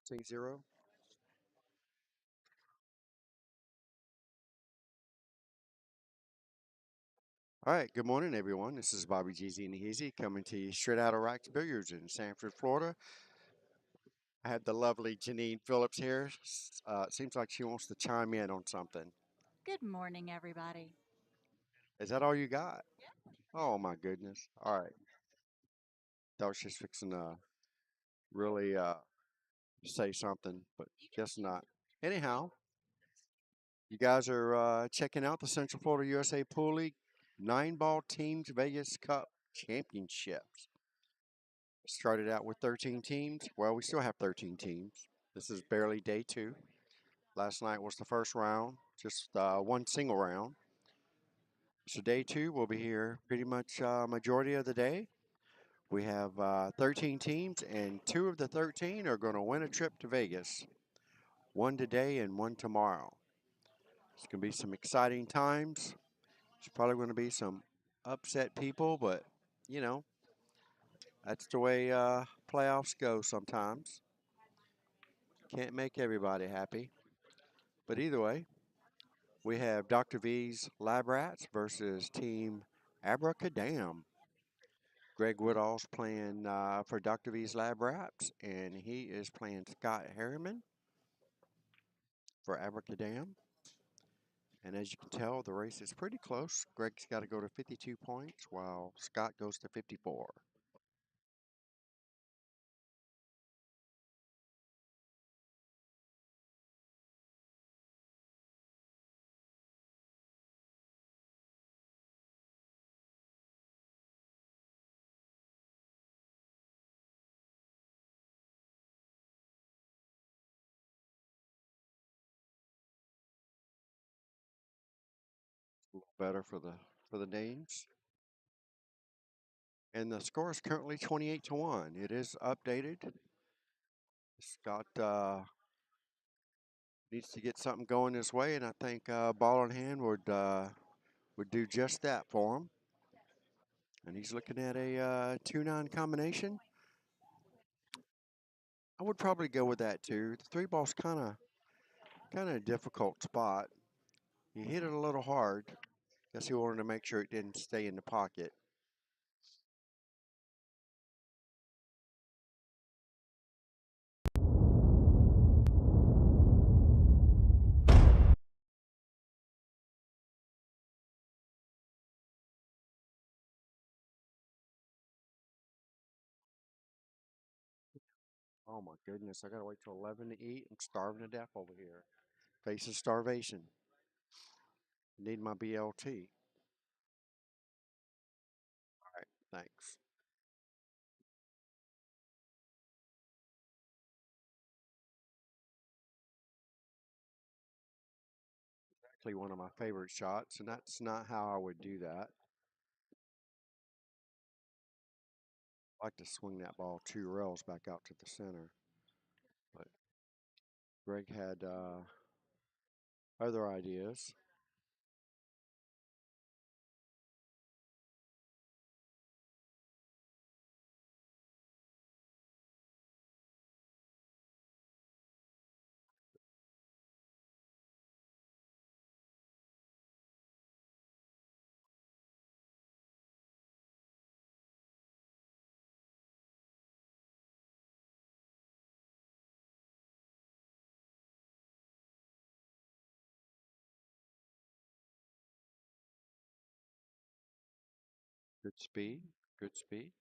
0. All right, good morning, everyone. This is Bobby Jeezy and Easy coming to you straight out of Rack's Billiards in Sanford, Florida. I have the lovely Janine Phillips here. It seems like she wants to chime in on something. Good morning, everybody. Is that all you got? Oh, my goodness. All right. Thought she was fixing to really say something, but guess not. Anyhow, you guys are checking out the Central Florida USA Pool League 9-ball Teams Vegas Cup Championships. Started out with 13 teams. Well, we still have 13 teams. This is barely day 2. Last night was the first round, just one single round. So day 2 will be here pretty much majority of the day. We have 13 teams, and 2 of the 13 are going to win a trip to Vegas. One today and one tomorrow. It's going to be some exciting times. There's probably going to be some upset people, but you know that's the way playoffs go sometimes. Can't make everybody happy. But either way, we have Dr. V's Lab Rats versus Team Abracadam. Greg Woodall's playing for Dr. V's Lab Rats, and he is playing Scott Harriman for Abracadam. And as you can tell, the race is pretty close. Greg's got to go to 52 points, while Scott goes to 54. A little better for the names. And the score is currently 28-1. It is updated. Scott needs to get something going this way, and I think Ball in Hand would do just that for him. And he's looking at a 2-9 combination. I would probably go with that too. The 3 ball's kind of a difficult spot. He hit it a little hard. Guess he wanted to make sure it didn't stay in the pocket. Oh my goodness! I gotta wait till 11 to eat. I'm starving to death over here. Facing starvation. Need my BLT. All right, thanks. Actually, one of my favorite shots, and that's not how I would do that. I like to swing that ball 2 rails back out to the center. But Greg had other ideas. Good speed, good speed.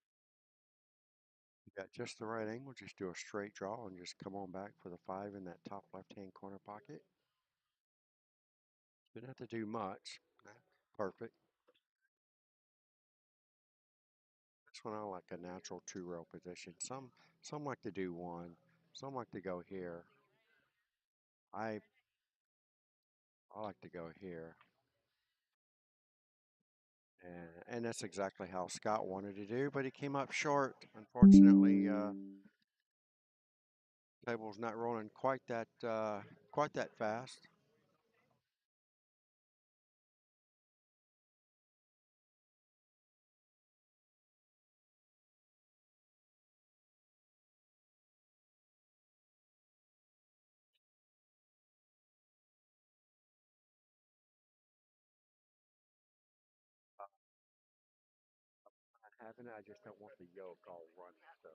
You got just the right angle. Just do a straight draw and just come on back for the 5 in that top left-hand corner pocket. Didn't have to do much. Perfect. This one I like a natural 2 rail position. Some like to do one. Some like to go here. I I like to go here. And that's exactly how Scott wanted to do, but he came up short. Unfortunately, table's not rolling quite that fast. having it. I just don't want the yolk all runny. So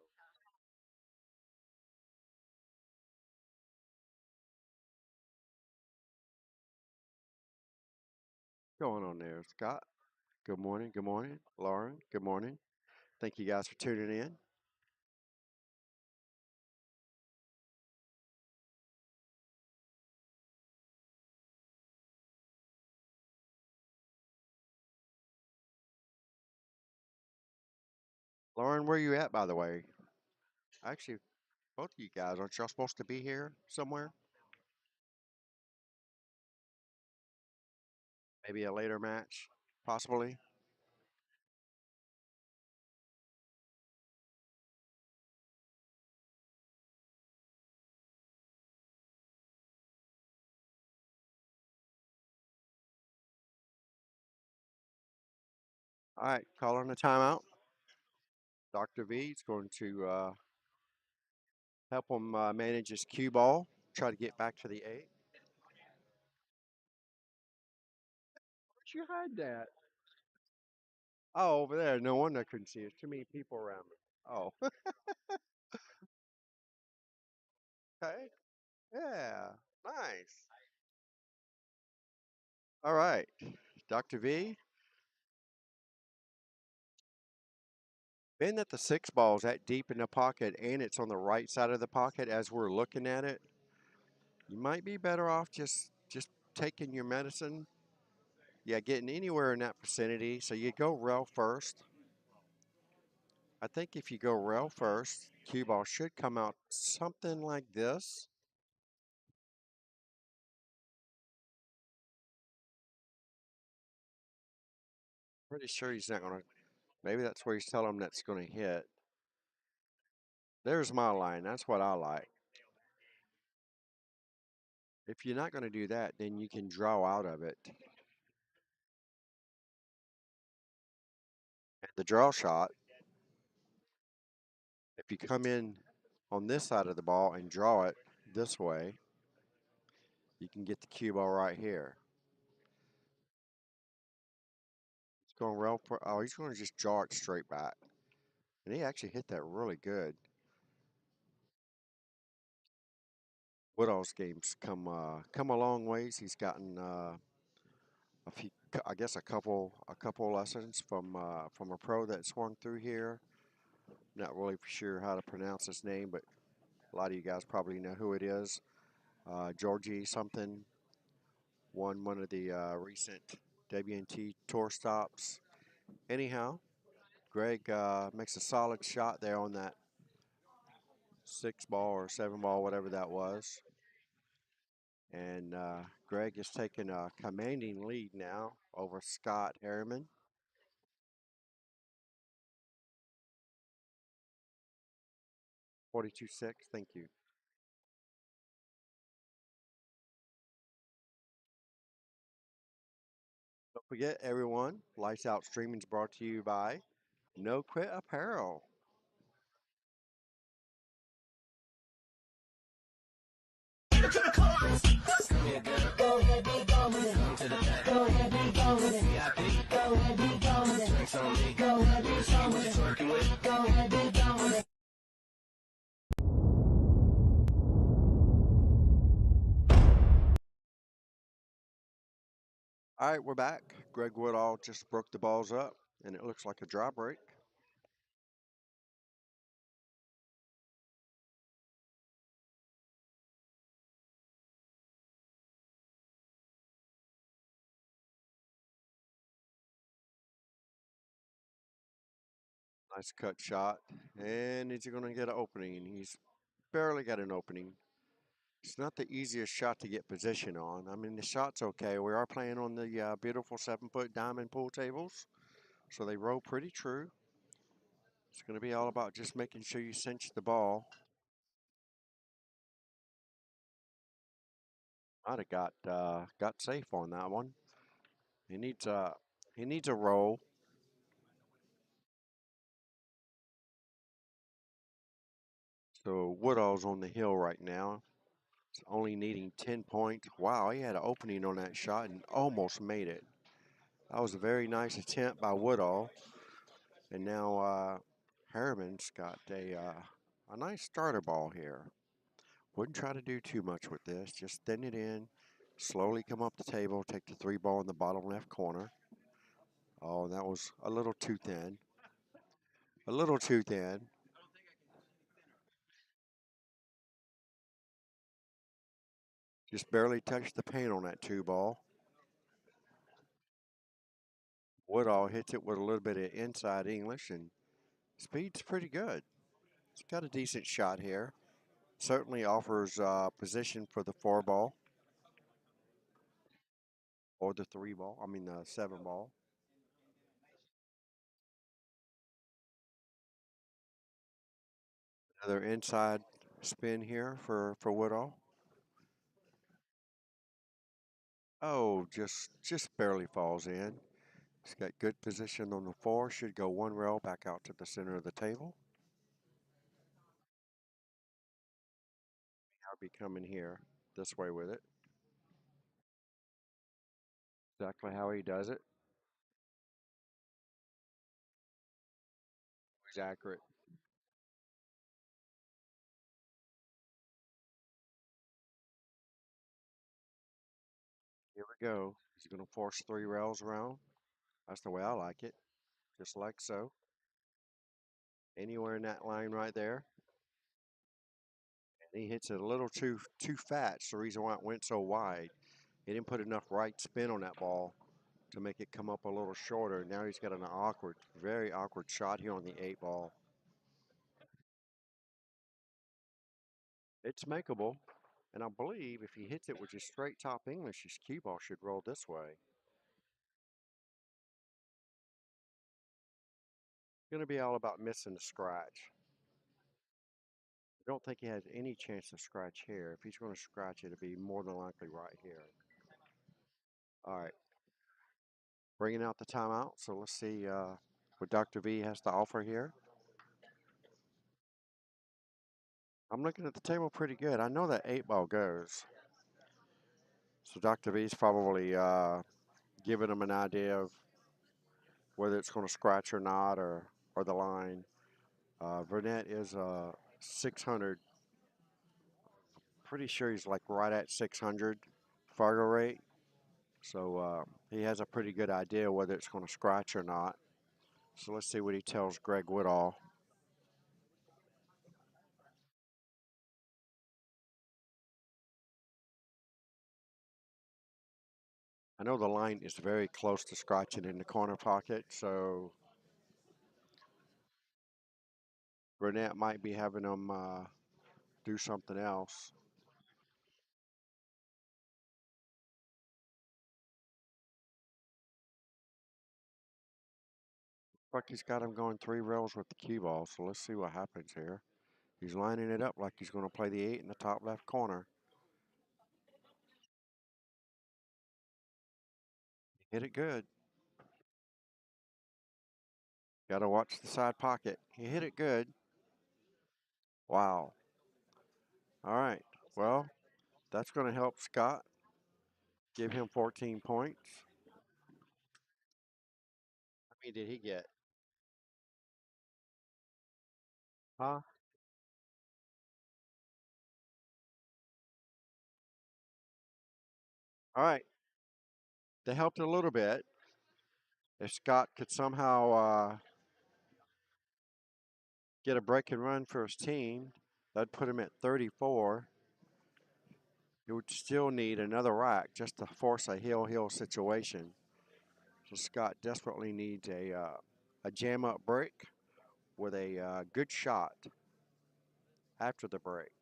going on there, Scott? Good morning. Good morning, Lauren. Good morning. Thank you guys for tuning in. Lauren, where you at, by the way? Actually, both of you guys, aren't y'all supposed to be here somewhere? Maybe a later match, possibly. All right, calling a timeout. Dr. V is going to help him manage his cue ball, try to get back to the eight. Where'd you hide that? Oh, over there. No wonder I couldn't see. There's too many people around me. Oh, okay. Yeah, nice. All right, Dr. V, being that the six ball is that deep in the pocket and it's on the right side of the pocket as we're looking at it, you might be better off just taking your medicine. Yeah, getting anywhere in that vicinity. So you go rail first. I think if you go rail first, cue ball should come out something like this. Pretty sure he's not going to. Maybe that's where he's telling him that's going to hit. There's my line. That's what I like. If you're not going to do that, then you can draw out of it. And the draw shot, if you come in on this side of the ball and draw it this way, you can get the cue ball right here. It's going rail. Oh, he's going to just draw it straight back. And he actually hit that really good. Woodall's games come a long ways. He's gotten a few, I guess, a couple lessons from a pro that swung through here. Not really sure how to pronounce his name, but a lot of you guys probably know who it is. Georgie something won one of the recent WNT tour stops. Anyhow, Greg makes a solid shot there on that six ball or seven ball, whatever that was. And Greg is taking a commanding lead now over Scott Harriman. 42-6, thank you. Don't forget, everyone, Lights Out Streaming is brought to you by No Quit Apparel. All right, we're back. Greg Woodall just broke the balls up, and it looks like a dry break. Nice cut shot. And is he going to get an opening? He's barely got an opening. It's not the easiest shot to get position on. I mean, the shot's okay. We are playing on the beautiful 7-foot diamond pool tables, so they roll pretty true. It's going to be all about just making sure you cinch the ball. I'd have got safe on that one. He needs a roll. So Woodall's on the hill right now. It's only needing 10 points. Wow, he had an opening on that shot and almost made it. That was a very nice attempt by Woodall. And now Harriman's got a nice starter ball here. Wouldn't try to do too much with this. Just thin it in. Slowly come up the table. Take the 3 ball in the bottom left corner. Oh, that was a little too thin. A little too thin. Just barely touched the paint on that 2 ball. Woodall hits it with a little bit of inside English, and speed's pretty good. He's got a decent shot here. Certainly offers position for the 4 ball or the 3 ball. I mean the 7 ball. Another inside spin here for Woodall. Oh, just barely falls in. He's got good position on the 4. Should go 1 rail back out to the center of the table. I'll be coming here this way with it. Exactly how he does it. He's accurate. Here we go. He's going to force 3 rails around. That's the way I like it. Just like so. Anywhere in that line right there. And he hits it a little too fat. It's the reason why it went so wide. He didn't put enough right spin on that ball to make it come up a little shorter. Now he's got an awkward, very awkward shot here on the 8 ball. It's makeable. And I believe if he hits it with just straight top English, his cue ball should roll this way. It's going to be all about missing the scratch. I don't think he has any chance to scratch here. If he's going to scratch it, it'll be more than likely right here. All right. Bringing out the timeout. So let's see what Dr. V has to offer here. I'm looking at the table pretty good. I know that 8 ball goes. So Dr. V's probably giving him an idea of whether it's going to scratch or not, or the line. Burnett is 600. Pretty sure he's like right at 600 Fargo rate. So he has a pretty good idea whether it's going to scratch or not. So let's see what he tells Greg Woodall. I know the line is very close to scratching in the corner pocket, so Burnett might be having him do something else. Like he's got him going 3 rails with the cue ball, so let's see what happens here. He's lining it up like he's going to play the 8 in the top left corner. Hit it good. Got to watch the side pocket. He hit it good. Wow. All right. Well, that's going to help Scott. Give him 14 points. How many did he get? Huh? All right. They helped a little bit. If Scott could somehow get a break and run for his team, that'd put him at 34. He would still need another rack just to force a hill situation. So Scott desperately needs a jam up break with a good shot after the break.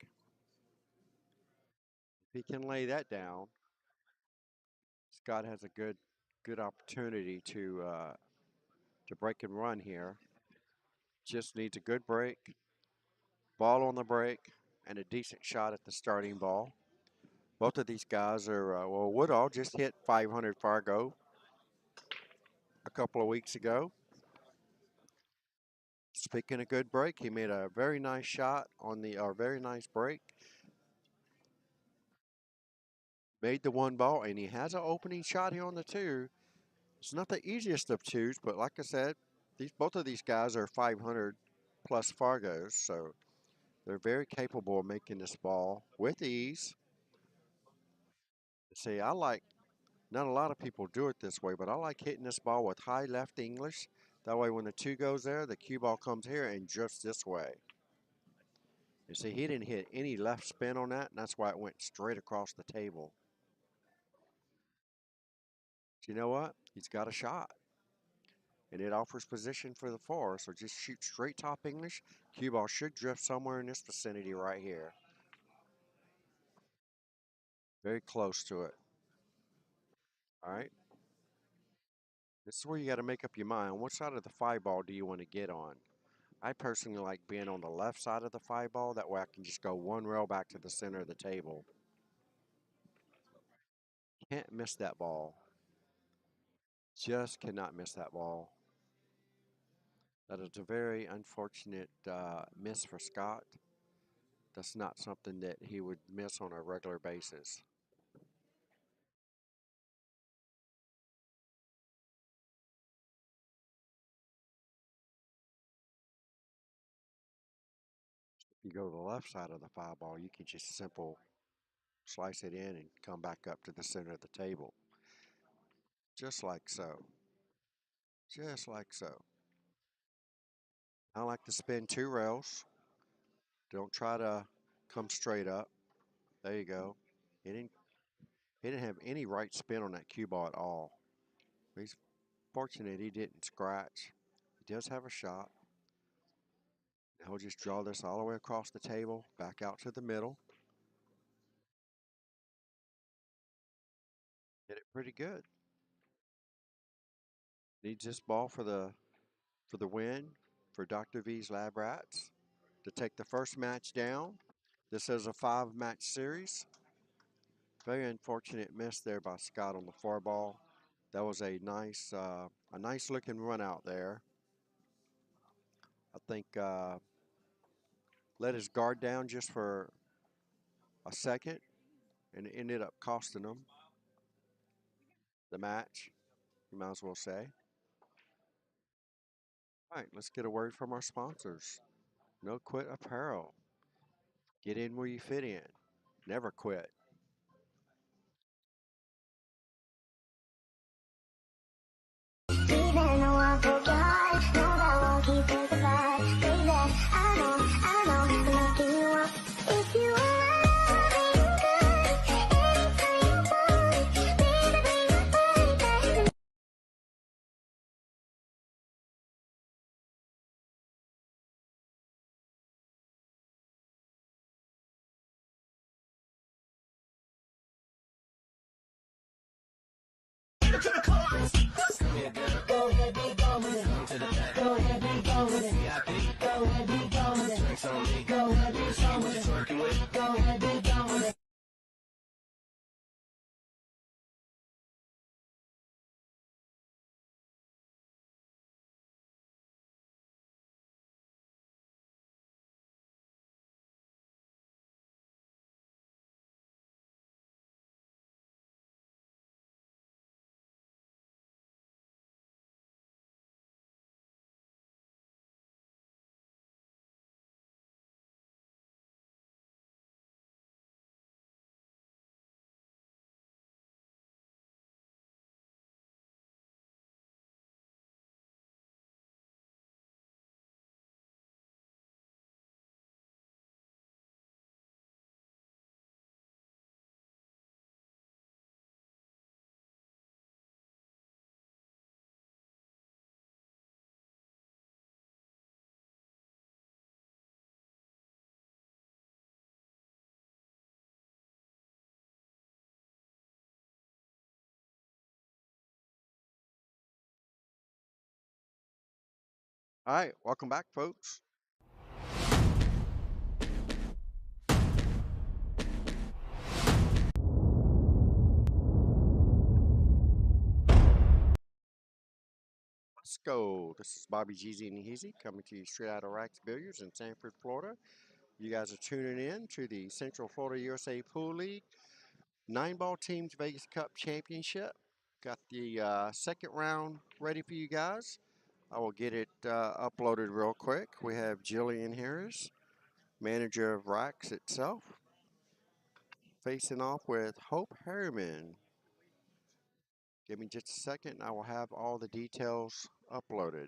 If he can lay that down, Scott has a good opportunity to break and run here. Just needs a good break, ball on the break, and a decent shot at the starting ball. Both of these guys are, well, Woodall just hit 500 Fargo a couple of weeks ago. Speaking of good break, he made a very nice shot on the, or very nice break. Made the 1 ball, and he has an opening shot here on the 2. It's not the easiest of 2s, but like I said, Both of these guys are 500 plus Fargos, so they're very capable of making this ball with ease. See, not a lot of people do it this way, but I like hitting this ball with high left English. That way, when the 2 goes there, the cue ball comes here and drifts this way. You see, he didn't hit any left spin on that, and that's why it went straight across the table. So you know what? He's got a shot, and it offers position for the 4. So just shoot straight top English. Cue ball should drift somewhere in this vicinity right here. Very close to it. All right. This is where you got to make up your mind. What side of the 5 ball do you want to get on? I personally like being on the left side of the 5 ball. That way I can just go one rail back to the center of the table. Can't miss that ball. Just cannot miss that ball. That is a very unfortunate miss for Scott. That's not something that he would miss on a regular basis. If you go to the left side of the 5 ball, you can just simple slice it in and come back up to the center of the table. Just like so. Just like so. I like to spin 2 rails. Don't try to come straight up. There you go. He didn't have any right spin on that cue ball at all. He's fortunate he didn't scratch. He does have a shot. Now he'll just draw this all the way across the table, back out to the middle. Hit it pretty good. Needs this ball for the win for Dr. V's Lab Rats to take the first match down. This is a 5-match series. Very unfortunate miss there by Scott on the 4 ball. That was a nice looking run out there. I think let his guard down just for a second, and it ended up costing him the match, you might as well say. All right, let's get a word from our sponsors. No Quit Apparel. Get in where you fit in. Never quit. All right, welcome back, folks. Let's go. This is Bobby Jeezy and Heezy coming to you straight out of Rax Billiards in Sanford, Florida. You guys are tuning in to the Central Florida USA Pool League 9-ball teams Vegas Cup Championship. Got the second round ready for you guys. I will get it uploaded real quick. We have Jillian Harris, manager of Racks itself, facing off with Hope Harriman. Give me just a second and I will have all the details uploaded.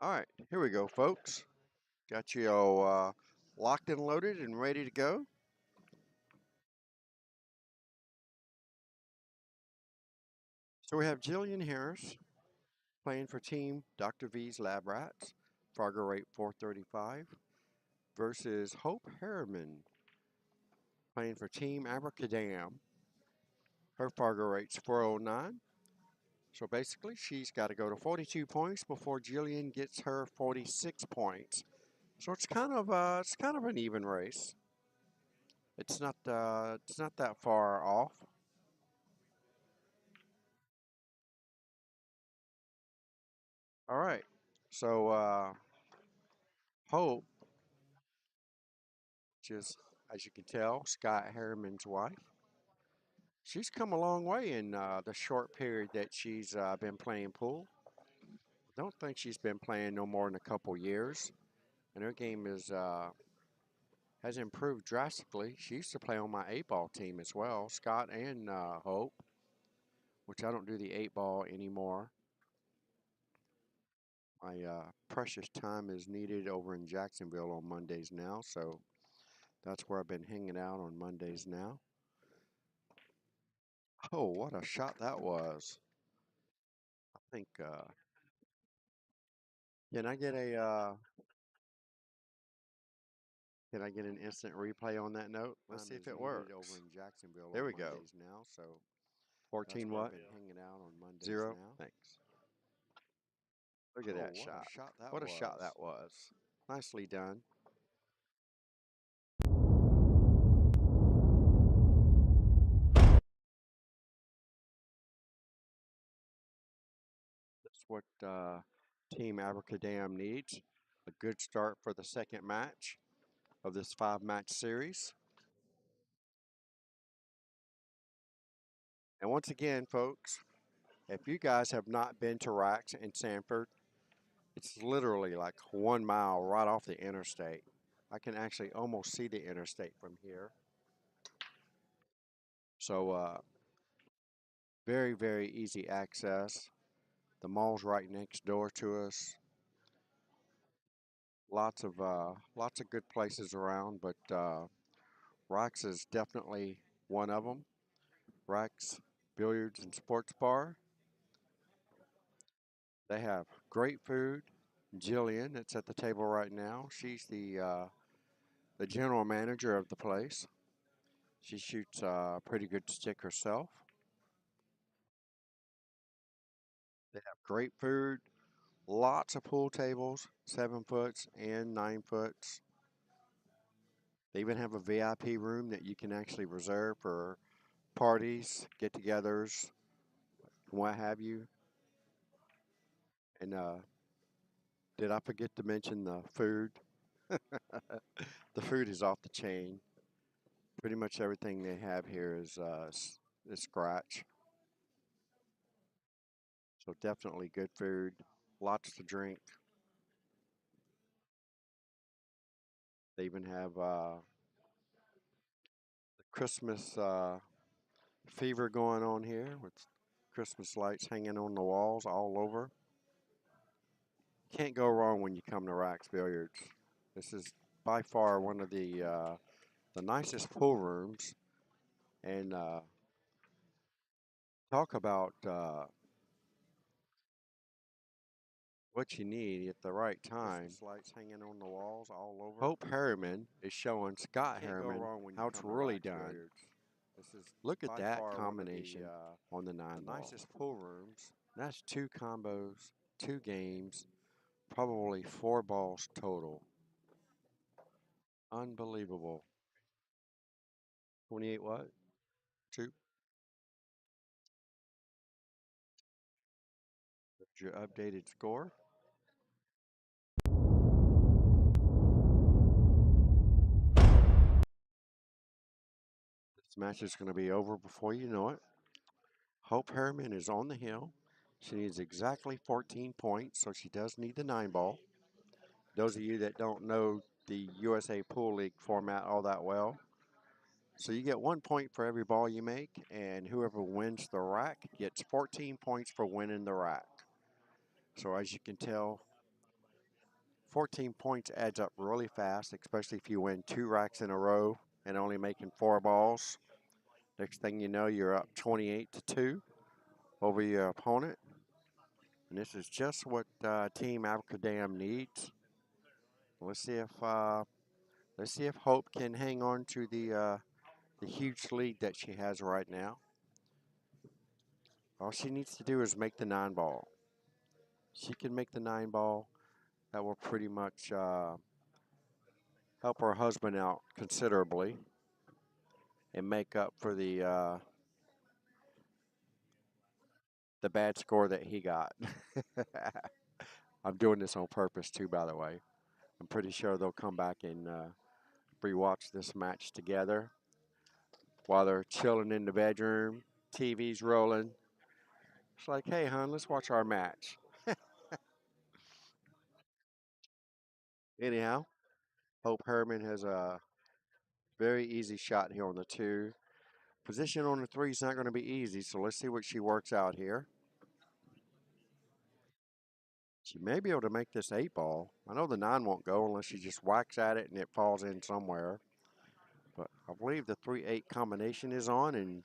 All right, here we go, folks. Got you all locked and loaded and ready to go. So we have Jillian Harris playing for Team Dr. V's Lab Rats, Fargo rate 435, versus Hope Harriman playing for Team Abracadam. Her Fargo rate's 409. So basically, she's got to go to 42 points before Jillian gets her 46 points. So it's kind of an even race. It's not that far off. All right. So Hope, which is, as you can tell, Scott Harriman's wife, she's come a long way in the short period that she's been playing pool. Don't think she's been playing no more than a couple years, and her game has improved drastically. She used to play on my 8-ball team as well, Scott and Hope, which I don't do the 8-ball anymore. My precious time is needed over in Jacksonville on Mondays now, so that's where I've been hanging out on Mondays now. Oh, what a shot that was! I think can I get a can I get an instant replay on that note? Let's see if it works. Over in Jacksonville there we go. Now, so 14 what? Been hanging out on Mondays 0. Now. Thanks. Look at that shot. What a shot that was. Nicely done. That's what Team Abracadam needs. A good start for the second match of this 5-match series. And once again, folks, if you guys have not been to Racks in Sanford, it's literally like 1 mile right off the interstate. I can actually almost see the interstate from here. So very, very easy access. The mall's right next door to us. Lots of good places around, but Racks is definitely one of them. Racks Billiards and Sports Bar. They have great food. Jillian, that's at the table right now. She's the general manager of the place. She shoots a pretty good stick herself. They have great food, lots of pool tables, 7-foots and 9-foots. They even have a VIP room that you can actually reserve for parties, get-togethers, what have you. And did I forget to mention the food? The food is off the chain. Pretty much everything they have here is scratch. So definitely good food, lots to drink. They even have the Christmas fever going on here with Christmas lights hanging on the walls all over. Can't go wrong when you come to Racks Billiards. This is by far one of the nicest pool rooms. And talk about what you need at the right time. Christmas lights hanging on the walls all over. Hope Harriman is showing Scott Harriman how it's really done. This is Look at that combination on the 9-ball. Nicest pool rooms. That's 2 combos, 2 games, probably 4 balls total. Unbelievable. 28 what? 2. There's your updated score. This match is going to be over before you know it. Hope Harriman is on the hill. She needs exactly 14 points, so she does need the 9-ball. Those of you that don't know the USA Pool League format all that well, so you get 1 point for every ball you make, and whoever wins the rack gets 14 points for winning the rack. So as you can tell, 14 points adds up really fast, especially if you win 2 racks in a row and only making 4 balls. Next thing you know, you're up 28-2 over your opponent. And this is just what Team Abracadam needs. Let's see if Hope can hang on to the huge lead that she has right now. All she needs to do is make the 9-ball. She can make the 9-ball. That will pretty much help her husband out considerably and make up for the bad score that he got. I'm doing this on purpose too, by the way. I'm pretty sure they'll come back and rewatch this match together while they're chilling in the bedroom. TV's rolling. It's like, hey, hon, let's watch our match. Anyhow, Hope Herman has a very easy shot here on the 2. Position on the 3 is not going to be easy, so let's see what she works out here. She may be able to make this 8-ball. I know the 9 won't go unless she just whacks at it and it falls in somewhere. But I believe the 3-8 combination is on, and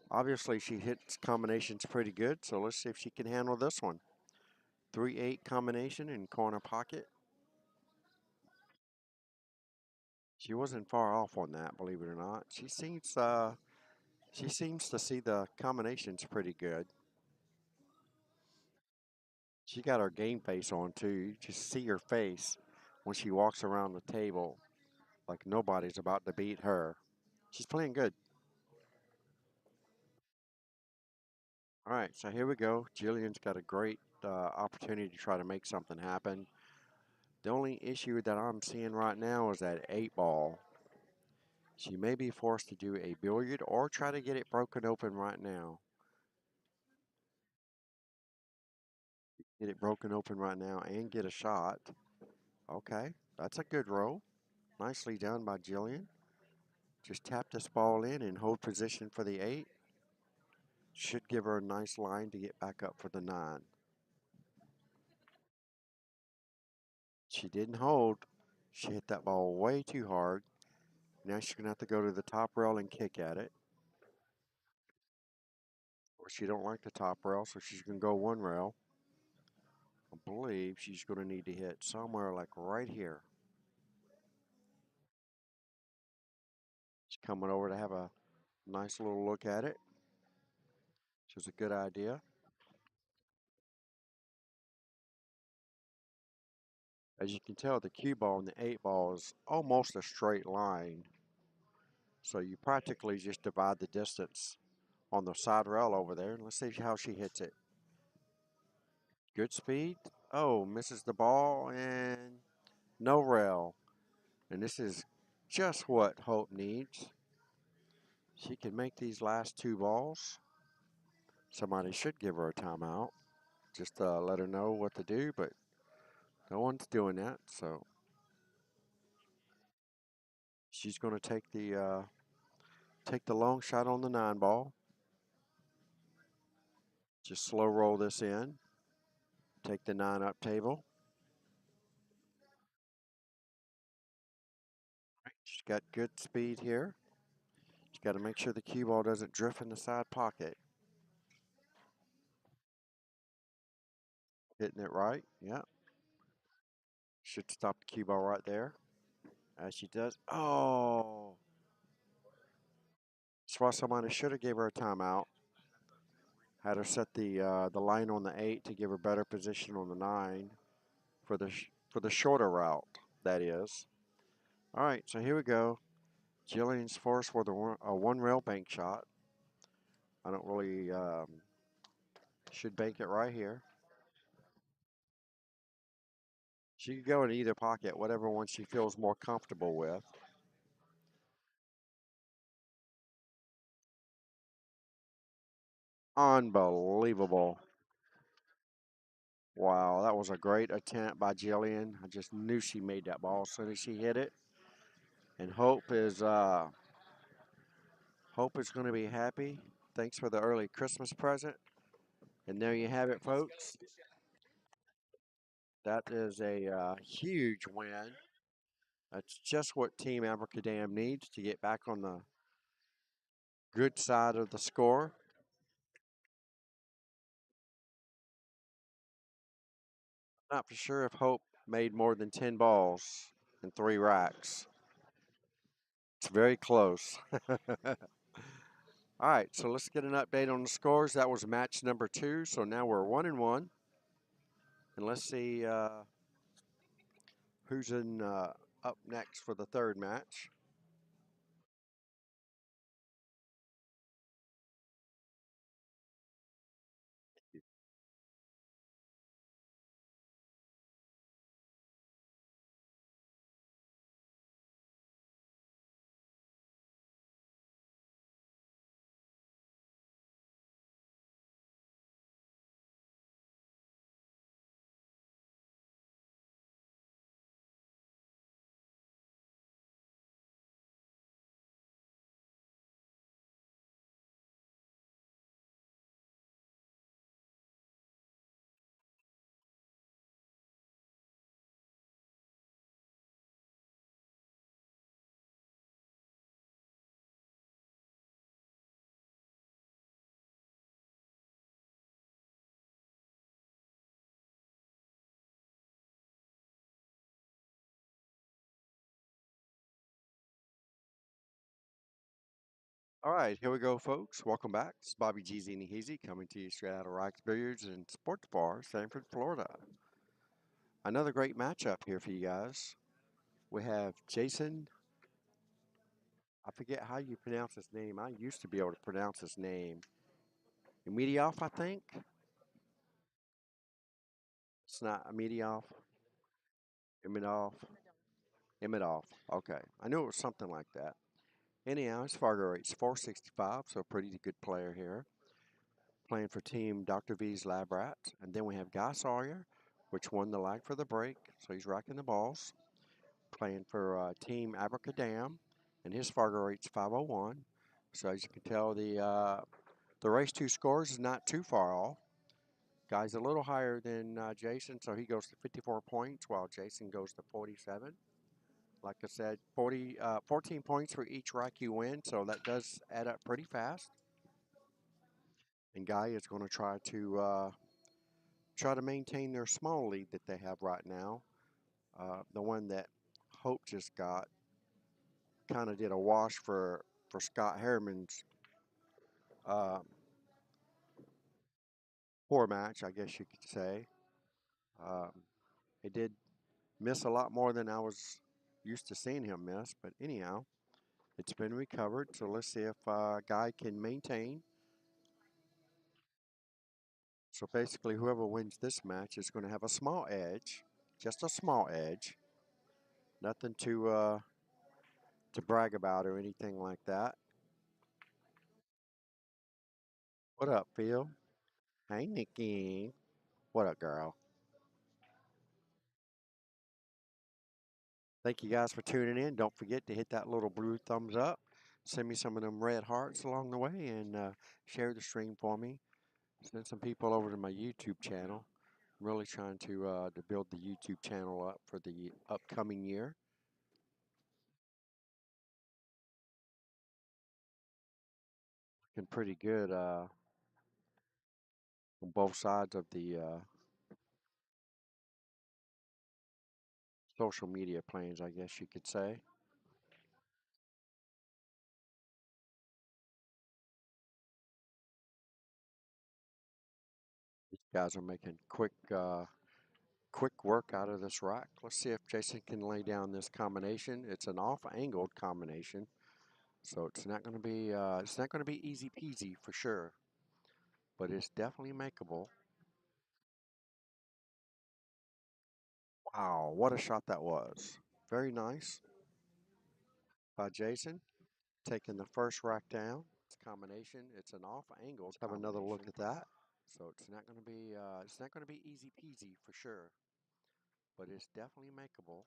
obviously she hits combinations pretty good, so let's see if she can handle this one. 3-8 combination in corner pocket. She wasn't far off on that, believe it or not. She seems to see the combinations pretty good. She got her game face on too. You just see her face when she walks around the table like nobody's about to beat her. She's playing good. All right, so here we go. Jillian's got a great opportunity to try to make something happen. The only issue that I'm seeing right now is that 8-ball. She may be forced to do a billiard or try to get it broken open right now. Get it broken open right now and get a shot. Okay, that's a good roll. Nicely done by Jillian. Just tap this ball in and hold position for the 8. Should give her a nice line to get back up for the 9. She didn't hold. She hit that ball way too hard. Now she's going to have to go to the top rail and kick at it. Or she don't like the top rail, so she's going to go 1 rail. I believe she's going to need to hit somewhere like right here. She's coming over to have a nice little look at it. Which is a good idea. As you can tell, the cue ball and the 8-ball is almost a straight line. So you practically just divide the distance on the side rail over there. Let's see how she hits it. Good speed. Oh, misses the ball and no rail. And this is just what Hope needs. She can make these last 2 balls. Somebody should give her a timeout. Just let her know what to do, but no one's doing that. So she's going to take the long shot on the 9-ball. Just slow roll this in. Take the 9 up table. She's got good speed here. She's got to make sure the cue ball doesn't drift in the side pocket. Hitting it right. Yeah. Should stop the cue ball right there. As she does. Oh. That's why somebody should have gave her a timeout. Had her set the line on the 8 to give her better position on the 9 for for the shorter route, that is. All right, so here we go. Jillian's forced with a one rail bank shot. I don't really should bank it right here. She could go in either pocket, whatever one she feels more comfortable with. Unbelievable. Wow, that was a great attempt by Jillian. I just knew she made that ball as soon as she hit it. And Hope is going to be happy. Thanks for the early Christmas present. And there you have it, folks. That is a huge win. That's just what Team Abracadam needs to get back on the good side of the score. Not for sure if Hope made more than 10 balls in 3 racks. It's very close. All right, so let's get an update on the scores. That was match number 2, so now we're 1-1. And let's see who's in up next for the third match. All right, here we go, folks. Welcome back. This is Bobby Jeezy and Heezy coming to you straight out of Rocks Billiards and Sports Bar, Sanford, Florida. Another great matchup here for you guys. We have Jason. I forget how you pronounce his name. I used to be able to pronounce his name. Imedioff, I think. It's not Imedioff. Imedioff. Imedioff. Okay. I knew it was something like that. Anyhow, his Fargo rate's 465, so a pretty good player here. Playing for Team Dr. V's Lab Rats. And then we have Guy Sawyer, which won the lag for the break, so he's racking the balls. Playing for Team Abracadam, and his Fargo rate's 501. So as you can tell, the race 2 scores is not too far off. Guy's a little higher than Jason, so he goes to 54 points, while Jason goes to 47. Like I said, 14 points for each rack you win, so that does add up pretty fast. And Guy is going to try to maintain their small lead that they have right now. The one that Hope just got kind of did a wash for Scott Harriman's uh, poor match, I guess you could say. Um, he did miss a lot more than I was used to seeing him miss, but anyhow, it's been recovered. So let's see if Guy can maintain. So basically, whoever wins this match is going to have a small edge, just a small edge. Nothing to brag about or anything like that. What up, Phil? Hey, Nikki. What up, girl? Thank you guys for tuning in. Don't forget to hit that little blue thumbs up. Send me some of them red hearts along the way and share the stream for me. Send some people over to my YouTube channel. I'm really trying to build the YouTube channel up for the upcoming year. Looking pretty good on both sides of social media planes, I guess you could say. These guys are making quick work out of this rack. Let's see if Jason can lay down this combination. It's an off-angled combination, so it's not going to be easy peasy for sure, but it's definitely makeable. Wow, what a shot that was! Very nice by Jason, taking the first rack down. It's combination. It's an off-angled. Have another look at that. So it's not going to be easy peasy for sure, but it's definitely makeable.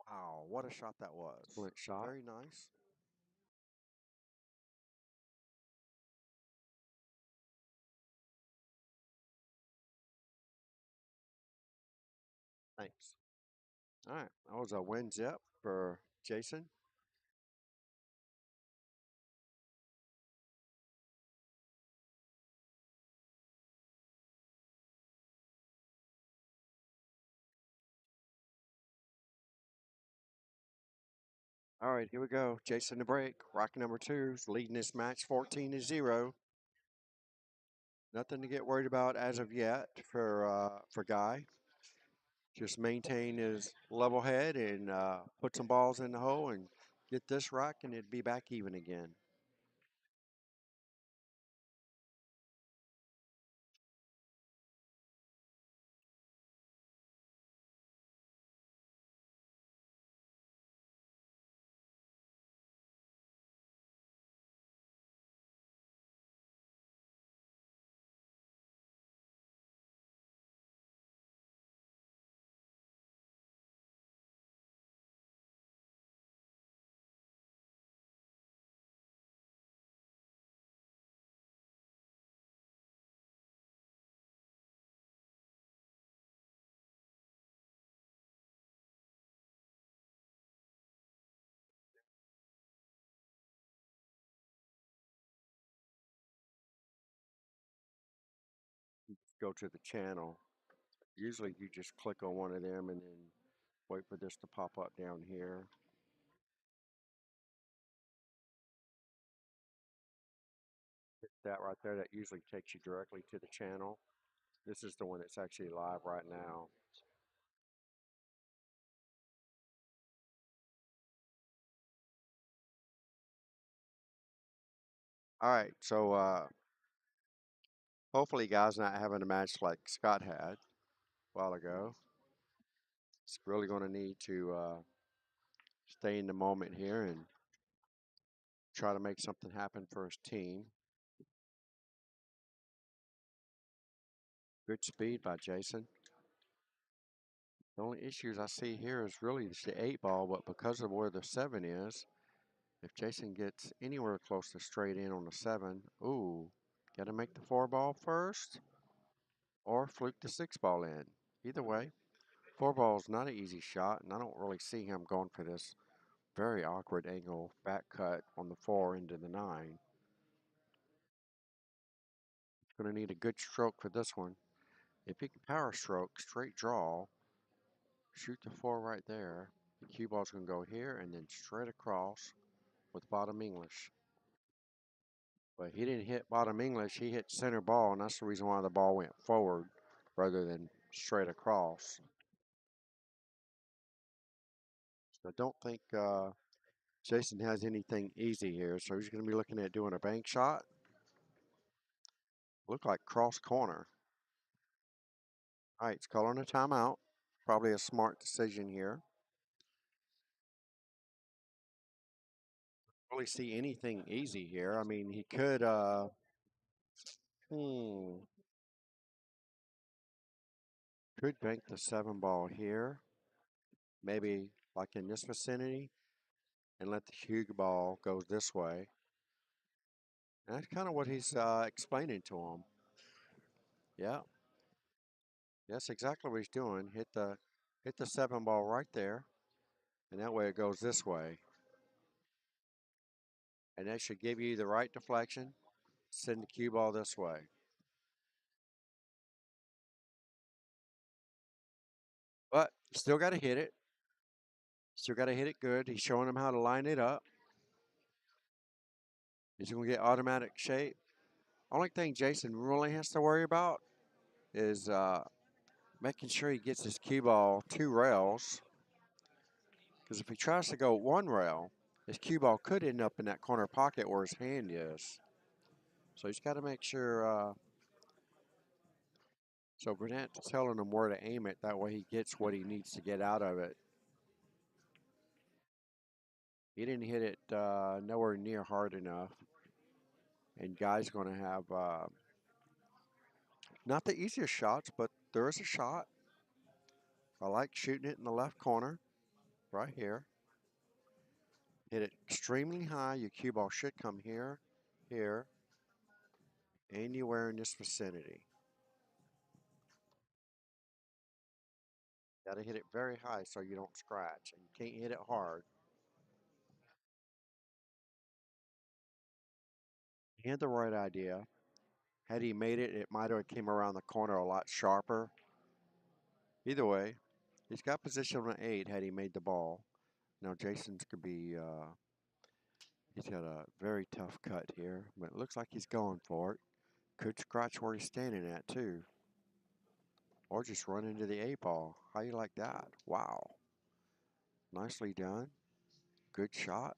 Wow, what a shot that was! Excellent shot. Very nice. Thanks. All right, that was a win zip for Jason. All right, here we go. Jason to break. Rock number two is leading this match 14-0. Nothing to get worried about as of yet for Guy. Just maintain his level head and put some balls in the hole and get this rock, and it'd be back even again. Go to the channel. Usually you just click on one of them and then wait for this to pop up down here. Hit that right there. That usually takes you directly to the channel. This is the one that's actually live right now. All right, so hopefully, guys, not having a match like Scott had a while ago. He's really going to need to stay in the moment here and try to make something happen for his team. Good speed by Jason. The only issues I see here is really the 8 ball, but because of where the 7 is, if Jason gets anywhere close to straight in on the 7, ooh, got to make the 4 ball first or fluke the 6 ball in. Either way, 4 ball is not an easy shot, and I don't really see him going for this very awkward angle back cut on the 4 into the 9. Going to need a good stroke for this one. If he can power stroke, straight draw, shoot the 4 right there, the cue ball's going to go here and then straight across with bottom English. But he didn't hit bottom English, he hit center ball, and that's the reason why the ball went forward rather than straight across. So I don't think Jason has anything easy here, so he's going to be looking at doing a bank shot. Look like cross corner. All right, it's calling a timeout. Probably a smart decision here. Really see anything easy here. I mean, he could, hmm, could bank the 7 ball here. Maybe like in this vicinity and let the cue ball go this way. And that's kind of what he's explaining to him. Yeah, that's exactly what he's doing. Hit the 7 ball right there, and that way it goes this way. And that should give you the right deflection. Send the cue ball this way. Still got to hit it. Still got to hit it good. He's showing him how to line it up. He's going to get automatic shape. Only thing Jason really has to worry about is making sure he gets his cue ball 2 rails. Because if he tries to go 1 rail, his cue ball could end up in that corner pocket where his hand is. So he's got to make sure. So Burnett's telling him where to aim it. That way he gets what he needs to get out of it. He didn't hit it nowhere near hard enough. And Guy's going to have not the easiest shots, but there is a shot. I like shooting it in the left corner, right here. Hit it extremely high. Your cue ball should come here, here, anywhere in this vicinity. Got to hit it very high so you don't scratch, and you can't hit it hard. He had the right idea. Had he made it, it might have came around the corner a lot sharper. Either way, he's got position on 8 had he made the ball. Now Jason's could be, he's got a very tough cut here, but it looks like he's going for it. Could scratch where he's standing at too. Or just run into the 8 ball. How you like that? Wow. Nicely done. Good shot.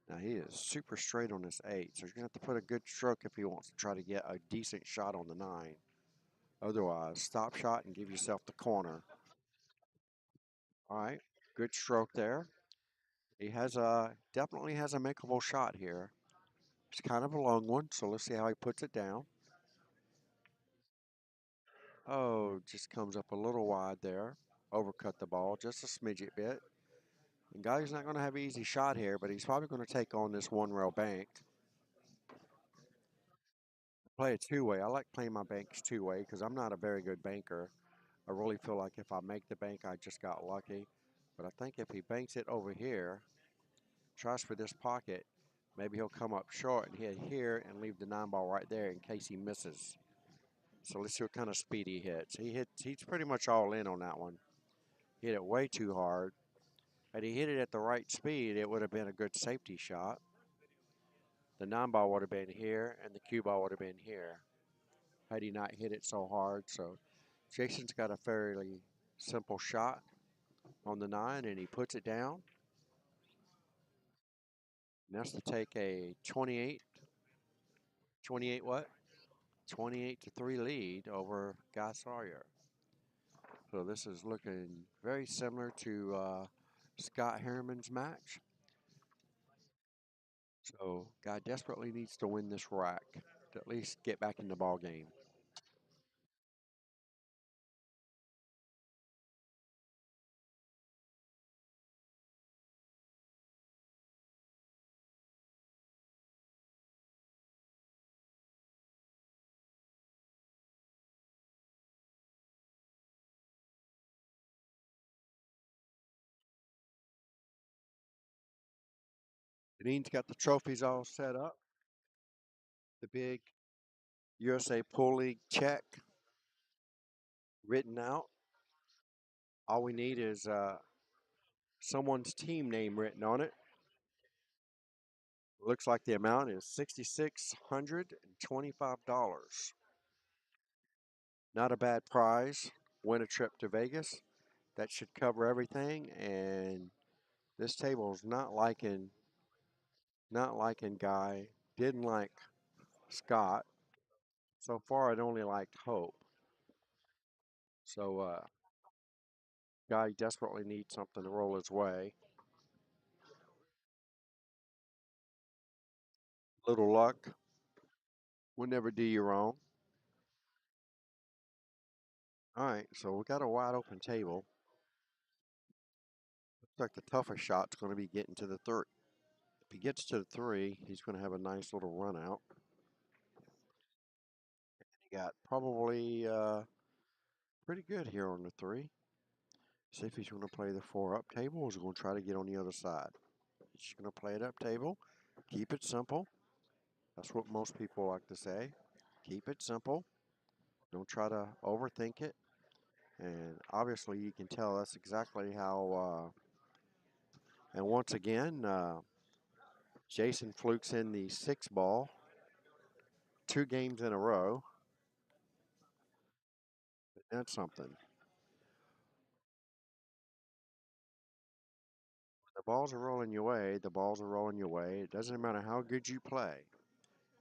Now he is super straight on this 8, so he's going to have to put a good stroke if he wants to try to get a decent shot on the 9. Otherwise, stop shot and give yourself the corner. All right, good stroke there. He definitely has a makeable shot here. It's kind of a long one, so let's see how he puts it down. Oh, just comes up a little wide there. Overcut the ball just a smidget bit. And Guy's not going to have an easy shot here, but he's probably going to take on this 1 rail bank. Play it 2-way. I like playing my banks 2-way because I'm not a very good banker. I really feel like if I make the bank, I just got lucky. But I think if he banks it over here, tries for this pocket, maybe he'll come up short and hit here and leave the 9 ball right there in case he misses. So let's see what kind of speed he hits. He's pretty much all in on that one. Hit it way too hard. Had he hit it at the right speed, it would have been a good safety shot. The 9 ball would have been here and the cue ball would have been here had he not hit it so hard. So Jason's got a fairly simple shot on the 9 and he puts it down. And that's to take a 28 what? 28-3 lead over Guy Sawyer. So this is looking very similar to Scott Harriman's match. So Guy desperately needs to win this rack to at least get back in the ball game. Deneen's got the trophies all set up. The big USA Pool League check written out. All we need is someone's team name written on it. Looks like the amount is $6,625. Not a bad prize. Win a trip to Vegas. That should cover everything. And this table is not liking Guy. Didn't like Scott. So far, it only liked Hope. So Guy desperately needs something to roll his way. Little luck will never do you wrong. All right, so we got a wide open table. Looks like the toughest shot's going to be getting to the 3. If he gets to the 3, he's going to have a nice little run out. He got probably pretty good here on the 3. See if he's going to play the 4 up table or is he going to try to get on the other side. He's just going to play it up table. Keep it simple. That's what most people like to say. Keep it simple. Don't try to overthink it. And obviously, you can tell that's exactly how. And once again, Jason flukes in the 6 ball, 2 games in a row. That's something. The balls are rolling your way. The balls are rolling your way. It doesn't matter how good you play.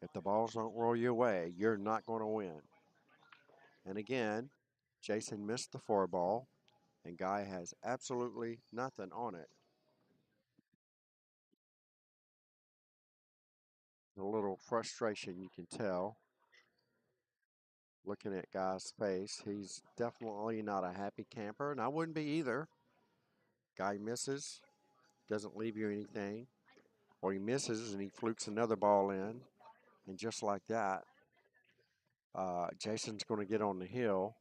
If the balls don't roll your way, you're not going to win. And again, Jason missed the 4 ball, and Guy has absolutely nothing on it. A little frustration you can tell looking at Guy's face. He's definitely not a happy camper, and I wouldn't be either. Guy misses, doesn't leave you anything, or he misses and he flukes another ball in, and just like that, Jason's going to get on the hill.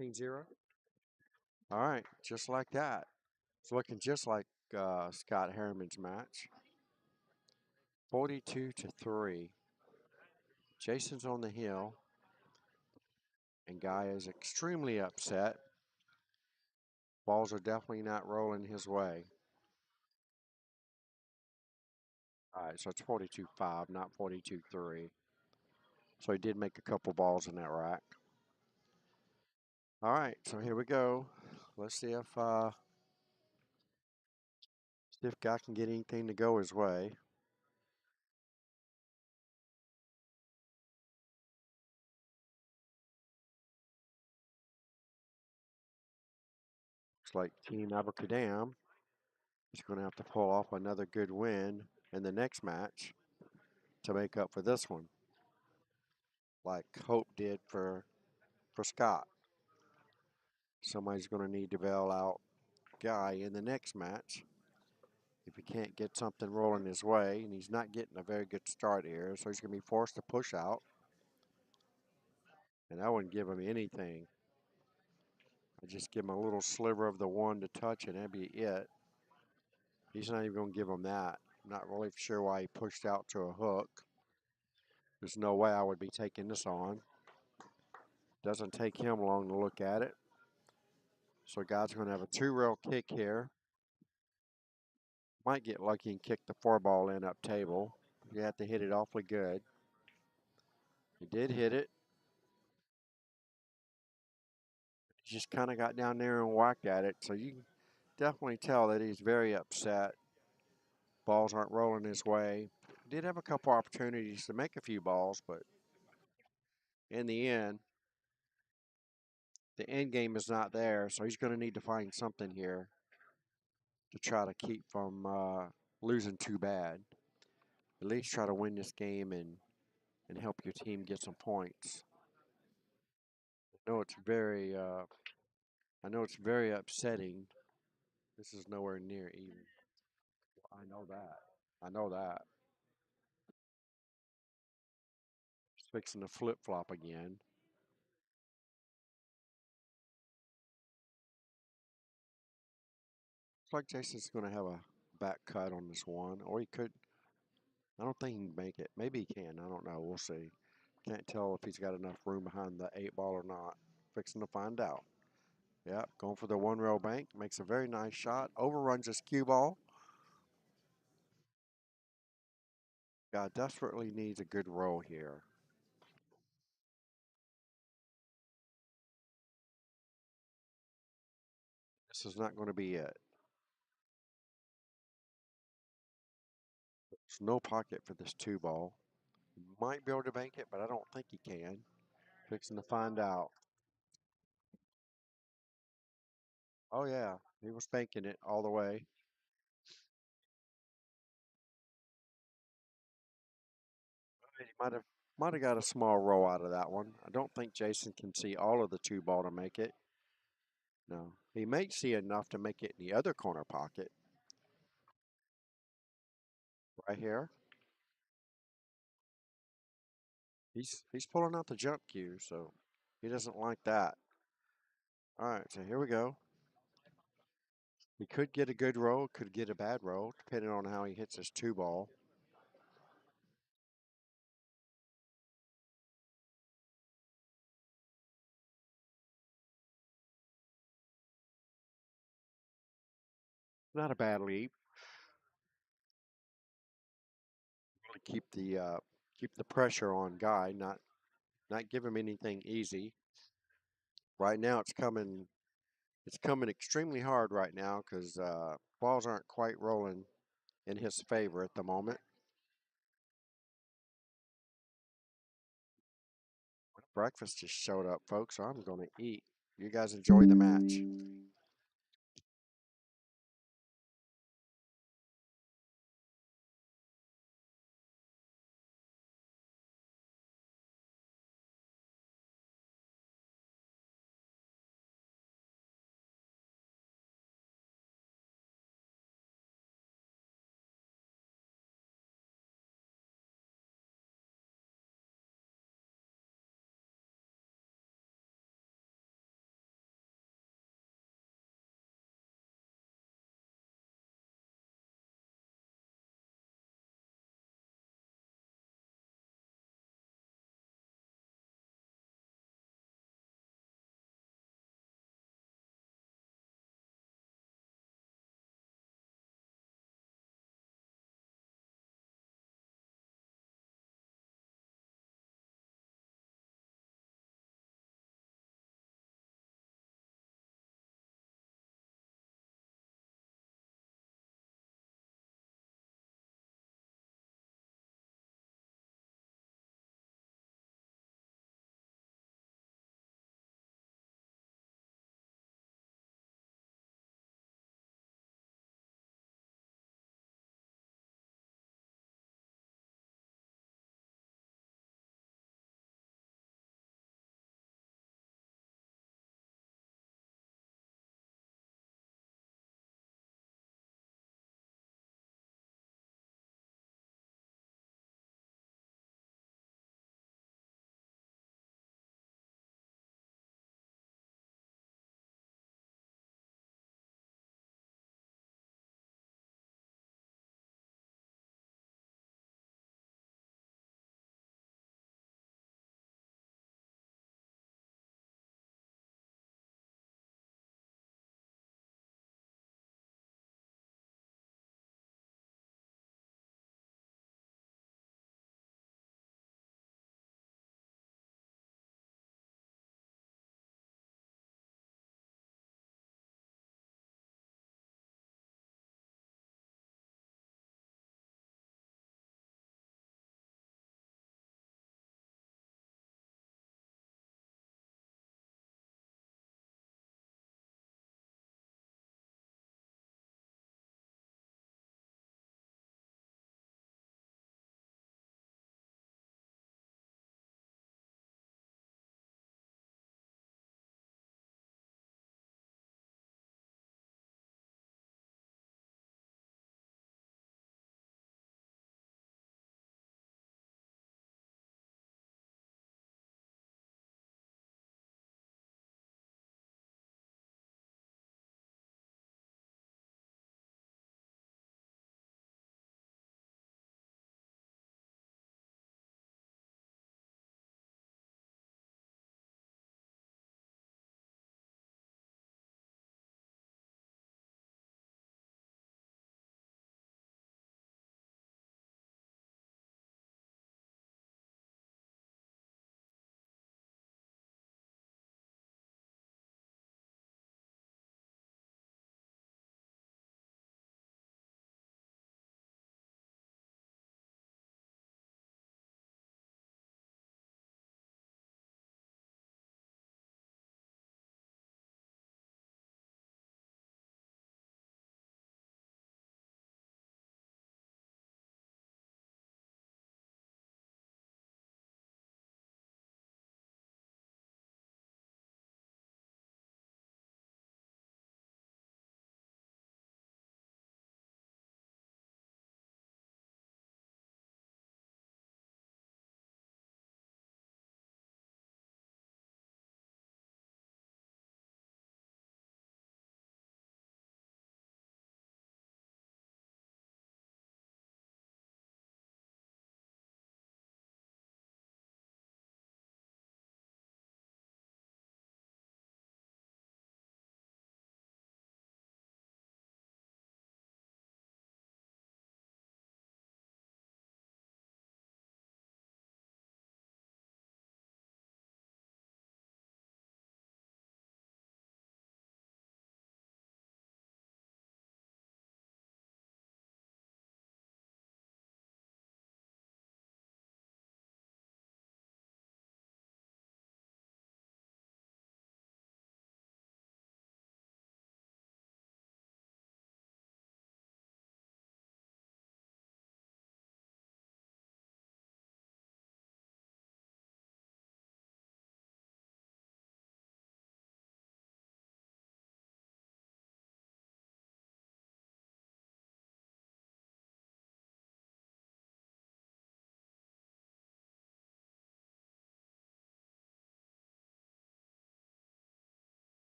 $14-0. All right, just like that. It's looking just like Scott Harriman's match. 42-3. Jason's on the hill, and Guy is extremely upset. Balls are definitely not rolling his way. All right, so it's 42-5, not 42-3. So he did make a couple balls in that rack. All right, so here we go. Let's see if Guy can get anything to go his way. Looks like Team Abracadam is going to have to pull off another good win in the next match to make up for this one, like Hope did for Scott. Somebody's going to need to bail out Guy in the next match if he can't get something rolling his way, and he's not getting a very good start here, so he's going to be forced to push out. And I wouldn't give him anything. I just give him a little sliver of the one to touch, and that'd be it. He's not even going to give him that. I'm not really sure why he pushed out to a hook. There's no way I would be taking this on. Doesn't take him long to look at it. So Guy's going to have a 2-rail kick here. Might get lucky and kick the 4 ball in up table. You have to hit it awfully good. He did hit it. He just kind of got down there and whacked at it. So you can definitely tell that he's very upset. Balls aren't rolling his way. He did have a couple opportunities to make a few balls, but in the end, the end game is not there. So he's going to need to find something here to try to keep from losing too bad. At least try to win this game and help your team get some points. I know it's very I know it's very upsetting. This is nowhere near even. I know that. I know that. He's fixing to flip flop again. Looks like Jason's going to have a back cut on this one, or he could. I don't think he can make it. Maybe he can. I don't know. We'll see. Can't tell if he's got enough room behind the 8 ball or not. Fixing to find out. Yep, going for the 1-rail bank. Makes a very nice shot. Overruns his cue ball. Guy desperately needs a good roll here. This is not going to be it. There's no pocket for this 2 ball. He might be able to bank it, but I don't think he can. Fixing to find out. Oh yeah, he was banking it all the way. He might have got a small roll out of that one. I don't think Jason can see all of the 2 ball to make it. No, he may see enough to make it in the other corner pocket. Right here. He's pulling out the jump cue, so he doesn't like that. All right, so here we go. He could get a good roll, could get a bad roll, depending on how he hits his two ball. Not a bad leap. Really keep the pressure on Guy, not give him anything easy. Right now, it's coming extremely hard right now because balls aren't quite rolling in his favor at the moment. Breakfast just showed up, folks, so I'm going to eat. You guys enjoy the match.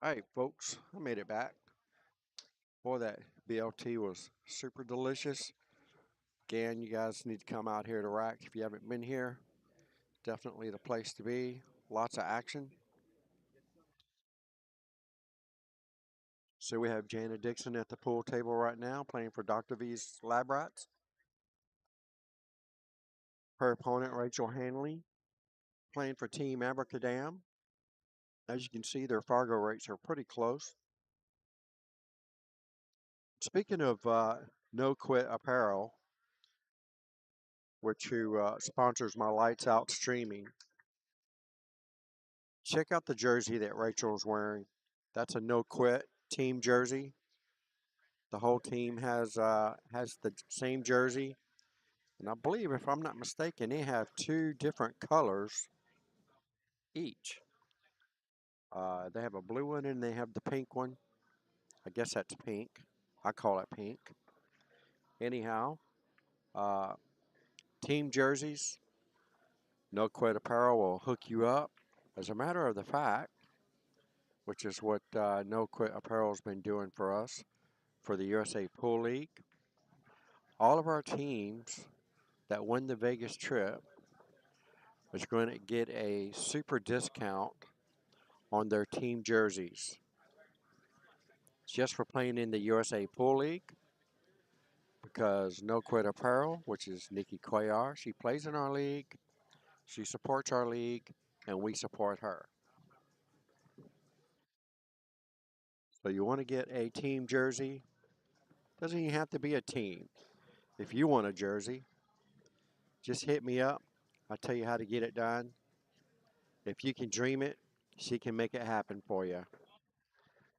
Hey, folks, I made it back. Boy, that BLT was super delicious. Again, you guys need to come out here to Rack if you haven't been here. Definitely the place to be. Lots of action. So we have Jana Dixon at the pool table right now playing for Dr. V's Lab Rats. Her opponent, Rachel Hanley, playing for Team Abracadam. As you can see, their Fargo rates are pretty close. Speaking of No Quit Apparel, which who sponsors my Lights Out streaming, check out the jersey that Rachel's wearing. That's a No Quit team jersey. The whole team has the same jersey, and I believe, if I'm not mistaken, they have two different colors each. They have a blue one and they have the pink one. I guess that's pink. I call it pink. Anyhow, uh, team jerseys, No Quit Apparel will hook you up. As a matter of the fact, which is what No Quit Apparel has been doing for us for the USA Pool League, all of our teams that win the Vegas trip is going to get a super discount on their team jerseys just for playing in the USA Pool League, because No Quit Apparel, which is Nikki Cuellar, she plays in our league, she supports our league, and we support her. So you want to get a team jersey, doesn't even have to be a team. If you want a jersey, just hit me up. I'll tell you how to get it done. If you can dream it, she can make it happen for you.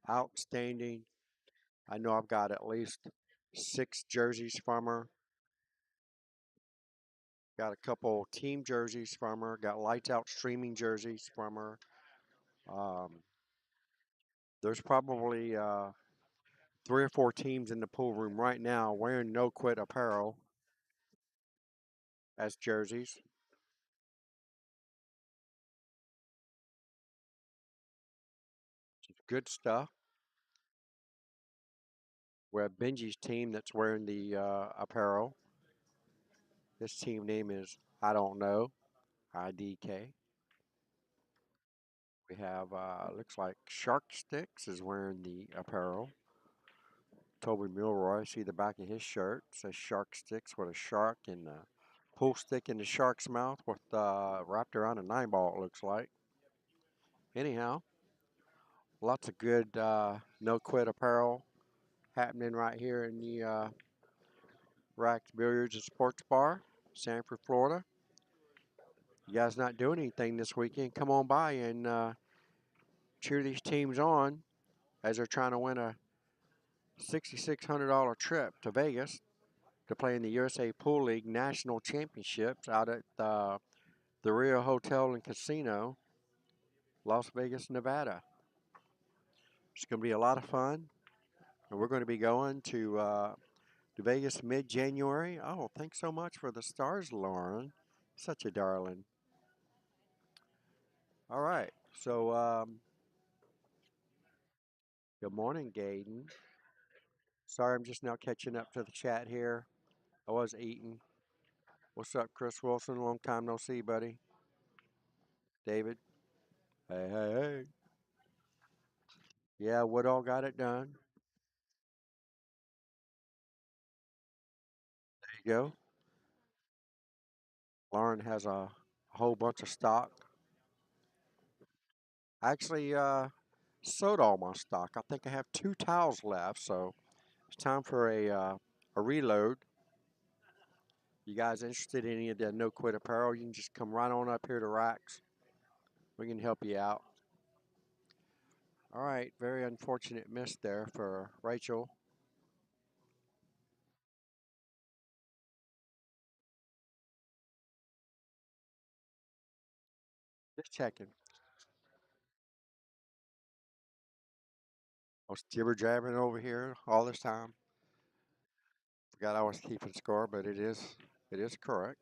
Outstanding. I know I've got at least 6 jerseys from her. Got a couple team jerseys from her. Got lights out streaming jerseys from her. Um, there's probably 3 or 4 teams in the pool room right now wearing No Quit Apparel as jerseys. Good stuff. We have Benji's team that's wearing the apparel. This team name is I don't know, IDK. We have looks like Shark Sticks is wearing the apparel. Toby Milroy, see the back of his shirt, it says Shark Sticks with a shark and a pool stick in the shark's mouth with wrapped around a 9 ball, it looks like. Anyhow, lots of good no quit apparel happening right here in the Racks Billiards and Sports Bar, Sanford, Florida. You guys not doing anything this weekend, come on by and cheer these teams on as they're trying to win a $6,600 trip to Vegas to play in the USA Pool League National Championships out at the Rio Hotel and Casino, Las Vegas, Nevada. It's going to be a lot of fun, and we're going to be going to Vegas mid-January. Oh, thanks so much for the stars, Lauren. Such a darling. All right, so good morning, Gaden. Sorry, I'm just now catching up to the chat here. I was eating. What's up, Chris Wilson? Long time no see, buddy. David. Hey, hey, hey. Yeah, Woodall got it done. There you go. Lauren has a whole bunch of stock. Actually, sold all my stock. I think I have 2 towels left, so it's time for a reload. You guys interested in any of that no quit apparel? You can just come right on up here to Racks. We can help you out. All right, very unfortunate miss there for Rachel. Just checking. I was jibber jabbering over here all this time. Forgot I was keeping score, but it is correct.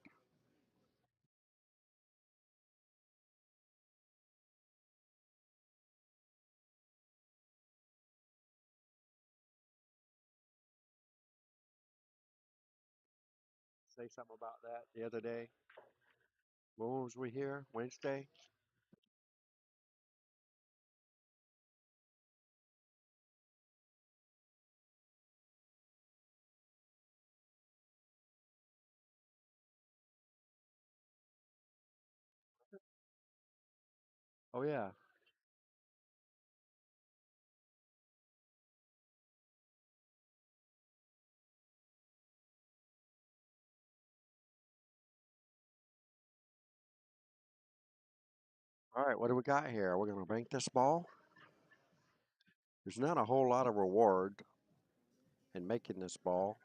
Say something about that the other day. When was we here? Wednesday? Oh, yeah. All right, what do we got here? We're going to bank this ball. There's not a whole lot of reward in making this ball,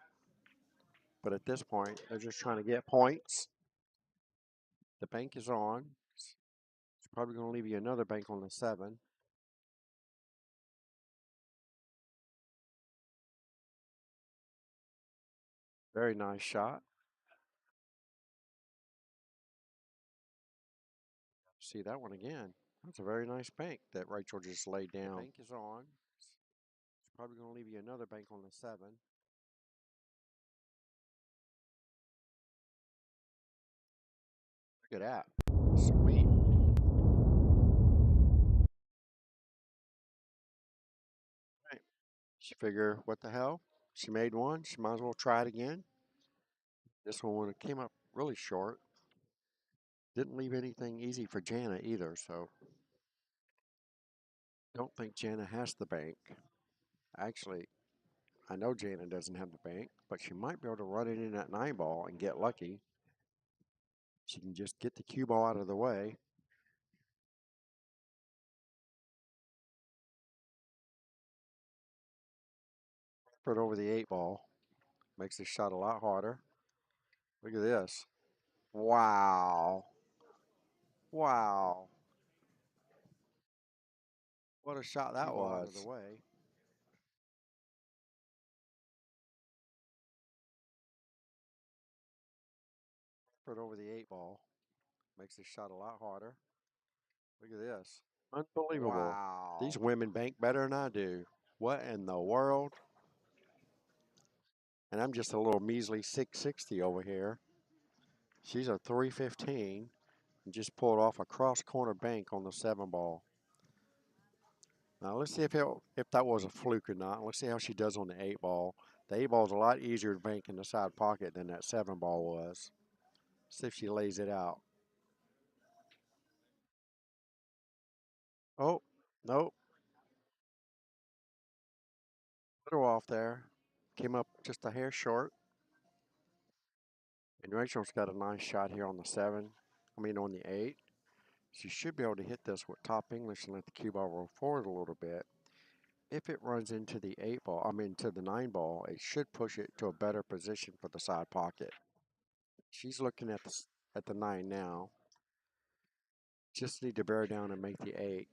but at this point, they're just trying to get points. The bank is on. It's probably going to leave you another bank on the 7. Very nice shot. See that one again. That's a very nice bank that Rachel just laid down. The bank is on. It's probably going to leave you another bank on the 7. Look at that. Sweet. Right. She figure, what the hell? She made one. She might as well try it again. This one, when it came up really short, didn't leave anything easy for Jana either. So don't think Jana has the bank. Actually, I know Jana doesn't have the bank, but she might be able to run it in that 9 ball and get lucky. She can just get the cue ball out of the way. Put it over the 8 ball. Makes the shot a lot harder. Look at this. Wow. Wow. What a shot that was. Out of the way. Put it over the 8 ball. Makes the shot a lot harder. Look at this. Unbelievable. Wow. These women bank better than I do. What in the world? And I'm just a little measly 660 over here. She's a 315 and just pulled off a cross corner bank on the 7 ball. Now let's see if that was a fluke or not. Let's see how she does on the 8 ball. The 8 ball is a lot easier to bank in the side pocket than that 7 ball was. See if she lays it out. Oh, nope. Put her off there. Came up just a hair short. And Rachel's got a nice shot here on the 7. On the 8. She should be able to hit this with top English and let the cue ball roll forward a little bit. If it runs into the 8 ball, to the 9 ball, it should push it to a better position for the side pocket. She's looking at the 9 now. Just need to bear down and make the 8.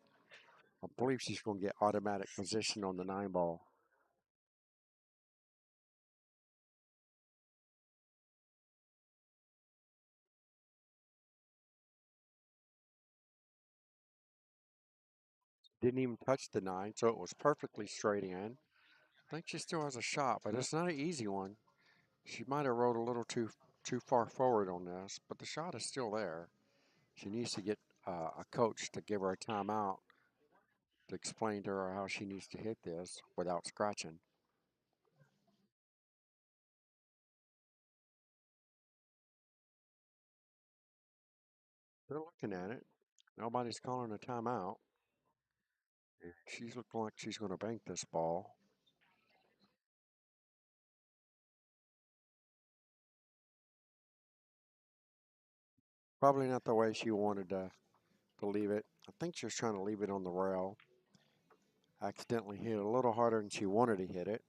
I believe she's going to get automatic position on the 9 ball. Didn't even touch the 9, so it was perfectly straight in. I think she still has a shot, but it's not an easy one. She might have rolled a little too far forward on this, but the shot is still there. She needs to get a coach to give her a timeout to explain to her how she needs to hit this without scratching. They're looking at it. Nobody's calling a timeout. She's looking like she's going to bank this ball. Probably not the way she wanted to leave it. I think she was trying to leave it on the rail. Accidentally hit it a little harder than she wanted to hit it.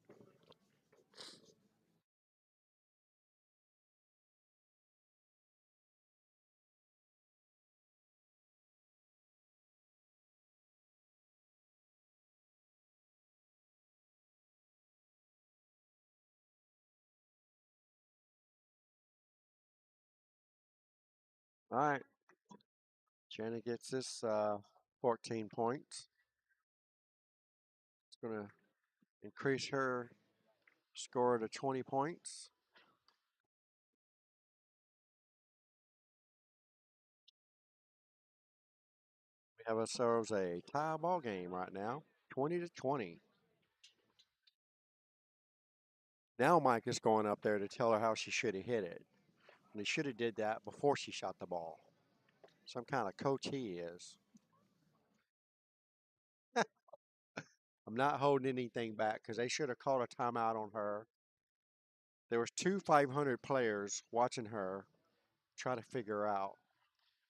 All right. Jenna gets this 14 points. It's going to increase her score to 20 points. Have ourselves a tie ball game right now, 20-20. Now Mike is going up there to tell her how she should have hit it. And he should have did that before she shot the ball. Some kind of coach he is. I'm not holding anything back because they should have called a timeout on her. There was two 500 players watching her try to figure out.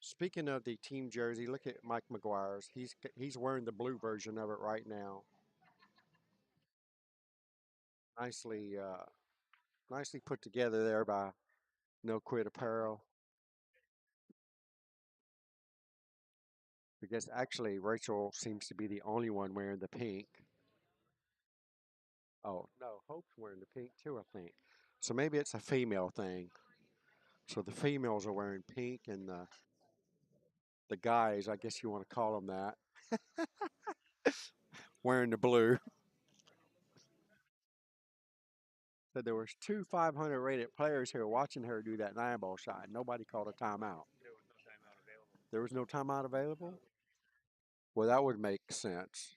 Speaking of the team jersey, look at Mike McGuire's. He's wearing the blue version of it right now. Nicely, nicely put together there by No Quit Apparel. I guess actually Rachel seems to be the only one wearing the pink. Oh no, Hope's wearing the pink too, I think. So maybe it's a female thing. So the females are wearing pink, and the guys, I guess you want to call them that, wearing the blue. So there was two 500 rated players here watching her do that 9-ball shot. Nobody called a timeout. There was no timeout available? Well, that would make sense.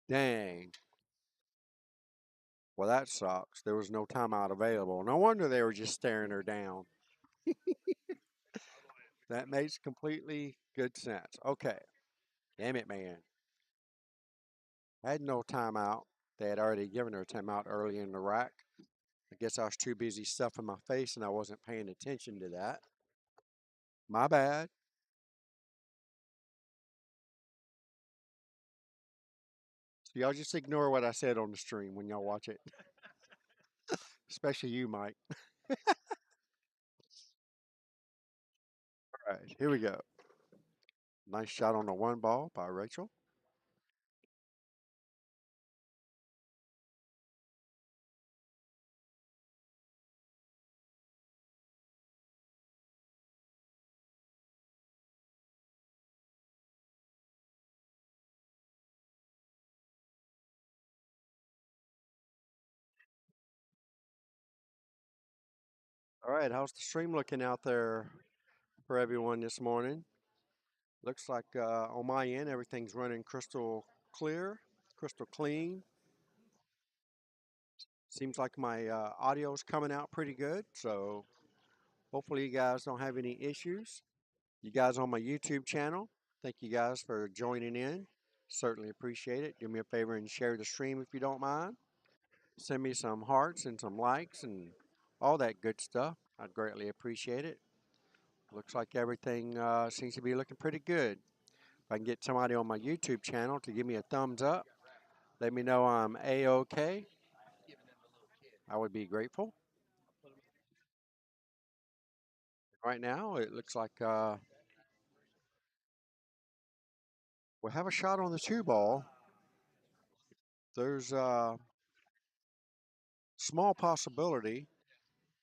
Dang. Well, that sucks. There was no timeout available. No wonder they were just staring her down. That makes completely good sense. Okay. Damn it, man. Had no timeout. They had already given her a timeout early in the rack. I guess I was too busy stuffing my face and I wasn't paying attention to that. My bad. So y'all just ignore what I said on the stream when y'all watch it, especially you, Mike. All right, here we go. Nice shot on the 1 ball by Rachel. All right, how's the stream looking out there for everyone this morning? Looks like on my end, everything's running crystal clear, crystal clean. Seems like my audio's coming out pretty good, so hopefully you guys don't have any issues. You guys on my YouTube channel, thank you guys for joining in. Certainly appreciate it. Do me a favor and share the stream if you don't mind. Send me some hearts and some likes and all that good stuff. I'd greatly appreciate it. Looks like everything seems to be looking pretty good. If I can get somebody on my YouTube channel to give me a thumbs up, let me know I'm A-OK. I would be grateful. Right now, it looks like we'll have a shot on the 2 ball. There's a small possibility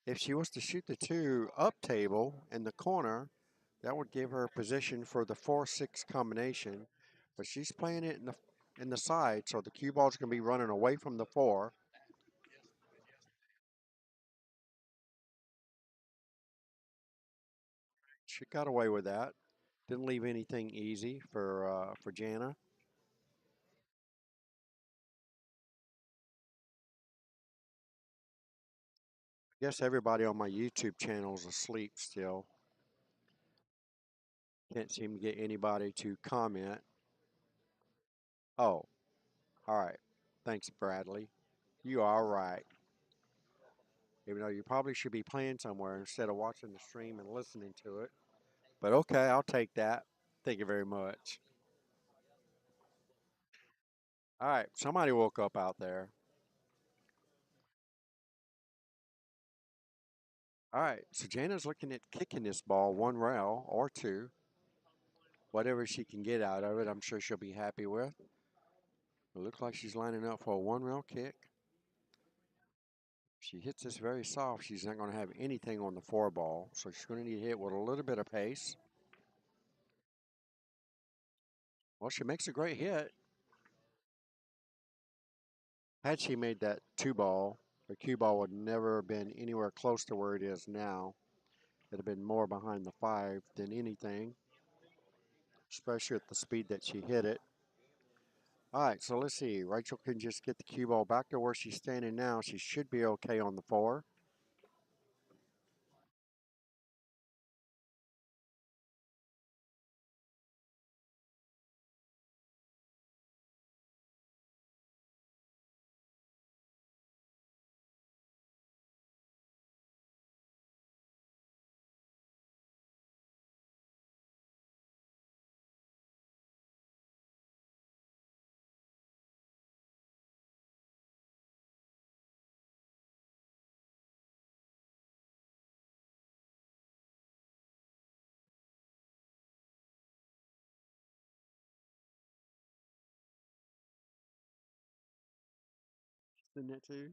if she was to shoot the 2 up table in the corner, that would give her position for the 4-6 combination. But she's playing it in the side, so the cue ball's going to be running away from the 4. She got away with that. Didn't leave anything easy for Jana. I guess everybody on my YouTube channel is asleep still. Can't seem to get anybody to comment. Oh, all right. Thanks, Bradley. You are right. Even though you probably should be playing somewhere instead of watching the stream and listening to it. But okay, I'll take that. Thank you very much. All right, somebody woke up out there. All right, so Jana's looking at kicking this ball 1 rail or 2. Whatever she can get out of it, I'm sure she'll be happy with. It looks like she's lining up for a 1 rail kick. If she hits this very soft, she's not going to have anything on the 4 ball, so she's going to need to hit with a little bit of pace. Well, she makes a great hit. Had she made that 2 ball, the cue ball would never have been anywhere close to where it is now. It'd have been more behind the 5 than anything. especially at the speed that she hit it. All right, so let's see. Rachel can just get the cue ball back to where she's standing now. She should be okay on the 4. Isn't it too?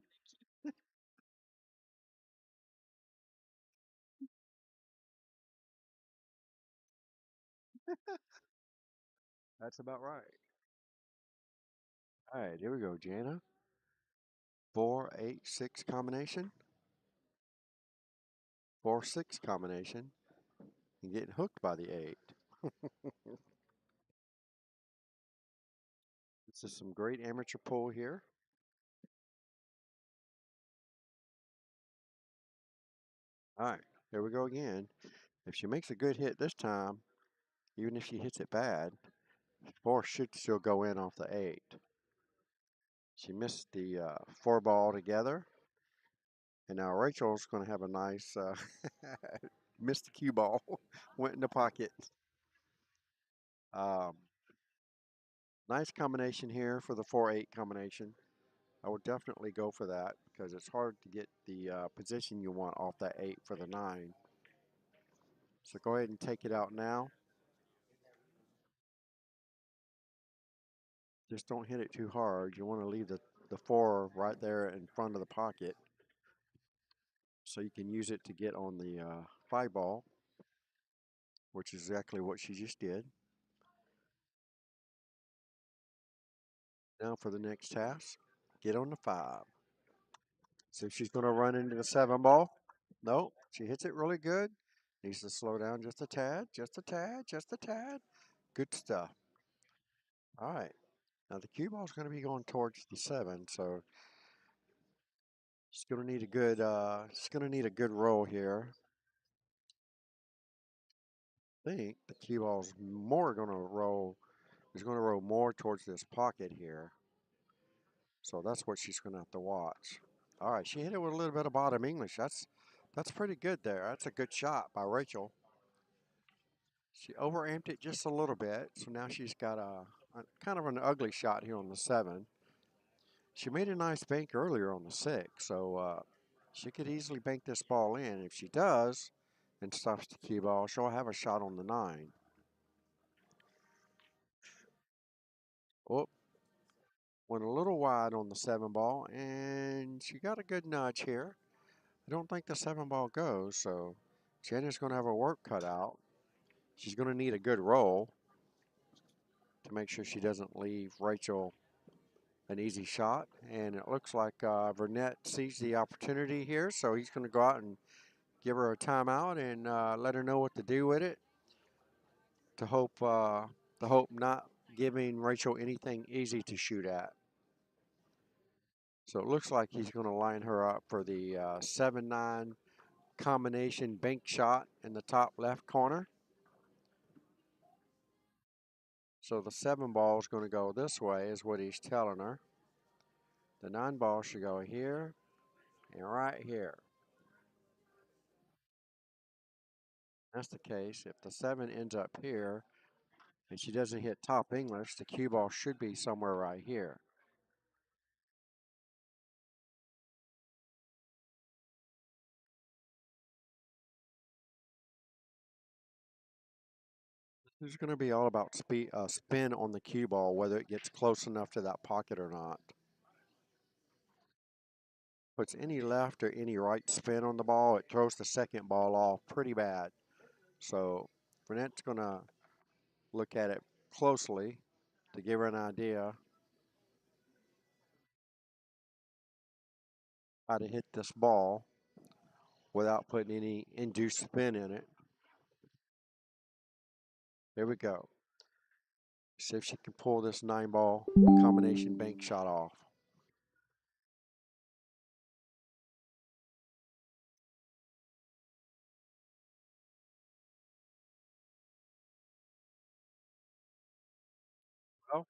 That's about right. All right, here we go, Jana. 4-8-6 combination, 4-6 combination, and getting hooked by the 8. This is some great amateur pool here. All right, here we go again. If she makes a good hit this time, even if she hits it bad, 4 should still go in off the 8. She missed the 4 ball altogether. And now Rachel's going to have a nice missed the cue ball, went in the pocket. Um, nice combination here for the 4-8 combination. I would definitely go for that because it's hard to get the position you want off that 8 for the 9. So go ahead and take it out now. Just don't hit it too hard. You want to leave the 4 right there in front of the pocket so you can use it to get on the 5 ball, which is exactly what she just did. Now for the next task, get on the 5. So she's going to run into the 7 ball. Nope, she hits it really good. Needs to slow down just a tad, just a tad, just a tad. Good stuff. All right. Now the cue ball is going to be going towards the 7, so she's going to need a good. She's going to need a good roll here. I think the cue ball is more going to roll. Is going to roll more towards this pocket here. So that's what she's going to have to watch. All right, she hit it with a little bit of bottom English. That's pretty good there. That's a good shot by Rachel. She overamped it just a little bit, so now she's got a kind of an ugly shot here on the 7. She made a nice bank earlier on the 6, so she could easily bank this ball in. If she does and stops the cue ball, she'll have a shot on the 9. Oh, went a little wide on the 7 ball, and she got a good nudge here. I don't think the 7 ball goes, so Jenna's going to have her work cut out. She's going to need a good roll to make sure she doesn't leave Rachel an easy shot. And it looks like Burnett sees the opportunity here, so he's going to go out and give her a timeout and let her know what to do with it. To hope not giving Rachel anything easy to shoot at. So it looks like he's going to line her up for the 7-9 combination bank shot in the top left corner. So the 7 ball is going to go this way, is what he's telling her. The 9 ball should go here and right here. That's the case. If the 7 ends up here and she doesn't hit top English, the cue ball should be somewhere right here. This is going to be all about speed, spin on the cue ball, whether it gets close enough to that pocket or not. Puts any left or any right spin on the ball, it throws the second ball off pretty bad. So Burnett's going to look at it closely to give her an idea how to hit this ball without putting any induced spin in it. There we go. See if she can pull this 9-ball combination bank shot off. Well,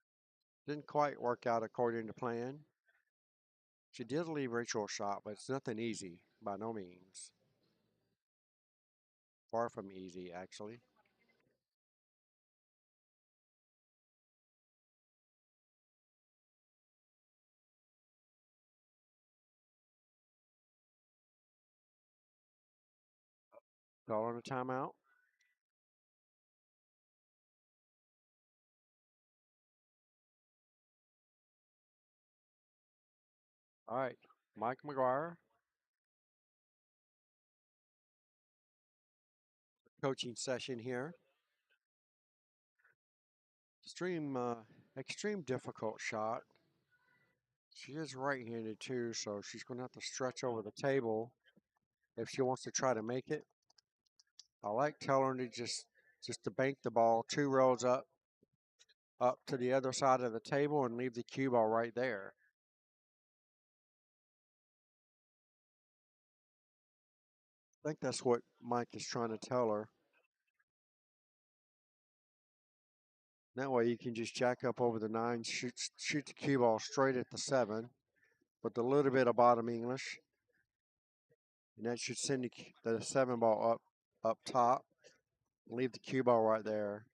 didn't quite work out according to plan. She did leave Rachel a shot, but it's nothing easy, by no means. Far from easy, actually. Call on a timeout. All right, Mike McGuire, coaching session here. Extreme difficult shot. She is right-handed too, so she's going to have to stretch over the table if she wants to try to make it. I like telling her to just to bank the ball 2 rows up to the other side of the table and leave the cue ball right there. I think that's what Mike is trying to tell her. That way you can just jack up over the 9, shoot the cue ball straight at the 7 with a little bit of bottom English. And that should send the 7 ball up top. Leave the cue ball right there.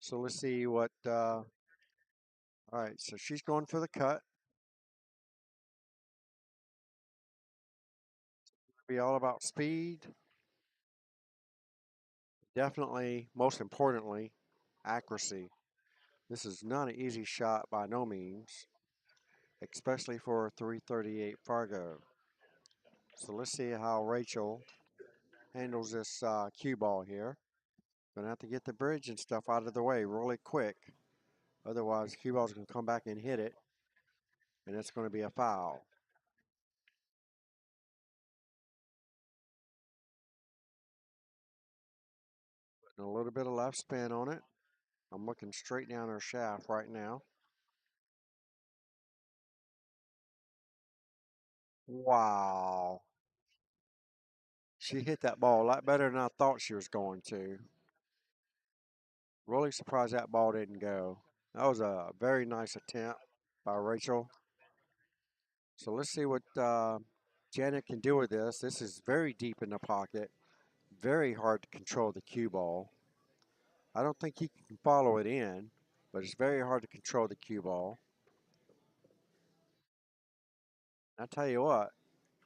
So let's see what. All right, so she's going for the cut. Be all about speed. Definitely, most importantly, accuracy. This is not an easy shot by no means, especially for a 338 Fargo. So let's see how Rachel handles this cue ball here. Gonna have to get the bridge and stuff out of the way really quick. Otherwise, cue ball's gonna come back and hit it, and it's gonna be a foul. Putting a little bit of left spin on it. I'm looking straight down her shaft right now. Wow. She hit that ball a lot better than I thought she was going to. Really surprised that ball didn't go. That was a very nice attempt by Rachel. So let's see what Janet can do with this. This is very deep in the pocket. Very hard to control the cue ball. I don't think he can follow it in, but it's very hard to control the cue ball. I tell you what,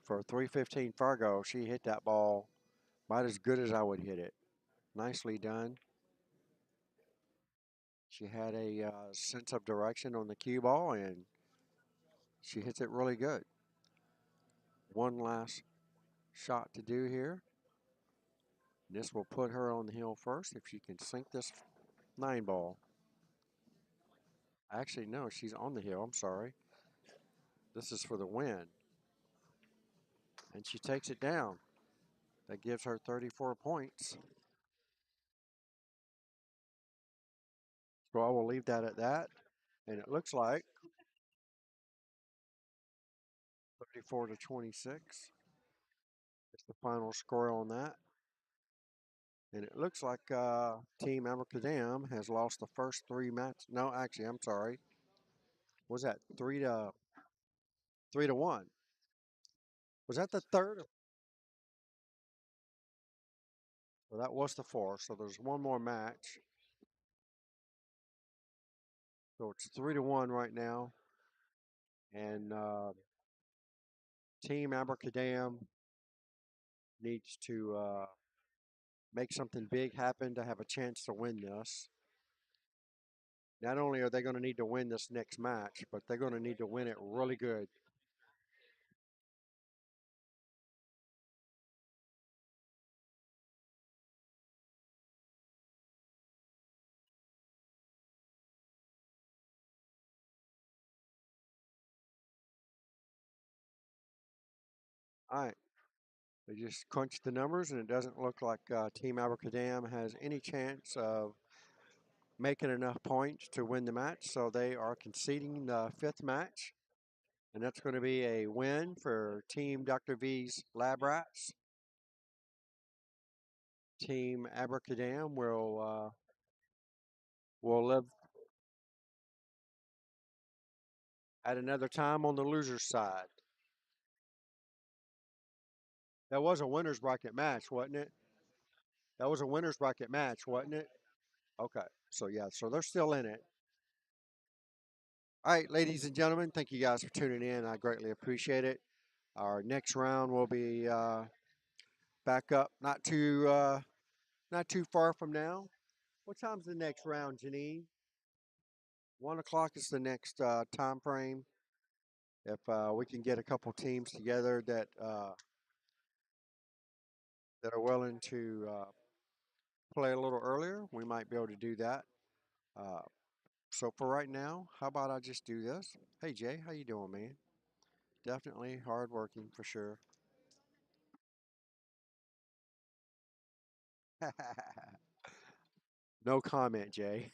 for a 315 Fargo, she hit that ball about as good as I would hit it. Nicely done. She had a sense of direction on the cue ball, and she hits it really good. One last shot to do here. This will put her on the hill first if she can sink this 9-ball. Actually, no, she's on the hill. I'm sorry. This is for the win. And she takes it down. That gives her 34 points. So I will leave that at that. And it looks like 34 to 26 is the final score on that. And it looks like Team Abracadam has lost the first 3 matches. No, actually, I'm sorry. Was that 3 to 1? Was that the third? Well, that was the fourth. So there's one more match. So it's 3 to 1 right now. And Team Abracadam needs to make something big happen to have a chance to win this. Not only are they going to need to win this next match, but they're going to need to win it really good. All right. They just crunched the numbers, and it doesn't look like Team Abracadam has any chance of making enough points to win the match, so they are conceding the fifth match, and that's going to be a win for Team Dr. V's Lab Rats. Team Abracadam will live at another time on the loser's side. That was a winner's bracket match, wasn't it? That was a winner's bracket match, wasn't it? Okay. So yeah, so they're still in it. All right, ladies and gentlemen, thank you guys for tuning in. I greatly appreciate it. Our next round will be back up, not too far from now. What time's the next round, Janine? 1 o'clock is the next time frame. If we can get a couple teams together that are willing to play a little earlier, we might be able to do that. Uh, so for right now, how about I just do this? Hey Jay, how you doing, man? Definitely hardworking for sure. No comment, Jay.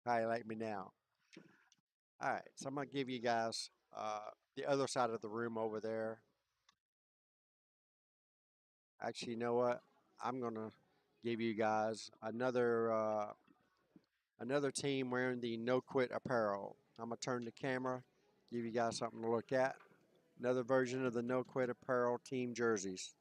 How you like me now? All right, so I'm gonna give you guys the other side of the room over there. Actually, you know what? I'm gonna give you guys another team wearing the No Quit apparel. I'm gonna turn the camera, give you guys something to look at. Another version of the No Quit apparel team jerseys.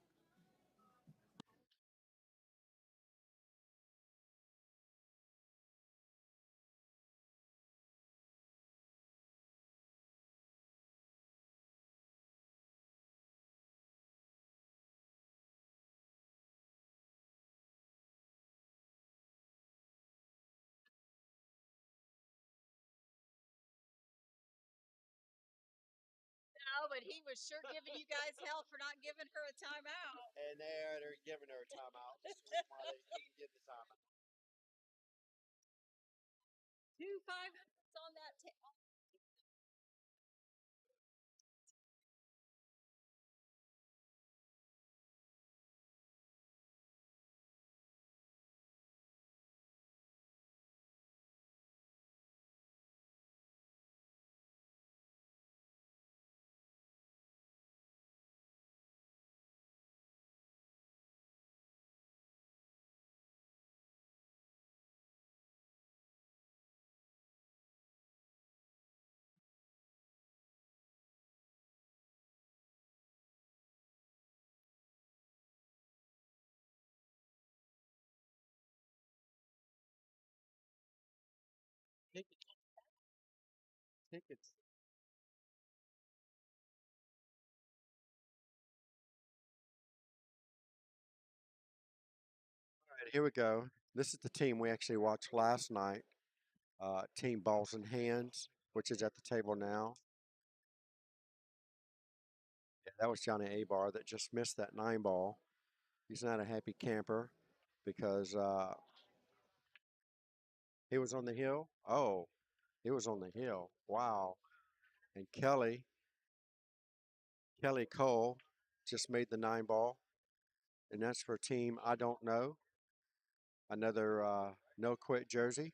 No, but he was sure giving you guys hell for not giving her a timeout. And they're giving her a timeout. This is why they didn't get the timeout. 2 500s on that. Tickets, tickets. All right, here we go. This is the team we actually watched last night. Team Balls and Hands, which is at the table now. Yeah, that was Johnny Abar that just missed that 9 ball. He's not a happy camper because he was on the hill. Oh, he was on the hill. Wow. And Kelly Cole just made the 9 ball. And that's for team I don't know. Another no quit jersey.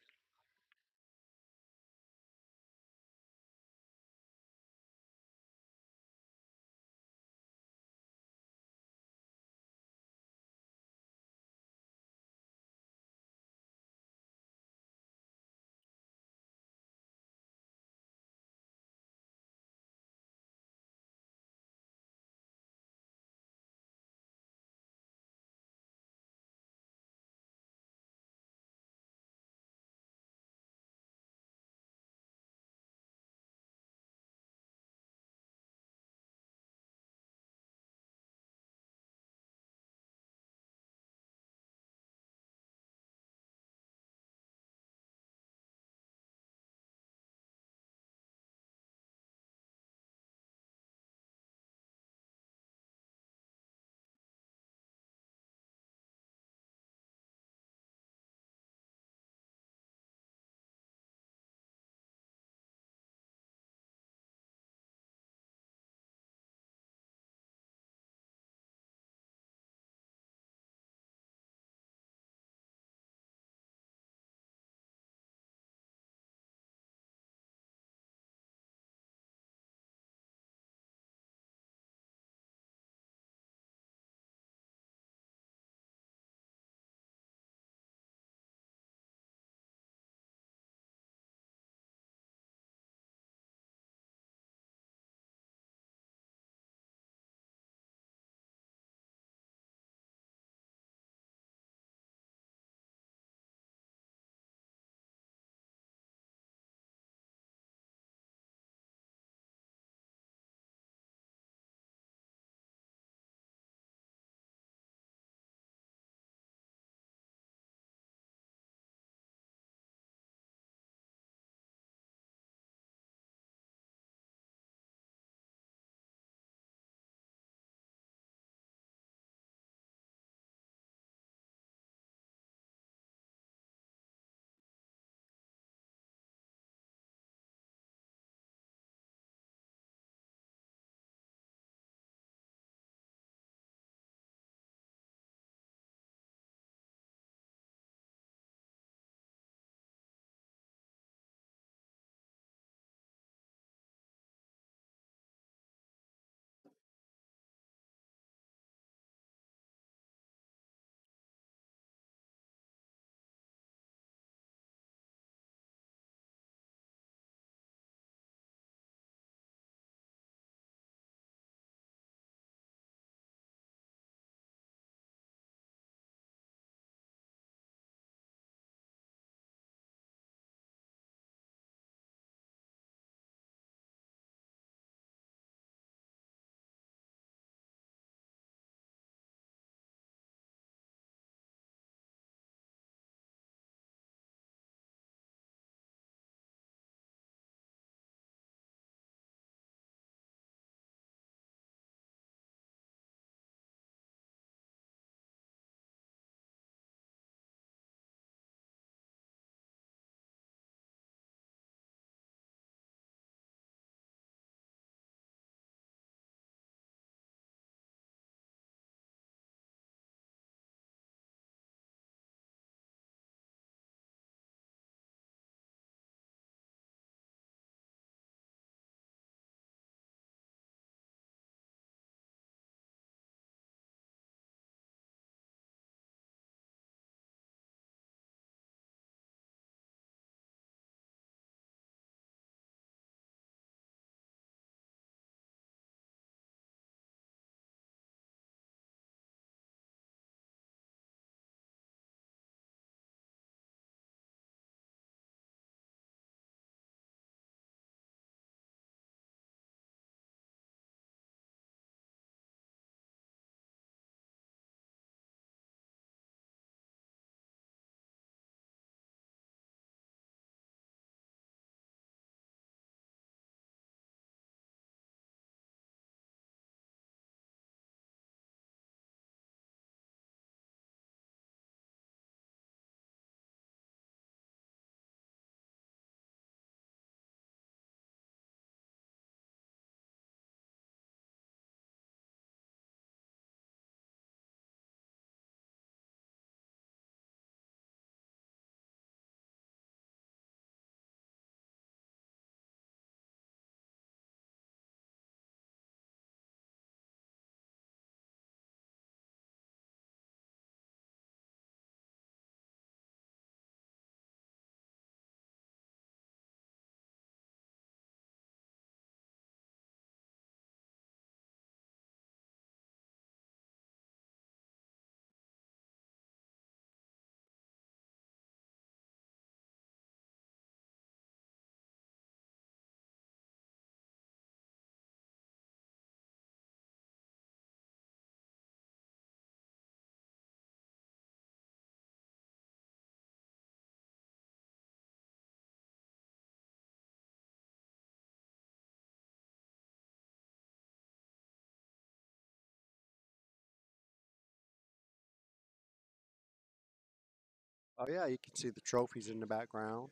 Oh yeah, you can see the trophies in the background.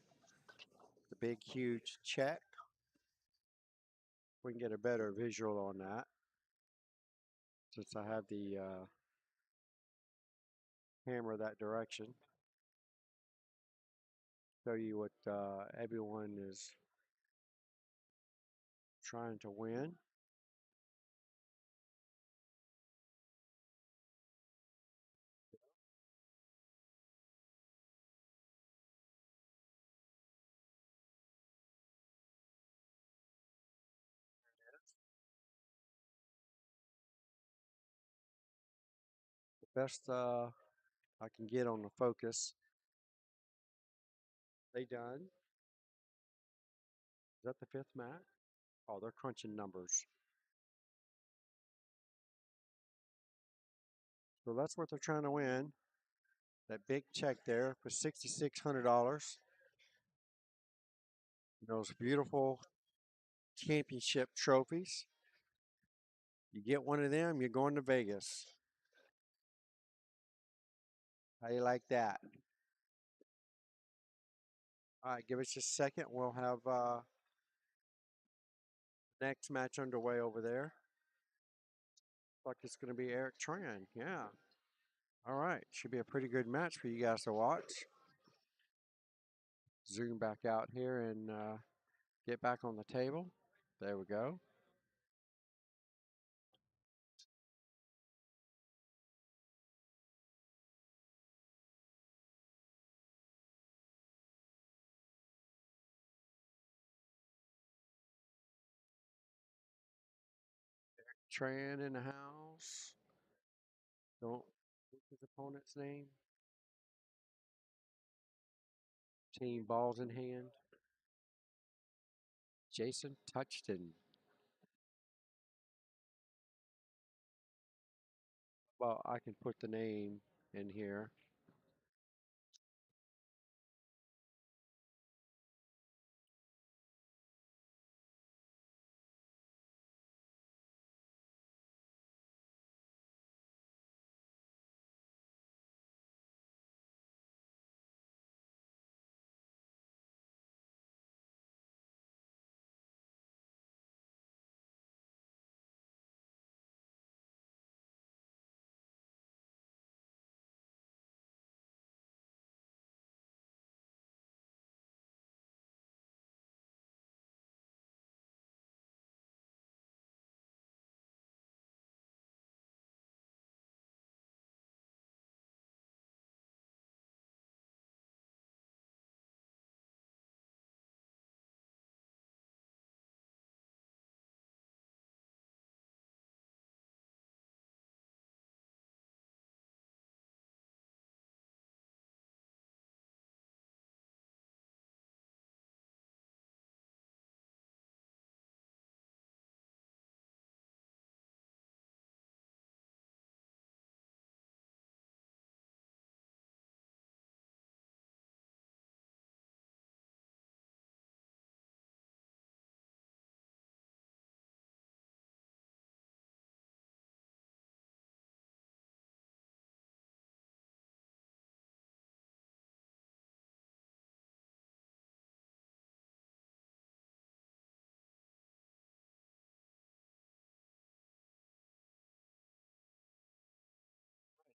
The big, huge check. We can get a better visual on that since I have the camera that direction. Show you what everyone is trying to win. The best I can get on the focus. They done. Is that the fifth match? Oh, they're crunching numbers. So that's what they're trying to win. That big check there for $6,600. Those beautiful championship trophies. You get one of them, you're going to Vegas. How you like that? All right, give us just a second. We'll have next match underway over there. Looks like it's going to be Eric Tran. Yeah. All right. Should be a pretty good match for you guys to watch. Zoom back out here and get back on the table. There we go. Tran in the house. Don't. What's his opponent's name? Team balls in hand. Jason Touchton. Well, I can put the name in here.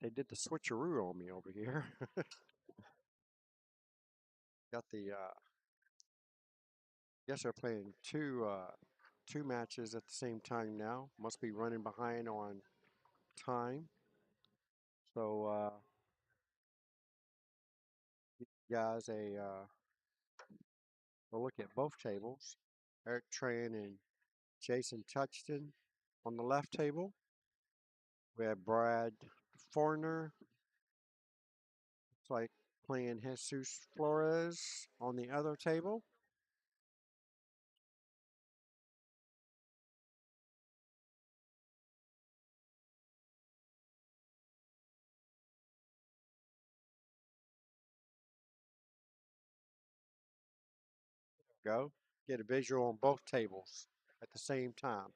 They did the switcheroo on me over here. Got the. Guess they're playing two matches at the same time now. Must be running behind on time. So guys, a look at both tables. Eric Tran and Jason Touchton on the left table. We have Brad Forner. Looks like playing Jesus Flores on the other table. Go. Get a visual on both tables at the same time.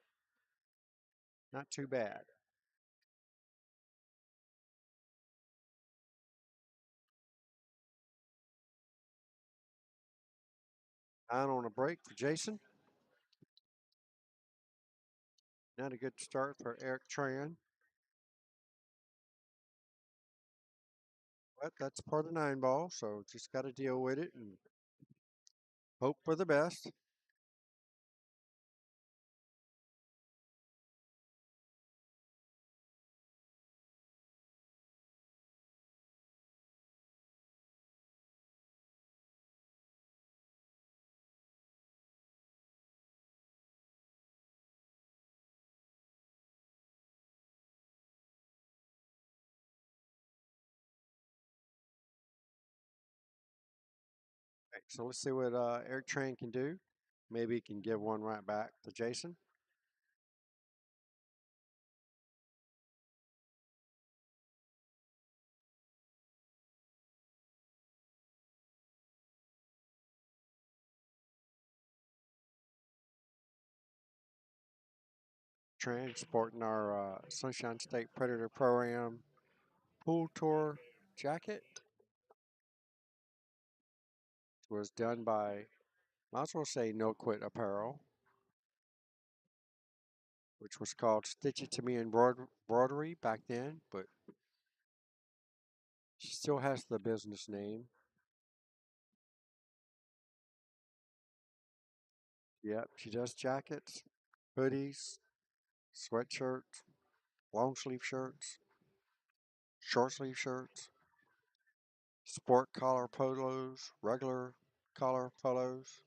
Not too bad. 9 on a break for Jason. Not a good start for Eric Tran. But that's part of 9 ball, so just got to deal with it and hope for the best. Right, so let's see what Eric Tran can do. Maybe he can give one right back to Jason. Tran sporting our Sunshine State Predator Pro-Am Pool Tour jacket. Was done by, might as well say, No Quit Apparel, which was called Stitch It To Me Embroidery back then, but she still has the business name. Yep, she does jackets, hoodies, sweatshirts, long sleeve shirts, short sleeve shirts, sport collar polos, regular collar polos.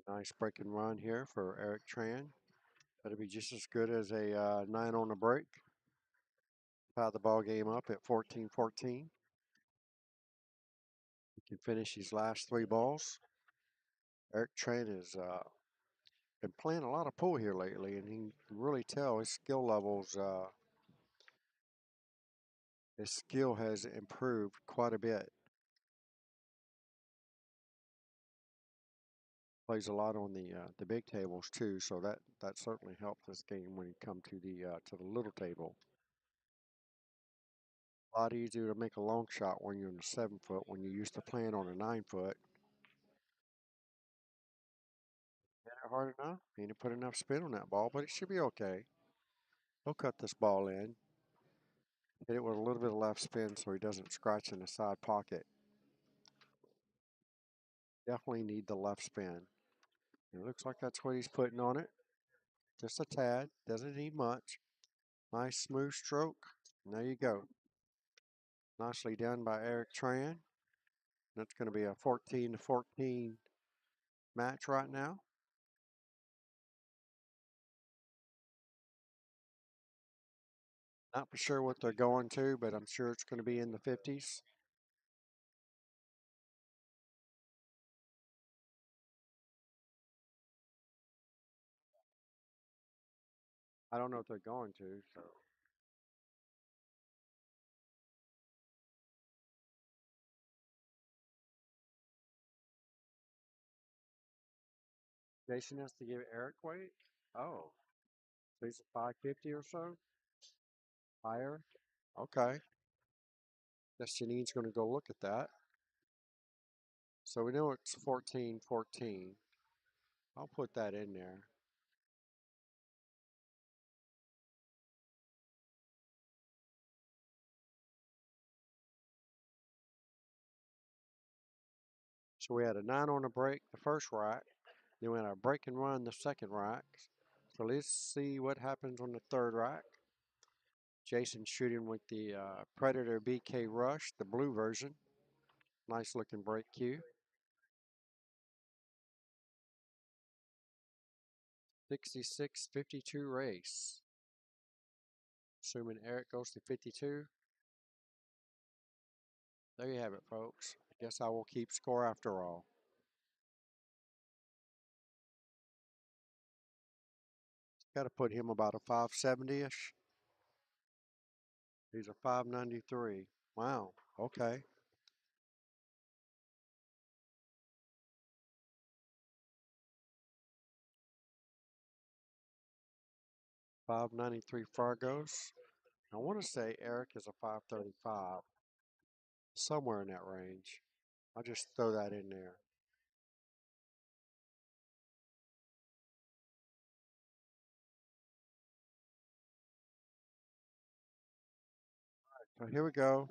A nice break and run here for Eric Tran. That'll be just as good as a 9 on the break. Tie the ball game up at 14-14. He can finish his last 3 balls. Eric Tran has been playing a lot of pool here lately, and he can really tell his skill levels. His skill has improved quite a bit. Plays a lot on the big tables too, so that certainly helped this game when you come to the little table. A lot easier to make a long shot when you're in the 7 foot when you're used to playing on a 9 foot. Hit it hard enough. He didn't put enough spin on that ball, but it should be okay. He'll cut this ball in. Hit it with a little bit of left spin so he doesn't scratch in the side pocket. Definitely need the left spin. It looks like that's what he's putting on it. Just a tad. Doesn't need much. Nice smooth stroke. And there you go. Nicely done by Eric Tran. That's going to be a 14-14 match right now. Not for sure what they're going to, but I'm sure it's going to be in the 50s. I don't know if they're going to, so Jason has to give Eric weight. Oh, so he's a 550 or so? Higher? Okay. Guess Janine's going to go look at that. So we know it's 14-14. I'll put that in there. So we had a 9 on the break the first rack. Then we had a break and run the second rack. So let's see what happens on the third rack. Jason shooting with the Predator BK Rush, the blue version. Nice looking break cue. 66-52 race. Assuming Eric goes to 52. There you have it, folks. I guess I will keep score after all. Got to put him about a 570-ish. He's a 593. Wow. Okay. 593 Fargos. I want to say Eric is a 535, somewhere in that range. I'll just throw that in there. So here we go.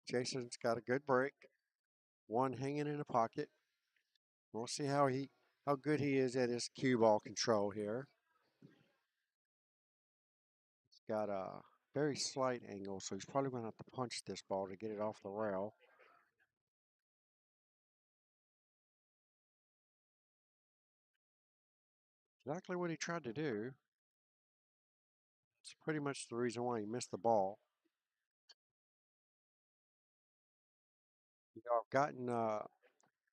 Jason's got a good break. One hanging in the pocket. We'll see how good he is at his cue ball control here. He's got a very slight angle, so he's probably going to have to punch this ball to get it off the rail. Exactly what he tried to do. It's pretty much the reason why he missed the ball. You know,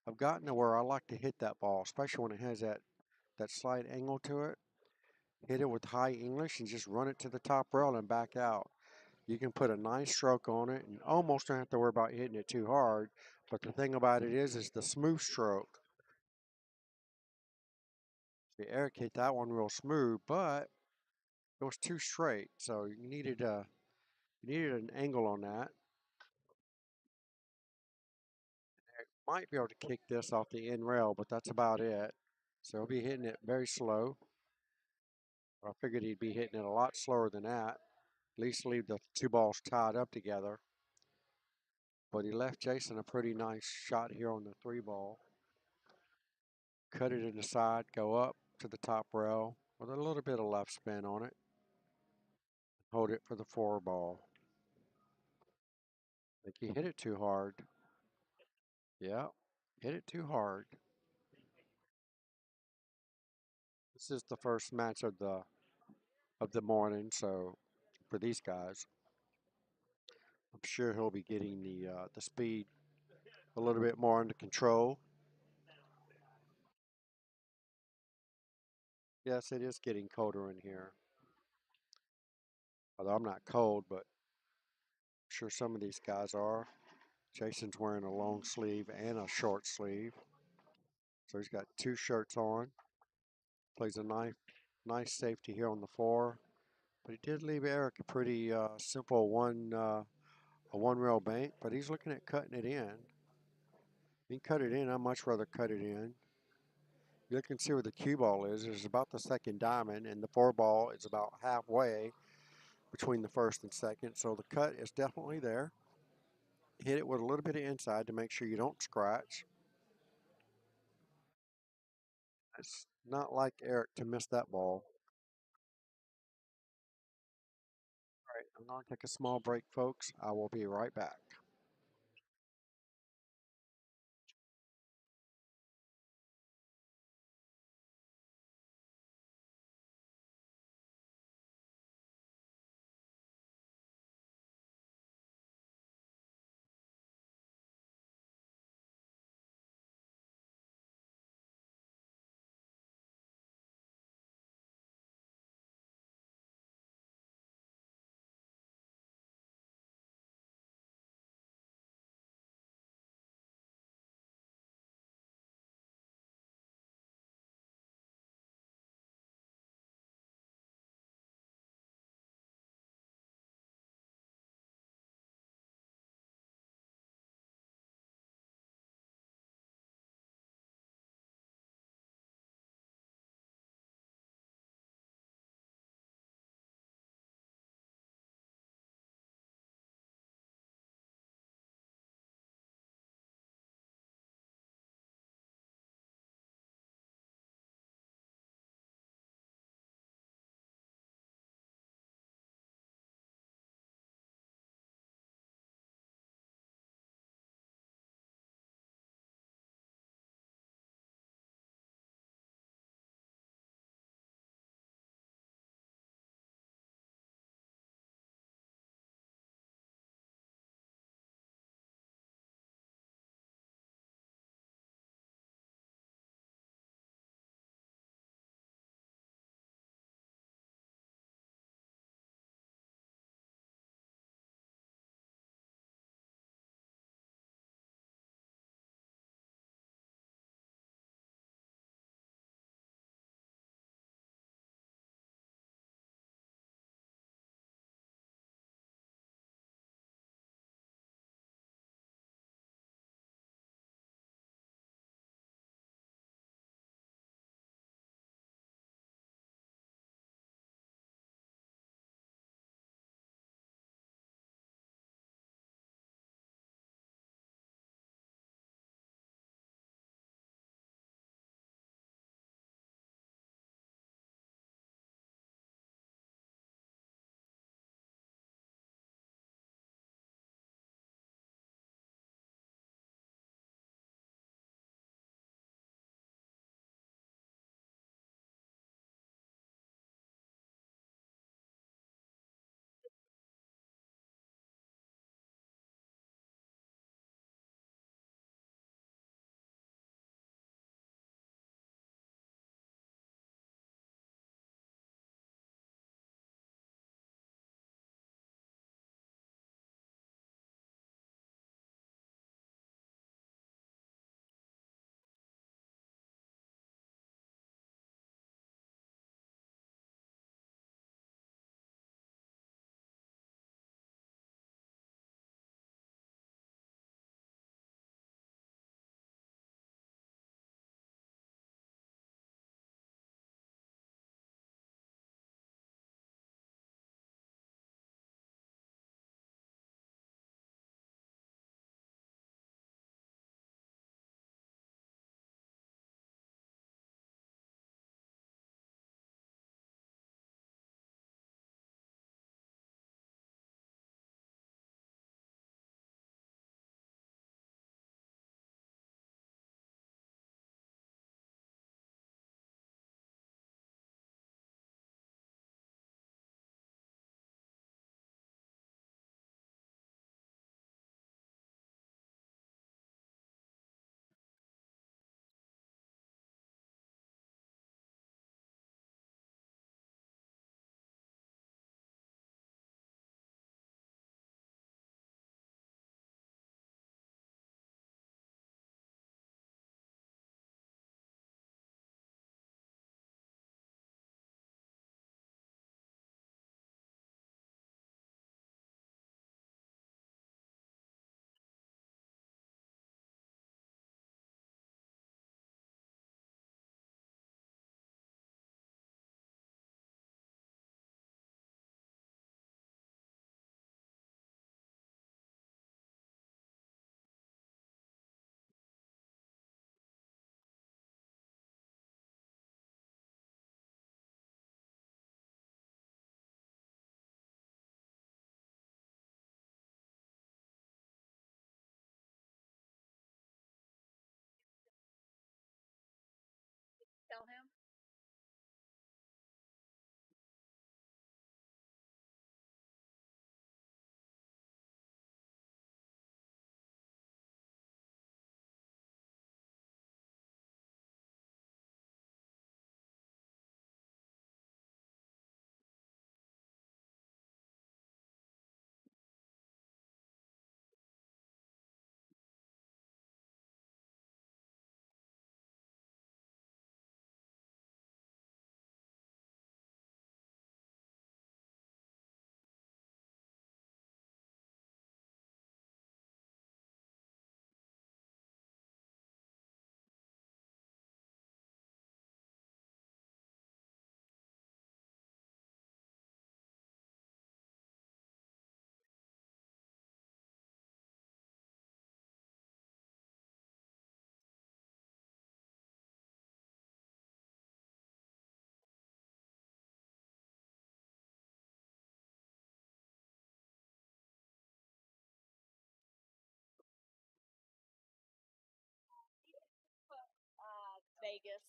I've gotten to where I like to hit that ball, especially when it has that slight angle to it. Hit it with high English and just run it to the top rail and back out. You can put a nice stroke on it and almost don't have to worry about hitting it too hard. But the thing about it is the smooth stroke. See, Eric hit that one real smooth, but it was too straight. So you needed an angle on that. Might be able to kick this off the end rail, but that's about it. So he'll be hitting it very slow. I figured he'd be hitting it a lot slower than that. At least leave the two balls tied up together. But he left Jason a pretty nice shot here on the three ball. Cut it in the side, go up to the top rail with a little bit of left spin on it. Hold it for the four ball. I think he hit it too hard. Yeah, hit it too hard. This is the first match of the morning, so for these guys, I'm sure he'll be getting the speed a little bit more under control. Yes, it is getting colder in here. Although I'm not cold, but I'm sure some of these guys are. Jason's wearing a long sleeve and a short sleeve. So he's got two shirts on. Plays a nice safety here on the four. But he did leave Eric a pretty simple a one rail bank, but he's looking at cutting it in. He can cut it in. I'd much rather cut it in. You can see where the cue ball is. It's about the second diamond, and the four ball is about halfway between the first and second. So the cut is definitely there. Hit it with a little bit of inside to make sure you don't scratch. It's not like Eric to miss that ball. All right, I'm going to take a small break, folks. I will be right back. Vegas.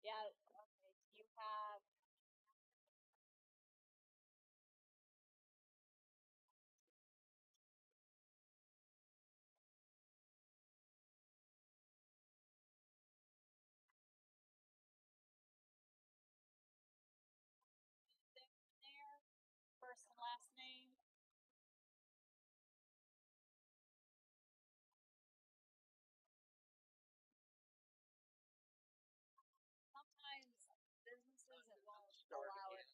Yeah. Okay. Do you have? There, first and last name. Sometimes businesses it won't allow it.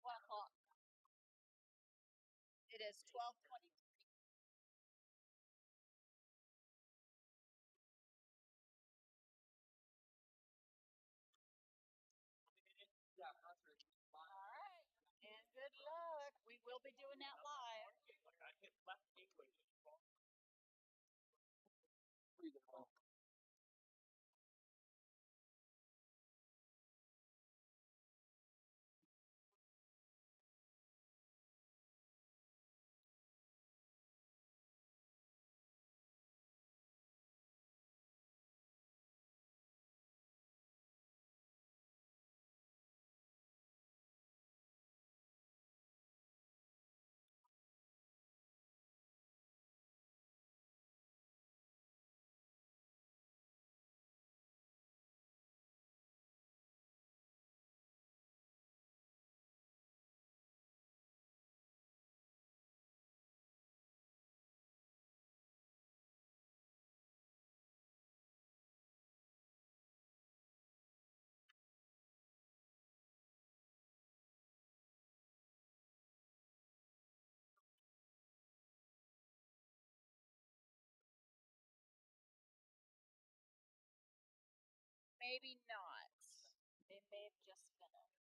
1 o'clock. It is 12:20. All right. And good luck. We will be doing that live. Maybe not. They may have just finished.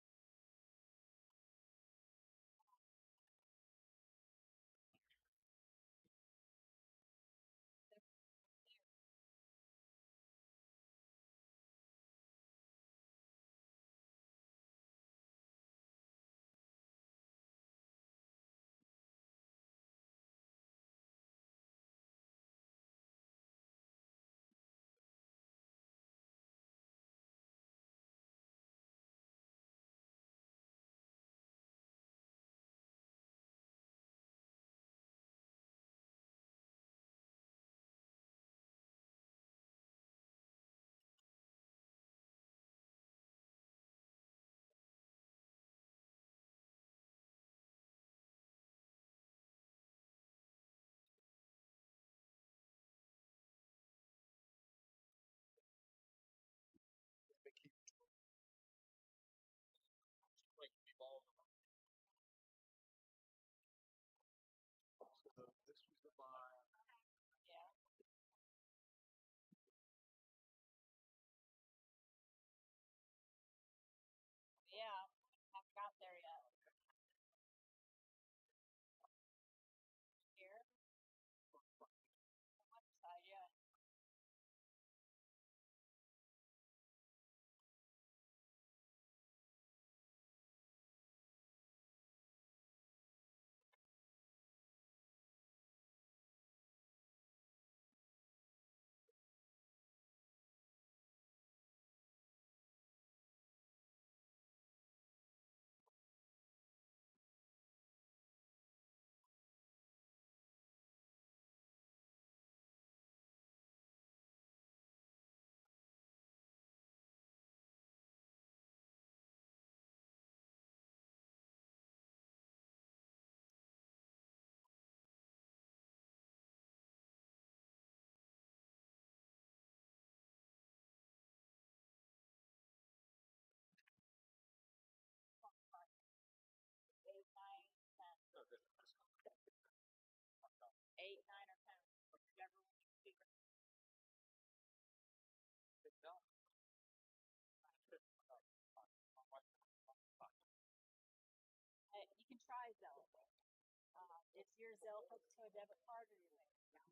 Is your Zelle hooked to a debit card or your bank account?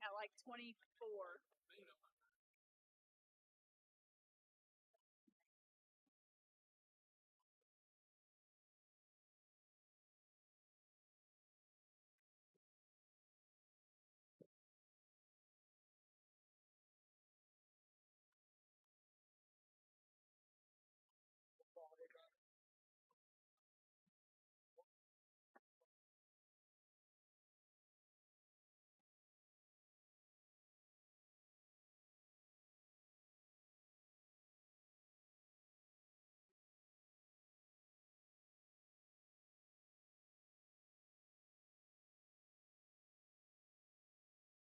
At like 24.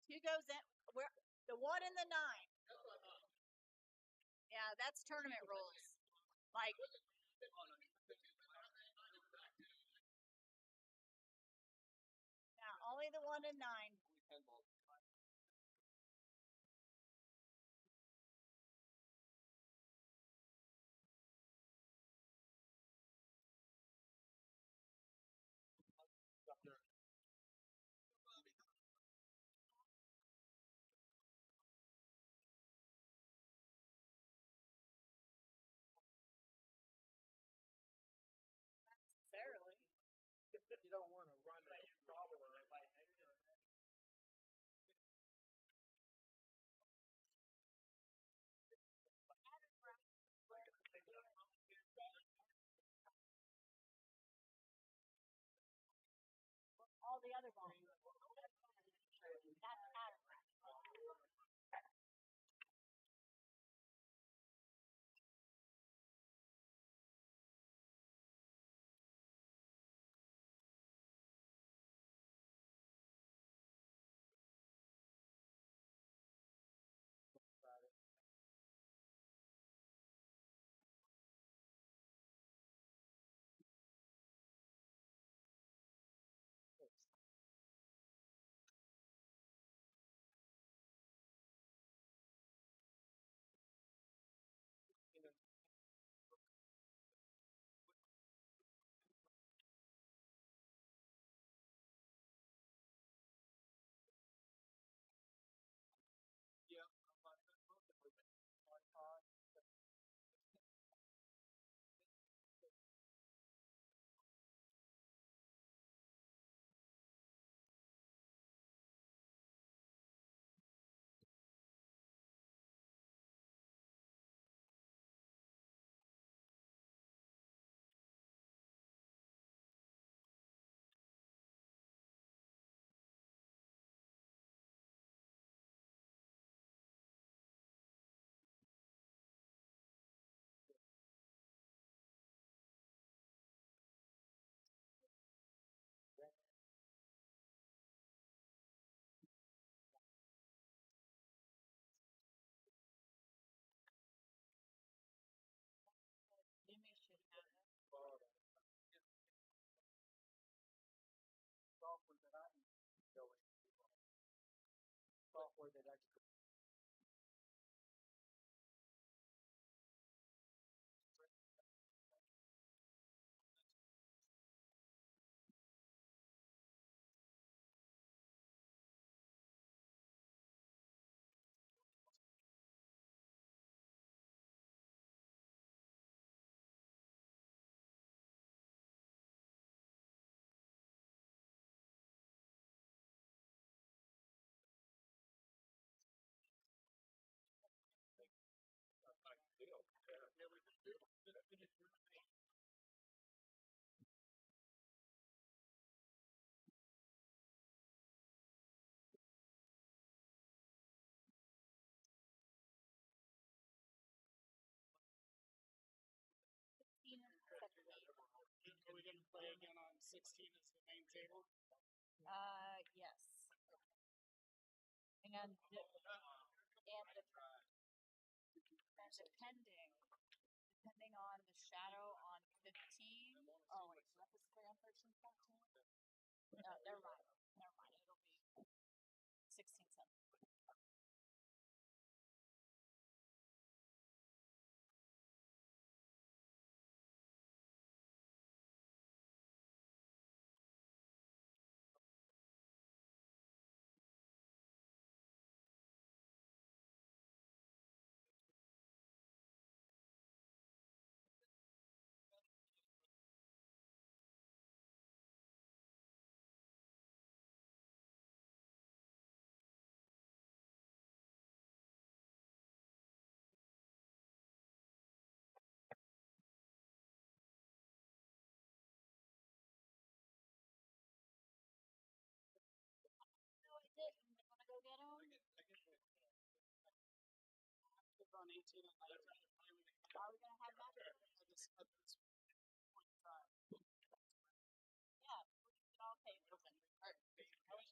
Who goes in? Where the 1 and the 9? Yeah, that's tournament rules. Like now, only the 1 and 9. Necessarily. You don't want to run into trouble or like All the other balls. That's pattern. Jimmy should have it. software that I go into. Software that I 16 is the main table. Yes. And depending on the shadow on 15. Oh wait, so that's the on 13, 14. No, never mind. Never mind. It'll be 16 cents. No, I didn't. You want to go get them? It's on 18 and 19. Are we going to have that? I just at this point in time. Yeah, we can all pay for it. All right. I was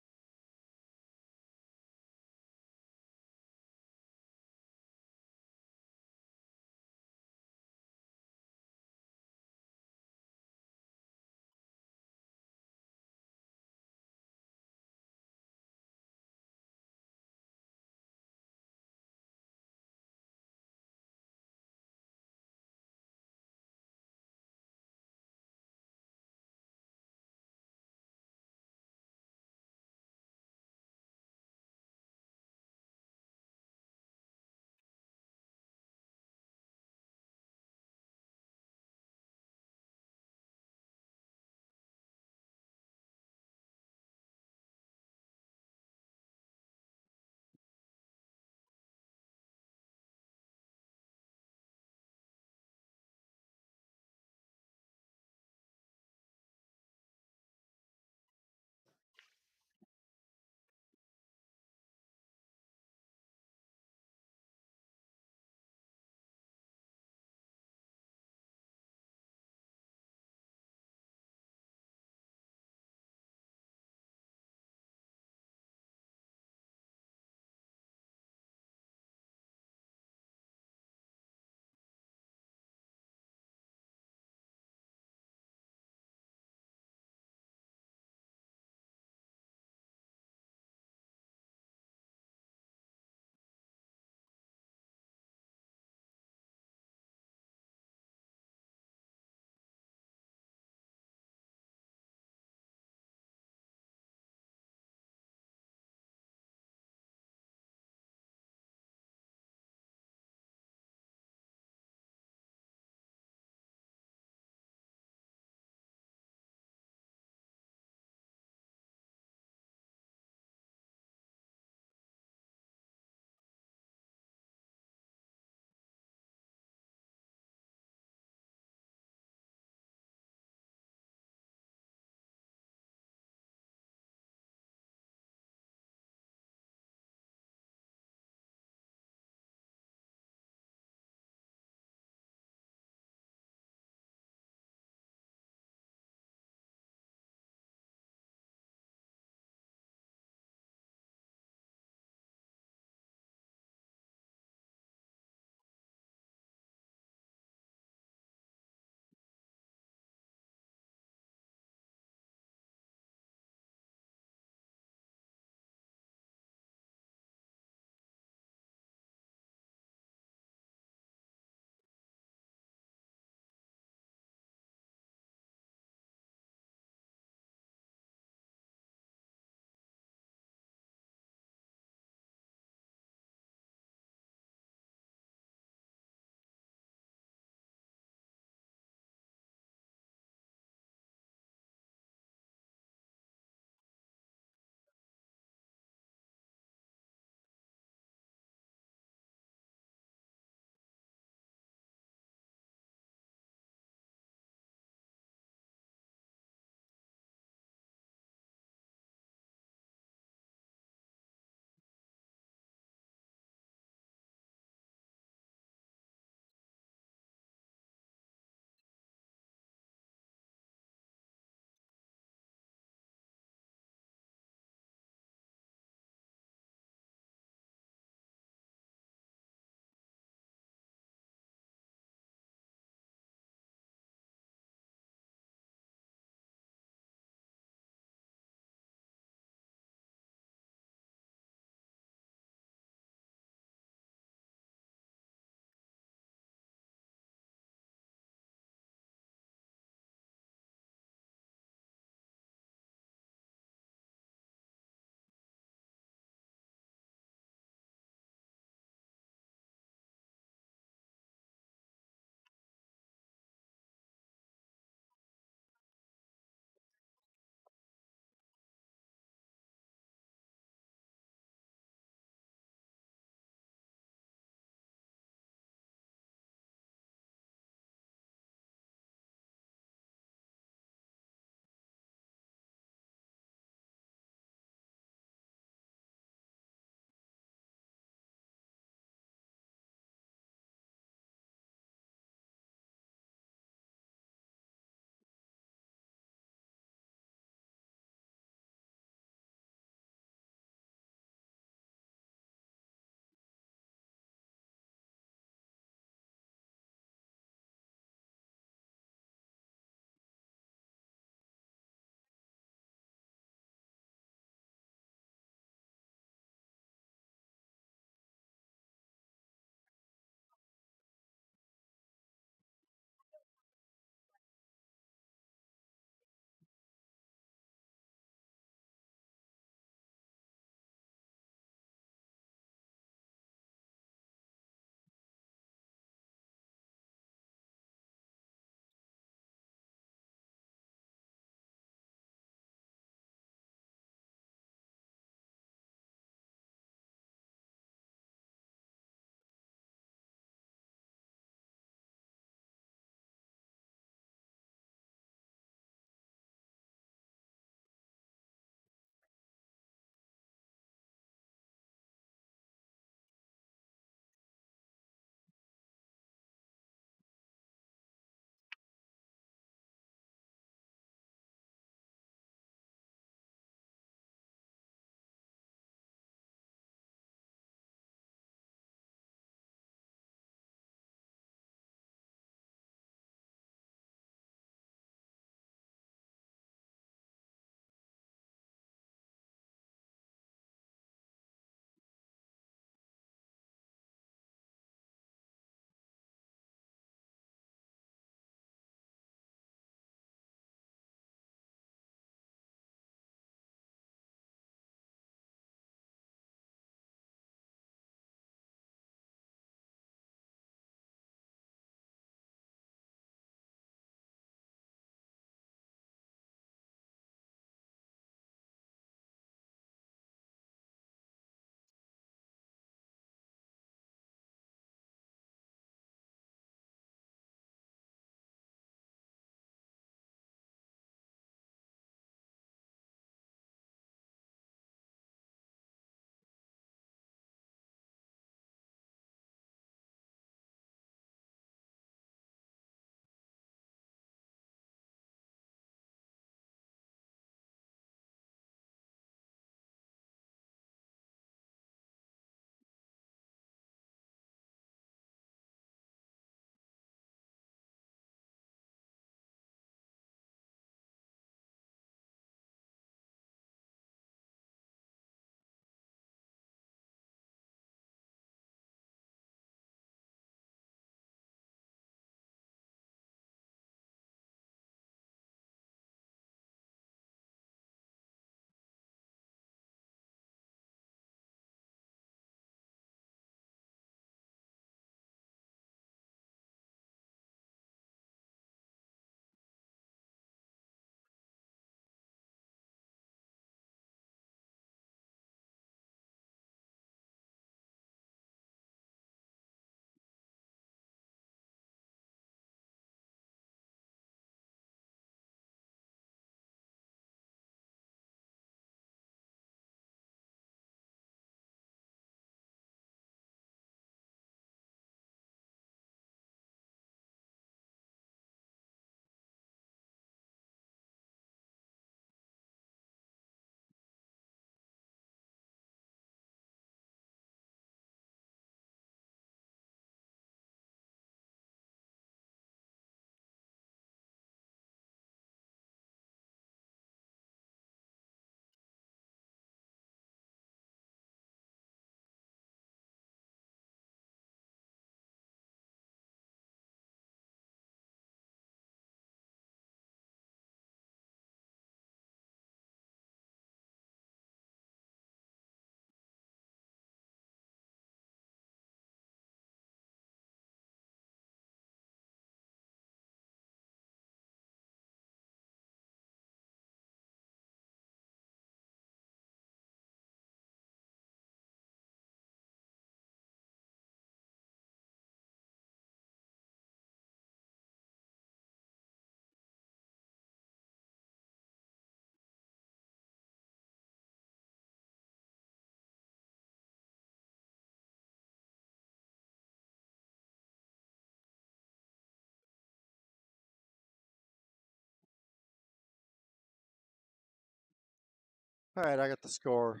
All right, I got the score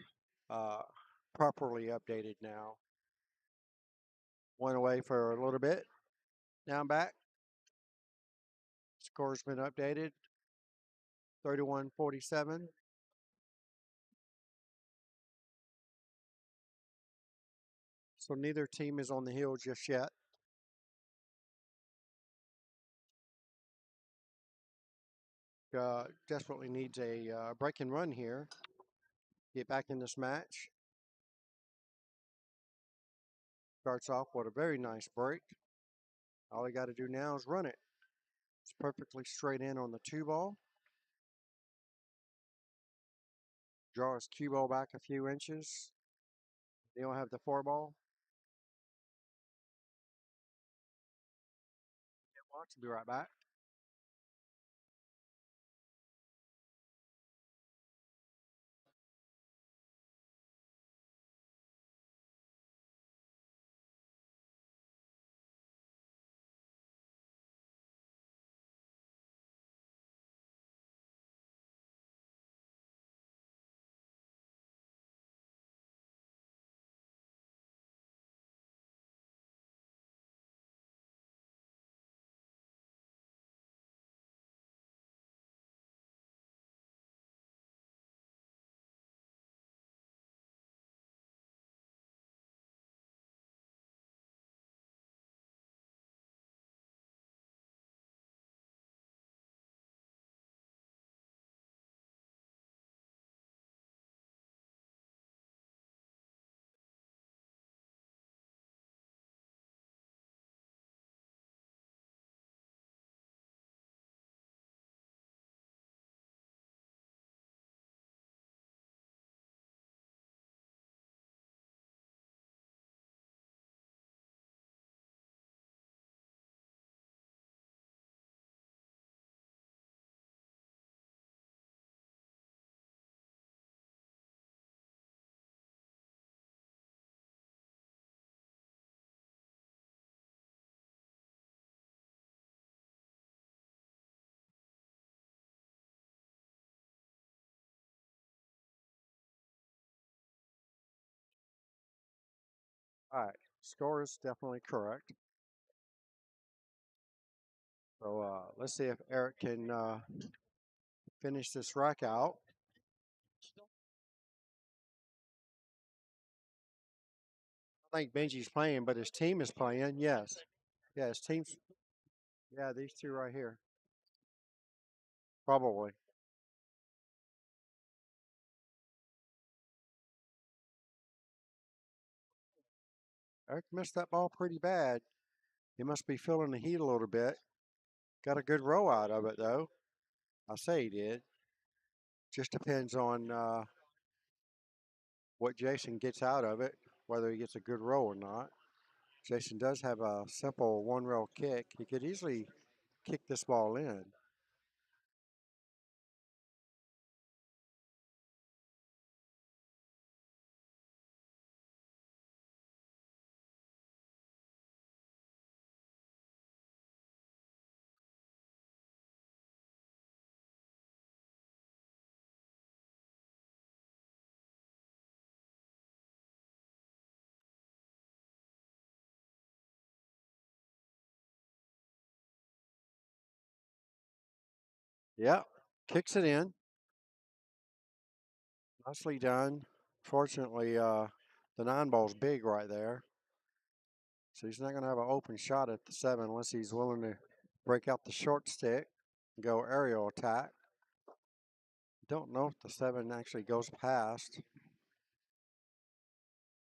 uh, properly updated now. Went away for a little bit. Now I'm back. Score's been updated. 31-47. So neither team is on the hill just yet. Desperately needs a break and run here. Get back in this match. Starts off with a very nice break. All he got to do now is run it. It's perfectly straight in on the 2 ball. Draw his cue ball back a few inches. He'll have the 4 ball. Watch, be right back. All right, score is definitely correct. So let's see if Eric can finish this rack out. I think Benji's playing, but his team is playing. Yes. Yeah, his team's. Yeah, these two right here. Probably. Eric missed that ball pretty bad. He must be feeling the heat a little bit. Got a good row out of it, though. I say he did. Just depends on what Jason gets out of it, whether he gets a good row or not. Jason does have a simple 1-rail kick. He could easily kick this ball in. Yep, kicks it in. Nicely done. Fortunately, the 9-ball's big right there. So he's not going to have an open shot at the 7 unless he's willing to break out the short stick and go aerial attack. Don't know if the 7 actually goes past.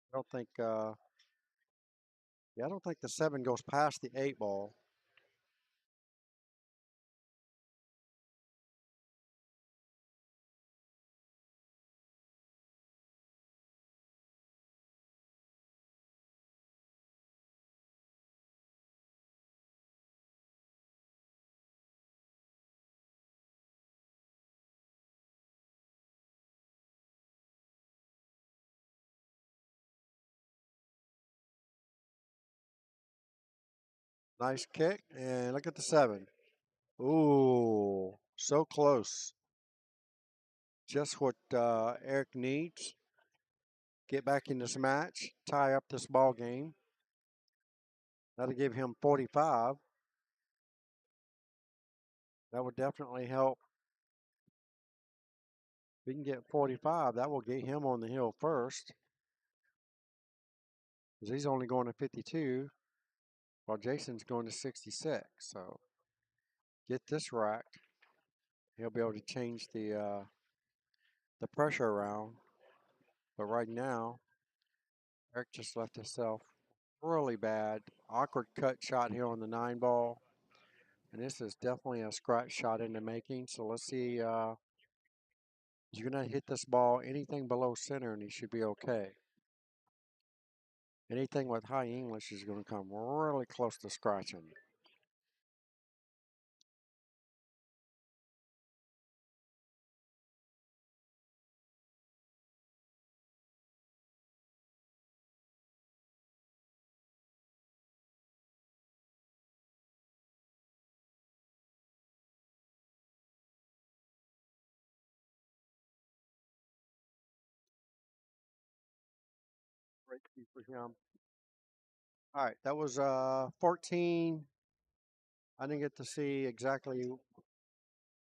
I don't think, I don't think the 7 goes past the 8-ball. Nice kick, and look at the 7. Ooh, so close. just what Eric needs. Get back in this match, tie up this ball game. That'll give him 45. That would definitely help. If we can get 45, that will get him on the hill first. Because he's only going to 52, while Jason's going to 66. So get this racked. He'll be able to change the pressure around. But right now, Eric just left himself really bad. Awkward cut shot here on the 9 ball. And this is definitely a scratch shot in the making. So let's see. He's going to hit this ball anything below center, and he should be okay. Anything with high English is going to come really close to scratching. Great key for him. All right, that was 14. I didn't get to see exactly.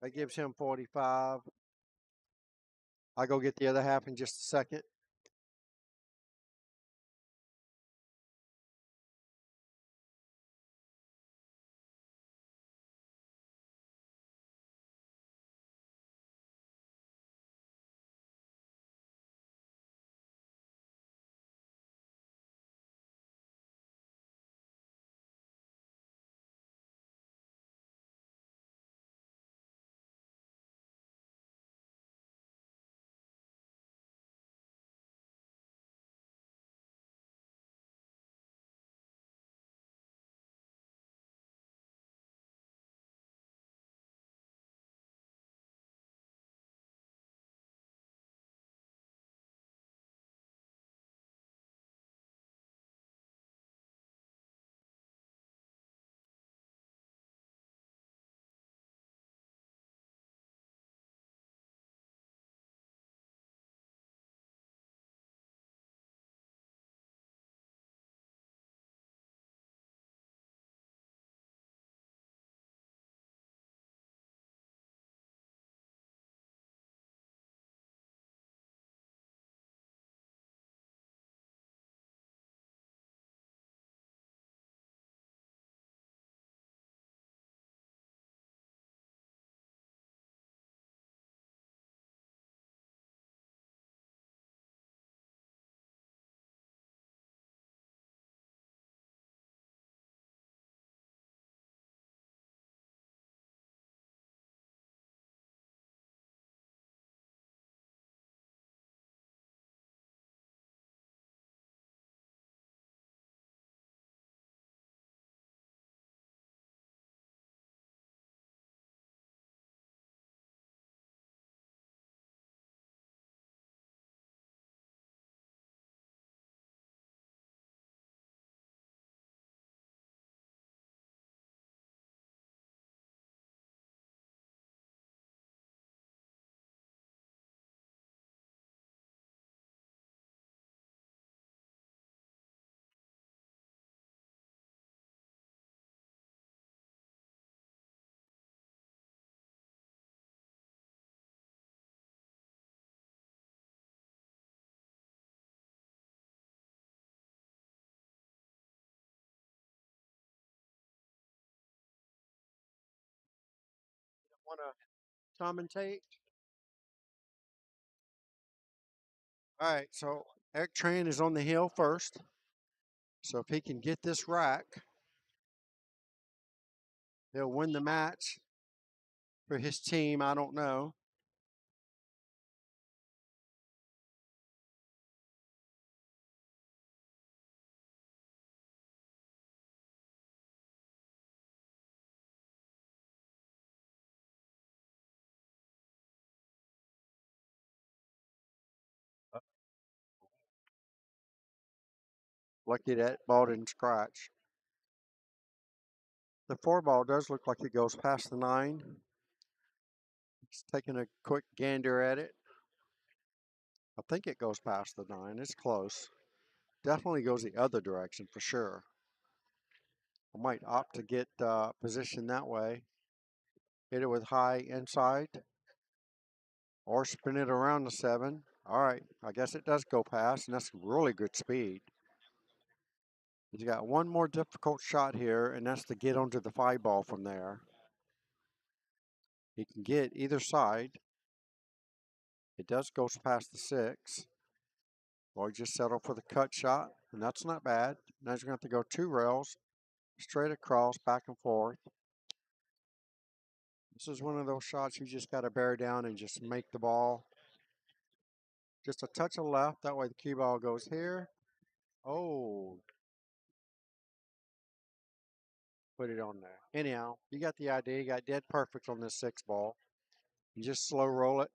That gives him 45. I'll go get the other half in just a second. Want to commentate? All right, so Eric Tran is on the hill first. So if he can get this rack, he'll win the match for his team. I don't know. Lucky that ball didn't scratch. The 4 ball does look like it goes past the 9. He's taking a quick gander at it. I think it goes past the 9. It's close. Definitely goes the other direction for sure. I might opt to get positioned that way. Hit it with high inside or spin it around the 7. All right, I guess it does go past, and that's really good speed. He's got one more difficult shot here, and that's to get onto the 5 ball from there. He can get either side. It does go past the 6. Or just settle for the cut shot, and that's not bad. Now he's going to have to go 2 rails, straight across, back and forth. This is one of those shots you just got to bear down and just make the ball. Just a touch of left, that way the cue ball goes here. Oh, put it on there. Anyhow, you got the idea. You got dead perfect on this 6 ball. You just slow roll it.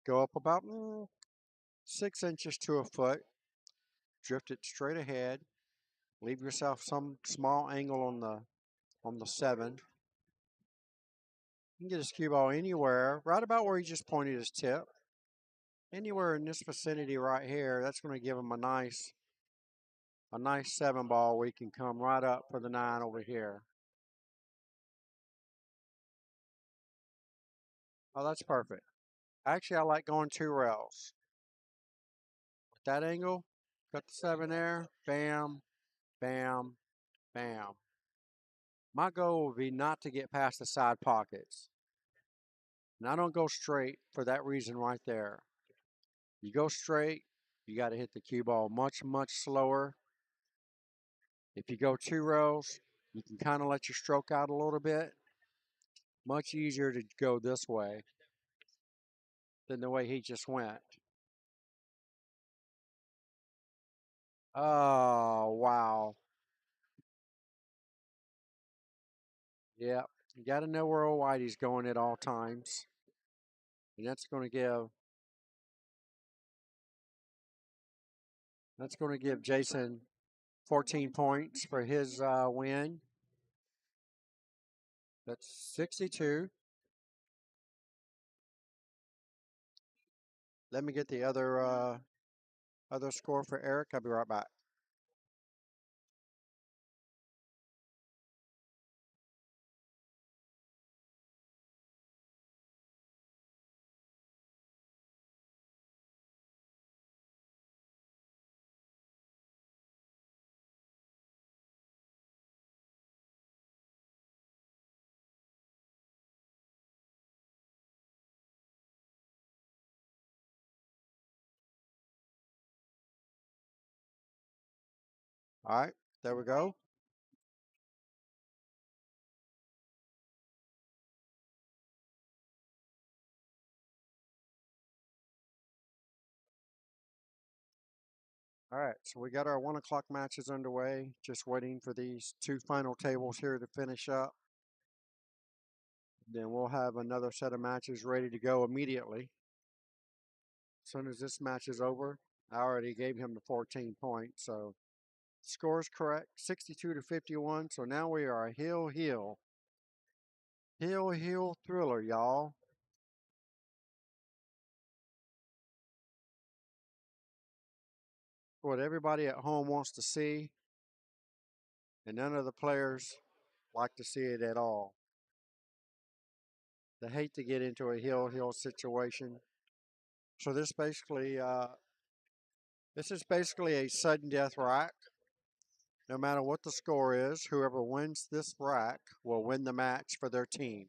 Go up about 6 inches to a foot. Drift it straight ahead. Leave yourself some small angle on the 7. You can get his cue ball anywhere, right about where he just pointed his tip. Anywhere in this vicinity right here, that's going to give him a nice 7 ball where he can come right up for the 9 over here. Oh, that's perfect. Actually, I like going 2 rails. With that angle, cut the 7 there, bam, bam, bam. My goal would be not to get past the side pockets. And I don't go straight for that reason right there. You go straight, you got to hit the cue ball much, much slower. If you go 2 rails, you can kind of let your stroke out a little bit. Much easier to go this way than the way he just went. Oh, wow. Yeah, you got to know where old Whitey's going at all times. And that's going to give Jason 14 points for his win. That's 62. Let me get the other score for Eric. I'll be right back. All right, there we go. All right, so we got our 1 o'clock matches underway. Just waiting for these 2 final tables here to finish up. Then we'll have another set of matches ready to go immediately. As soon as this match is over, I already gave him the 14 points. So score is correct, 62 to 51. So now we are a heel thriller, y'all. What everybody at home wants to see, and none of the players like to see it at all. They hate to get into a heel situation. So this is basically a sudden death rack. No matter what the score is, whoever wins this rack will win the match for their team.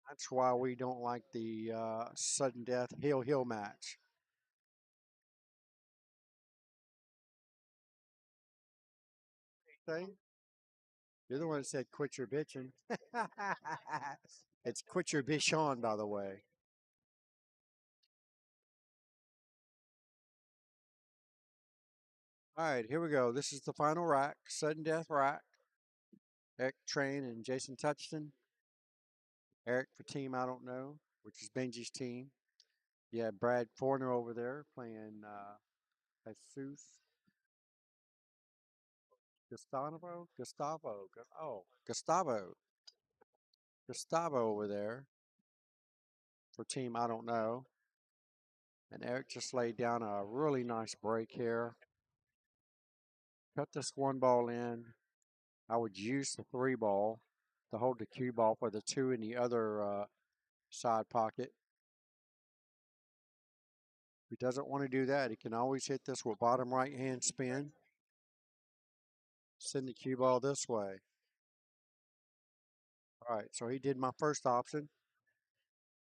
That's why we don't like the sudden death heel match. Thing. You're the one that said quit your bitching. It's quit your Bishon, by the way. All right, here we go. This is the final rack, sudden death rack. Eric Train and Jason Touchton. Eric for team I don't know, which is Benji's team. Yeah, Brad Forner over there playing Jesus. Gustavo. Gustavo over there for team I don't know. And Eric just laid down a really nice break here. Cut this one ball in. I would use the 3 ball to hold the cue ball for the 2 in the other side pocket. If he doesn't want to do that, he can always hit this with bottom right hand spin. Send the cue ball this way. All right, so he did my first option.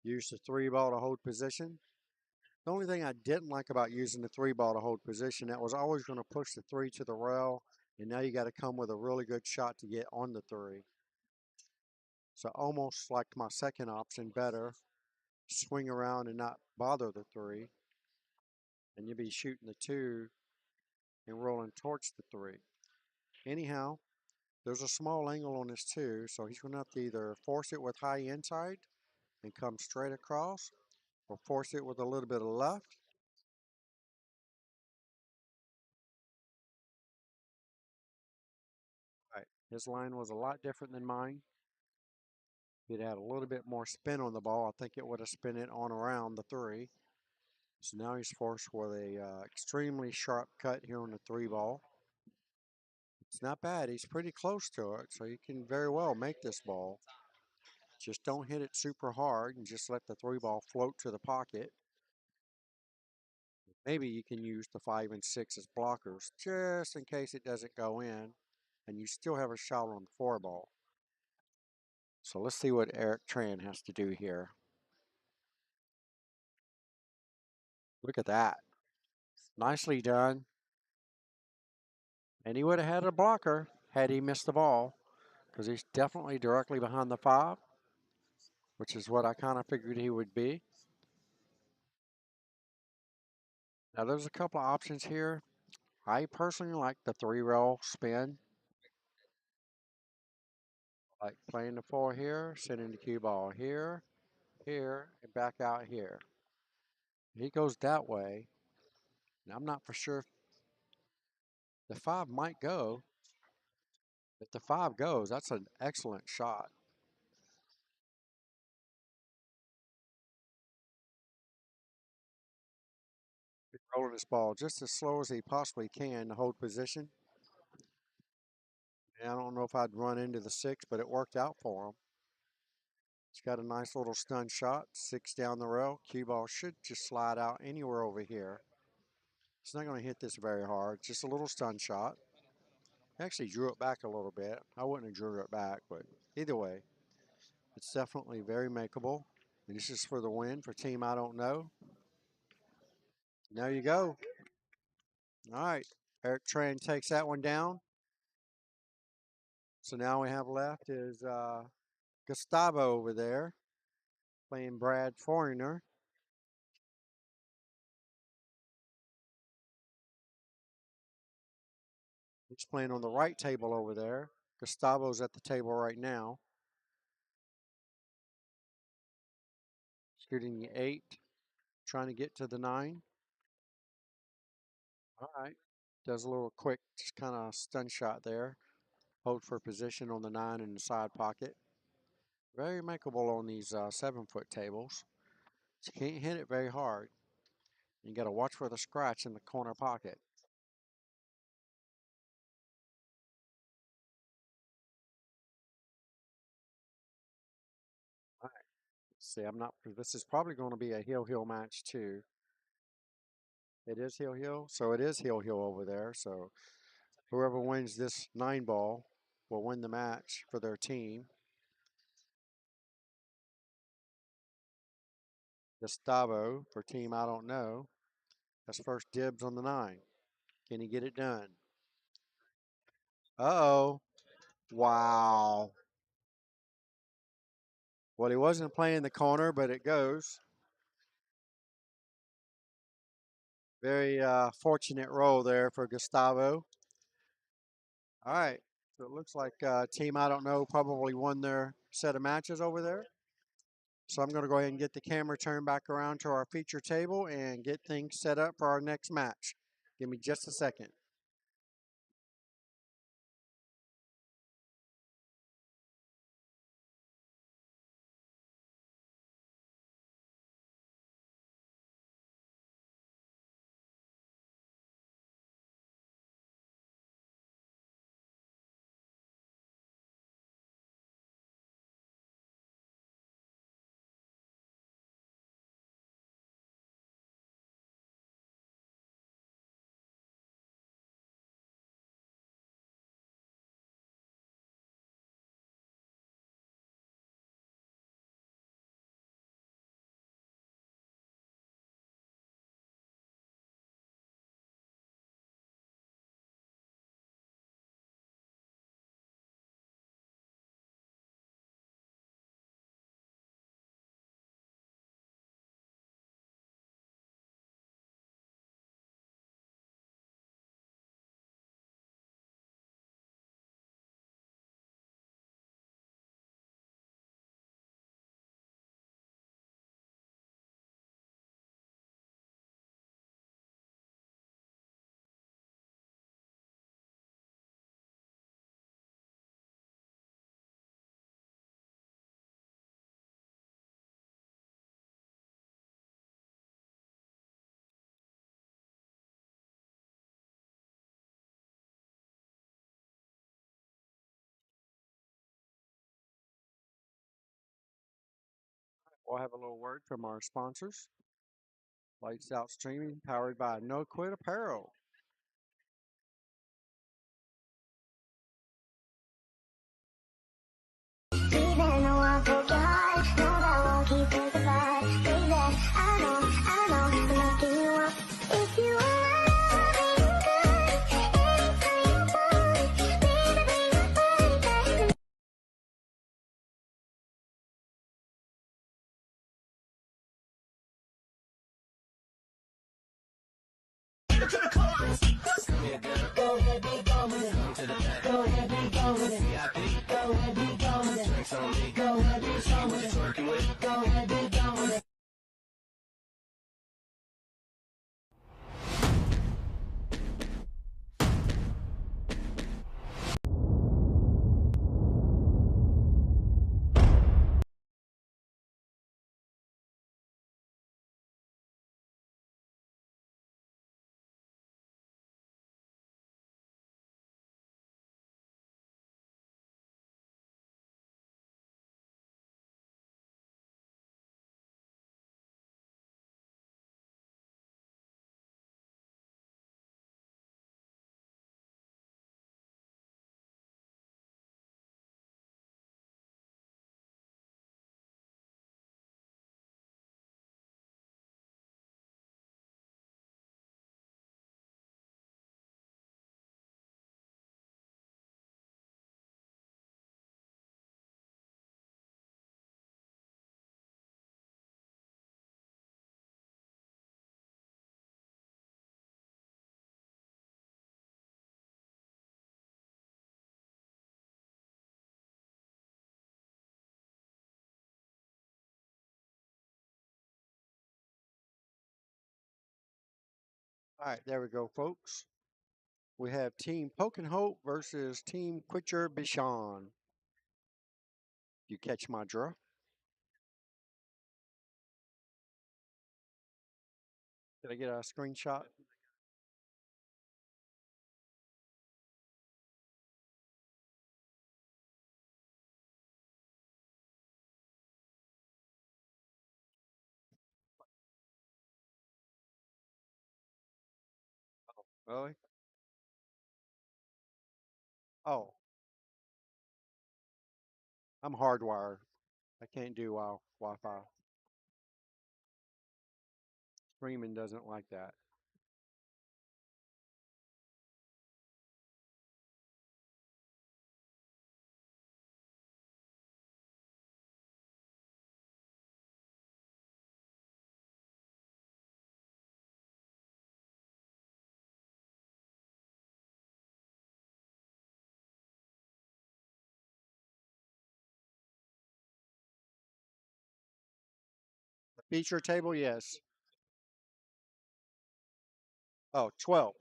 Use the 3 ball to hold position. The only thing I didn't like about using the 3 ball to hold position, that was always going to push the 3 to the rail, and now you got to come with a really good shot to get on the 3. So almost like my second option better. Swing around and not bother the 3, and you'll be shooting the 2 and rolling towards the 3. Anyhow, there's a small angle on this 2, so he's going to have to either force it with high inside and come straight across, or force it with a little bit of left. Right. His line was a lot different than mine. If he'd had a little bit more spin on the ball, I think it would have spin it on around the 3. So now he's forced with a extremely sharp cut here on the 3 ball. It's not bad. He's pretty close to it, so you can very well make this ball. Just don't hit it super hard and just let the 3 ball float to the pocket. Maybe you can use the 5 and 6 as blockers just in case it doesn't go in, and you still have a shot on the 4 ball. So let's see what Eric Tran has to do here. Look at that. Nicely done. And he would have had a blocker had he missed the ball, because he's definitely directly behind the 5, which is what I kind of figured he would be. Now there's a couple of options here. I personally like the 3-rail spin. Like playing the 4 here, sending the cue ball here, here, and back out here. He goes that way. And I'm not for sure if the 5 might go. If the 5 goes, that's an excellent shot. He's rolling this ball just as slow as he possibly can to hold position. And I don't know if I'd run into the 6, but it worked out for him. He's got a nice little stun shot, 6 down the rail. Cue ball should just slide out anywhere over here. It's not going to hit this very hard, just a little stun shot. Actually drew it back a little bit. I wouldn't have drew it back, but either way, it's definitely very makeable. And this is for the win for team I don't know. There you go. All right. Eric Tran takes that one down. So now we have left is Gustavo over there playing Brad Foreigner. He's playing on the right table over there. Gustavo's at the table right now. Shooting the 8, trying to get to the 9. All right. Does a little quick, just kind of stun shot there. Hold for position on the 9 in the side pocket. Very makeable on these 7-foot tables. You can't hit it very hard. You got to watch for the scratch in the corner pocket. All right. See, I'm not. This is probably going to be a heel match too. It is heel, so it is heel over there. So whoever wins this 9 ball will win the match for their team. Gustavo for team I don't know. That's first dibs on the 9. Can he get it done? Uh-oh. Wow. Well, he wasn't playing the corner, but it goes. Very fortunate roll there for Gustavo. All right. So it looks like team I don't know probably won their set of matches over there. So I'm going to go ahead and get the camera turned back around to our feature table and get things set up for our next match. Give me just a second. We'll have a little word from our sponsors. Lights Out Streaming, powered by No Quit Apparel. Even though I broke your heart, know that won't keep us apart. Baby, I know, I'm making you up. If you are loving good, anything you want, baby, bring your body back to me. Go ahead, be gone with it. Go ahead, be gone with it. Go ahead, be gone with it. Go ahead, be gone with it. Go ahead, be gone with it. All right, there we go, folks. We have Team Poke and Hope versus Team Quitcher Bishon. You catch my drift? Did I get a screenshot? Really? Oh, I'm hardwired. I can't do Wi-Fi. Streaming doesn't like that. Feature table, yes. Oh, 12.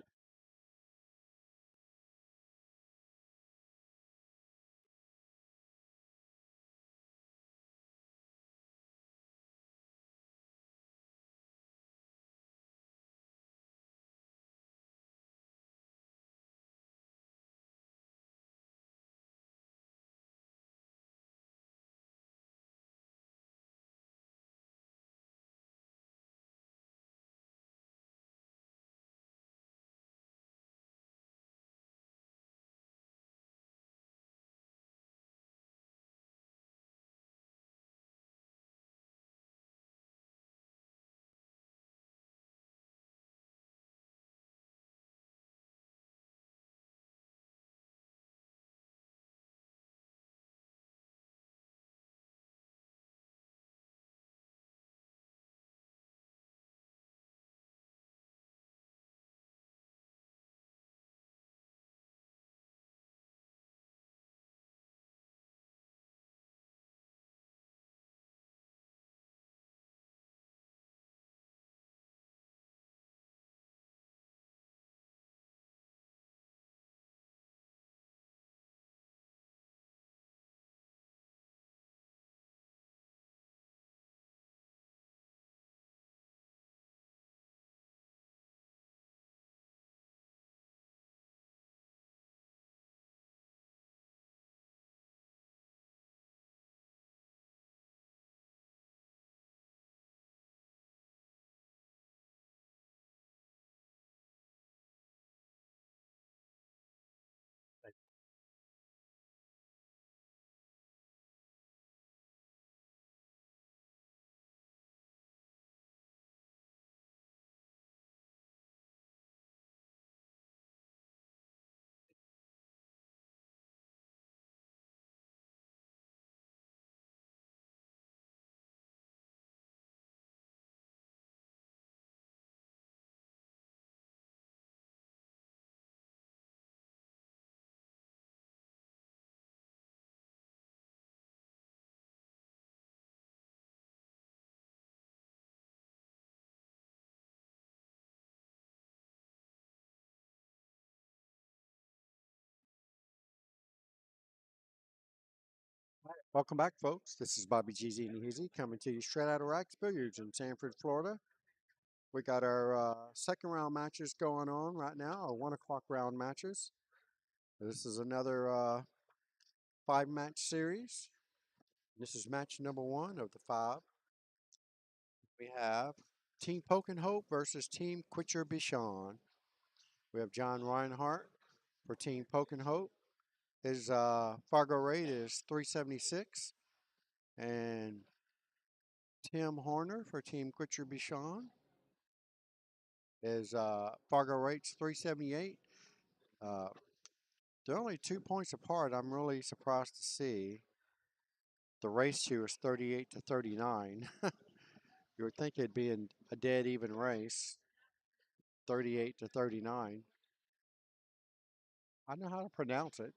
Welcome back, folks. This is Bobby GZ and Easy coming to you straight out of Rax Billiards in Sanford, Florida. We got our second round matches going on right now, our 1 o'clock round matches. This is another 5 match series. This is match number 1 of the 5. We have Team Poke and Hope versus Team Quitcher Bishon. We have John Reinhardt for Team Poke and Hope. His Fargo rate is 376. And Tim Horner for Team Quitcher Bishon. His Fargo rate's 378. They're only 2 points apart. I'm really surprised to see. The ratio is 38 to 39. You would think it'd be a dead even race, 38 to 39. I know how to pronounce it.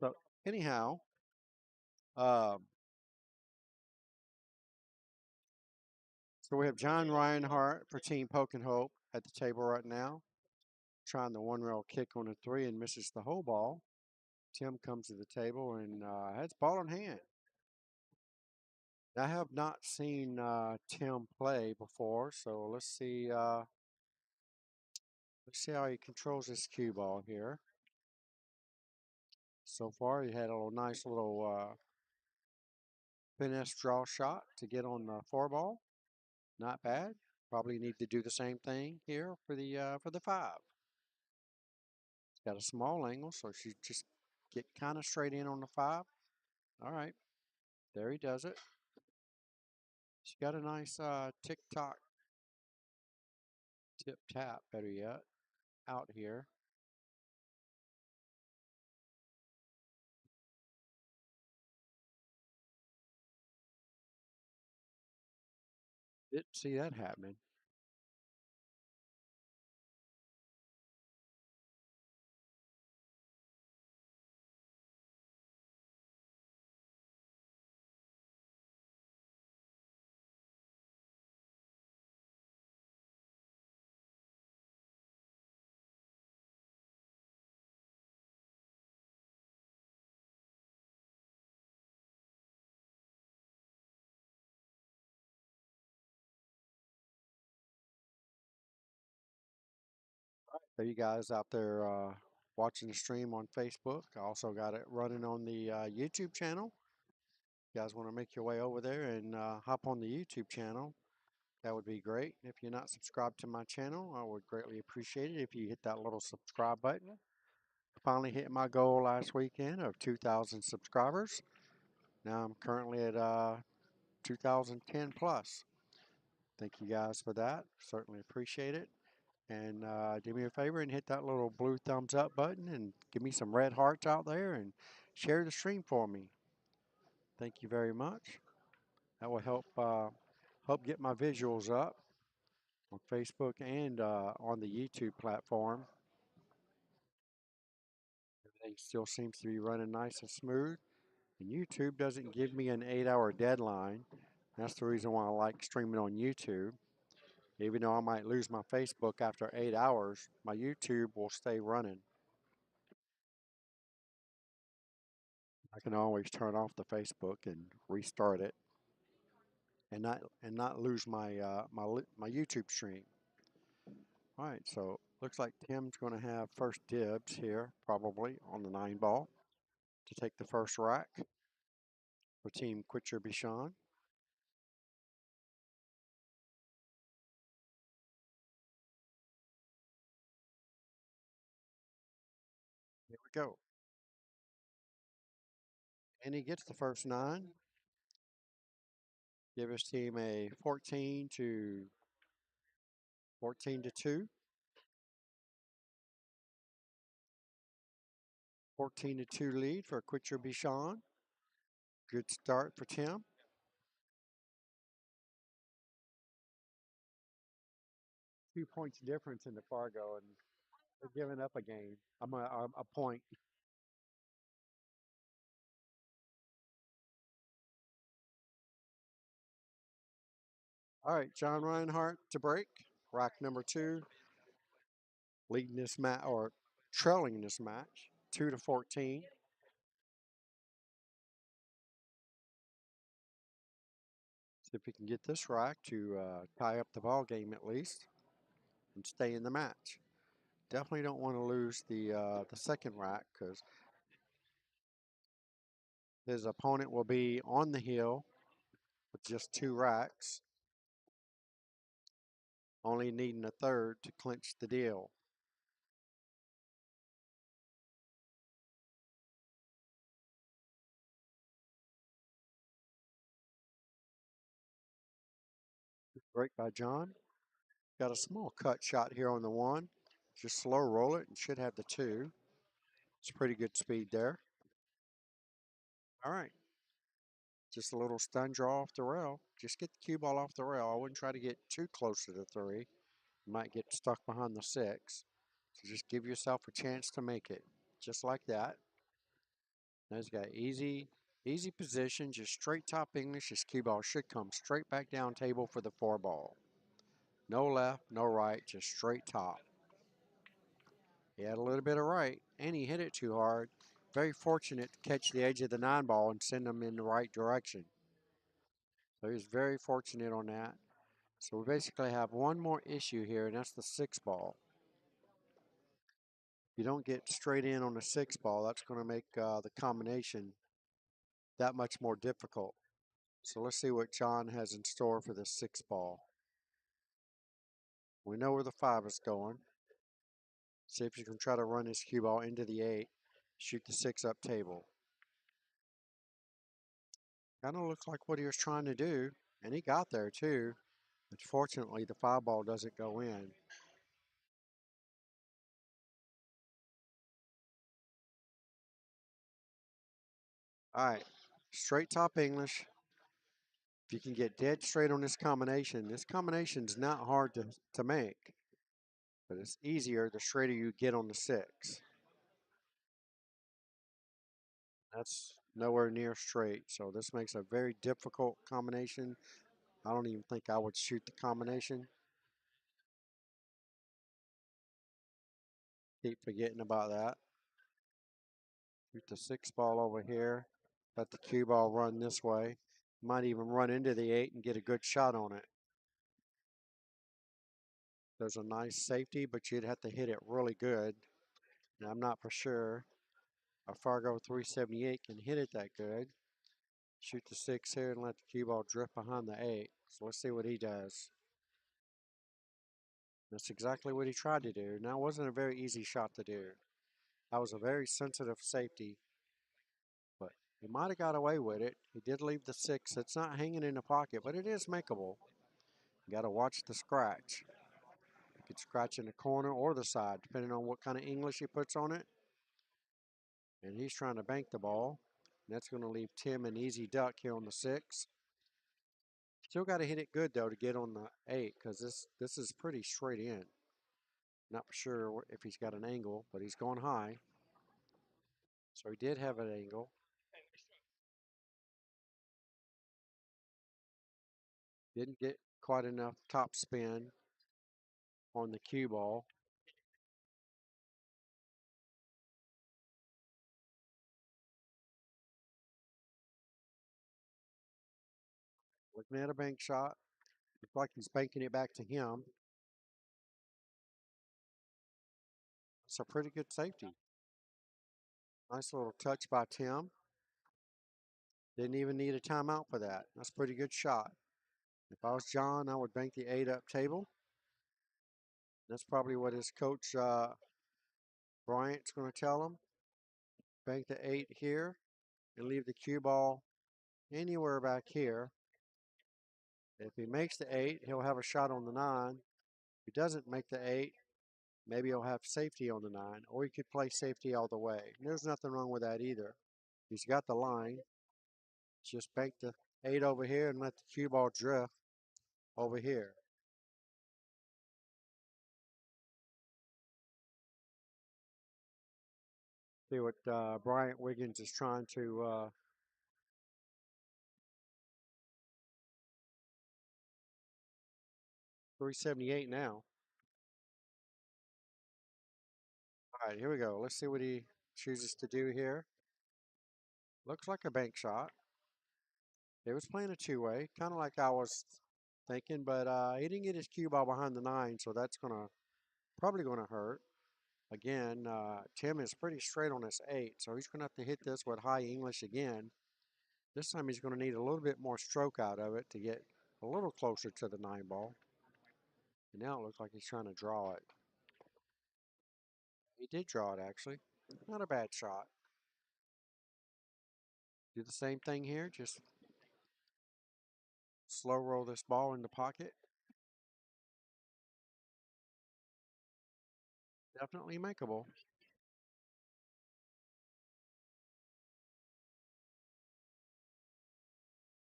So anyhow, um, so we have John Reinhardt for Team Poke and Hope at the table right now, trying the 1-rail kick on a 3 and misses the whole ball. Tim comes to the table and has ball in hand. I have not seen Tim play before, so let's see. Let's see how he controls this cue ball here. So far, he had a nice little finesse draw shot to get on the 4 ball. Not bad. Probably need to do the same thing here for the 5. It's got a small angle, so she just get kind of straight in on the 5. All right, there he does it. She got a nice tick tock, tip tap, better yet, out here. Didn't see that happening. So you guys out there watching the stream on Facebook, I also got it running on the YouTube channel. You guys want to make your way over there and hop on the YouTube channel, that would be great. If you're not subscribed to my channel, I would greatly appreciate it if you hit that little subscribe button. Finally hit my goal last weekend of 2,000 subscribers. Now I'm currently at 2,010 plus. Thank you guys for that. Certainly appreciate it. And do me a favor and hit that little blue thumbs up button and give me some red hearts out there and share the stream for me. Thank you very much. That will help get my visuals up on Facebook and on the YouTube platform. Everything still seems to be running nice and smooth. And YouTube doesn't give me an 8-hour deadline. That's the reason why I like streaming on YouTube. Even though I might lose my Facebook after 8 hours, my YouTube will stay running. I can always turn off the Facebook and restart it, and not lose my my YouTube stream. All right, so looks like Tim's going to have first dibs here, probably on the 9 ball to take the first rack for Team Quitcher Bishon. Here we go, and he gets the first 9. Give his team a 14 to 2. 14 to 2 lead for Quitcher Bishon. Good start for Tim. Two-points difference in the Fargo, and they're giving up a game. I'm a point. All right, John Reinhardt to break. Rack number 2. leading this match or trailing this match 2-14. See if we can get this rack to tie up the ball game at least and stay in the match. Definitely don't want to lose the second rack because his opponent will be on the hill with just 2 racks, only needing a third to clinch the deal. Break by John. Got a small cut shot here on the 1. Just slow roll it and should have the 2. It's pretty good speed there. All right. Just a little stun draw off the rail. Just get the cue ball off the rail. I wouldn't try to get too close to the 3. You might get stuck behind the 6. So just give yourself a chance to make it. Just like that. Now he's got easy position, just straight top English. His cue ball should come straight back down table for the 4 ball. No left, no right, just straight top. He had a little bit of right, and he hit it too hard. Very fortunate to catch the edge of the 9 ball and send him in the right direction. So he was very fortunate on that. So we basically have one more issue here, and that's the 6 ball. If you don't get straight in on the 6 ball, that's going to make the combination that much more difficult. So let's see what John has in store for the 6 ball. We know where the 5 is going. See if you can try to run his cue ball into the 8, shoot the 6 up table. Kind of looks like what he was trying to do, and he got there too. Unfortunately, the 5 ball doesn't go in. All right, straight top English. If you can get dead straight on this combination's not hard to make, but it's easier the straighter you get on the 6. That's nowhere near straight, so this makes a very difficult combination. I don't even think I would shoot the combination. Keep forgetting about that. Shoot the 6 ball over here. Let the cue ball run this way. Might even run into the 8 and get a good shot on it. There's a nice safety, but you'd have to hit it really good. And I'm not for sure a Fargo 378 can hit it that good. Shoot the 6 here and let the cue ball drift behind the 8. So let's see what he does. That's exactly what he tried to do. Now, it wasn't a very easy shot to do. That was a very sensitive safety, but he might have got away with it. He did leave the 6. It's not hanging in the pocket, but it is makeable. You got to watch the scratch. You could scratch in the corner or the side, depending on what kind of English he puts on it. And he's trying to bank the ball. And that's going to leave Tim an easy duck here on the 6. Still got to hit it good, though, to get on the 8, because this is pretty straight in. Not sure if he's got an angle, but he's going high. So he did have an angle. Didn't get quite enough top spin on the cue ball. Looking at a bank shot. Looks like he's banking it back to him. It's a pretty good safety. Nice little touch by Tim. Didn't even need a timeout for that. That's a pretty good shot. If I was John, I would bank the 8 up table. That's probably what his coach Bryant's going to tell him. Bank the 8 here and leave the cue ball anywhere back here. If he makes the 8, he'll have a shot on the 9. If he doesn't make the 8, maybe he'll have safety on the 9, or he could play safety all the way. And there's nothing wrong with that either. He's got the line. Just bank the 8 over here and let the cue ball drift over here. See what Bryant Wiggins is trying to 378 now. All right, here we go. Let's see what he chooses to do here. Looks like a bank shot. He was playing a two-way, kind of like I was thinking, but he didn't get his cue ball behind the 9, so that's probably gonna hurt. Again, Tim is pretty straight on his 8, so he's gonna have to hit this with high English again. This time he's gonna need a little bit more stroke out of it to get a little closer to the 9 ball. And now it looks like he's trying to draw it. He did draw it actually. Not a bad shot. Do the same thing here, just slow roll this ball in the pocket. Definitely makeable.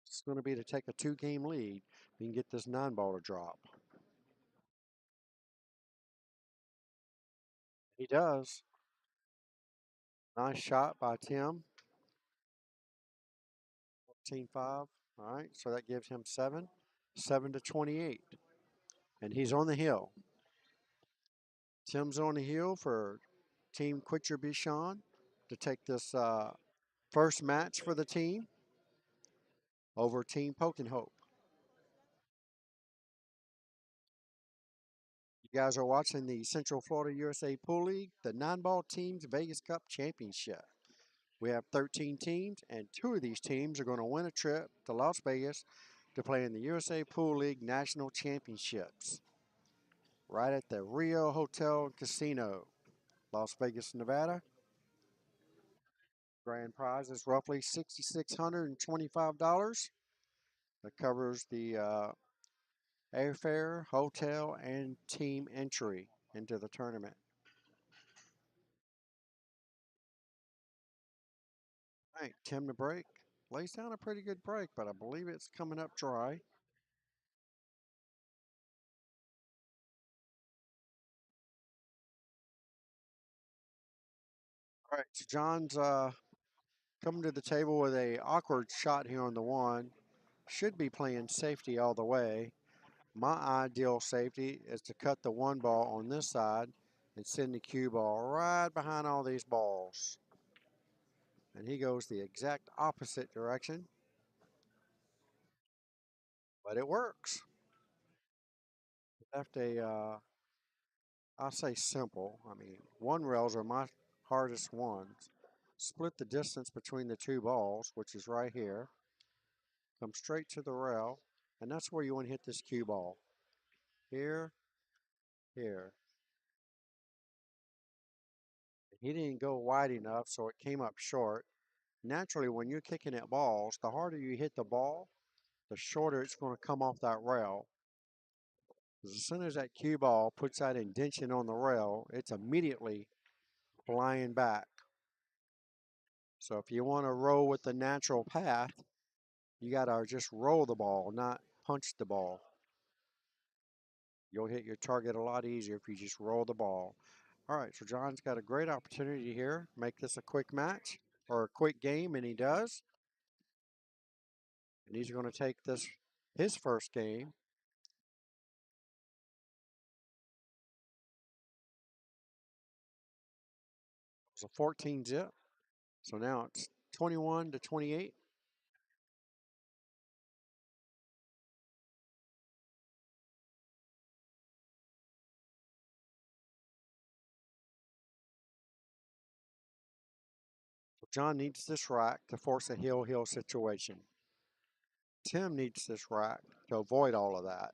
It's going to be to take a 2-game lead. You can get this 9 ball to drop. He does. Nice shot by Tim. 14-5. All right, so that gives him 7. 7-28. And he's on the hill. Tim's on the hill for Team Bishon to take this first match for the team over Team Poke and Hope. You guys are watching the Central Florida USA Pool League, the 9-ball teams Vegas Cup Championship. We have 13 teams, and 2 of these teams are going to win a trip to Las Vegas to play in the USA Pool League National Championships right at the Rio Hotel Casino, Las Vegas, Nevada. Grand prize is roughly $6,625. That covers the airfare, hotel, and team entry into the tournament. All right, Tim to break. Lays down a pretty good break, but I believe it's coming up dry. All right, so John's coming to the table with a awkward shot here on the 1. Should be playing safety all the way. My ideal safety is to cut the 1 ball on this side and send the cue ball right behind all these balls. And he goes the exact opposite direction. But it works. Left I'll say simple. I mean, 1 rails are my hardest ones. Split the distance between the 2 balls, which is right here. Come straight to the rail, and that's where you want to hit this cue ball. Here, here. He didn't go wide enough, so it came up short. Naturally, when you're kicking at balls, the harder you hit the ball, the shorter it's going to come off that rail. Because as soon as that cue ball puts that indentation on the rail, it's immediately flying back. So if you want to roll with the natural path, you got to just roll the ball, not punch the ball. You'll hit your target a lot easier if you just roll the ball. All right, so John's got a great opportunity here. Make this a quick match or a quick game, and he does. And he's going to take this his first game. It's a 14 zip. So now it's 21-28. So John needs this rack to force a heel-heel situation. Tim needs this rack to avoid all of that.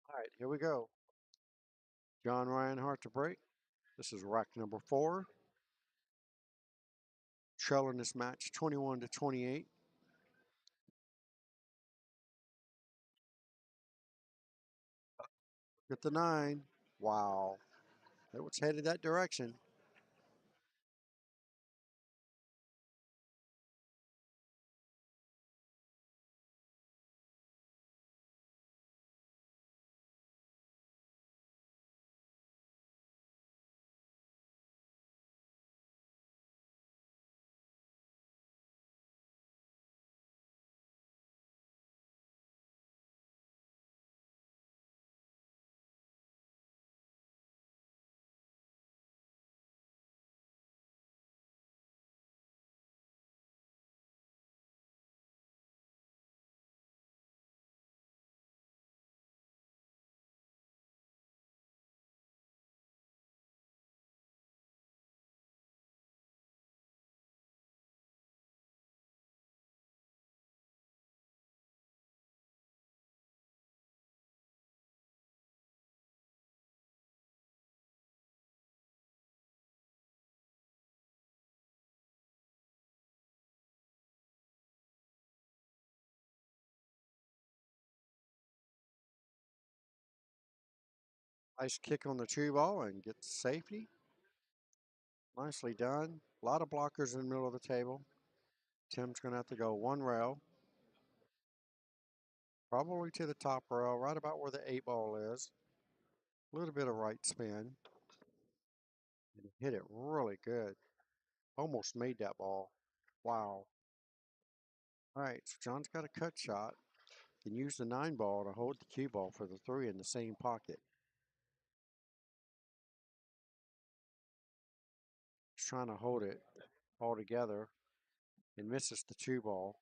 All right, here we go. John Reinhardt to break. This is rack number 4. Trailing this match 21-28. at the 9. Wow. It was headed that direction. Nice kick on the cue ball and get safety. Nicely done. A lot of blockers in the middle of the table. Tim's going to have to go one rail, probably to the top rail, right about where the 8 ball is. A little bit of right spin. And hit it really good. Almost made that ball. Wow. All right, so John's got a cut shot. Can use the 9 ball to hold the cue ball for the 3 in the same pocket. He's trying to hold it all together and misses the 2 ball.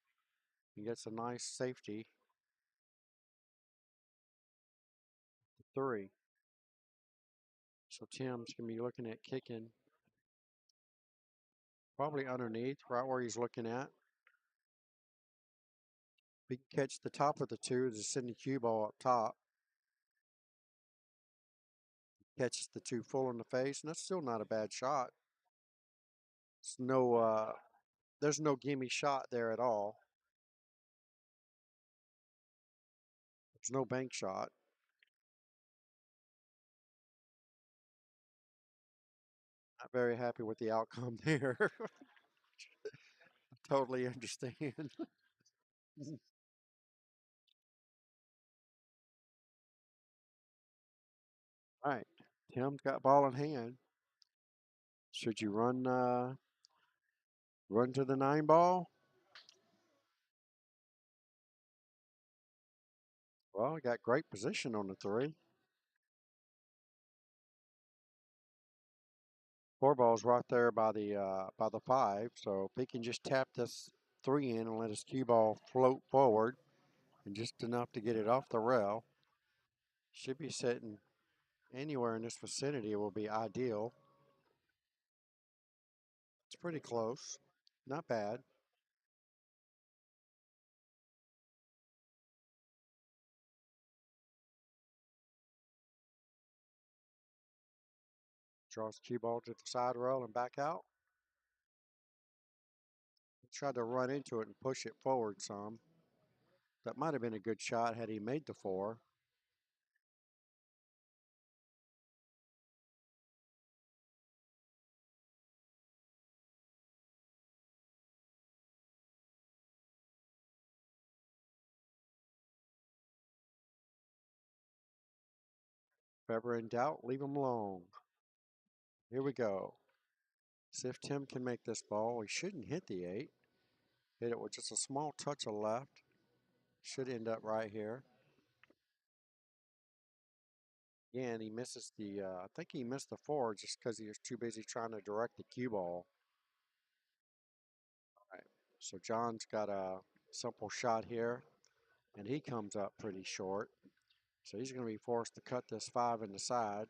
He gets a nice safety. 3. So Tim's going to be looking at kicking probably underneath, right where he's looking at. If he can catch the top of the 2, just send the cue ball up top. Catches the 2 full in the face, and that's still not a bad shot. It's no, there's no gimme shot there at all. There's no bank shot. Not very happy with the outcome there. Totally understand. All right, Tim's got ball in hand. Should you run to the 9 ball? Well, he got great position on the 3. 4 ball's right there by the 5. So if he can just tap this 3 in and let his cue ball float forward, and just enough to get it off the rail, should be sitting anywhere in this vicinity. It will be ideal. It's pretty close. Not bad. Draws cue ball to the side rail and back out. Tried to run into it and push it forward some. That might have been a good shot had he made the 4. If ever in doubt, leave him alone. Here we go. See if Tim can make this ball. He shouldn't hit the 8. Hit it with just a small touch of left. Should end up right here. Again, he misses the, I think he missed the 4 just because he was too busy trying to direct the cue ball. All right, so John's got a simple shot here, and he comes up pretty short. So he's going to be forced to cut this 5 in the side.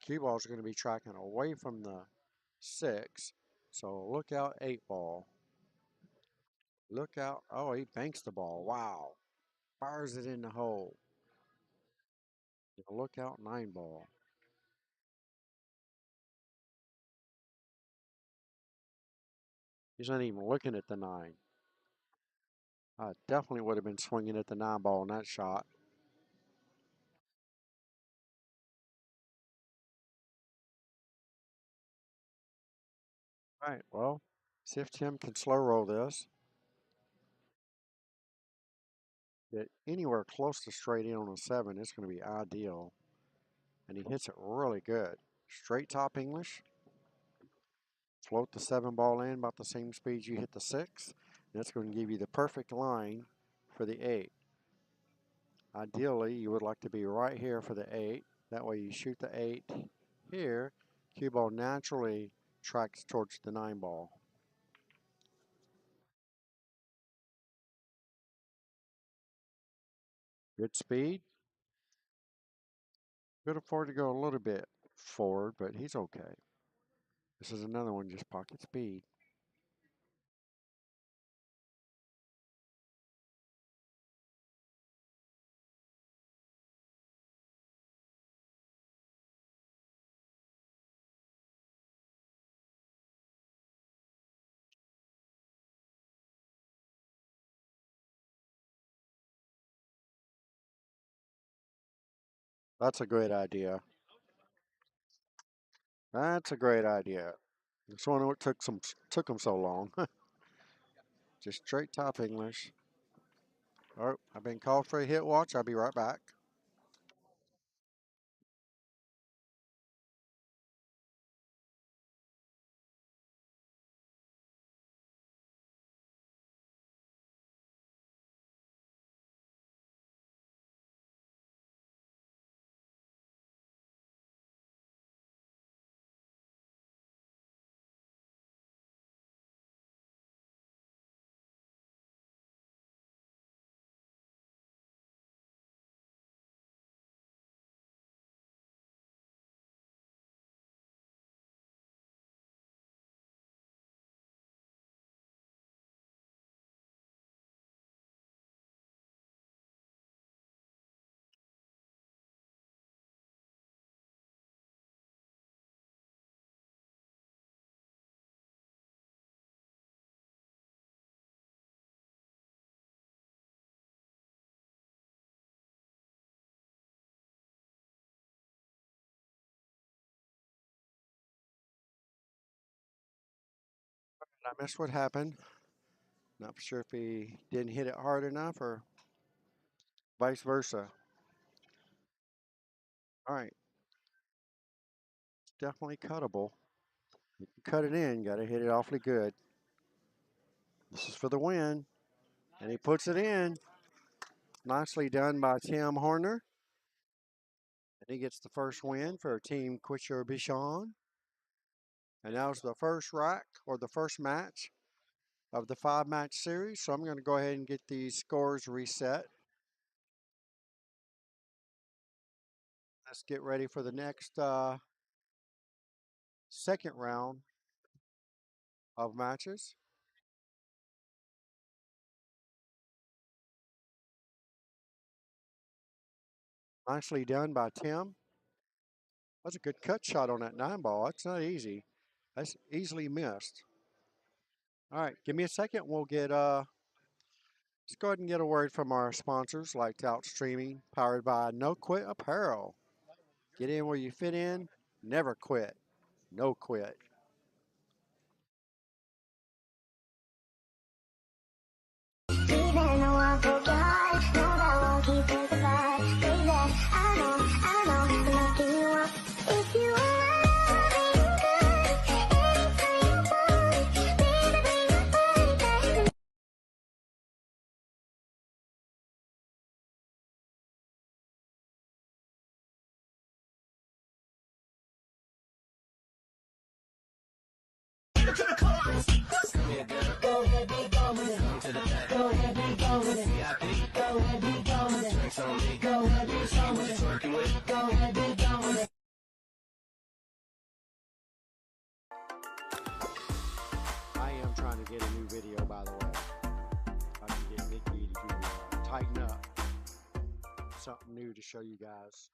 Cue ball's going to be tracking away from the 6. So look out, 8 ball. Look out. Oh, he banks the ball. Wow. Fires it in the hole. Look out, 9 ball. He's not even looking at the 9. I definitely would have been swinging at the 9 ball in that shot. All right, well, see if Tim can slow roll this. Get anywhere close to straight in on a 7, it's going to be ideal. And he hits it really good. Straight top English. Float the 7 ball in about the same speed you hit the 6. And that's going to give you the perfect line for the 8. Ideally, you would like to be right here for the 8. That way you shoot the 8 here. Cue ball naturally tracks towards the 9 ball. Good speed. Could afford to go a little bit forward, but he's okay. This is another one, just pocket speed. That's a great idea. That's a great idea. This one what took him so long. Just straight top English. Oh, I've been called for a hit watch. I'll be right back. I missed what happened. Not sure if he didn't hit it hard enough or vice versa. All right. It's definitely cuttable. You can cut it in. Got to hit it awfully good. This is for the win. And he puts it in. Nicely done by Tim Horner. And he gets the first win for Team Bishon. And that was the first rack or the first match of the 5-match series. So I'm going to go ahead and get these scores reset. Let's get ready for the next second round of matches. Nicely done by Tim. That's a good cut shot on that 9 ball. That's not easy. That's easily missed. All right, give me a second. We'll get let's go ahead and get a word from our sponsors, Lights Out Streaming, powered by No Quit Apparel. Get in where you fit in. Never quit. No quit. Even though I forgot, know that won't keep us apart. Baby, I know, I'm knocking you up. If you are loving good, anything you want, baby, bring your body back to me. Go ahead, be gone with it. Go ahead, be gone with it. Go ahead, be gone with it. Go ahead, be gone with it. Go ahead, be gone with it. I am trying to get a new video, by the way. I can get Mickey to tighten up. Something new to show you guys.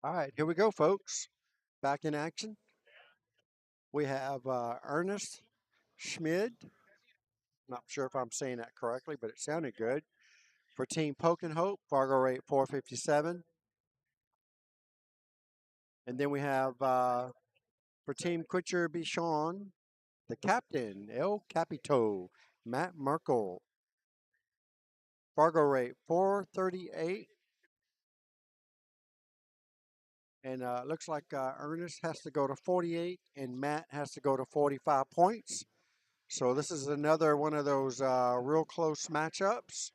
All right, here we go, folks. Back in action. We have Ernest Schmid. Not sure if I'm saying that correctly, but it sounded good. For Team Poke and Hope, Fargo rate 457. And then we have for Team Quitcher Bishon, the captain, El Capito, Matt Merkel. Fargo rate 438. And looks like Ernest has to go to 48 and Matt has to go to 45 points. So this is another one of those real close matchups.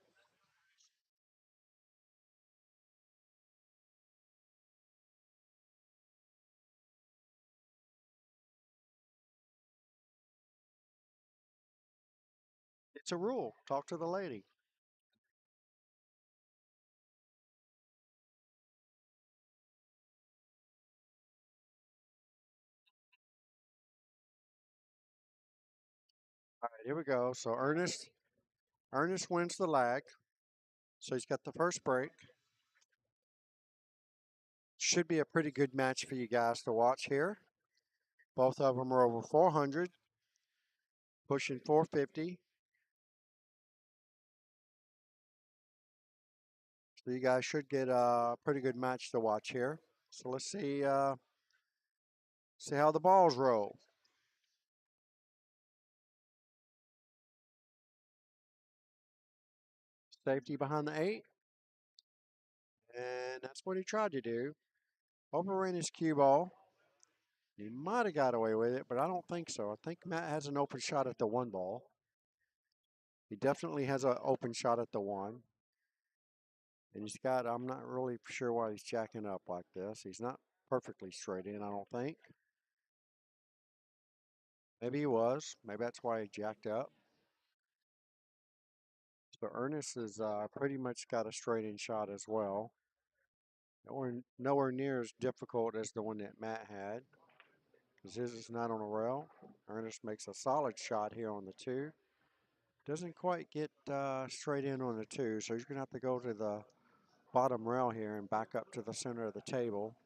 It's a rule. Talk to the lady. All right, here we go. So Ernest wins the lag. So he's got the first break. Should be a pretty good match for you guys to watch here. Both of them are over 400, pushing 450. So you guys should get a pretty good match to watch here. So let's see how the balls roll. Safety behind the 8. And that's what he tried to do. Overran his cue ball. He might have got away with it, but I don't think so. I think Matt has an open shot at the 1 ball. He definitely has an open shot at the 1. And he's got, I'm not really sure why he's jacking up like this. He's not perfectly straight in, I don't think. Maybe he was. Maybe that's why he jacked up. So Ernest has pretty much got a straight in shot as well. Nowhere near as difficult as the one that Matt had, because his is not on a rail. Ernest makes a solid shot here on the 2. Doesn't quite get straight in on the 2, so he's going to have to go to the bottom rail here and back up to the center of the table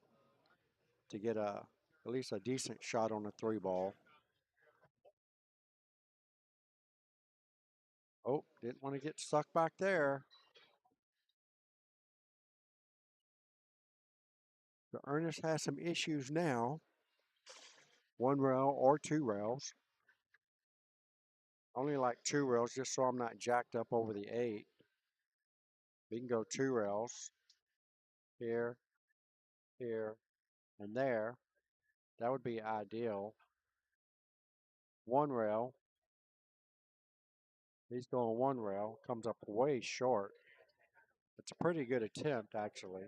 to get at least a decent shot on the 3 ball. Oh, didn't want to get stuck back there. So Ernest has some issues now. 1 rail or 2 rails. Only like 2 rails just so I'm not jacked up over the 8. We can go 2 rails. Here, here, and there. That would be ideal. 1 rail. He's going 1 rail. Comes up way short. It's a pretty good attempt, actually.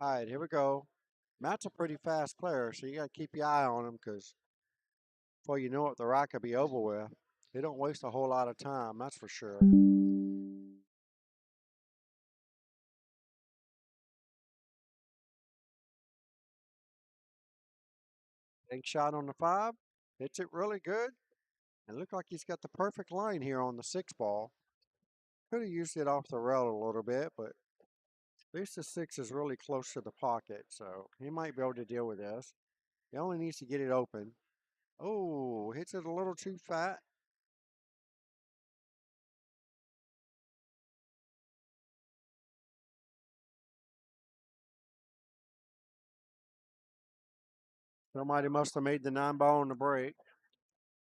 All right, here we go. Matt's a pretty fast player, so you got to keep your eye on him because before you know it, the rack will be over with. He don't waste a whole lot of time, that's for sure. Big shot on the 5. Hits it really good. And look like he's got the perfect line here on the 6 ball. Could have used it off the rail a little bit, but at least the 6 is really close to the pocket, so he might be able to deal with this. He only needs to get it open. Oh, hits it a little too fat. Somebody must have made the 9 ball on the break.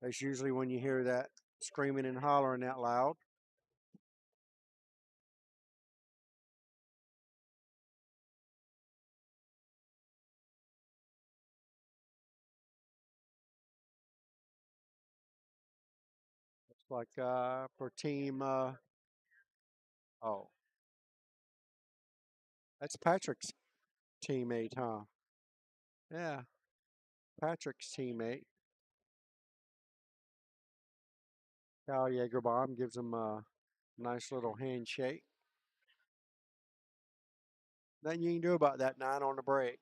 That's usually when you hear that screaming and hollering that loud. It's like for team, oh, that's Patrick's teammate, huh? Yeah. Patrick's teammate. Cal Jagerbaum gives him a nice little handshake. Nothing you can do about that 9 on the break.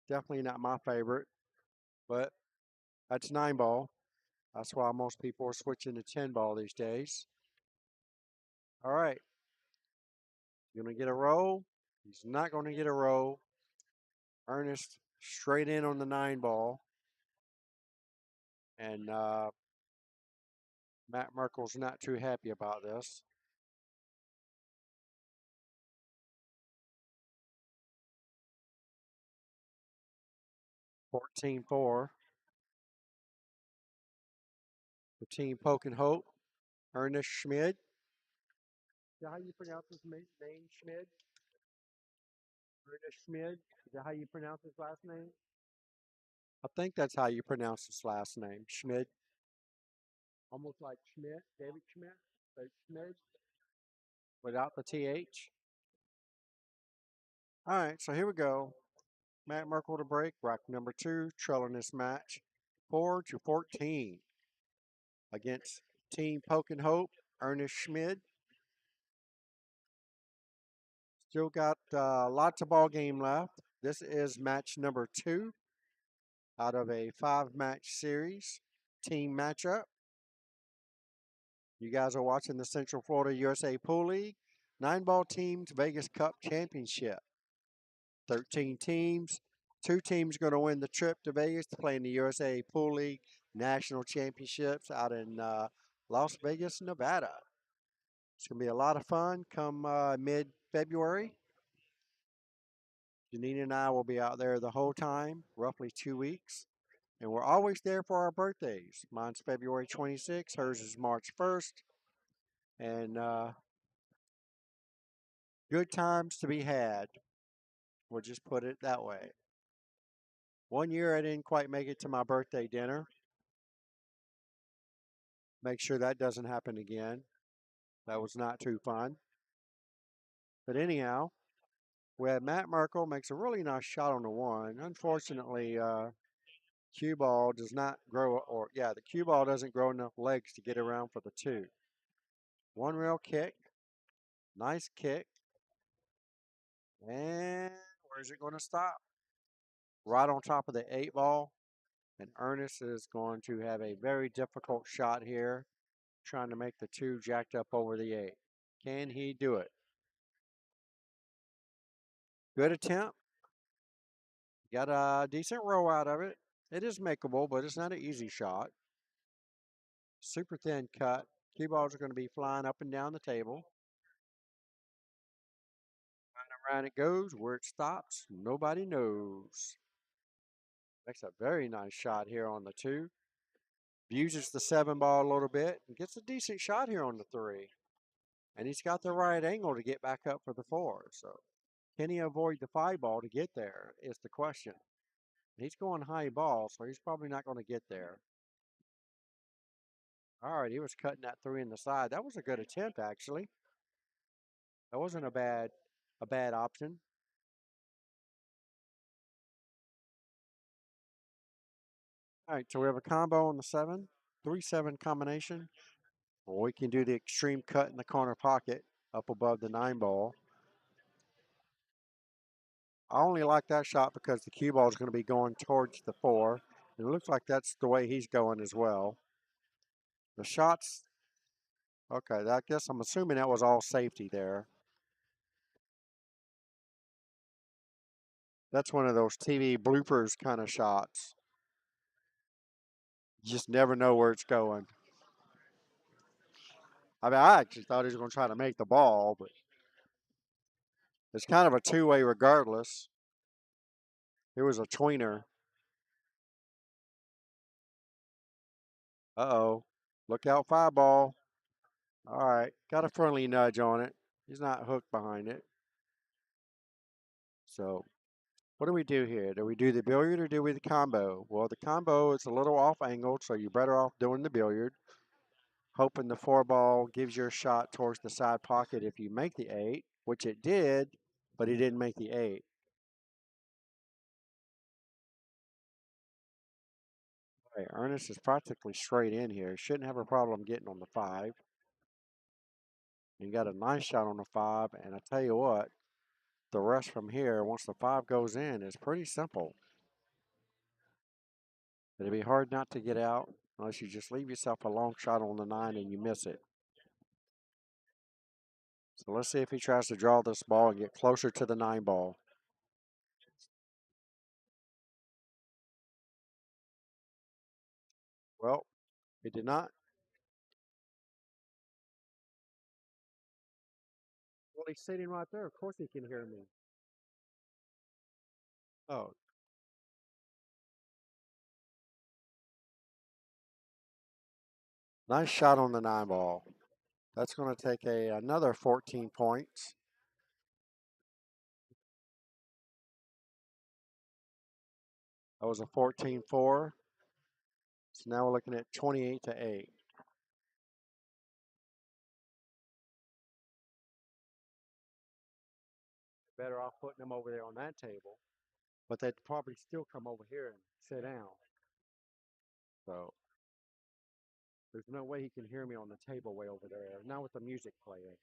Definitely not my favorite, but that's 9 ball. That's why most people are switching to 10 ball these days. All right. Gonna get a roll. He's not gonna get a roll. Ernest straight in on the 9 ball. And Matt Merkel's not too happy about this. $14-4. The team poking hope. Ernest Schmid. Is that how you pronounce his name, Schmid? Ernest Schmid. Is that how you pronounce his last name? I think that's how you pronounce his last name, Schmid. Almost like Schmidt, David Schmidt, but Schmid without the TH. All right, so here we go. Matt Merkel to break, rack number 2, trailing this match 4-14 against Team Poking Hope, Ernest Schmid. Still got lots of ball game left. This is match number 2 out of a 5-match series team matchup. You guys are watching the Central Florida USA Pool League 9-ball teams Vegas Cup Championship. 13 teams. 2 teams going to win the trip to Vegas to play in the USA Pool League National Championships out in Las Vegas, Nevada. It's going to be a lot of fun come mid-February. Janine and I will be out there the whole time, roughly 2 weeks. And we're always there for our birthdays. Mine's February 26th. Hers is March 1st. And good times to be had. We'll just put it that way. One year I didn't quite make it to my birthday dinner. Make sure that doesn't happen again. That was not too fun. But anyhow, we had Matt Merkel makes a really nice shot on the 1. Unfortunately, cue ball does not grow, the cue ball doesn't grow enough legs to get around for the 2. 1 rail kick. Nice kick. And where's it going to stop? Right on top of the 8 ball. And Ernest is going to have a very difficult shot here, trying to make the 2 jacked up over the 8. Can he do it? Good attempt. Got a decent row out of it. It is makeable, but it's not an easy shot. Super thin cut. Cue balls are going to be flying up and down the table. Around it goes. Where it stops, nobody knows. Makes a very nice shot here on the 2. Uses the 7 ball a little bit and gets a decent shot here on the 3. And he's got the right angle to get back up for the 4. So can he avoid the 5 ball to get there is the question. He's going high ball, so he's probably not going to get there. All right, he was cutting that 3 in the side. That was a good attempt, actually. That wasn't a bad option. All right, so we have a combo on the 7, 3-7 combination. Well, we can do the extreme cut in the corner pocket up above the 9 ball. I only like that shot because the cue ball is going to be going towards the 4. And it looks like that's the way he's going as well. The shots, okay, I guess I'm assuming that was all safety there. That's one of those TV bloopers kind of shots. You just never know where it's going. I mean, I actually thought he was going to try to make the ball, but it's kind of a 2-way regardless. It was a tweener. Uh-oh. Look out, 5 ball. All right. Got a friendly nudge on it. He's not hooked behind it. So what do we do here? Do we do the billiard or do we the combo? Well, the combo is a little off angled, so you're better off doing the billiard. Hoping the 4 ball gives you a shot towards the side pocket if you make the 8, which it did, but he didn't make the 8. Hey, Ernest is practically straight in here. Shouldn't have a problem getting on the 5. And got a nice shot on the 5. And I tell you what, the rest from here, once the 5 goes in, is pretty simple. It'd be hard not to get out unless you just leave yourself a long shot on the 9 and you miss it. So let's see if he tries to draw this ball and get closer to the 9 ball. Well, he did not. Well, he's sitting right there. Of course he can hear me. Oh, nice shot on the 9 ball. That's going to take another 14 points. That was a 14-4. So now we're looking at 28-8. Better off putting them over there on that table. But they'd probably still come over here and sit down. So there's no way he can hear me on the table way over there. Not with the music playing.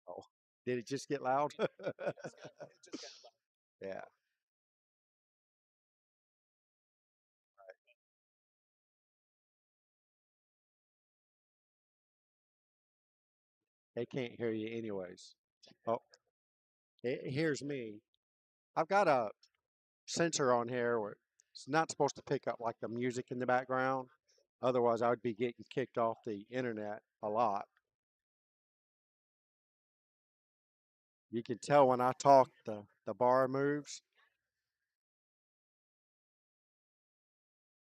Oh, did it just get loud? Yeah. They can't hear you anyways. Oh, it hears me. I've got a sensor on here where it's not supposed to pick up like the music in the background. Otherwise, I would be getting kicked off the internet a lot. You can tell when I talk, the bar moves.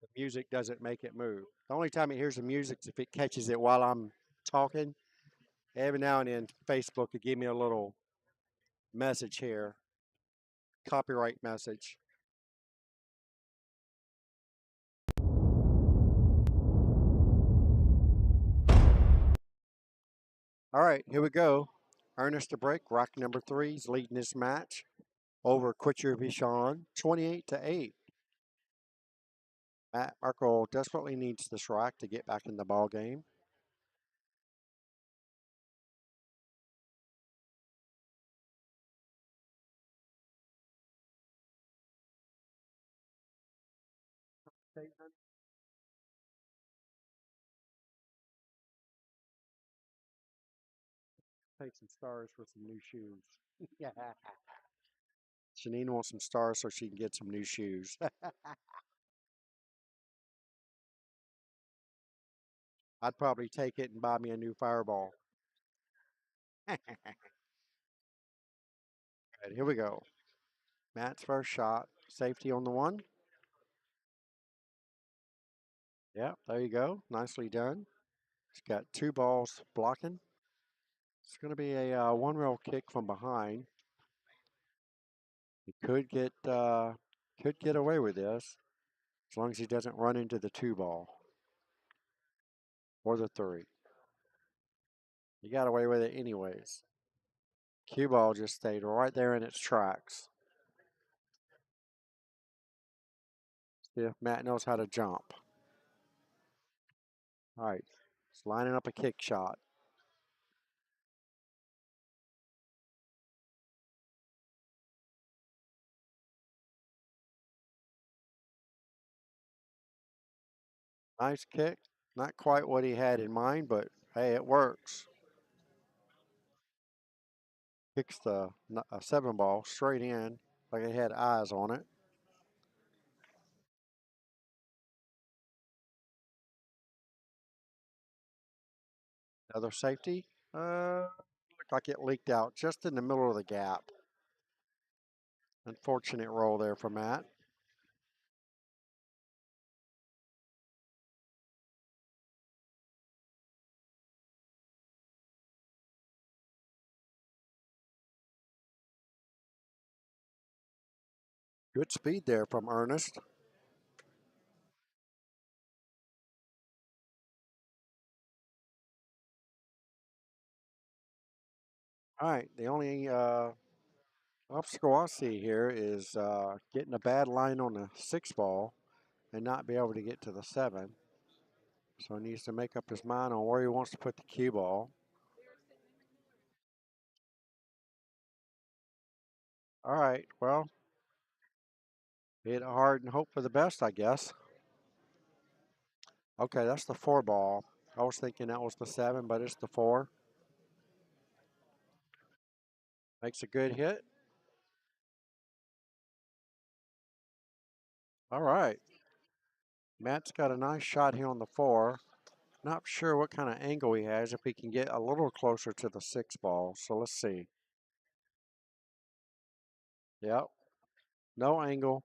The music doesn't make it move. The only time it hears the music is if it catches it while I'm talking. Every now and then, Facebook will give me a little message here, copyright message. All right, here we go. Ernest to break. Rock number 3 is leading this match over Bishon, 28-8. Matt Markle desperately needs this rack to get back in the ball game. Take some stars for some new shoes. Yeah. Janine wants some stars so she can get some new shoes. I'd probably take it and buy me a new fireball. All right, here we go. Matt's first shot. Safety on the 1. Yeah, there you go. Nicely done. He's got 2 balls blocking. It's going to be a one-rail kick from behind. He could get away with this as long as he doesn't run into the 2 ball or the 3. He got away with it anyways. Cue ball just stayed right there in its tracks. See if Matt knows how to jump. All right, he's lining up a kick shot. Nice kick. Not quite what he had in mind, but hey, it works. Kicks the 7 ball straight in like it had eyes on it. Another safety. Looked like it leaked out just in the middle of the gap. Unfortunate roll there for Matt. Good speed there from Ernest. All right, the only Obstacle I see here is getting a bad line on the 6 ball and not be able to get to the 7. So he needs to make up his mind on where he wants to put the cue ball. All right, well, hit it hard and hope for the best, I guess. Okay, that's the 4 ball. I was thinking that was the 7, but it's the 4. Makes a good hit. All right. Matt's got a nice shot here on the 4. Not sure what kind of angle he has, if he can get a little closer to the 6 ball. So let's see. Yep. No angle.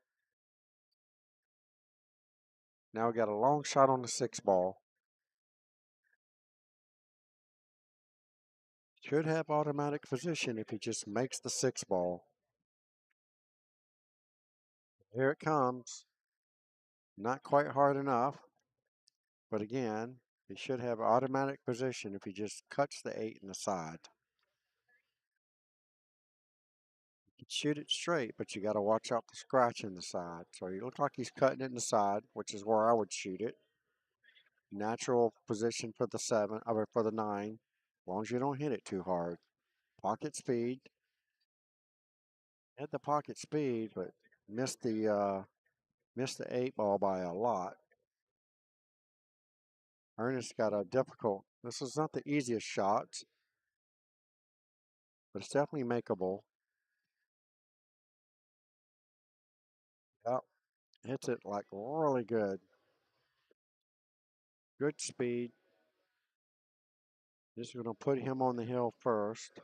Now we got a long shot on the 6 ball. Should have automatic position if he just makes the 6 ball. Here it comes. Not quite hard enough. But again, he should have automatic position if he just cuts the 8 in the side. You can shoot it straight, but you got to watch out the scratch in the side. So he looks like he's cutting it in the side, which is where I would shoot it. Natural position for the 7, or for the 9, as long as you don't hit it too hard. Pocket speed. Had the pocket speed, but missed the 8 ball by a lot. Ernest got a difficult. This is not the easiest shot, but it's definitely makeable. Yep, hits it like really good. Good speed. Just going to put him on the hill first.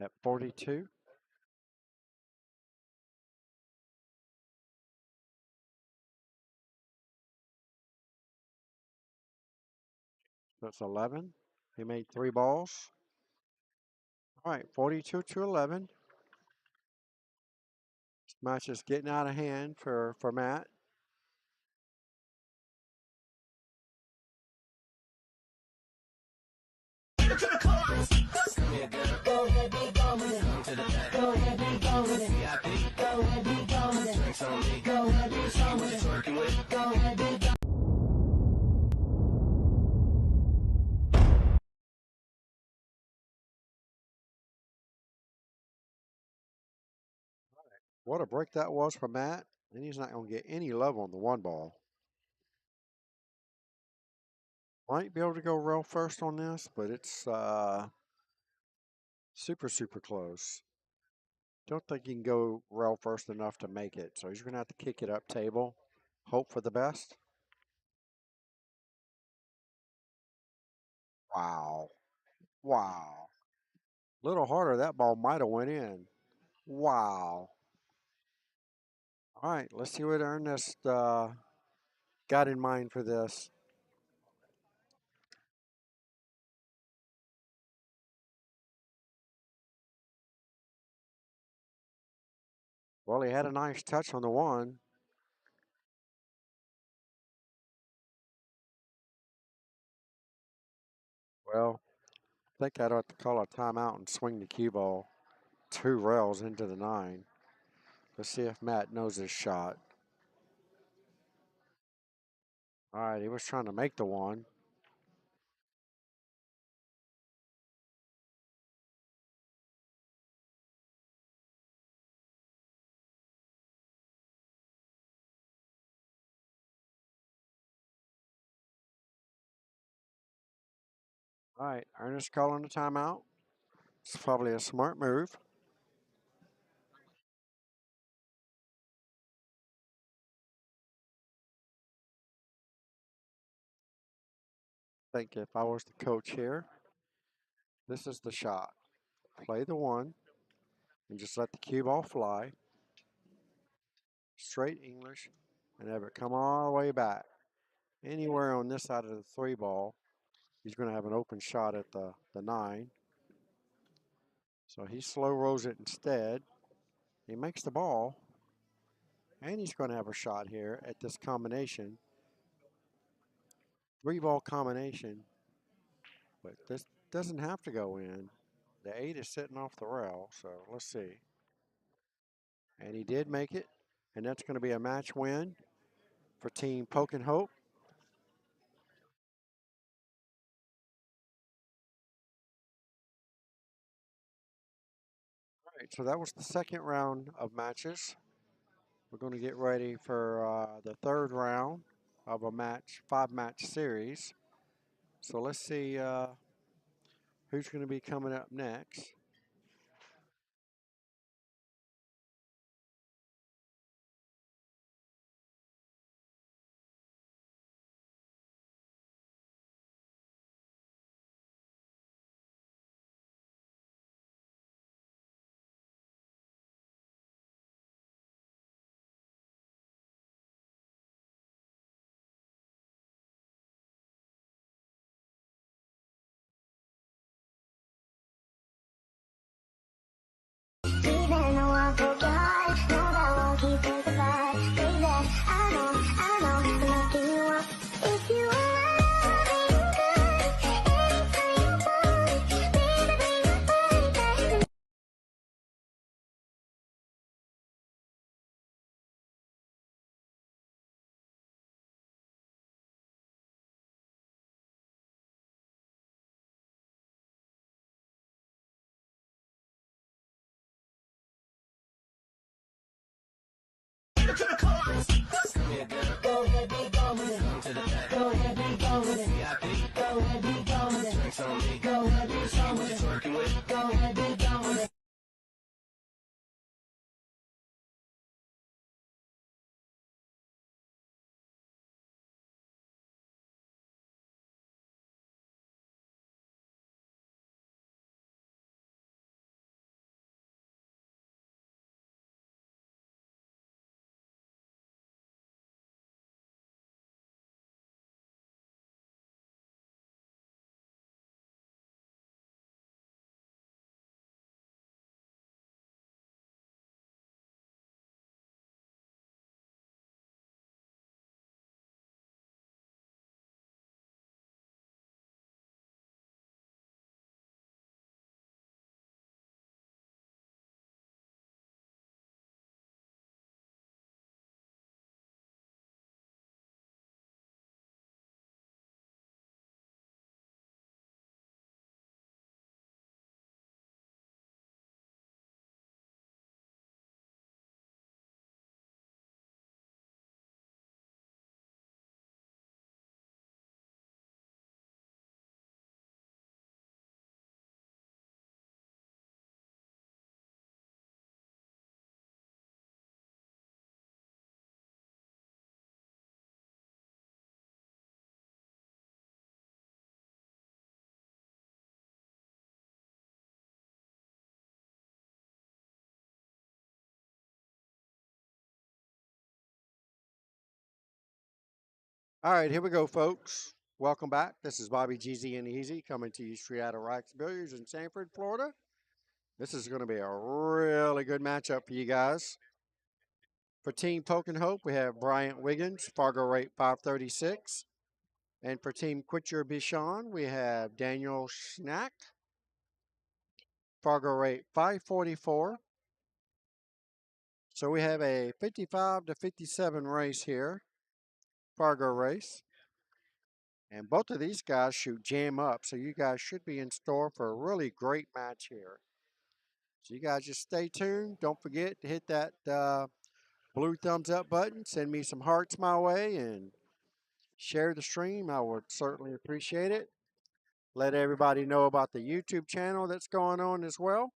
At 42. That's 11. He made 3 balls. All right, 42 to 11. This match is getting out of hand for Matt. What a break that was for Matt. And he's not going to get any love on the 1 ball. Might be able to go rail first on this, but it's super, super close. Don't think he can go rail first enough to make it. So he's going to have to kick it up table. Hope for the best. Wow. Wow. A little harder, that ball might have went in. Wow. All right, let's see what Ernest got in mind for this. Well, he had a nice touch on the 1. Well, I think I'd have to call a timeout and swing the cue ball 2 rails into the 9. Let's see if Matt knows his shot. All right, he was trying to make the 1. All right, Ernest calling a timeout. It's probably a smart move. I think if I was the coach here, this is the shot. Play the 1 and just let the cue ball fly. Straight English and have it come all the way back. Anywhere on this side of the 3 ball, he's going to have an open shot at the 9. So he slow rolls it instead. He makes the ball, and he's going to have a shot here at this combination. 3 ball combination, but this doesn't have to go in. The 8 is sitting off the rail, so let's see. And he did make it, and that's going to be a match win for Team Poke and Hope. All right, so that was the second round of matches. We're going to get ready for the third round of a match, 5-match series. So let's see who's going to be coming up next. Even though I broke your heart, know that won't keep us apart. Baby, I know, I'm knocking you up. If you are loving good, anytime you want, baby, bring your body back to me. All right, here we go, folks. Welcome back. This is Bobby GZ and Easy coming to you straight out of Racks Billiards in Sanford, Florida. This is going to be a really good matchup for you guys. For Team Poke and Hope, we have Bryant Wiggins, Fargo rate 536. And for Team Quit Your Bishon, we have Daniel Schnack, Fargo rate 544. So we have a 55 to 57 race here, Fargo race. And both of these guys shoot jam up, so you guys should be in store for a really great match here. So you guys just stay tuned. Don't forget to hit that blue thumbs up button. Send me some hearts my way and share the stream. I would certainly appreciate it. Let everybody know about the YouTube channel that's going on as well.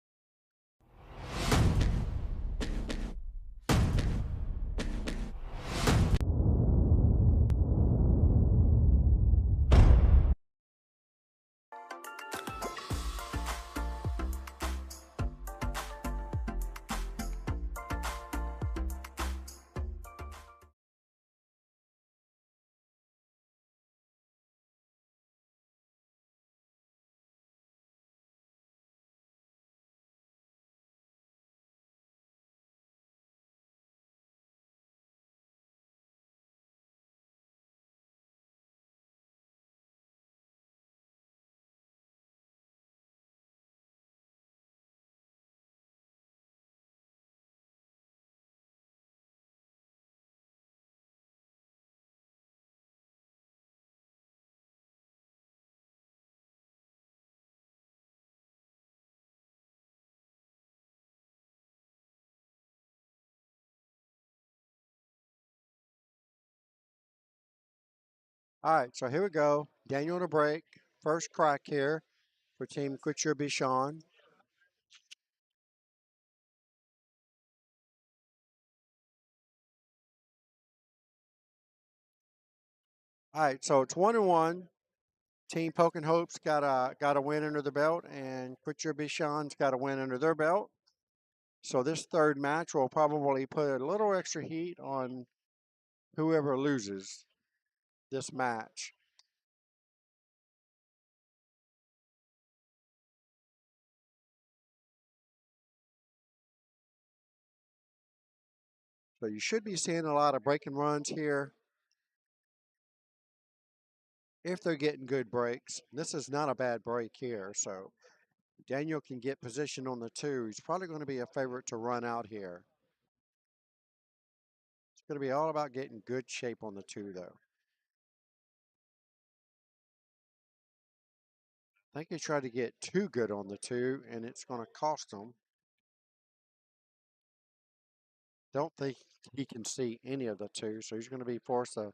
All right, so here we go. Daniel to break. First crack here for Team Bishon. All right, so it's 1-1. Team Poking Hope's got a win under the belt, and Bishon's got a win under their belt. So this third match will probably put a little extra heat on whoever loses this match. So you should be seeing a lot of break and runs here if they're getting good breaks. This is not a bad break here, so Daniel can get position on the 2. He's probably going to be a favorite to run out here. It's going to be all about getting good shape on the 2, though. I think he tried to get too good on the 2, and it's going to cost him. Don't think he can see any of the 2, so he's going to be forced to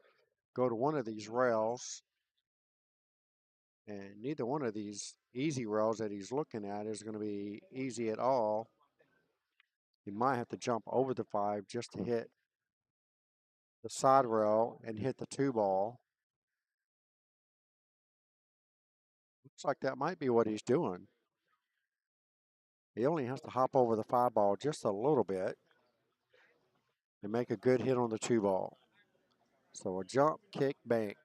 go to one of these rails. And neither one of these easy rails that he's looking at is going to be easy at all. He might have to jump over the 5 just to hit the side rail and hit the 2 ball. Looks like that might be what he's doing. He only has to hop over the 5 ball just a little bit and make a good hit on the 2 ball. So a jump, kick, bank.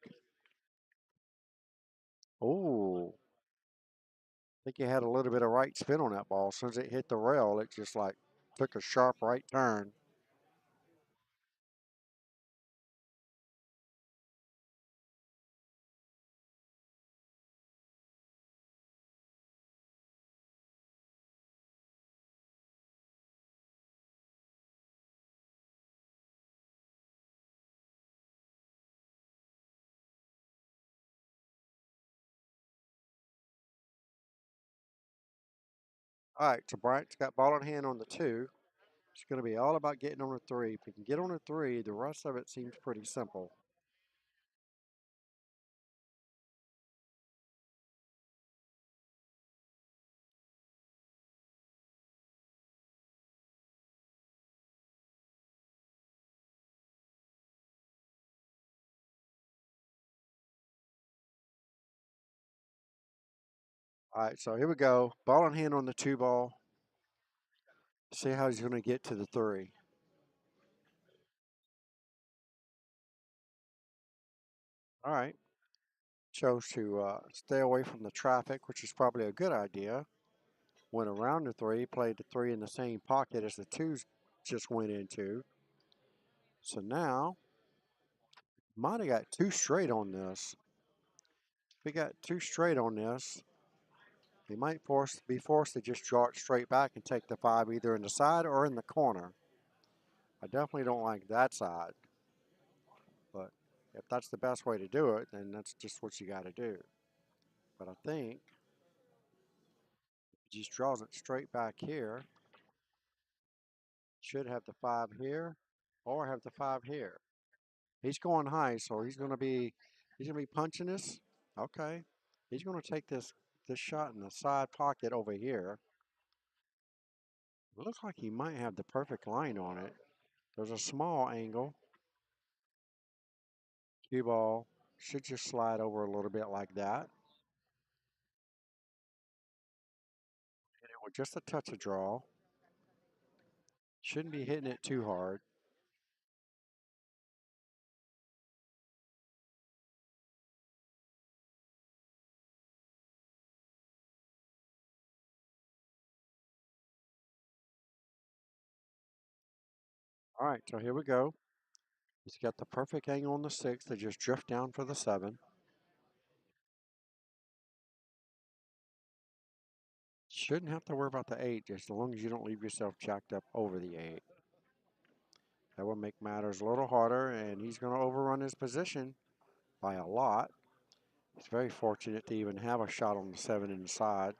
Oh, I think he had a little bit of right spin on that ball. As soon as it hit the rail, it just like took a sharp right turn. All right, so Bryant's got ball in hand on the 2. It's going to be all about getting on a 3. If he can get on a 3, the rest of it seems pretty simple. All right, so here we go. Ball in hand on the 2 ball. See how he's going to get to the 3. All right. Chose to stay away from the traffic, which is probably a good idea. Went around the 3, played the 3 in the same pocket as the 2s just went into. So now, might have got 2 straight on this. If we got 2 straight on this, he might be forced to just draw it straight back and take the 5 either in the side or in the corner. I definitely don't like that side. But if that's the best way to do it, then that's just what you got to do. But I think he just draws it straight back here. Should have the 5 here or have the 5 here. He's going high, so he's going to be punching this. Okay. He's going to take this shot in the side pocket over here. It looks like he might have the perfect line on it. There's a small angle. Cue ball should just slide over a little bit like that. Hit it with just a touch of draw. Shouldn't be hitting it too hard. All right, so here we go. He's got the perfect angle on the 6 to just drift down for the 7. Shouldn't have to worry about the 8 just as long as you don't leave yourself jacked up over the 8. That will make matters a little harder, and he's going to overrun his position by a lot. He's very fortunate to even have a shot on the 7 inside,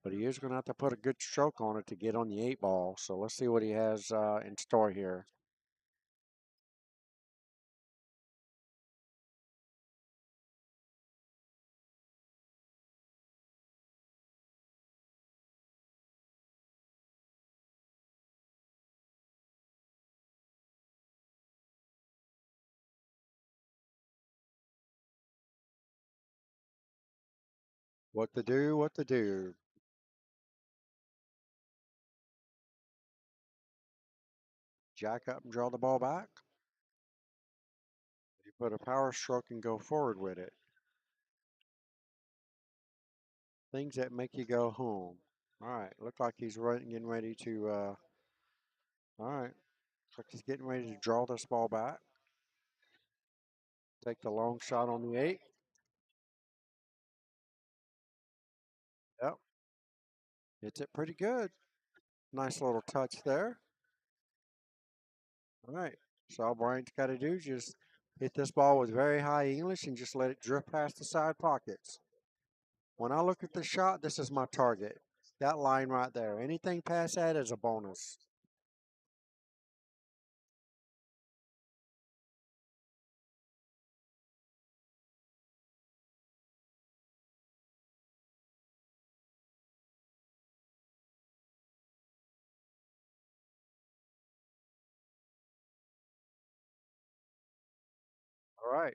but he is going to have to put a good stroke on it to get on the 8 ball. So let's see what he has in store here. What to do, what to do. Jack up and draw the ball back. You put a power stroke and go forward with it. Things that make you go home. All right, look like he's getting ready to, all right, looks like he's getting ready to draw this ball back. Take the long shot on the 8. Yep, hits it pretty good. Nice little touch there. All right, so all Bryant's got to do is just hit this ball with very high English and just let it drift past the side pockets. When I look at the shot, this is my target. That line right there. Anything past that is a bonus. All right.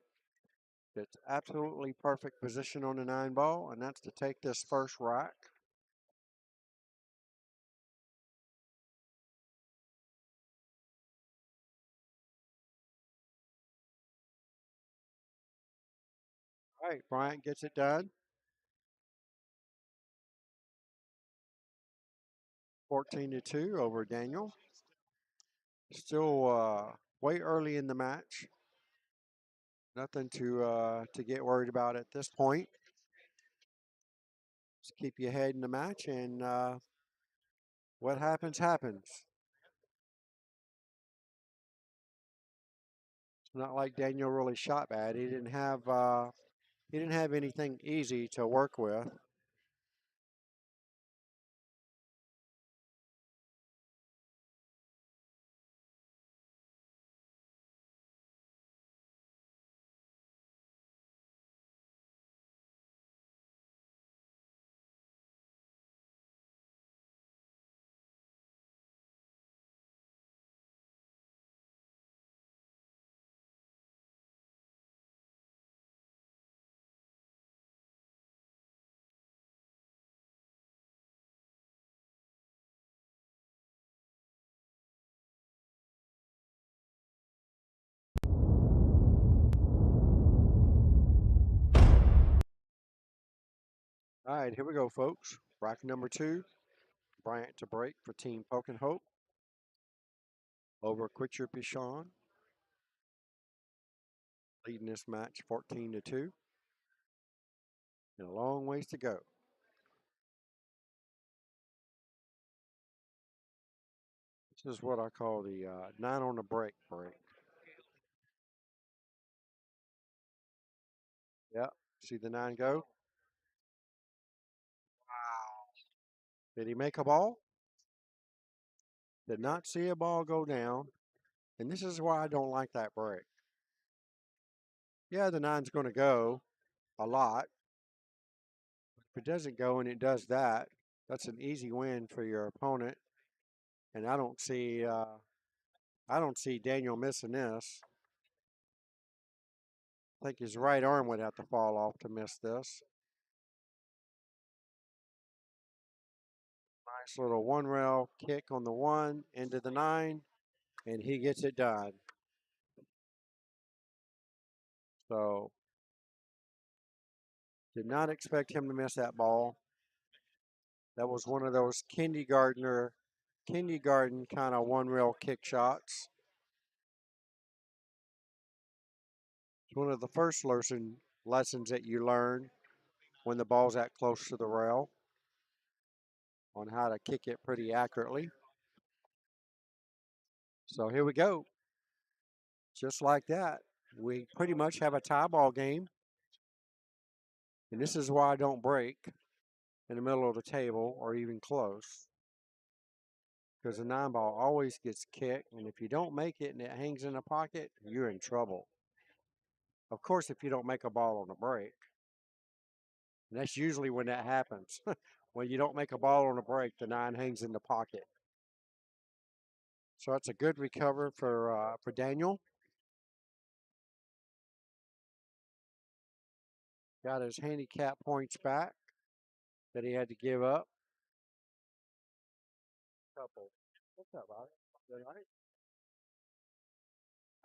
It's absolutely perfect position on the 9 ball, and that's to take this first rack. All right, Bryant gets it done. 14-2 over Daniel. Still way early in the match. Nothing to get worried about at this point. Just keep your head in the match, and what happens, happens. It's not like Daniel really shot bad. He didn't have anything easy to work with. All right, here we go, folks. Bracket number 2. Bryant to break for Team Poke and Hope over Quitcher Bishon. Leading this match 14-2. And a long ways to go. This is what I call the 9 on the break. Yep. See the 9 go? Wow. Did he make a ball? Did not see a ball go down. And this is why I don't like that break. Yeah, the 9's going to go a lot. If it doesn't go and it does that, that's an easy win for your opponent. And I don't see Daniel missing this. I think his right arm would have to fall off to miss this. Nice little 1 rail kick on the 1 into the 9, and he gets it done. So did not expect him to miss that ball. That was one of those kindergarten kind of 1 rail kick shots. It's one of the first lessons that you learn when the ball's that close to the rail on how to kick it pretty accurately. So here we go. Just like that, we pretty much have a tie ball game. And this is why I don't break in the middle of the table or even close. Because the 9 ball always gets kicked, and if you don't make it and it hangs in the pocket, you're in trouble. Of course, if you don't make a ball on the break. And that's usually when that happens. When you don't make a ball on a break, the 9 hangs in the pocket. So that's a good recover for Daniel. Got his handicap points back. that he had to give up. Couple. What's up, Bobby? Good night.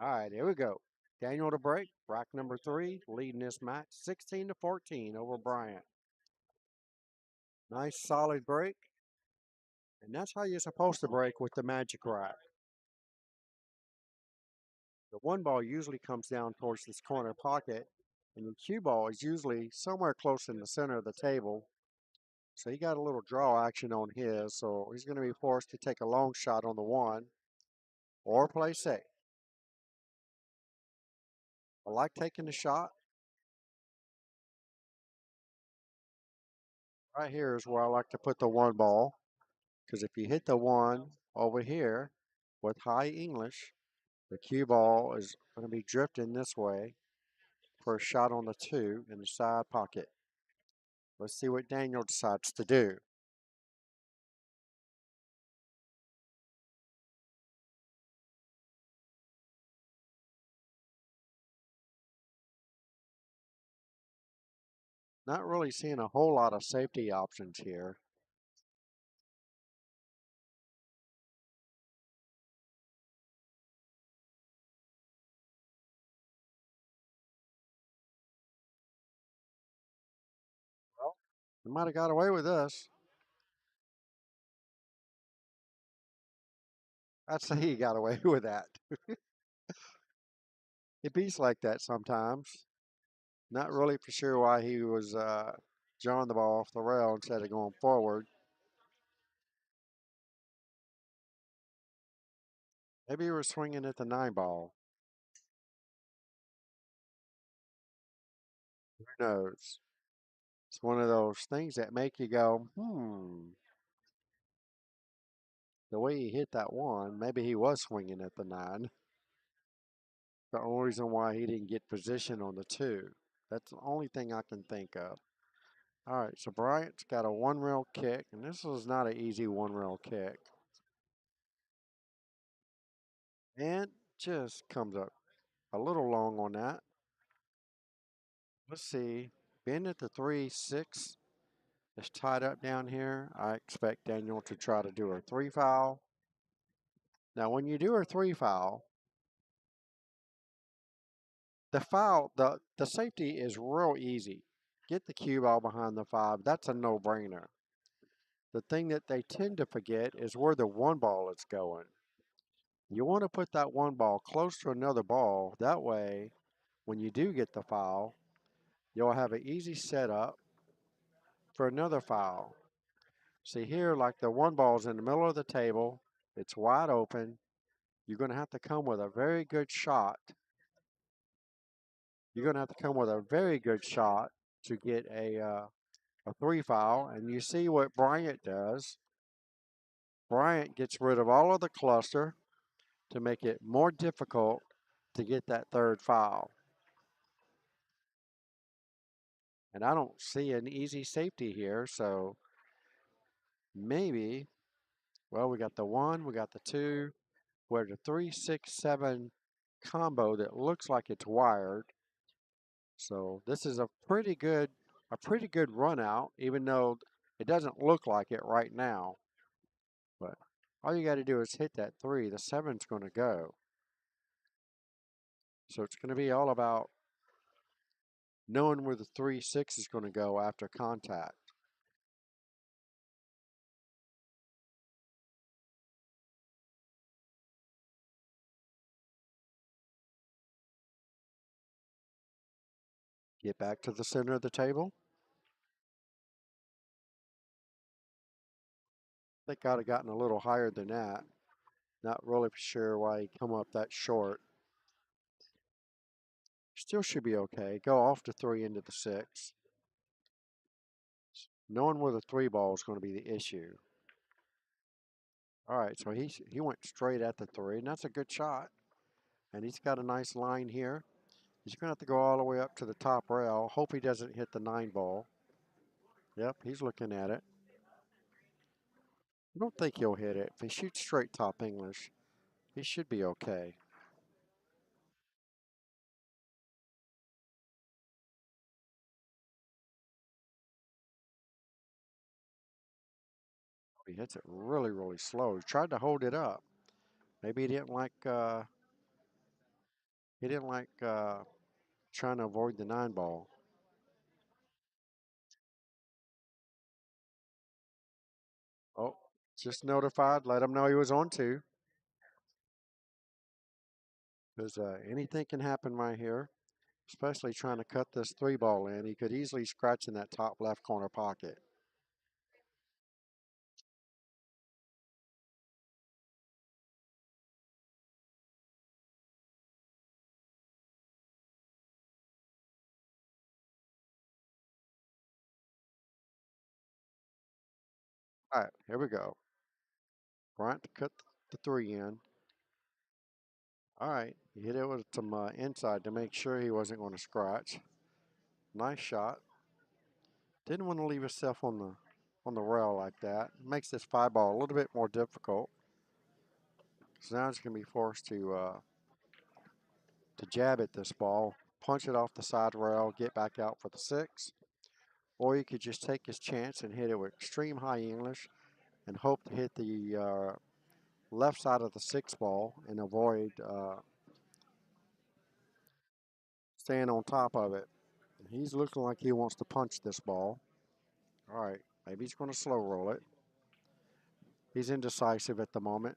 All right, here we go. Daniel to break, rack number 3, leading this match 16-14 over Bryant. Nice solid break. And that's how you're supposed to break with the magic rack. The one ball usually comes down towards this corner pocket, and the cue ball is usually somewhere close in the center of the table. So he got a little draw action on his, so he's going to be forced to take a long shot on the one or play safe. I like taking the shot. Right here is where I like to put the one ball, because if you hit the one over here with high English, the cue ball is going to be drifting this way for a shot on the 2 in the side pocket. Let's see what Daniel decides to do. Not really seeing a whole lot of safety options here. Well, He might have got away with this. I'd say he got away with that. It beats like that sometimes. Not really for sure why he was jawing the ball off the rail instead of going forward. Maybe he was swinging at the 9 ball. Who knows? It's one of those things that make you go, the way he hit that one, maybe he was swinging at the 9. The only reason why he didn't get position on the 2. That's the only thing I can think of. All right, so Bryant's got a 1-rail kick, and this is not an easy 1-rail kick. And just comes up a little long on that. Let's see. Being at the 3-6 is tied up down here, I expect Daniel to try to do a 3 foul. Now, when you do a 3 foul, the safety is real easy. Get the cue ball behind the 5. That's a no-brainer. The thing that they tend to forget is where the 1 ball is going. You want to put that 1 ball close to another ball. That way, when you do get the foul, you'll have an easy setup for another foul. See here, like the 1 ball's in the middle of the table. It's wide open. You're going to have to come with a very good shot. You're going to have to come with a very good shot to get a 3 foul. And you see what Bryant does. Bryant gets rid of all of the cluster to make it more difficult to get that 3rd foul. And I don't see an easy safety here, so maybe, well, we got the 1, we got the 2, we're the 3, 6, 7 combo that looks like it's wired. So this is a pretty good run out, even though it doesn't look like it right now. But all you got to do is hit that 3. The 7's going to go. So it's going to be all about knowing where the 3, 6 is going to go after contact. Get back to the center of the table. I think I'd have gotten a little higher than that. Not really sure why he come up that short. Still should be okay. Go off the 3 into the 6. Knowing where the 3 ball is going to be the issue. All right, so he went straight at the 3, and that's a good shot. And he's got a nice line here. He's going to have to go all the way up to the top rail. Hope he doesn't hit the 9 ball. Yep, he's looking at it. I don't think he'll hit it. If he shoots straight top English, he should be okay. He hits it really, really slow. He tried to hold it up. Maybe he didn't like trying to avoid the 9 ball. Oh, just notified. Let him know he was on 2. Because anything can happen right here, especially trying to cut this 3 ball in. He could easily scratch in that top left corner pocket. All right, here we go. Bryant to cut the 3 in. All right, he hit it with some inside to make sure he wasn't going to scratch. Nice shot. Didn't want to leave himself on the rail like that. Makes this 5 ball a little bit more difficult. So now he's going to be forced to jab at this ball, punch it off the side rail, get back out for the 6. Or you could just take his chance and hit it with extreme high English and hope to hit the left side of the 6 ball and avoid staying on top of it. And he's looking like he wants to punch this ball. All right, maybe he's going to slow roll it. He's indecisive at the moment.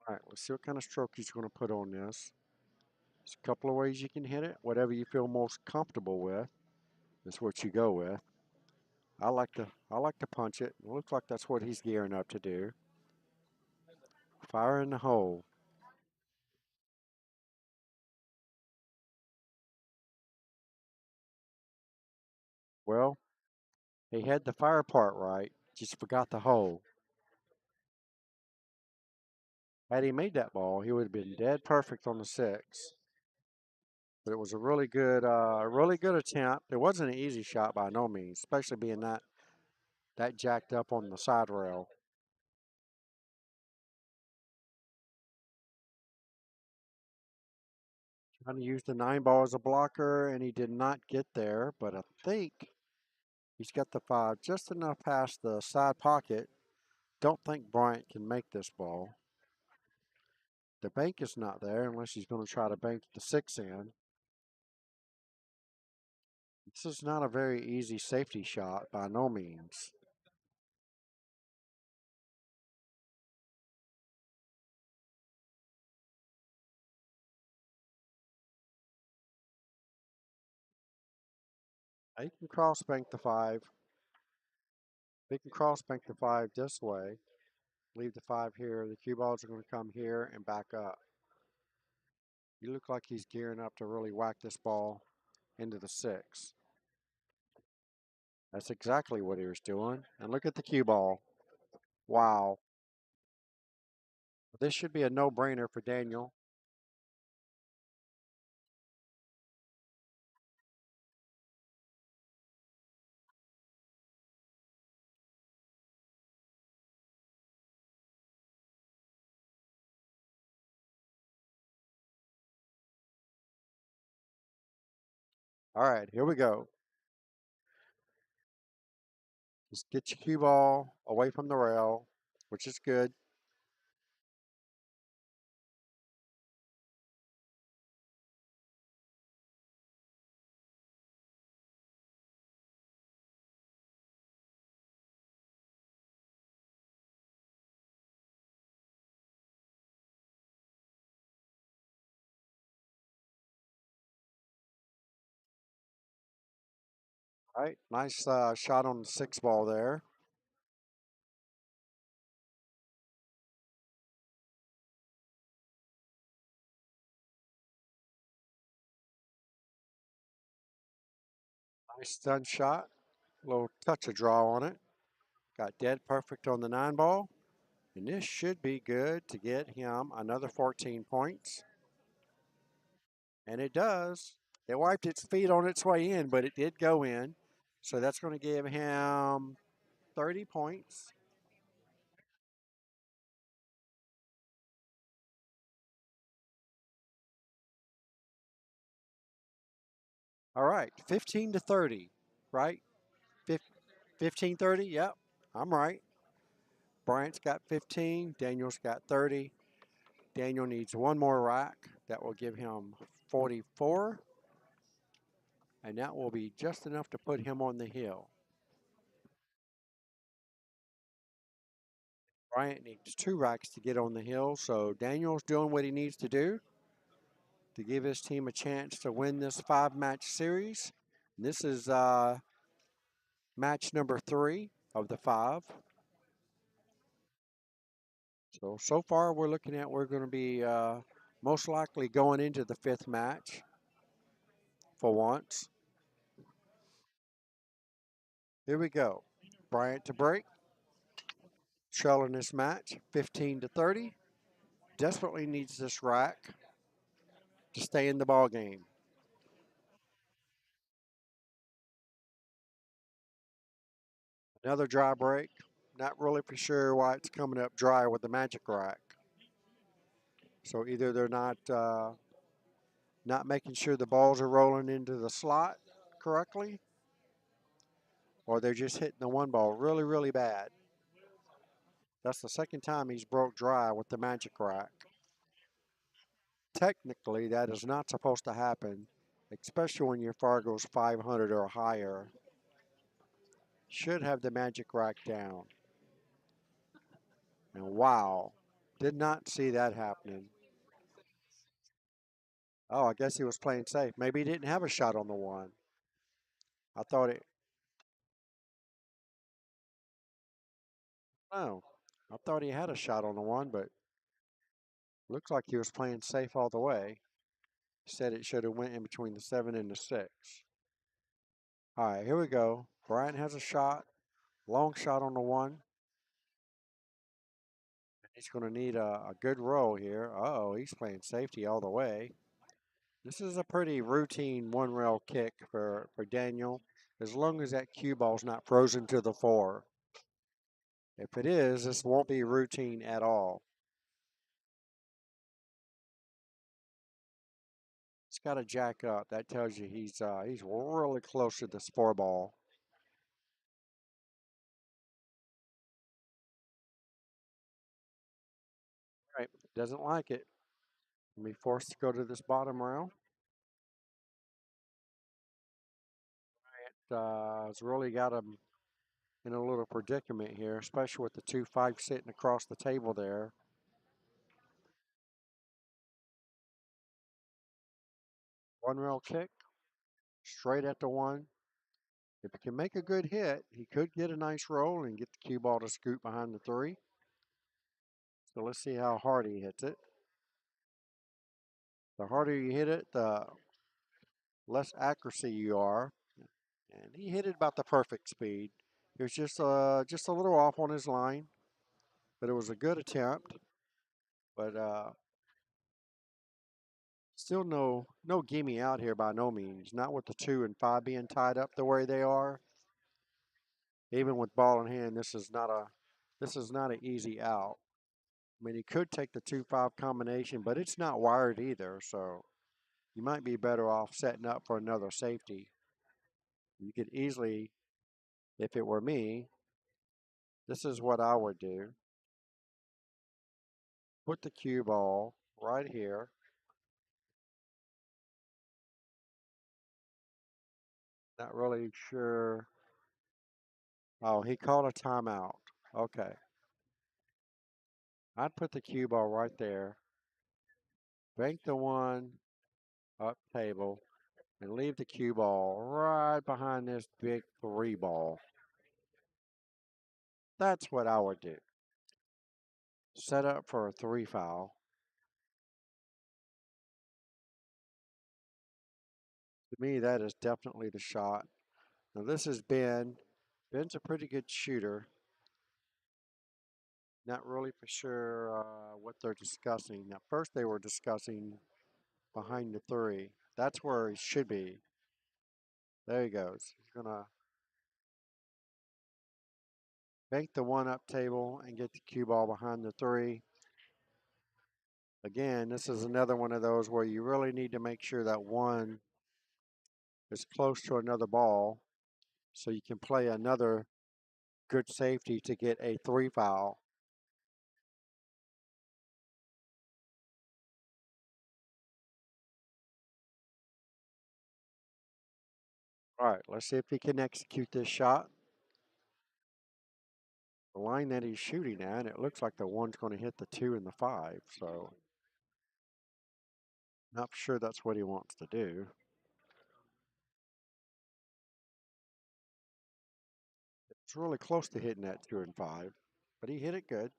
All right, let's see what kind of stroke he's going to put on this. There's a couple of ways you can hit it. Whatever you feel most comfortable with is what you go with. I like to punch it. It looks like that's what he's gearing up to do. Fire in the hole. Well, he had the fire part right, just forgot the hole. Had he made that ball, he would have been dead perfect on the 6. But it was really good attempt. It wasn't an easy shot by no means, especially being that jacked up on the side rail. Trying to use the 9 ball as a blocker, and he did not get there. But I think he's got the 5 just enough past the side pocket. Don't think Bryant can make this ball. The bank is not there unless he's going to try to bank the 6 in. This is not a very easy safety shot by no means. He can cross bank the 5. He can cross bank the 5 this way. Leave the 5 here. The cue balls are going to come here and back up. You look like he's gearing up to really whack this ball into the 6. That's exactly what he was doing. And look at the cue ball. Wow. This should be a no-brainer for Daniel. All right, here we go. Just get your cue ball away from the rail, which is good. All right, nice shot on the 6 ball there. Nice stun shot. Little touch of draw on it. Got dead perfect on the 9 ball. And this should be good to get him another 14 points. And it does. It wiped its feet on its way in, but it did go in. So that's going to give him 30 points. All right, 15 to 30, right? 15-30. Yep, I'm right. Bryant's got 15. Daniel's got 30. Daniel needs one more rack. That will give him 44. And that will be just enough to put him on the hill. Bryant needs 2 racks to get on the hill, so Daniel's doing what he needs to do to give his team a chance to win this 5-match series. And this is match number 3 of the 5. So far we're looking at we're going to be most likely going into the 5th match for once. Here we go. Bryant to break. Shell in this match, 15-30. Desperately needs this rack to stay in the ball game. Another dry break. Not really for sure why it's coming up dry with the magic rack. So either they're not making sure the balls are rolling into the slot correctly, or they're just hitting the one ball really, really bad. That's the second time he's broke dry with the magic rack. Technically, that is not supposed to happen, especially when your Fargo's 500 or higher. Should have the magic rack down. And wow, did not see that happening. Oh, I guess he was playing safe. Maybe he didn't have a shot on the one. I thought it. No, I thought he had a shot on the one, but looks like he was playing safe all the way. Said it should have went in between the 7 and the 6. All right, here we go. Bryant has a shot, long shot on the one. He's going to need a good roll here. Uh-oh, he's playing safety all the way. This is a pretty routine one-rail kick for Daniel, as long as that cue ball's not frozen to the 4. If it is, this won't be routine at all. It's got to jack up. That tells you he's really close to this 4 ball. Right, doesn't like it. Be forced to go to this bottom rail. It's really got him in a little predicament here, especially with the 2-5 sitting across the table there. One rail kick, straight at the 1. If he can make a good hit, he could get a nice roll and get the cue ball to scoot behind the 3. So let's see how hard he hits it. The harder you hit it, the less accuracy you are. And he hit it about the perfect speed. It was just a little off on his line, but it was a good attempt. But still no gimme out here by no means. Not with the 2 and 5 being tied up the way they are. Even with ball in hand, this is not an easy out. I mean, he could take the 2-5 combination, but it's not wired either, so you might be better off setting up for another safety. You could easily, if it were me, this is what I would do. Put the cue ball right here. Not really sure. Oh, he called a timeout. Okay. I'd put the cue ball right there. Bank the 1 up table and leave the cue ball right behind this big 3 ball. That's what I would do. Set up for a 3 foul. To me, that is definitely the shot. Now this is Ben. Ben's a pretty good shooter. Not really for sure what they're discussing. At first they were discussing behind the 3. That's where he should be. There he goes. He's going to bank the 1 up table and get the cue ball behind the 3. Again, this is another one of those where you really need to make sure that 1 is close to another ball so you can play another good safety to get a 3 foul. All right, let's see if he can execute this shot. The line that he's shooting at, it looks like the one's going to hit the 2 and the 5, so not sure that's what he wants to do. It's really close to hitting that 2 and 5, but he hit it good.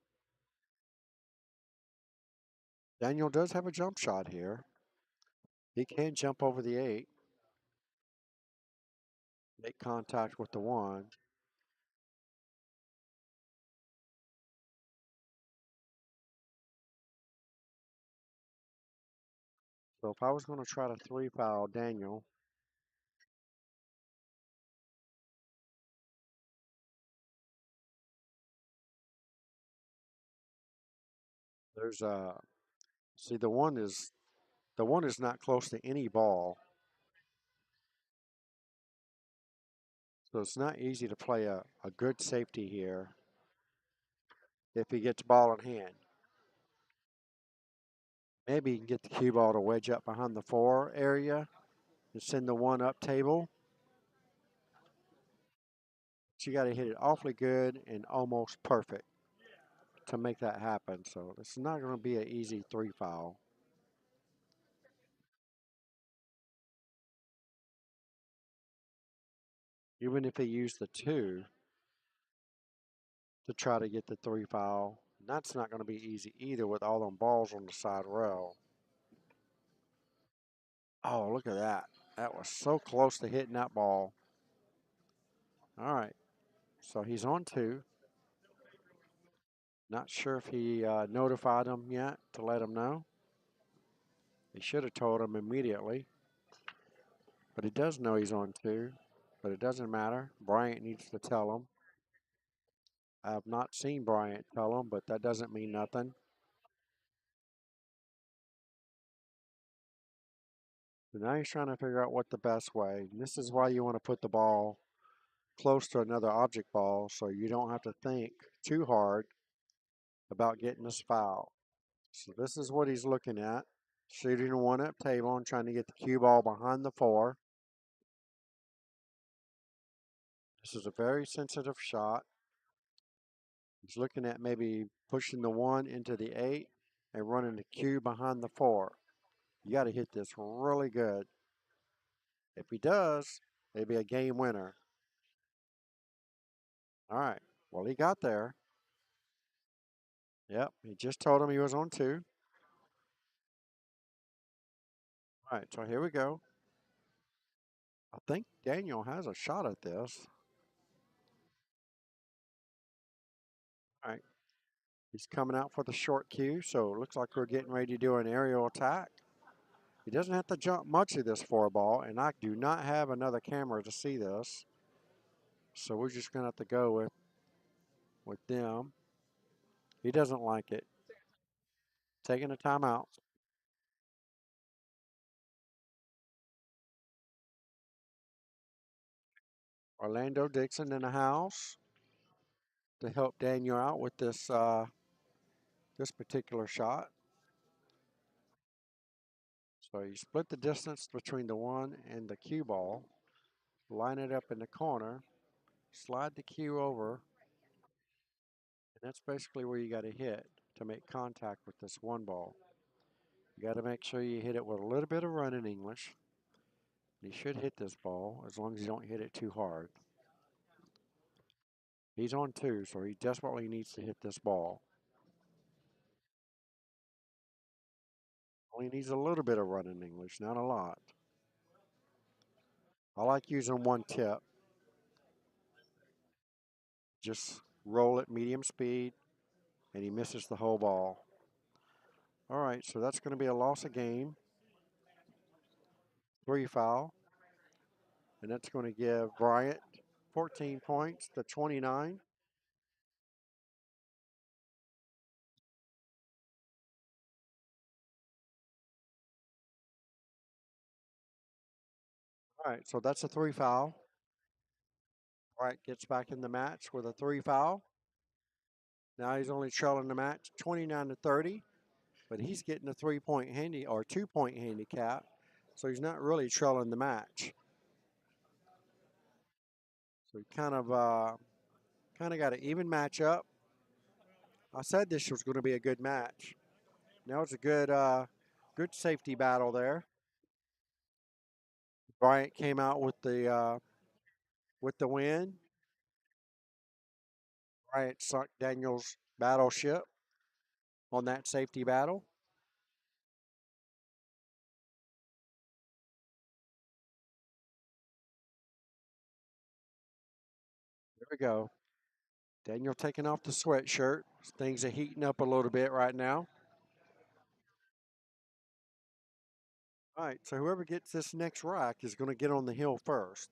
Daniel does have a jump shot here. He can jump over the 8, make contact with the 1. So if I was going to try to 3 foul Daniel, there's see the one is not close to any ball. So it's not easy to play a good safety here if he gets ball in hand. Maybe he can get the cue ball to wedge up behind the 4 area and send the 1 up table. But you got to hit it awfully good and almost perfect to make that happen. So it's not going to be an easy 3 foul. Even if he used the 2 to try to get the 3 foul, that's not going to be easy either with all them balls on the side rail. Oh, look at that. That was so close to hitting that ball. All right. So he's on 2. Not sure if he notified him yet to let him know. He should have told him immediately. But he does know he's on 2. But it doesn't matter. Bryant needs to tell him. I have not seen Bryant tell him, but that doesn't mean nothing. So now he's trying to figure out what the best way. And this is why you want to put the ball close to another object ball so you don't have to think too hard about getting this foul. So this is what he's looking at. Shooting a 1-up table and trying to get the cue ball behind the 4. This is a very sensitive shot. He's looking at maybe pushing the 1 into the 8 and running the cue behind the 4. You got to hit this really good. If he does, it'd be a game winner. All right. Well, he got there. Yep. He just told him he was on 2. All right. So here we go. I think Daniel has a shot at this. All right. He's coming out for the short cue, so it looks like we're getting ready to do an aerial attack. He doesn't have to jump much of this 4 ball, and I do not have another camera to see this. So we're just going to have to go with them. He doesn't like it. Taking a timeout. Orlando Dixon in the house to help Daniel out with this this particular shot. So you split the distance between the 1 and the cue ball, line it up in the corner, slide the cue over, and that's basically where you got to hit to make contact with this 1 ball. You got to make sure you hit it with a little bit of run in English. You should hit this ball as long as you don't hit it too hard. He's on 2, so he desperately needs to hit this ball. Only needs a little bit of run in English, not a lot. I like using 1 tip. Just roll at medium speed, and he misses the whole ball. All right, so that's going to be a loss of game. 3 foul. And that's going to give Bryant 14 points to 29. All right, so that's a 3 foul. Bryant gets back in the match with a 3 foul. Now he's only trailing the match 29-30, but he's getting a 3-point handy or 2-point handicap, so he's not really trailing the match. So he kind of got an even matchup. I said this was going to be a good match. Now it's a good safety battle there. Bryant came out with the win. Bryant sunk Daniel's battleship on that safety battle. There we go. Daniel taking off the sweatshirt. Things are heating up a little bit right now. All right, so whoever gets this next rack is going to get on the hill first.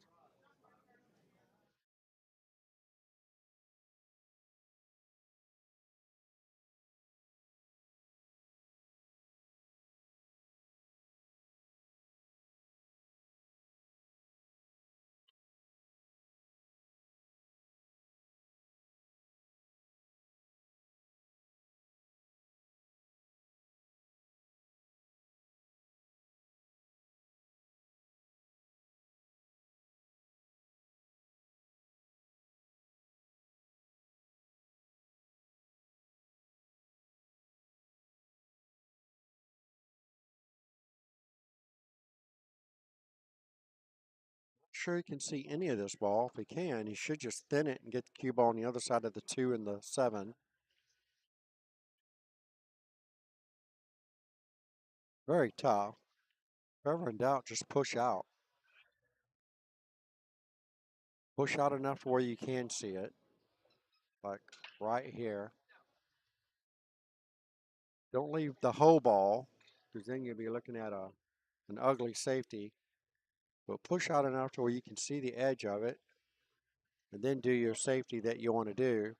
Sure he can see any of this ball. If he can, he should just thin it and get the cue ball on the other side of the 2 and the 7. Very tough. If ever in doubt, just push out. Push out enough to where you can see it, like right here. Don't leave the whole ball, because then you'll be looking at an ugly safety. But push out enough to where you can see the edge of it, and then do your safety that you want to do. I'm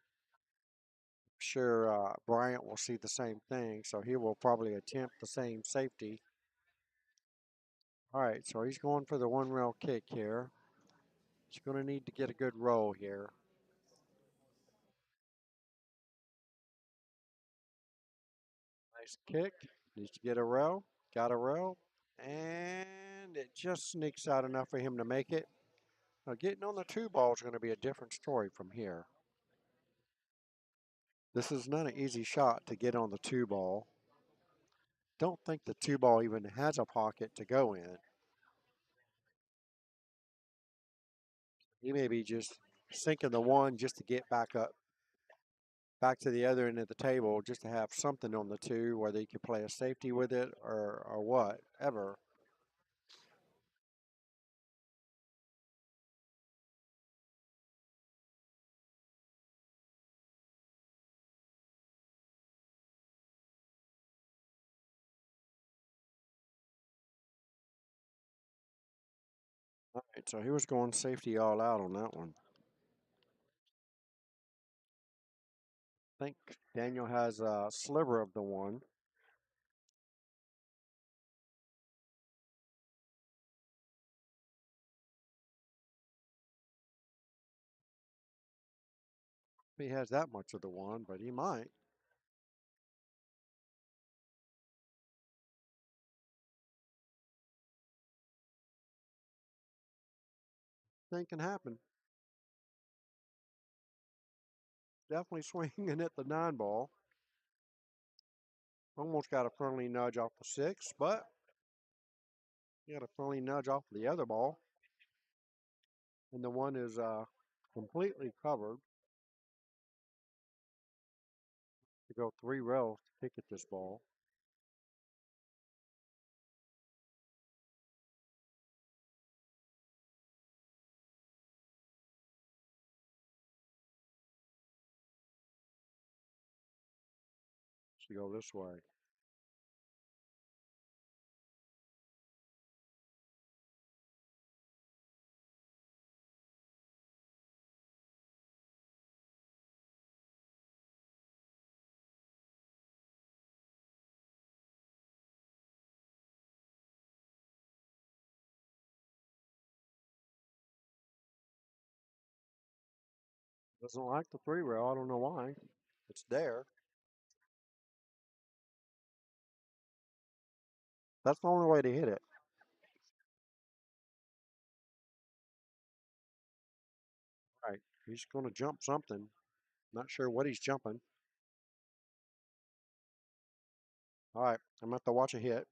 sure Bryant will see the same thing, so he will probably attempt the same safety. All right, so he's going for the 1-rail kick here. He's going to need to get a good roll here. Nice kick. Needs to get a rail. Got a rail. And it just sneaks out enough for him to make it. Now, getting on the 2 ball is going to be a different story from here. This is not an easy shot to get on the 2 ball. Don't think the 2 ball even has a pocket to go in. He may be just sinking the 1 just to get back up, back to the other end of the table, just to have something on the 2, whether he can play a safety with it or whatever. All right, so he was going safety all out on that one. I think Daniel has a sliver of the 1. He has that much of the 1, but he might. Thing can happen. Definitely swinging at the 9 ball. Almost got a friendly nudge off the 6, but he got a friendly nudge off the other ball. And the 1 is completely covered. To go 3 rails to pick at this ball. To go this way. Doesn't like the 3-rail. I don't know why. It's there. That's the only way to hit it. All right. He's going to jump something. Not sure what he's jumping. All right. I'm going to have to watch a hit.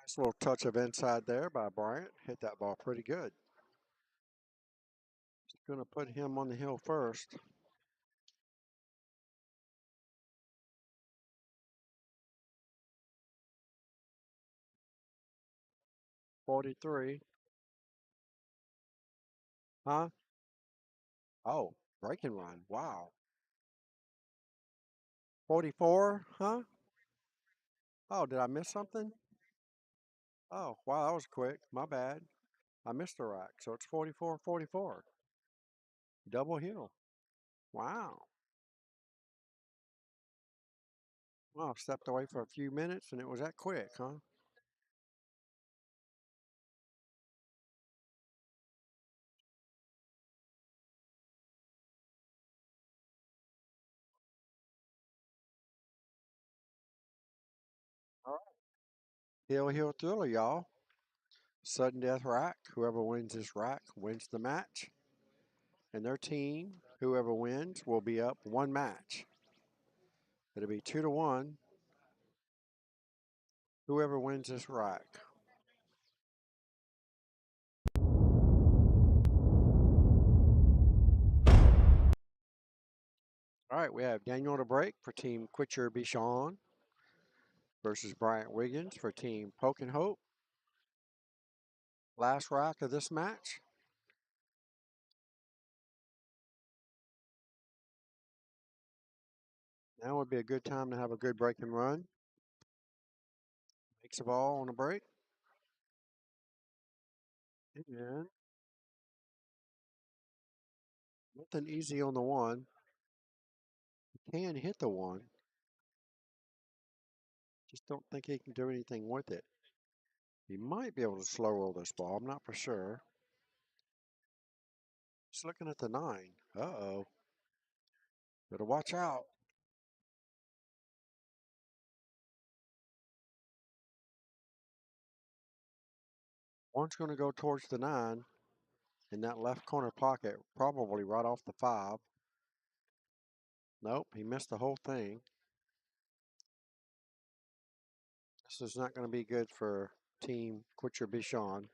Nice little touch of inside there by Bryant. Hit that ball pretty good. Going to put him on the hill first. .43. Huh? Oh, break and run. Wow. 44, huh? Oh, did I miss something? Oh, wow, that was quick. My bad. I missed the rack. So it's 44-44. Double hill. Wow. Well, I stepped away for a few minutes and it was that quick, huh? All right. Hill thriller, y'all. Sudden death rack. Whoever wins this rack wins the match. And their team, whoever wins, will be up one match. It'll be 2-1. Whoever wins this rack. All right, we have Daniel to break for Team Quitcher Bishon versus Bryant Wiggins for Team Poke and Hope. Last rack of this match. Now would be a good time to have a good break and run. Makes a ball on a break. And nothing easy on the one. Can hit the one. Just don't think he can do anything with it. He might be able to slow roll this ball. I'm not for sure. Just looking at the 9. Uh-oh. Better watch out. One's going to go towards the 9 in that left corner pocket, probably right off the 5. Nope, he missed the whole thing. This is not going to be good for Team Quitcher Bishon.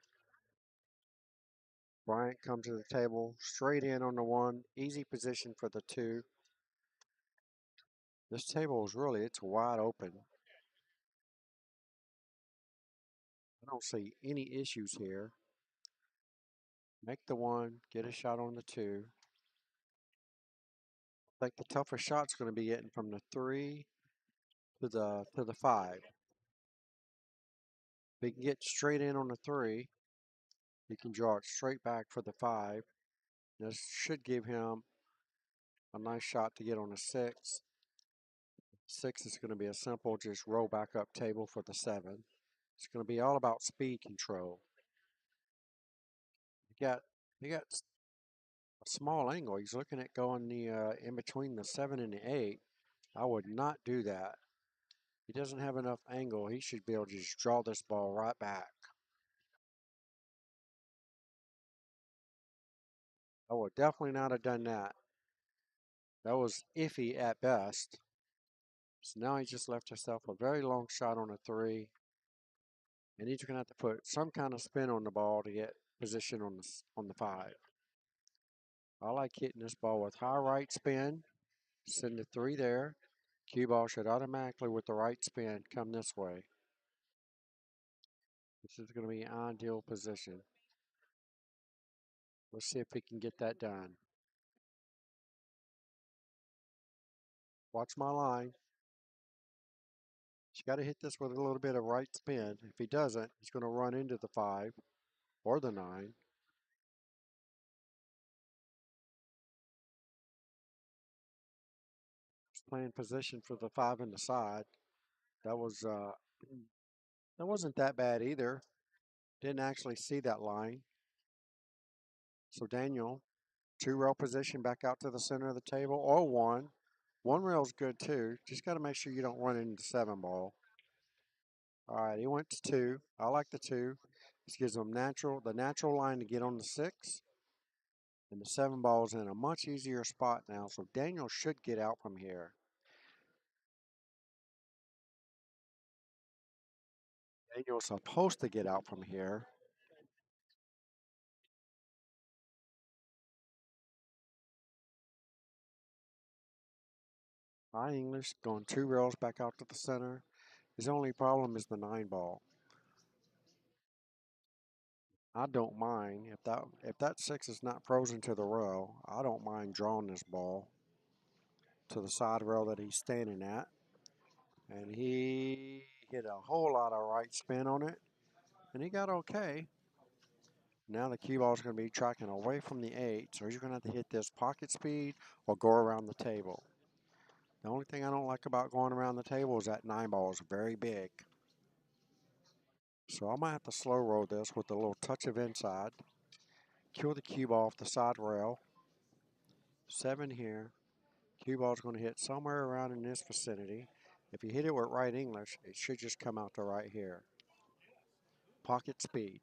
Bryant comes to the table, straight in on the 1, easy position for the 2. This table is really, it's wide open. I don't see any issues here. Make the 1, get a shot on the 2. I think the toughest shot's going to be getting from the 3 to the 5. If he can get straight in on the 3, he can draw it straight back for the 5. This should give him a nice shot to get on the 6. 6 is going to be a simple just roll back up table for the 7. It's going to be all about speed control. He got a small angle. He's looking at going the in between the 7 and the 8. I would not do that. He doesn't have enough angle. He should be able to just draw this ball right back. I would definitely not have done that. That was iffy at best. So now he just left himself a very long shot on a 3. And he's going to have to put some kind of spin on the ball to get position on the 5. I like hitting this ball with high right spin. Send the 3 there. Cue ball should automatically, with the right spin, come this way. This is going to be an ideal position. Let's see if he can get that done. Watch my line. He's got to hit this with a little bit of right spin. If he doesn't, he's going to run into the 5 or the 9. He's playing position for the 5 in the side. That wasn't that bad either. Didn't actually see that line. So Daniel, 2 rail position back out to the center of the table, or 1. 1 rail's good too. Just got to make sure you don't run into the 7 ball. All right, he went to 2. I like the 2. This gives him the natural line to get on the 6. And the 7 ball is in a much easier spot now, so Daniel should get out from here. Daniel's supposed to get out from here. High English going 2 rails back out to the center. His only problem is the 9 ball. I don't mind if that 6 is not frozen to the rail. I don't mind drawing this ball to the side rail that he's standing at, and he hit a whole lot of right spin on it, and he got okay. Now the cue ball is going to be tracking away from the 8, so he's going to have to hit this pocket speed or go around the table. The only thing I don't like about going around the table is that 9 ball is very big. So I might have to slow roll this with a little touch of inside. Kill the cue ball off the side rail. 7 here. Cue ball is going to hit somewhere around in this vicinity. If you hit it with right English, it should just come out to right here. Pocket speed.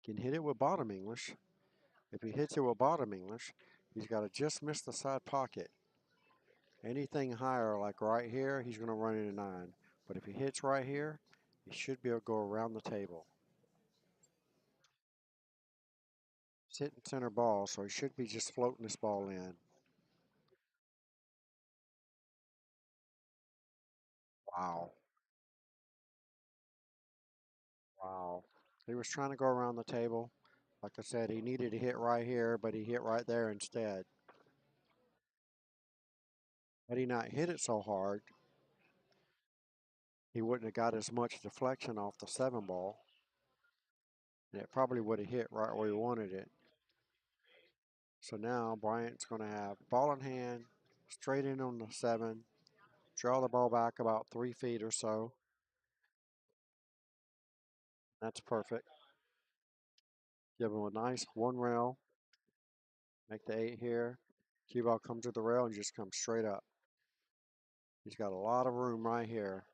Can hit it with bottom English. If he hits it with bottom English, he's got to just miss the side pocket. Anything higher, like right here, he's going to run into 9. But if he hits right here, he should be able to go around the table. It's hitting center ball, so he should be just floating this ball in. Wow. Wow. He was trying to go around the table. Like I said, he needed to hit right here, but he hit right there instead. Had he not hit it so hard, he wouldn't have got as much deflection off the 7 ball. And it probably would have hit right where he wanted it. So now Bryant's going to have ball in hand, straight in on the 7, draw the ball back about 3 feet or so. That's perfect. Give him a nice 1 rail. Make the 8 here. Cue ball comes to the rail and just comes straight up. He's got a lot of room right here.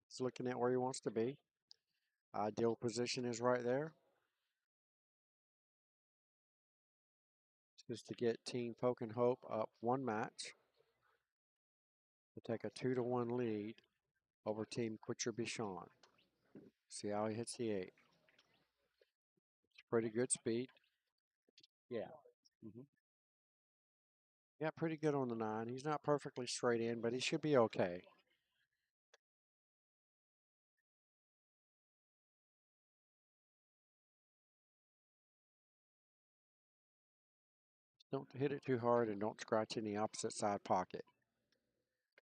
He's looking at where he wants to be. Ideal position is right there. Just to get Team Poke and Hope up 1 match to take a 2-1 lead over Team Bishon. See how he hits the 8. It's pretty good speed. Yeah. Yeah, pretty good on the 9. He's not perfectly straight in, but he should be okay. Don't hit it too hard and don't scratch in the opposite side pocket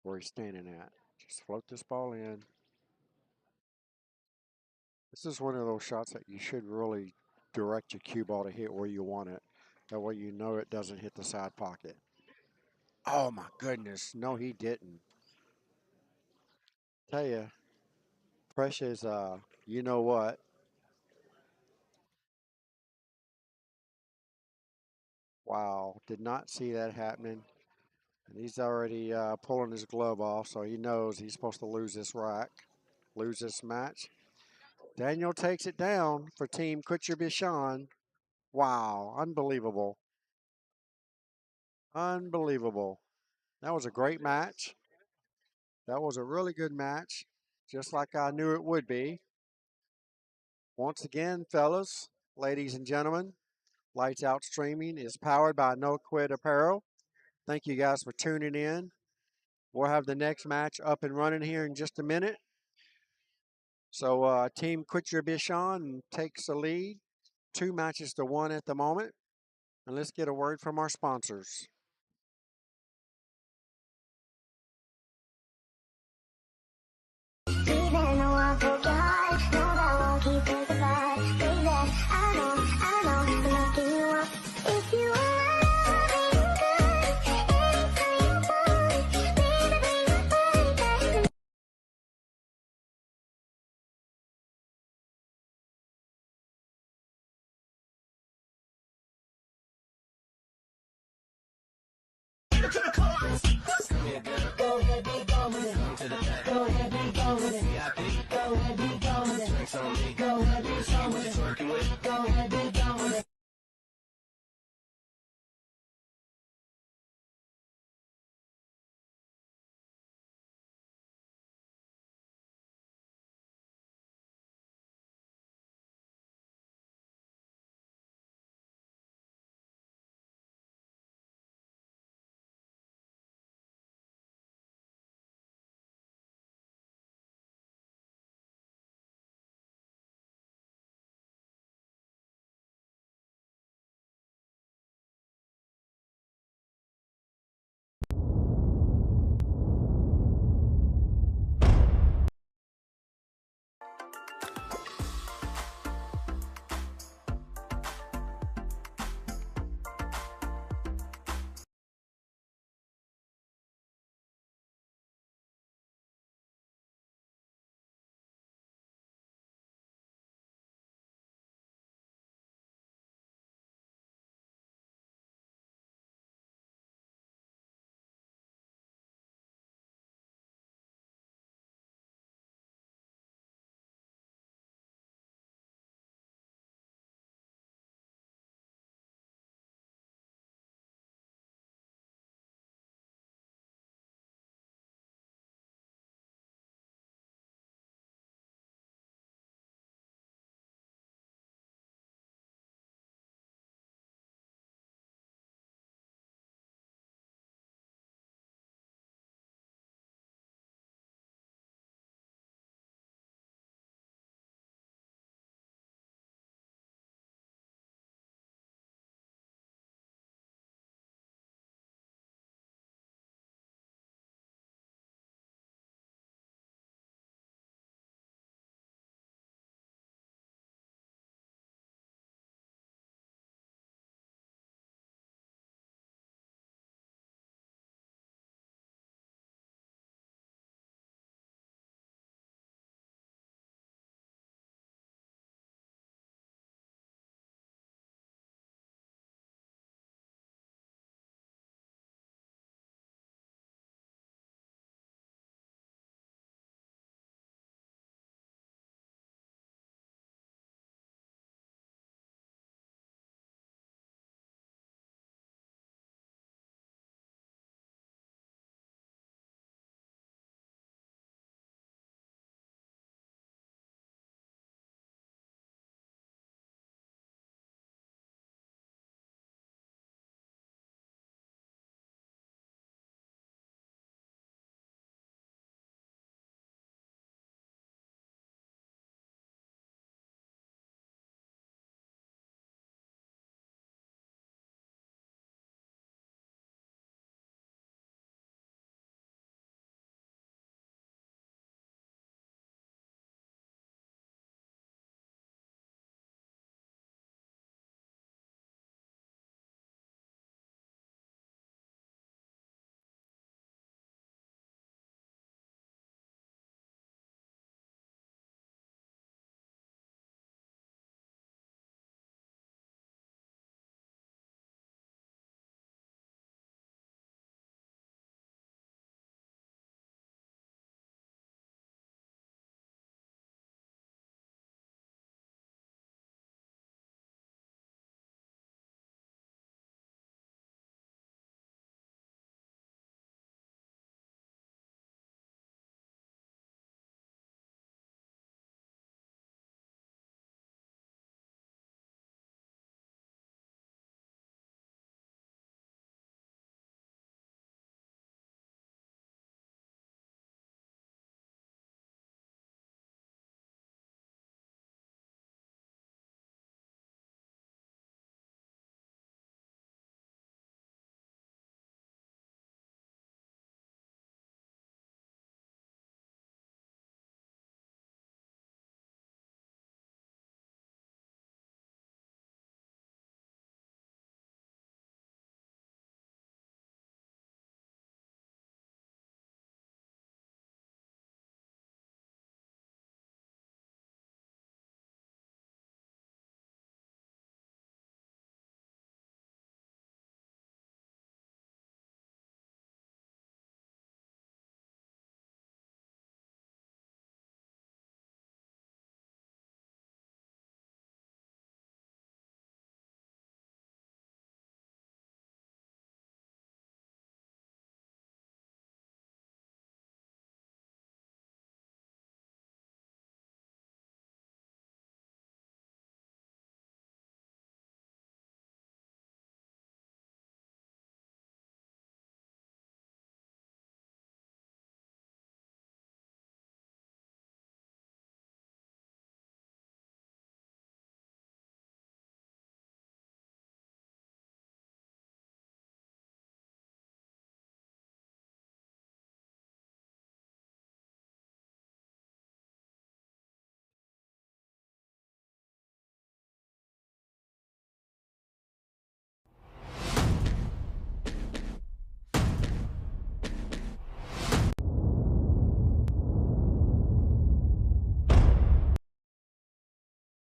where he's standing at. Just float this ball in. This is one of those shots that you should really direct your cue ball to hit where you want it. That way you know it doesn't hit the side pocket. Oh my goodness, no he didn't. Tell you, Precious, you know what? Wow, did not see that happening. And he's already pulling his glove off, so he knows he's supposed to lose this rack, lose this match. Daniel takes it down for Team Bishon. Wow, unbelievable. Unbelievable. That was a great match. That was a really good match, just like I knew it would be. Once again, fellas, ladies and gentlemen, Lights Out Streaming is powered by No Quit Apparel. Thank you guys for tuning in. We'll have the next match up and running here in just a minute. So Team Bishon takes the lead, 2 matches to 1 at the moment. And let's get a word from our sponsors. Even though I broke your heart, know that won't keep it goodbye. Baby, I know, but I'll give you up. If you are loving good, anything you want, baby, bring your body back to me. Go ahead, be gone with it. Go ahead, be gone with it. Go ahead, be gone with it. Go ahead, be gone with it. Go ahead, be gone with it.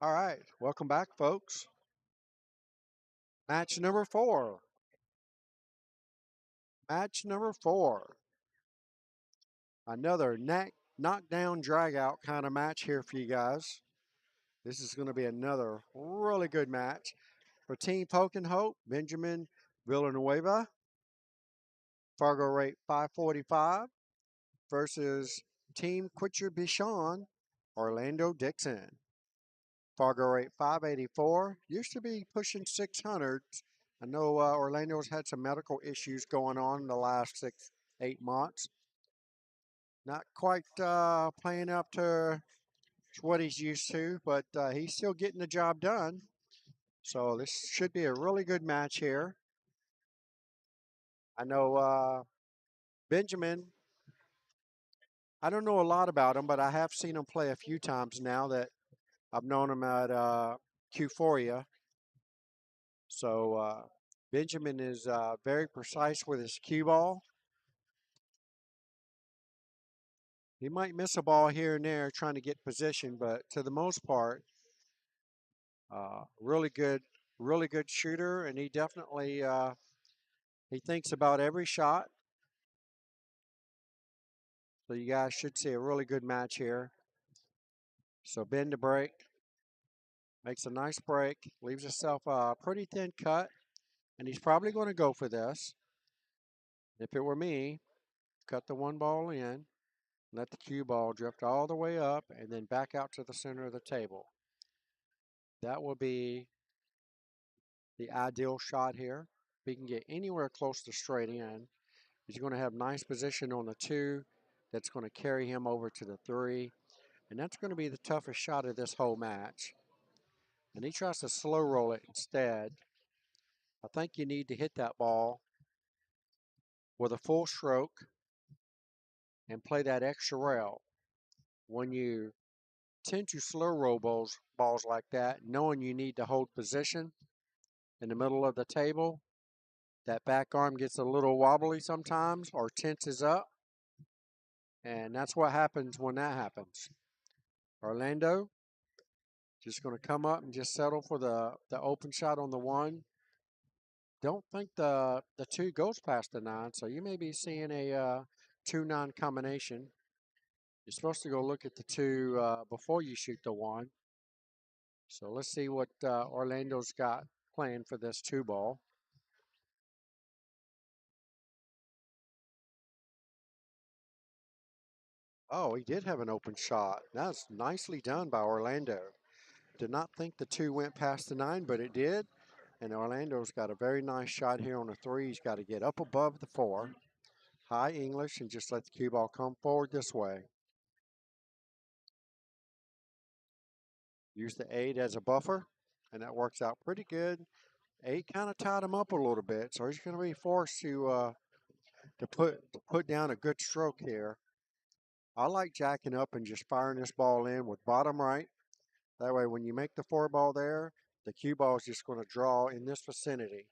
All right, welcome back, folks. Match number 4. Match number 4. Another knockdown, drag out kind of match here for you guys. This is going to be another really good match for Team Poke and Hope, Benjamin Villanueva, Fargo rate 545 versus Team Quitcher Bishon, Orlando Dixon. Fargo rate 584. Used to be pushing 600. I know Orlando's had some medical issues going on in the last 8 months. Not quite playing up to what he's used to, but he's still getting the job done. So this should be a really good match here. I know Benjamin, I don't know a lot about him, but I have seen him play a few times now that I've known him at Q4. So Benjamin is very precise with his cue ball. He might miss a ball here and there trying to get position, but to the most part, really good shooter, and he definitely he thinks about every shot. So you guys should see a really good match here. So Ben to break, makes a nice break, leaves himself a pretty thin cut, and he's probably going to go for this. If it were me, cut the one ball in, let the cue ball drift all the way up, and then back out to the center of the table. That will be the ideal shot here. If he can get anywhere close to straight in, he's going to have nice position on the 2. That's going to carry him over to the 3. And that's going to be the toughest shot of this whole match. And he tries to slow roll it instead. I think you need to hit that ball with a full stroke and play that extra rail. When you tend to slow roll balls like that, knowing you need to hold position in the middle of the table, that back arm gets a little wobbly sometimes or tenses up. And that's what happens when that happens. Orlando just going to come up and just settle for the open shot on the 1. Don't think the 2 goes past the 9, so you may be seeing a 2-9 combination. You're supposed to go look at the 2 before you shoot the 1. So let's see what Orlando's got planned for this 2 ball. Oh, he did have an open shot. That's nicely done by Orlando. Did not think the 2 went past the 9, but it did. And Orlando's got a very nice shot here on the 3. He's got to get up above the 4. High English and just let the cue ball come forward this way. Use the 8 as a buffer, and that works out pretty good. 8 kind of tied him up a little bit, so he's going to be forced to put down a good stroke here. I like jacking up and just firing this ball in with bottom right. That way, when you make the 4 ball there, the cue ball is just going to draw in this vicinity.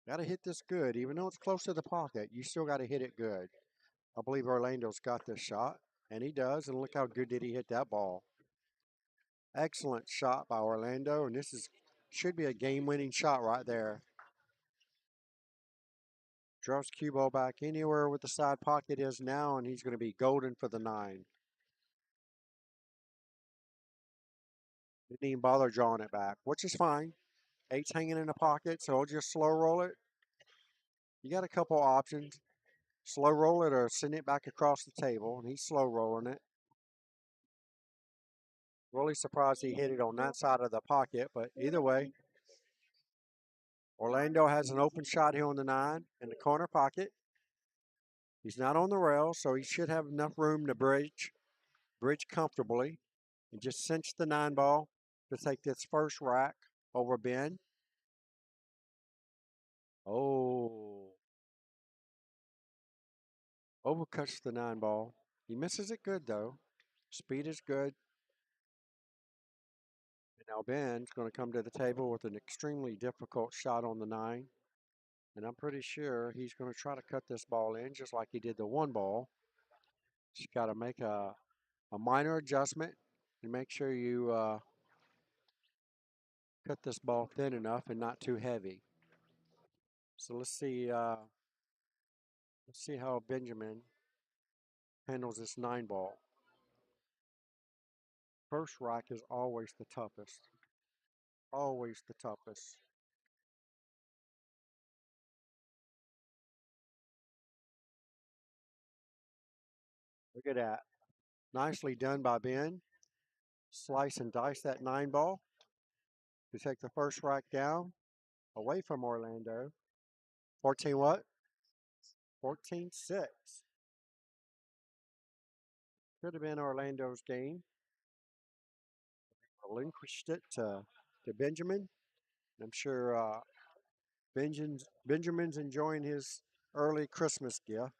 Got to hit this good. Even though it's close to the pocket, you still got to hit it good. I believe Orlando's got this shot, and he does. And look how good did he hit that ball. Excellent shot by Orlando, and should be a game-winning shot right there. Drops cue ball back anywhere where the side pocket is now, and he's going to be golden for the 9. Didn't even bother drawing it back, which is fine. 8's hanging in the pocket, so he'll just slow roll it. You got a couple options. Slow roll it or send it back across the table, and he's slow rolling it. Really surprised he hit it on that side of the pocket, but either way, Orlando has an open shot here on the 9 in the corner pocket. He's not on the rail, so he should have enough room to bridge comfortably, and just cinch the 9 ball to take this first rack over Ben. Oh, overcuts the 9 ball. He misses it good though. Speed is good. And now Ben's going to come to the table with an extremely difficult shot on the 9. And I'm pretty sure he's going to try to cut this ball in just like he did the 1 ball. He's got to make a minor adjustment And make sure you cut this ball thin enough and not too heavy. So let's see how Benjamin handles this 9 ball. First rack is always the toughest. Always the toughest. Look at that. Nicely done by Ben. Slice and dice that 9 ball to take the first rack down away from Orlando. 14 what? 14-6. Could have been Orlando's game. Relinquished it to Benjamin. I'm sure Benjamin's enjoying his early Christmas gift.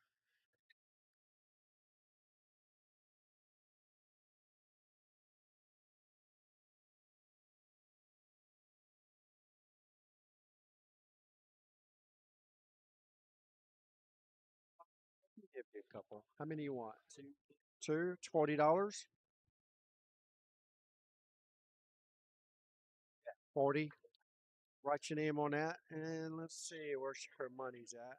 Give you a couple. How many you want? Two. $40. 40. Write your name on that, and let's see where her money's at.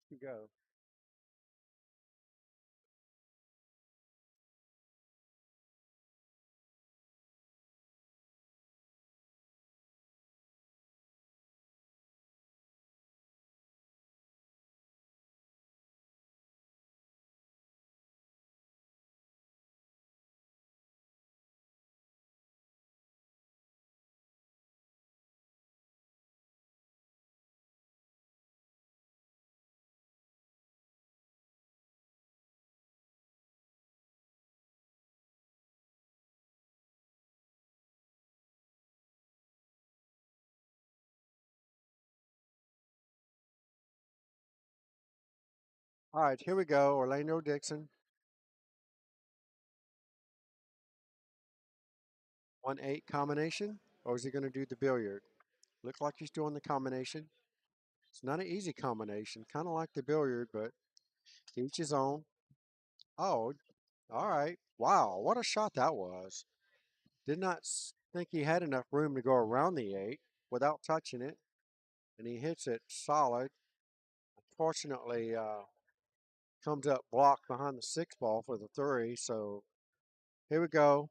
You go. All right, here we go. Orlando Dixon. 1-8 combination, or is he going to do the billiard? Looks like he's doing the combination. It's not an easy combination, kind of like the billiard, but each his own. Oh, all right. Wow, what a shot that was. Did not think he had enough room to go around the 8 without touching it, and he hits it solid. Unfortunately, comes up blocked behind the 6 ball for the 3. So here we go.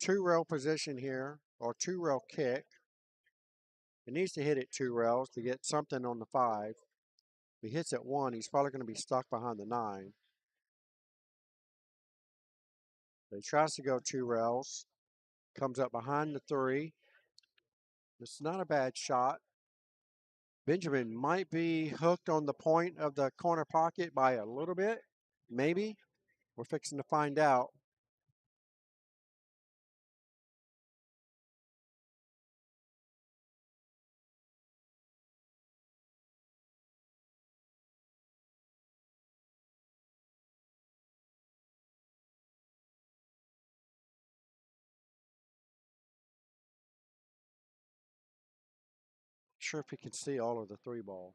2-rail position here, or 2-rail kick. He needs to hit it 2 rails to get something on the 5. If he hits it 1, he's probably going to be stuck behind the 9. So he tries to go 2 rails, comes up behind the 3. It's not a bad shot. Benjamin might be hooked on the point of the corner pocket by a little bit, maybe. We're fixing to find out. Not sure if he can see all of the 3 ball.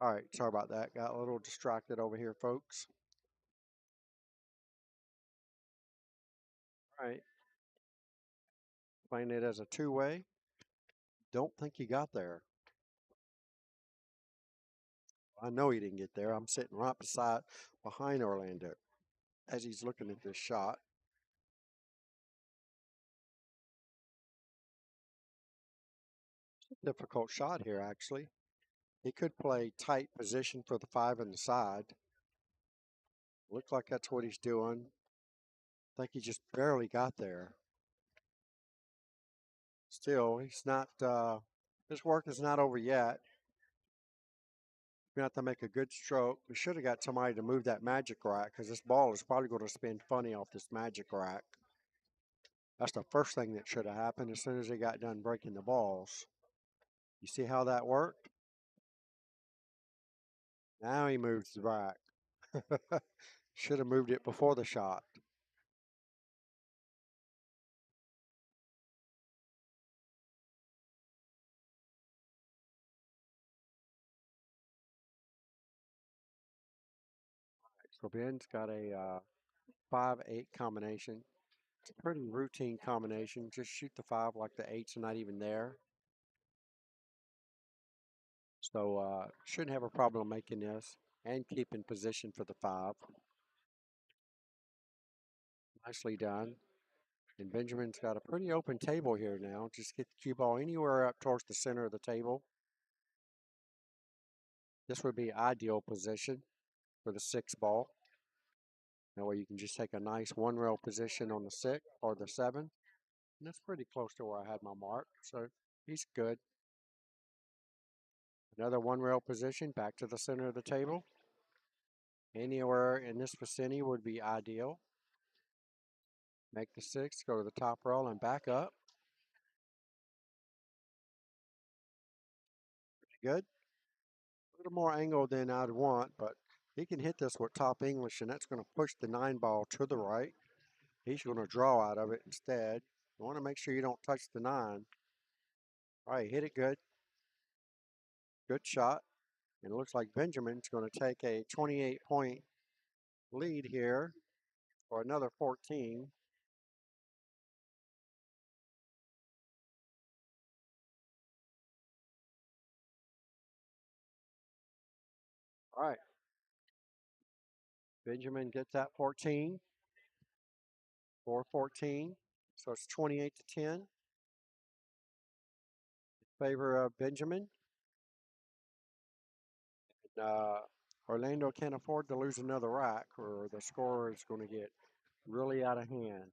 All right, sorry about that. Got a little distracted over here, folks. All right, playing it as a two-way. Don't think he got there. I know he didn't get there. I'm sitting right behind Orlando as he's looking at this shot. Difficult shot here, actually. He could play tight position for the 5 on the side. Looks like that's what he's doing. I think he just barely got there. Still, he's not, his work is not over yet. We have to make a good stroke. We should have got somebody to move that magic rack because this ball is probably going to spin funny off this magic rack. That's the first thing that should have happened as soon as he got done breaking the balls. You see how that worked? Now he moves the rack. Should have moved it before the shot. So Ben's got a 5-8 combination. It's a pretty routine combination. Just shoot the 5 like the 8's not even there. So shouldn't have a problem making this and keeping position for the 5. Nicely done. And Benjamin's got a pretty open table here now. Just get the cue ball anywhere up towards the center of the table. This would be ideal position for the 6 ball. That way you can just take a nice one rail position on the 6 or the 7. And that's pretty close to where I had my mark. So he's good. Another one rail position back to the center of the table. Anywhere in this vicinity would be ideal. Make the 6, go to the top rail and back up. Pretty good. A little more angle than I'd want, but he can hit this with top English, and that's going to push the 9 ball to the right. He's going to draw out of it instead. You want to make sure you don't touch the 9. All right, hit it good. Good shot. And it looks like Benjamin's going to take a 28-point lead here for another 14. All right. Benjamin gets that 14. 4-14. So it's 28-10 in favor of Benjamin. And, Orlando can't afford to lose another rack or the score is going to get really out of hand.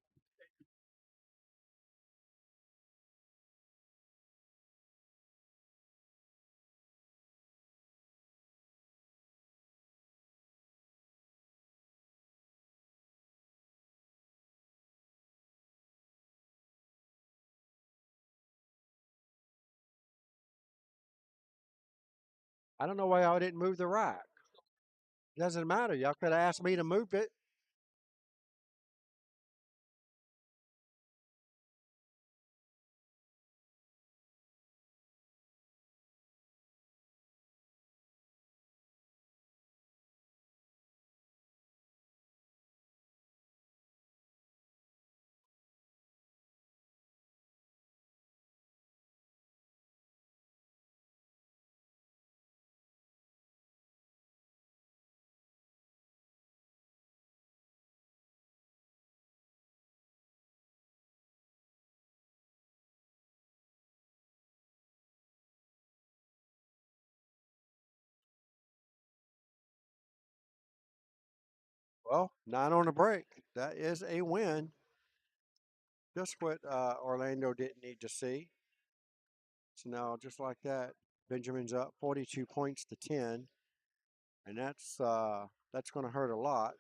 I don't know why y'all didn't move the rack. Doesn't matter. Y'all could have asked me to move it. Well, 9 on the break. That is a win. Just what Orlando didn't need to see. So now, just like that, Benjamin's up 42 points to 10, and that's going to hurt a lot.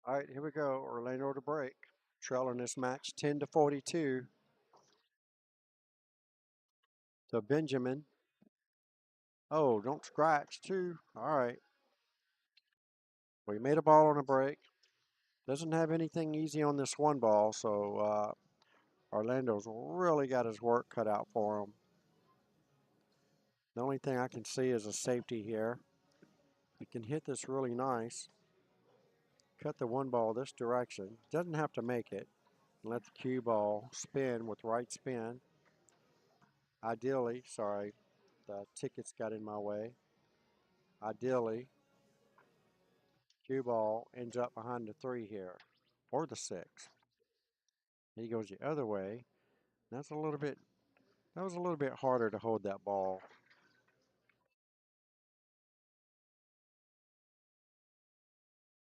All right, here we go. Orlando to break. Trailing this match 10-42 to Benjamin. Oh, don't scratch too. All right. We made a ball on a break. Doesn't have anything easy on this one ball, so Orlando's really got his work cut out for him. The only thing I can see is a safety here. He can hit this really nice. Cut the one ball this direction. Doesn't have to make it. Let the cue ball spin with right spin. Ideally, sorry, the tickets got in my way. Ideally, cue ball ends up behind the 3 here, or the 6. He goes the other way. That was a little bit harder to hold that ball.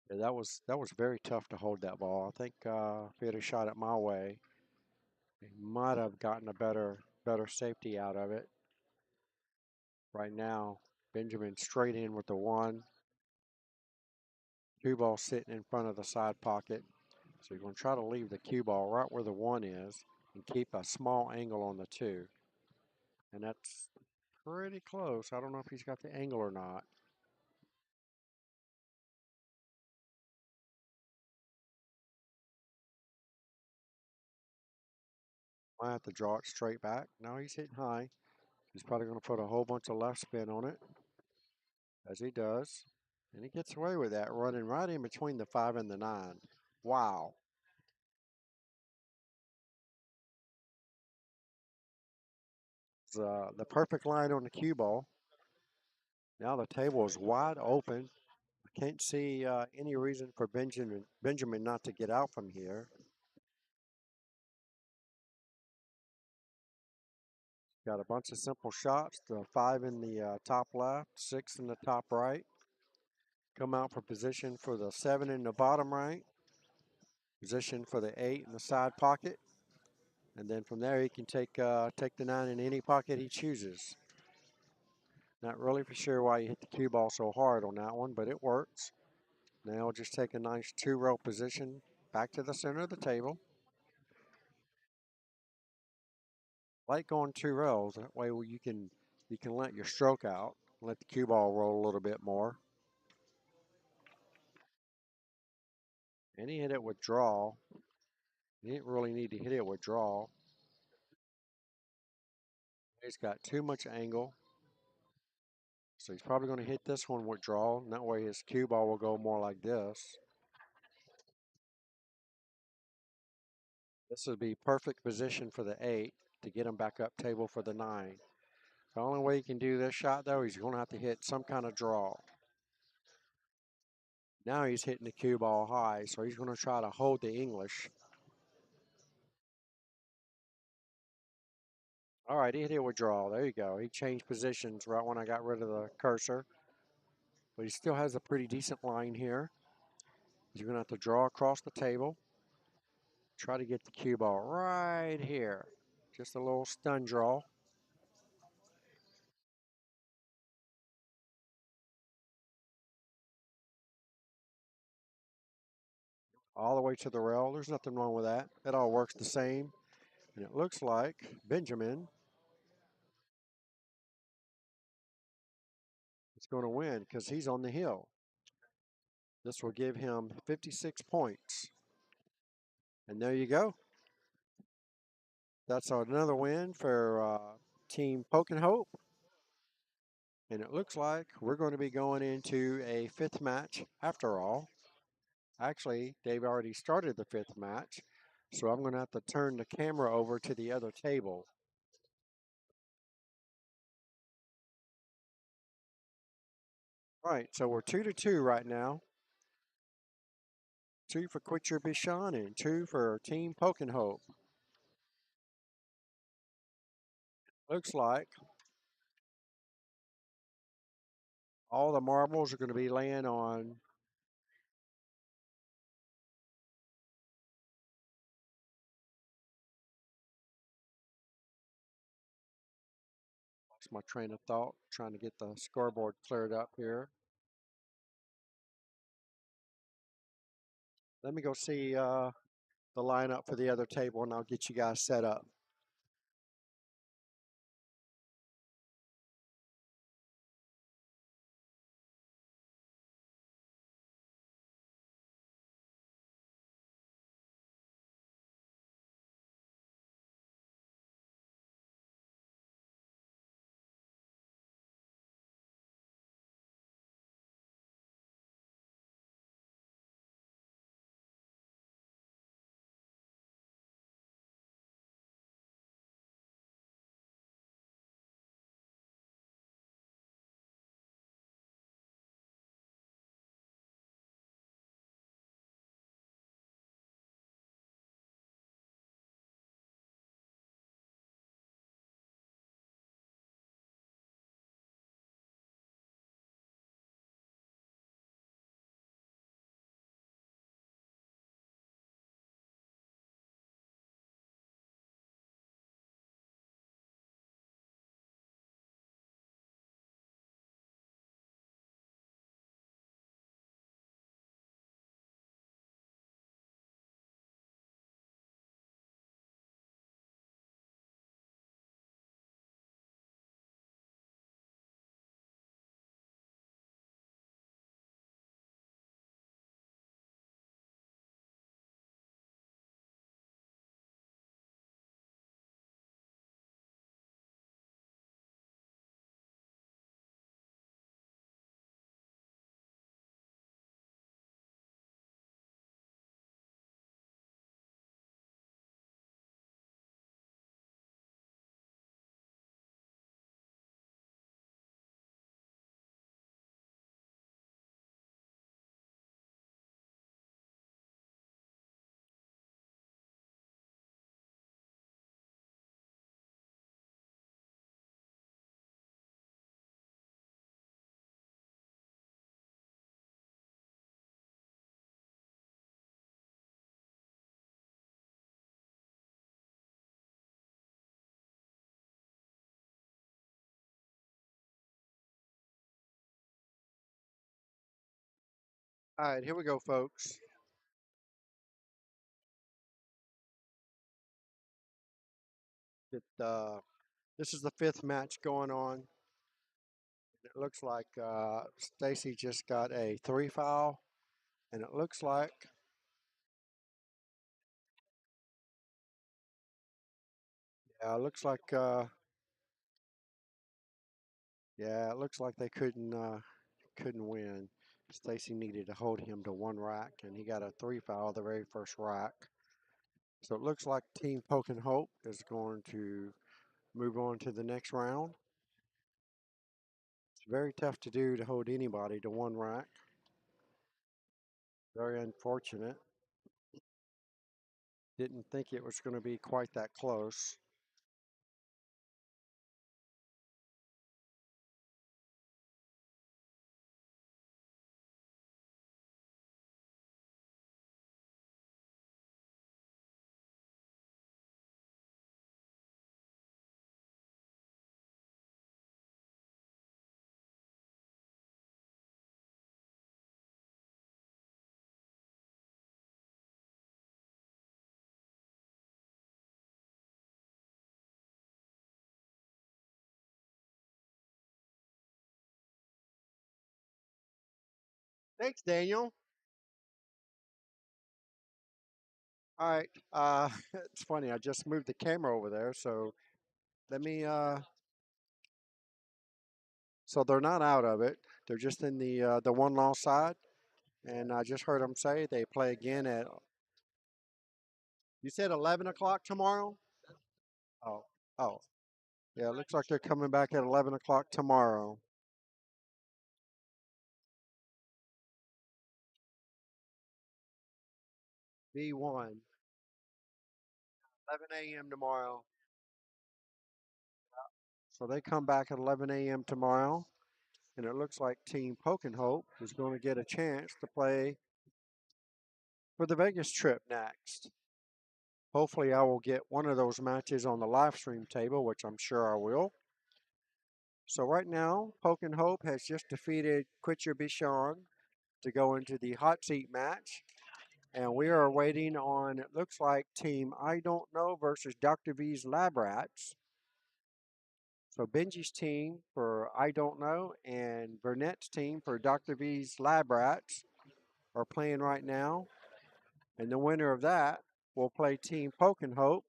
Yeah, that was very tough to hold that ball. I think if he had a shot it my way, he might have gotten a better safety out of it. Right now, Benjamin straight in with the 1. Cue ball sitting in front of the side pocket. So you're going to try to leave the cue ball right where the 1 is and keep a small angle on the 2. And that's pretty close. I don't know if he's got the angle or not. Might have to draw it straight back. No, he's hitting high. He's probably going to put a whole bunch of left spin on it, as he does. And he gets away with that, running right in between the 5 and the 9. Wow. It's the perfect line on the cue ball. Now the table is wide open. I can't see any reason for Benjamin not to get out from here. Got a bunch of simple shots. The 5 in the top left, 6 in the top right. Come out for position for the 7 in the bottom right. Position for the 8 in the side pocket. And then from there he can take the 9 in any pocket he chooses. Not really for sure why you hit the cue ball so hard on that one, but it works. Now just take a nice 2-row position back to the center of the table. Like going 2 rows, that way you can let your stroke out, let the cue ball roll a little bit more. And he hit it with draw. He didn't really need to hit it with draw. He's got too much angle. So he's probably going to hit this one with draw, and that way his cue ball will go more like this. This would be perfect position for the 8 to get him back up table for the 9. The only way he can do this shot, though, he's going to have to hit some kind of draw. Now he's hitting the cue ball high, so he's going to try to hold the English. All right, he hit it with draw. There you go. He changed positions right when I got rid of the cursor. But he still has a pretty decent line here. He's going to have to draw across the table. Try to get the cue ball right here. Just a little stun draw. All the way to the rail. There's nothing wrong with that. It all works the same. And it looks like Benjamin is going to win because he's on the hill. This will give him 56 points. And there you go. That's another win for Team Poke and Hope. And it looks like we're going to be going into a 5th match after all. Actually, they've already started the 5th match. So I'm going to have to turn the camera over to the other table. All right, so we're 2-2 right now. 2 for Quit Your Bishon and 2 for Team Poke and Hope. Looks like all the marbles are going to be laying on lost my train of thought, trying to get the scoreboard cleared up here. Let me go see the lineup for the other table, and I'll get you guys set up. All right, here we go, folks. This is the fifth match going on. It looks like Stacy just got a 3 foul, and it looks like it looks like they couldn't win. Stacy needed to hold him to one rack, and he got a 3 foul the very first rack. So it looks like Team Poke and Hope is going to move on to the next round. It's very tough to do to hold anybody to one rack. Very unfortunate. Didn't think it was going to be quite that close. Thanks, Daniel. All right. It's funny. I just moved the camera over there, so let me. So they're not out of it. They're just in the one loss side, and I just heard them say they play again at. You said 11 o'clock tomorrow. Oh, oh, yeah. It looks like they're coming back at 11 o'clock tomorrow. B1, 11 a.m. tomorrow. So they come back at 11 a.m. tomorrow, and it looks like Team Poke and Hope is going to get a chance to play for the Vegas trip next. Hopefully, I will get one of those matches on the live stream table, which I'm sure I will. So right now, Poke and Hope has just defeated Quit Your Bishon to go into the hot seat match. And we are waiting on, it looks like Team I Don't Know versus Dr. V's Lab Rats. So Benji's team for I Don't Know and Burnett's team for Dr. V's Lab Rats are playing right now. And the winner of that will play Team Poke and Hope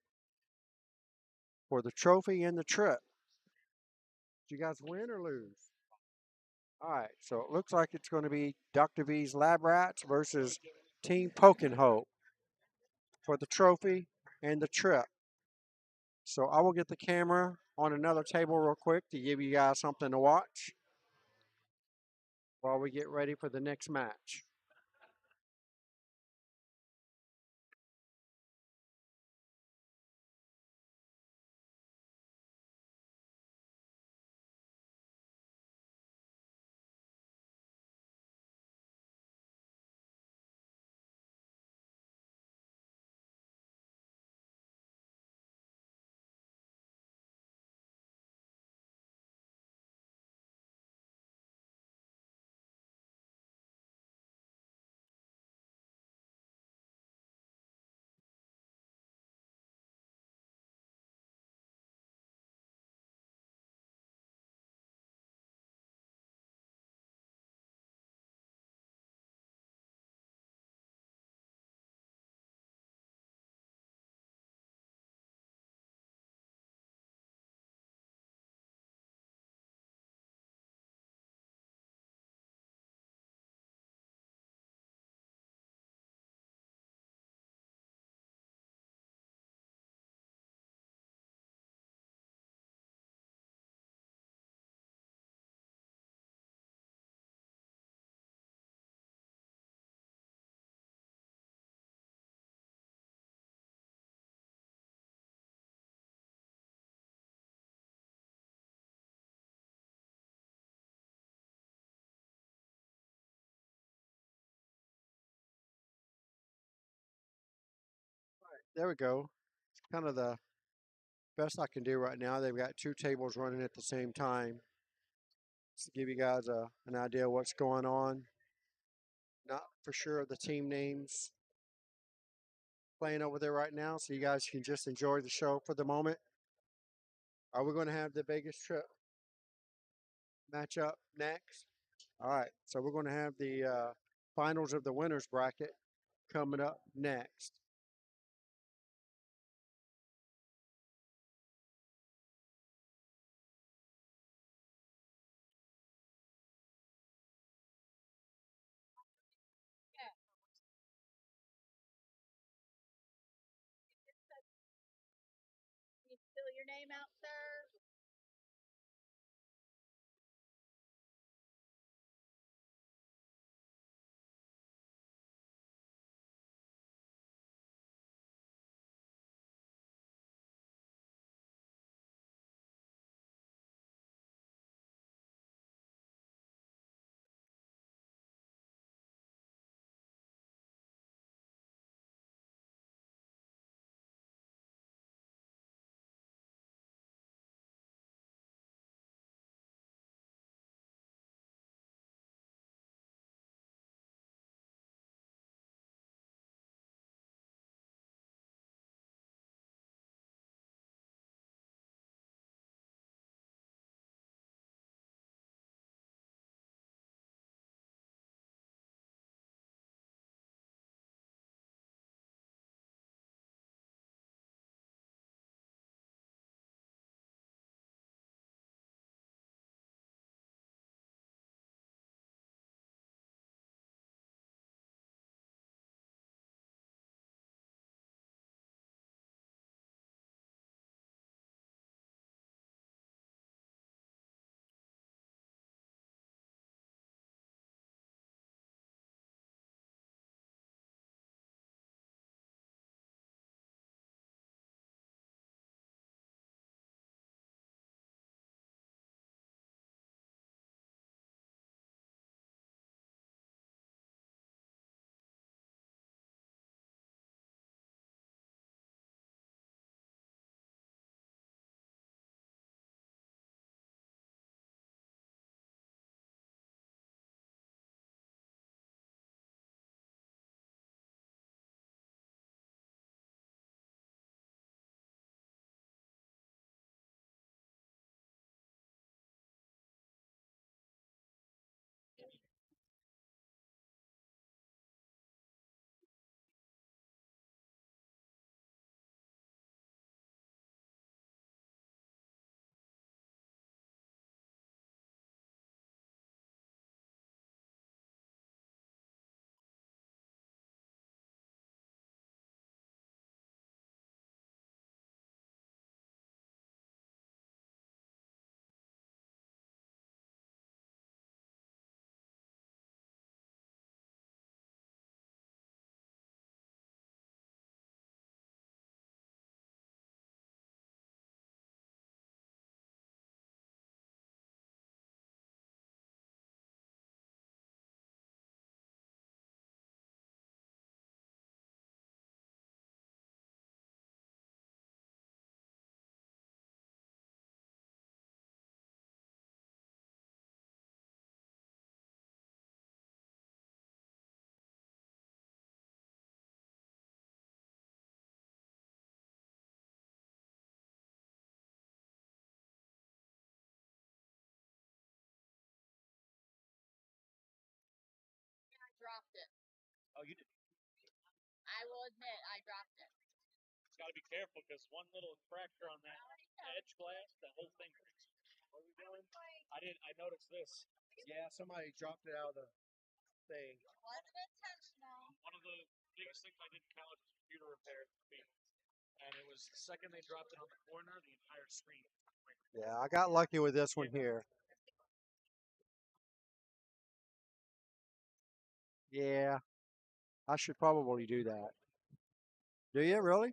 for the trophy and the trip. Did you guys win or lose? All right, so it looks like it's going to be Dr. V's Lab Rats versus Team Poke and Hope for the trophy and the trip. So I will get the camera on another table real quick to give you guys something to watch while we get ready for the next match. There we go. It's kind of the best I can do right now. They've got two tables running at the same time. Just to give you guys an idea of what's going on. Not for sure of the team names playing over there right now, so you guys can just enjoy the show for the moment. Are we going to have the Vegas trip match up next? All right, so we're going to have the finals of the winners bracket coming up next. Yeah. Can you fill your name out, sir? dropped it. Oh, you did. I will admit, I dropped it. It's got to be careful because one little fracture on that edge glass, the whole thing breaks. What are we doing? I noticed this. Yeah, somebody dropped it out of the thing. It wasn't intentional. One of the biggest things I did in college was computer repair. And it was the second they dropped it on the corner, the entire screen. Yeah, I got lucky with this one here. Yeah, I should probably do that. Do you really?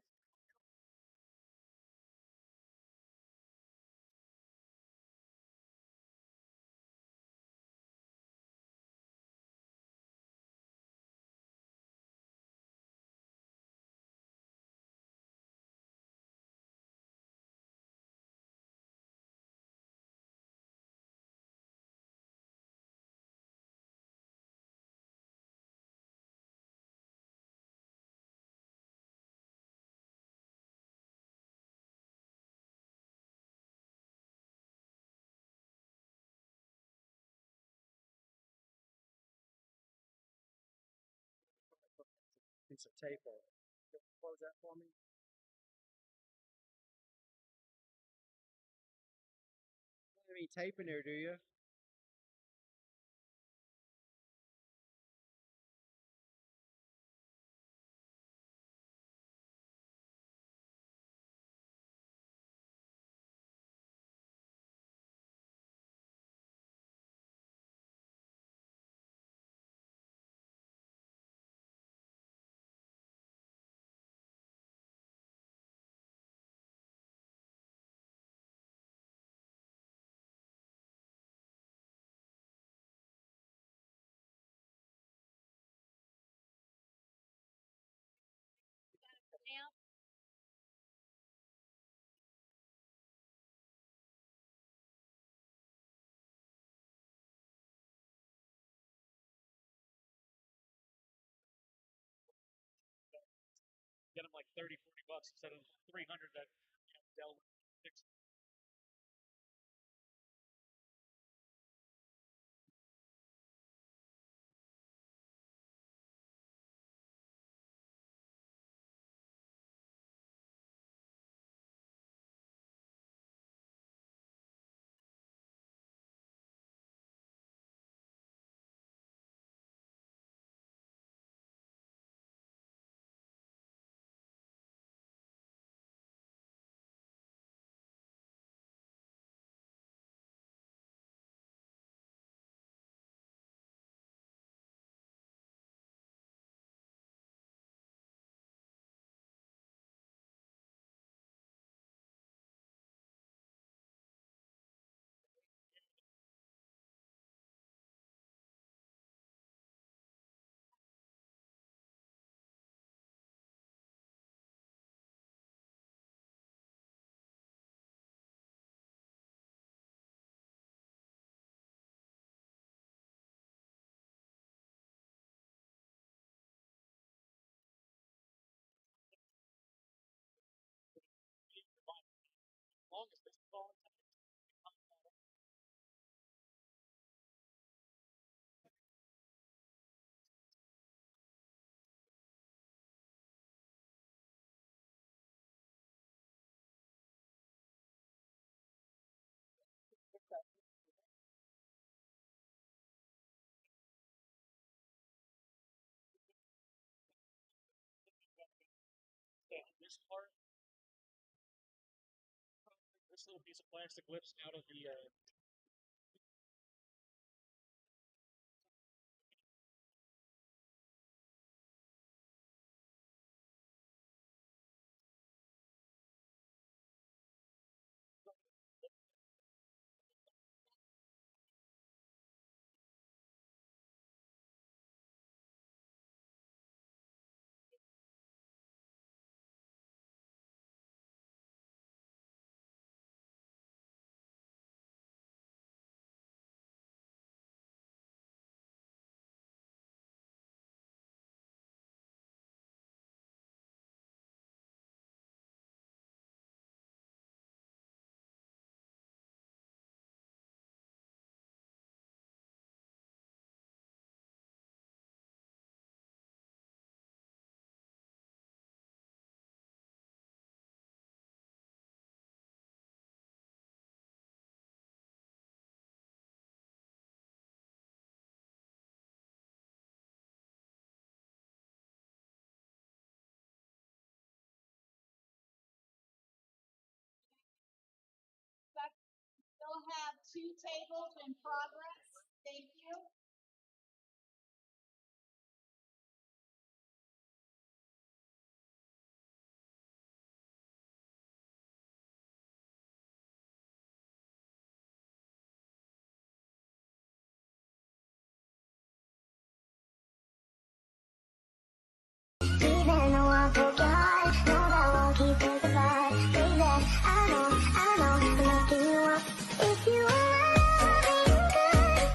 Piece of tape on it. Close that for me. Don't have any tape in there, do you? Now, Get them like 30, 40 bucks instead of 300 that Dell fixed. As long as this is all this part, this little piece of plastic lips out of the have 2 tables in progress. Thank you. Even though I broke your heart, know that won't keep us apart. Baby, I know, I'm knocking you up. If you were loving good,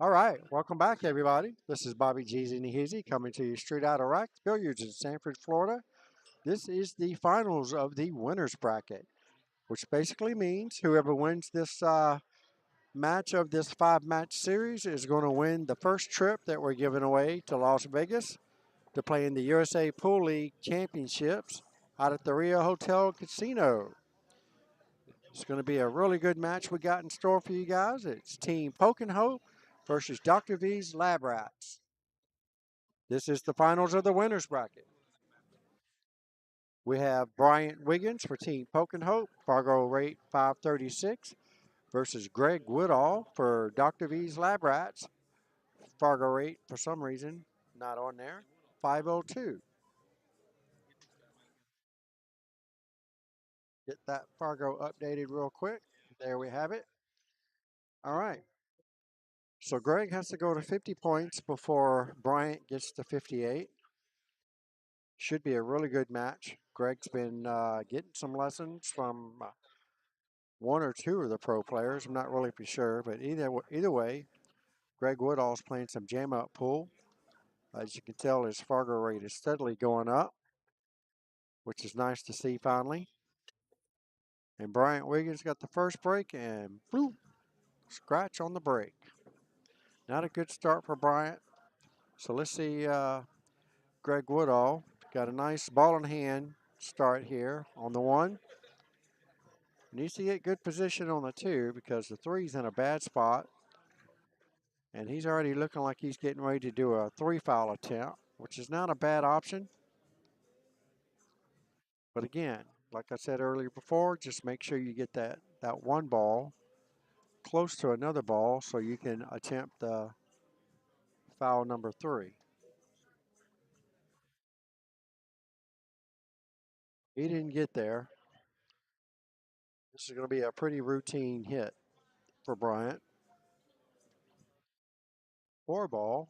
All right, welcome back, everybody. This is Bobby Jeezy Naheezy coming to you straight out of Rack Billiards in Sanford, Florida. This is the finals of the winners bracket, which basically means whoever wins this match of this 5-match series is going to win the first trip that we're giving away to Las Vegas to play in the USA Pool League Championships out at the Rio Hotel Casino. It's going to be a really good match we got in store for you guys. It's Team Poke and Hope versus Dr. V's Lab Rats. This is the finals of the winners bracket. We have Bryant Wiggins for Team Poke and Hope, Fargo rate 536, versus Greg Woodall for Dr. V's Lab Rats, Fargo rate for some reason not on there, 502. Get that Fargo updated real quick. There we have it. All right. So Greg has to go to 50 points before Bryant gets to 58. Should be a really good match. Greg's been getting some lessons from one or two of the pro players. I'm not really for sure, but either way, Greg Woodall's playing some jam up pool. As you can tell, his Fargo rate is steadily going up, which is nice to see finally. And Bryant Wiggins got the first break and boom, scratch on the break. Not a good start for Bryant. So let's see. Greg Woodall got a nice ball in hand start here on the one. Needs to get good position on the two because the three's in a bad spot. And he's already looking like he's getting ready to do a three-foul attempt, which is not a bad option. But again, like I said earlier before, just make sure you get that one ball close to another ball so you can attempt the foul number three. He didn't get there. This is going to be a pretty routine hit for Bryant. Four ball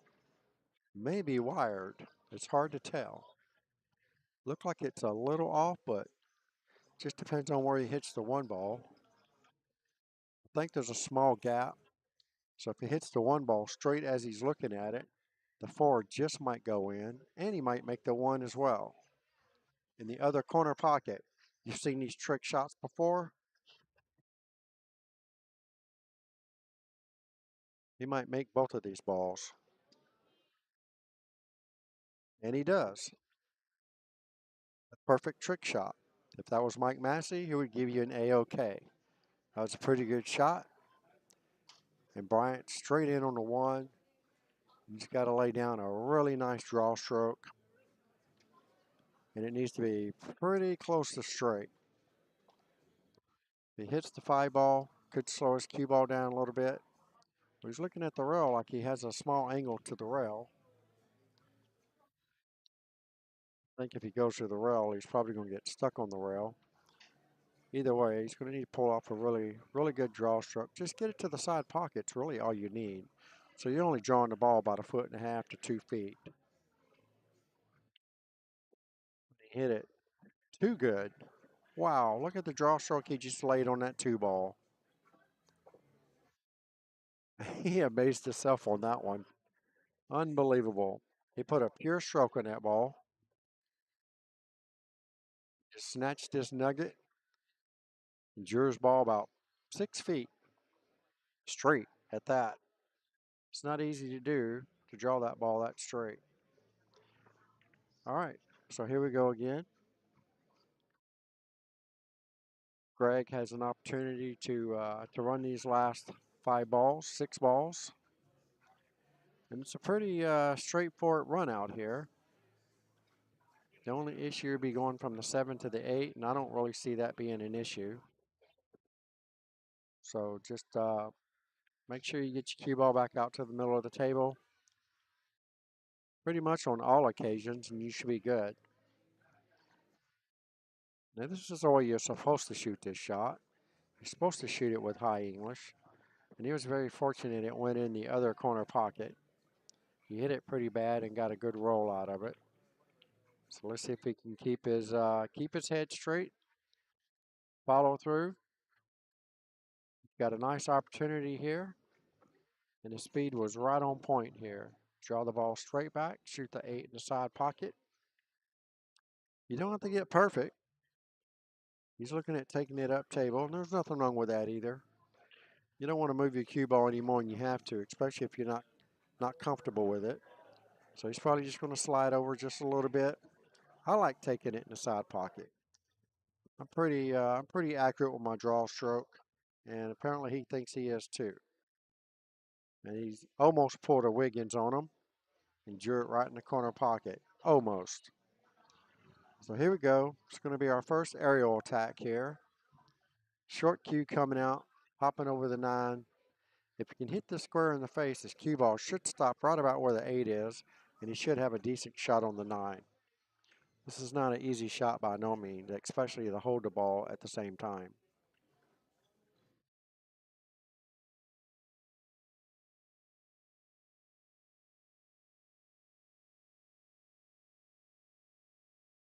may be wired. It's hard to tell. Look like it's a little off, but just depends on where he hits the one ball. I think there's a small gap. So if he hits the one ball straight as he's looking at it, the four just might go in, and he might make the one as well. In the other corner pocket, you've seen these trick shots before. He might make both of these balls. And he does. A perfect trick shot. If that was Mike Massey, he would give you an A-OK. That was a pretty good shot. And Bryant straight in on the one. You just got to lay down a really nice draw stroke. And it needs to be pretty close to straight. If he hits the five ball, could slow his cue ball down a little bit. He's looking at the rail like he has a small angle to the rail. I think if he goes to the rail, he's probably going to get stuck on the rail. Either way, he's going to need to pull off a really, really good draw stroke. Just get it to the side pocket. It's really all you need. So you're only drawing the ball about 1.5 to 2 feet. He hit it too good. Wow, look at the draw stroke he just laid on that two ball. He amazed himself on that one. Unbelievable. He put a pure stroke on that ball. Just snatched this nugget and drew his ball about 6 feet straight at that. It's not easy to do to draw that ball that straight. All right, so here we go again. Greg has an opportunity to run these last 6 balls. And it's a pretty straightforward run out here. The only issue would be going from the 7 to the 8, and I don't really see that being an issue. So just make sure you get your cue ball back out to the middle of the table. Pretty much on all occasions, and you should be good. Now this is the way you're supposed to shoot this shot. You're supposed to shoot it with high English. And he was very fortunate it went in the other corner pocket. He hit it pretty bad and got a good roll out of it. So let's see if he can keep his head straight, follow through. Got a nice opportunity here. And his speed was right on point here. Draw the ball straight back, shoot the 8 in the side pocket. You don't have to get perfect. He's looking at taking it up table, and there's nothing wrong with that either. You don't want to move your cue ball any more than you have to, especially if you're not comfortable with it. So he's probably just going to slide over just a little bit. I like taking it in the side pocket. I'm pretty accurate with my draw stroke, and apparently he thinks he is too. And he's almost pulled a Wiggins on him and drew it right in the corner pocket. Almost. So here we go. It's going to be our first aerial attack here. Short cue coming out, hopping over the 9. If he can hit the square in the face, his cue ball should stop right about where the 8 is, and he should have a decent shot on the 9. This is not an easy shot by no means, especially to hold the ball at the same time.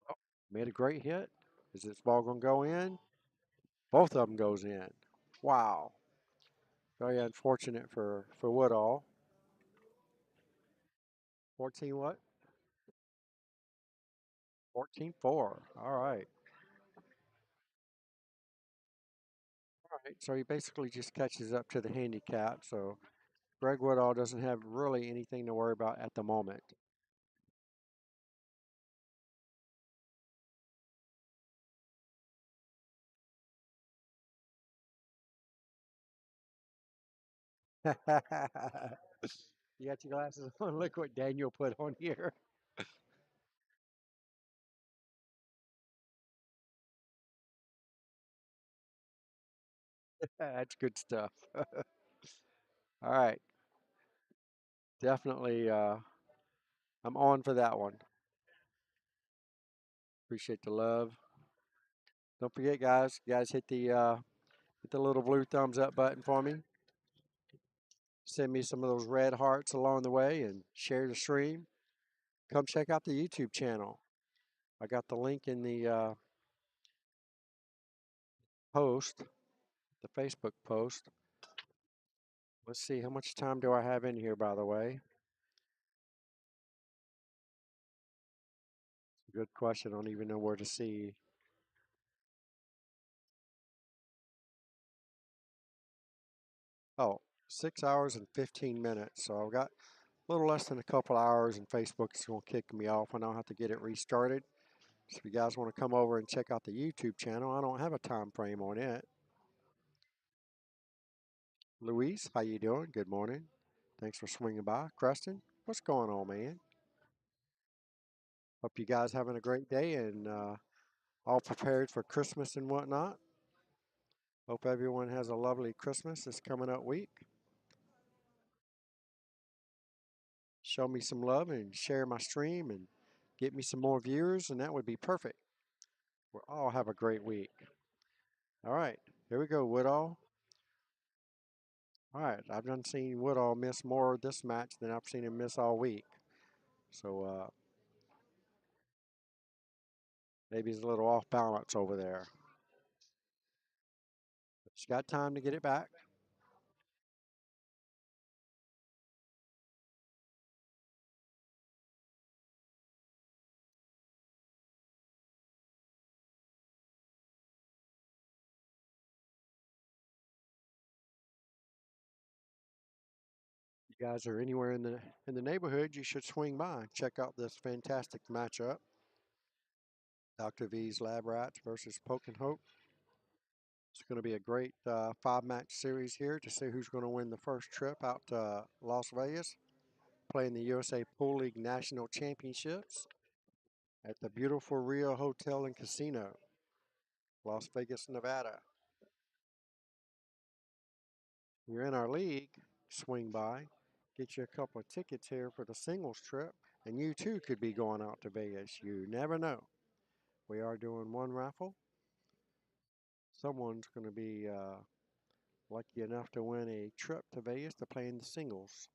Oh, made a great hit. Is this ball going to go in? Both of them goes in. Wow. Very unfortunate for Woodall. 14 what? 14-4. All right. All right. So he basically just catches up to the handicap. So Greg Woodall doesn't have really anything to worry about at the moment. You got your glasses on. Look what Daniel put on here. That's good stuff. All right. Definitely, I'm on for that one. Appreciate the love. Don't forget, guys. You guys hit the little blue thumbs up button for me. Send me some of those red hearts along the way and share the stream. Come check out the YouTube channel. I got the link in the post, the Facebook post. Let's see, how much time do I have in here, by the way? Good question. I don't even know where to see. Oh, 6 hours and 15 minutes. So I've got a little less than a couple hours, and Facebook is going to kick me off, and I'll have to get it restarted. So if you guys want to come over and check out the YouTube channel, I don't have a time frame on it. Luis, how you doing? Good morning. Thanks for swinging by. Creston, what's going on, man? Hope you guys having a great day and all prepared for Christmas and whatnot. Hope everyone has a lovely Christmas this coming up week. Show me some love and share my stream and get me some more viewers, and that would be perfect. We'll all have a great week. All right, here we go, Woodall. All right, I've done seen Woodall miss more this match than I've seen him miss all week. So maybe he's a little off balance over there. But he's got time to get it back. You guys are anywhere in the neighborhood, you should swing by and check out this fantastic matchup. Dr. V's Lab Rats versus Poke and Hope. It's going to be a great 5-match series here to see who's going to win the first trip out to Las Vegas, playing the USAPL League National Championships at the beautiful Rio Hotel and Casino, Las Vegas, Nevada. You're in our league, swing by, get you a couple of tickets here for the singles trip, and you too could be going out to Vegas. You never know. We are doing one raffle. Someone's going to be lucky enough to win a trip to Vegas to play in the singles.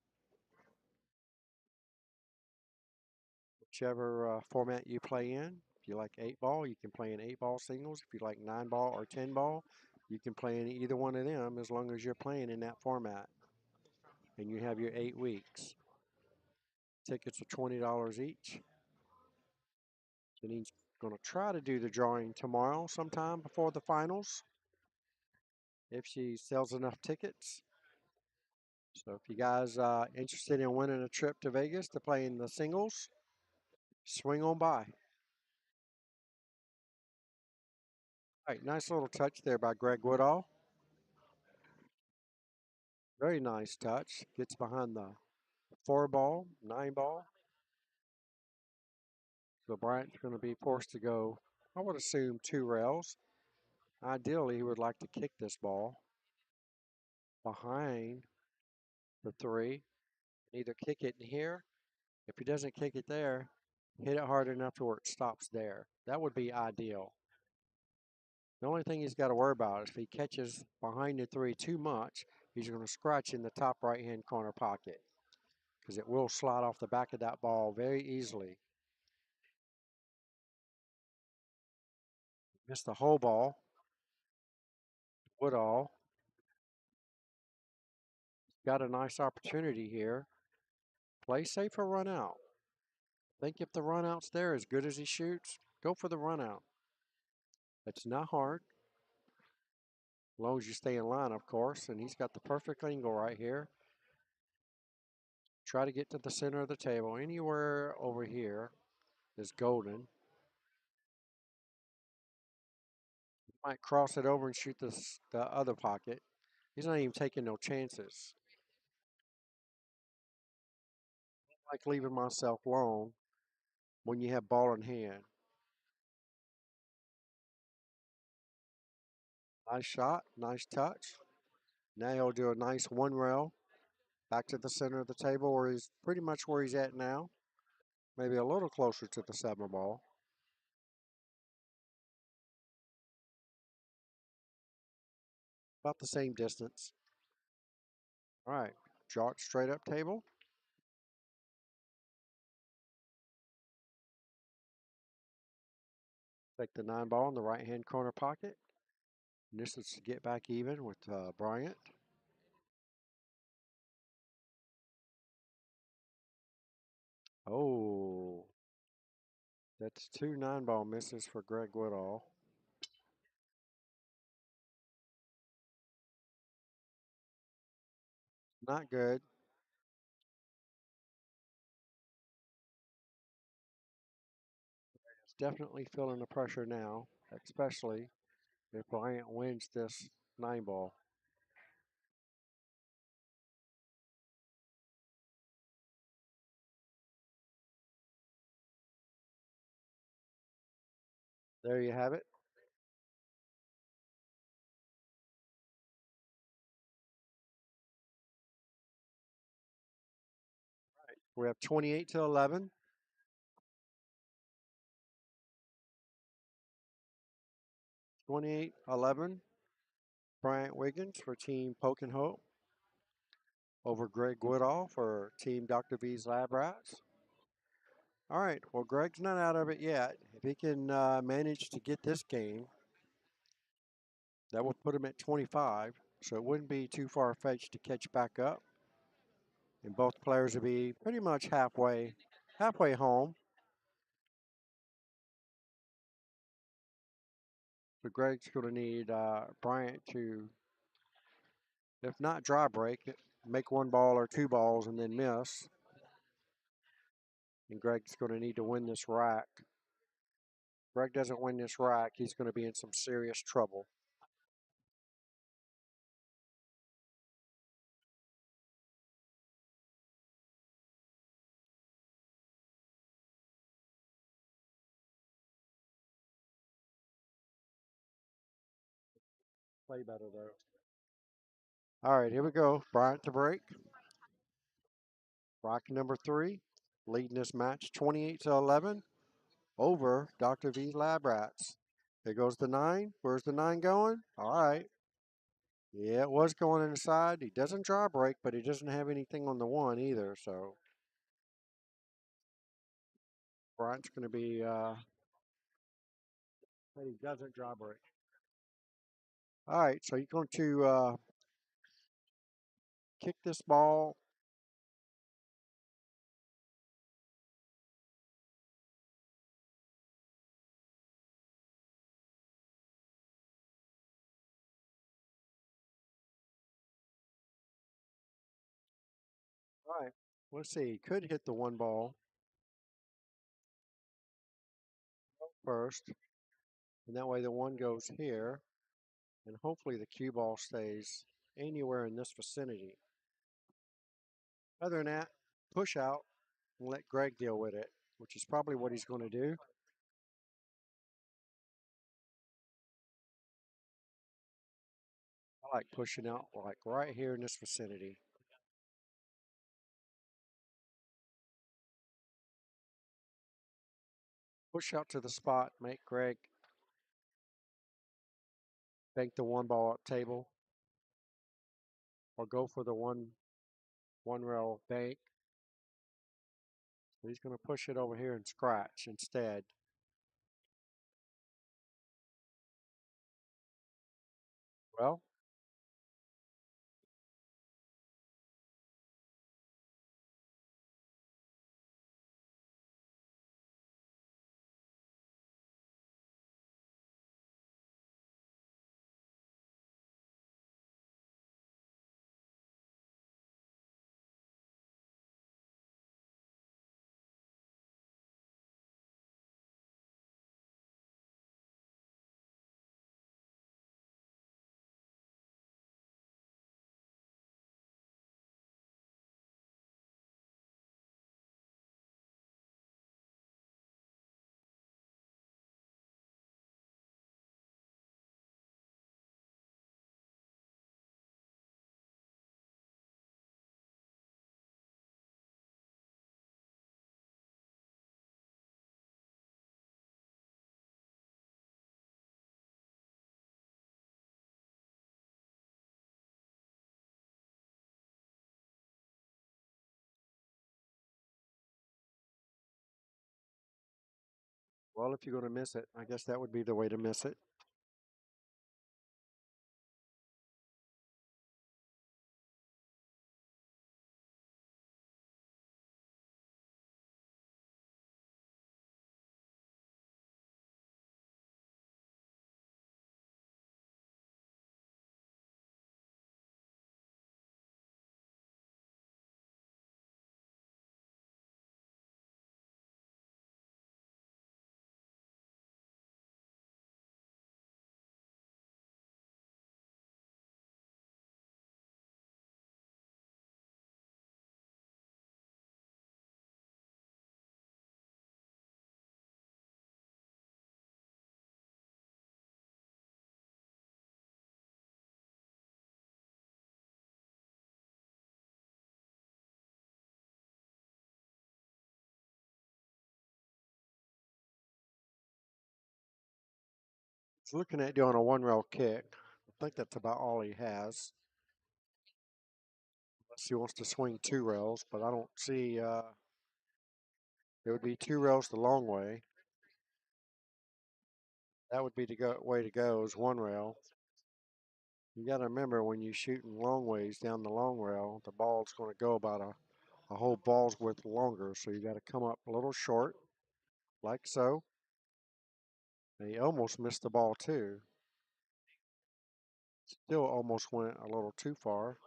Whichever format you play in. If you like 8-ball, you can play in 8-ball singles. If you like 9-ball or 10-ball, you can play in either one of them as long as you're playing in that format. and you have your 8 weeks. Tickets are $20 each. And he's going to try to do the drawing tomorrow sometime before the finals if she sells enough tickets. So if you guys are interested in winning a trip to Vegas to play in the singles, swing on by. All right, nice little touch there by Greg Woodall. Very nice touch. Gets behind the 4 ball, 9 ball. So Bryant's going to be forced to go, I would assume, 2 rails. Ideally, he would like to kick this ball behind the 3. Either kick it in here. If he doesn't kick it there, hit it hard enough to where it stops there. That would be ideal. The only thing he's got to worry about is if he catches behind the 3 too much, he's going to scratch in the top right-hand corner pocket because it will slide off the back of that ball very easily. Missed the whole ball. Woodall got a nice opportunity here. Play safe or run out. Think if the run out's there as good as he shoots, go for the run out. It's not hard. As long as you stay in line, of course, and he's got the perfect angle right here. Try to get to the center of the table. Anywhere over here is golden. Might cross it over and shoot the other pocket. He's not even taking no chances. I like leaving myself alone when you have ball in hand. Nice shot, nice touch. Now he'll do a nice 1 rail back to the center of the table where he's pretty much where he's at now. Maybe a little closer to the 7 ball. About the same distance. All right, draw it straight up table. Take the 9 ball in the right-hand corner pocket. And this is to get back even with Bryant. Oh, that's 2 9-ball misses for Greg Woodall. Not good. It's definitely feeling the pressure now, especially if Bryant wins this 9-ball. There you have it. We have 28-11. 28-11. Bryant Wiggins for Team Poke and Hope over Greg Woodall for Team Dr. V's Lab Rats. All right, well, Greg's not out of it yet. If he can manage to get this game, that would put him at 25, so it wouldn't be too far-fetched to catch back up. And both players would be pretty much halfway home. So Greg's going to need Bryant to, if not dry break, make 1 ball or 2 balls and then miss. And Greg's going to need to win this rack. Greg doesn't win this rack, he's going to be in some serious trouble. Play better though. All right, here we go. Bryant to break. Rock number 3, leading this match 28-11 over Dr. V's Lab Rats. Here goes the 9. Where's the 9 going? All right. Yeah, it was going inside. He doesn't draw break, but he doesn't have anything on the 1 either. So Bryant's going to be, but he doesn't draw break. All right, so he's going to kick this ball All right. Let's see. He could hit the one ball first, and that way the one goes here, and hopefully the cue ball stays anywhere in this vicinity. Other than that, push out and let Greg deal with it, which is probably what he's going to do. I like pushing out like right here in this vicinity. Push out to the spot, make Greg bank the one ball up table, or go for the one rail bank. So he's going to push it over here and scratch instead. Well, well, if you're going to miss it, I guess that would be the way to miss it. He's looking at doing a one rail kick. I think that's about all he has. Unless he wants to swing two rails, but I don't see. It would be two rails the long way. That would be the way to go is one rail. You got to remember when you're shooting long ways down the long rail, the ball's going to go about a whole ball's width longer. So you got to come up a little short, like so. And he almost missed the ball too. Still almost went a little too far.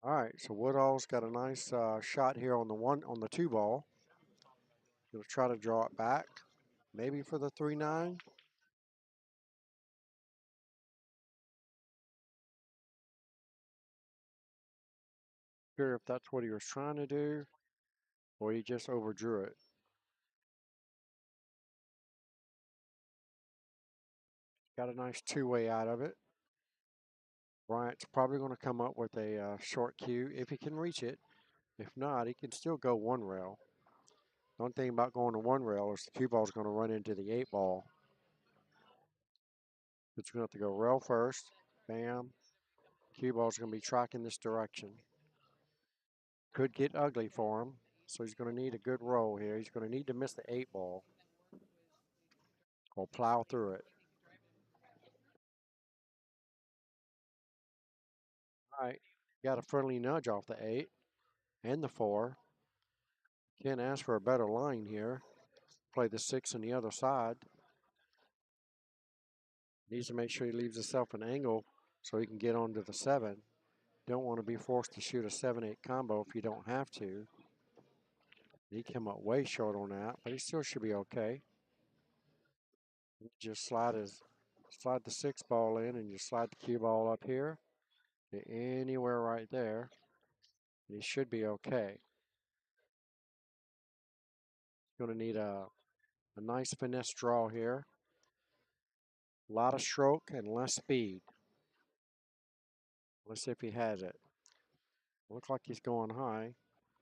All right, so Woodall's got a nice shot here on the two ball. He'll try to draw it back, maybe for the 3-9. Sure if that's what he was trying to do, or he just overdrew it. Got a nice two-way out of it. Bryant's probably going to come up with a short cue if he can reach it. If not, he can still go one rail. The only thing about going to one rail is the cue ball is going to run into the 8 ball. It's going to have to go rail first. Bam. Cue ball is going to be tracking this direction. Could get ugly for him, so he's going to need a good roll here. He's going to need to miss the 8 ball or plow through it. All right, got a friendly nudge off the 8 and the 4. Can't ask for a better line here. Play the 6 on the other side. Needs to make sure he leaves himself an angle so he can get onto the 7. Don't want to be forced to shoot a 7-8 combo if you don't have to. He came up way short on that, but he still should be okay. Just slide the 6 ball in and just slide the cue ball up here. Anywhere right there. And he should be okay. Going to need a nice finesse draw here. A lot of stroke and less speed. Let's see if he has it. Looks like he's going high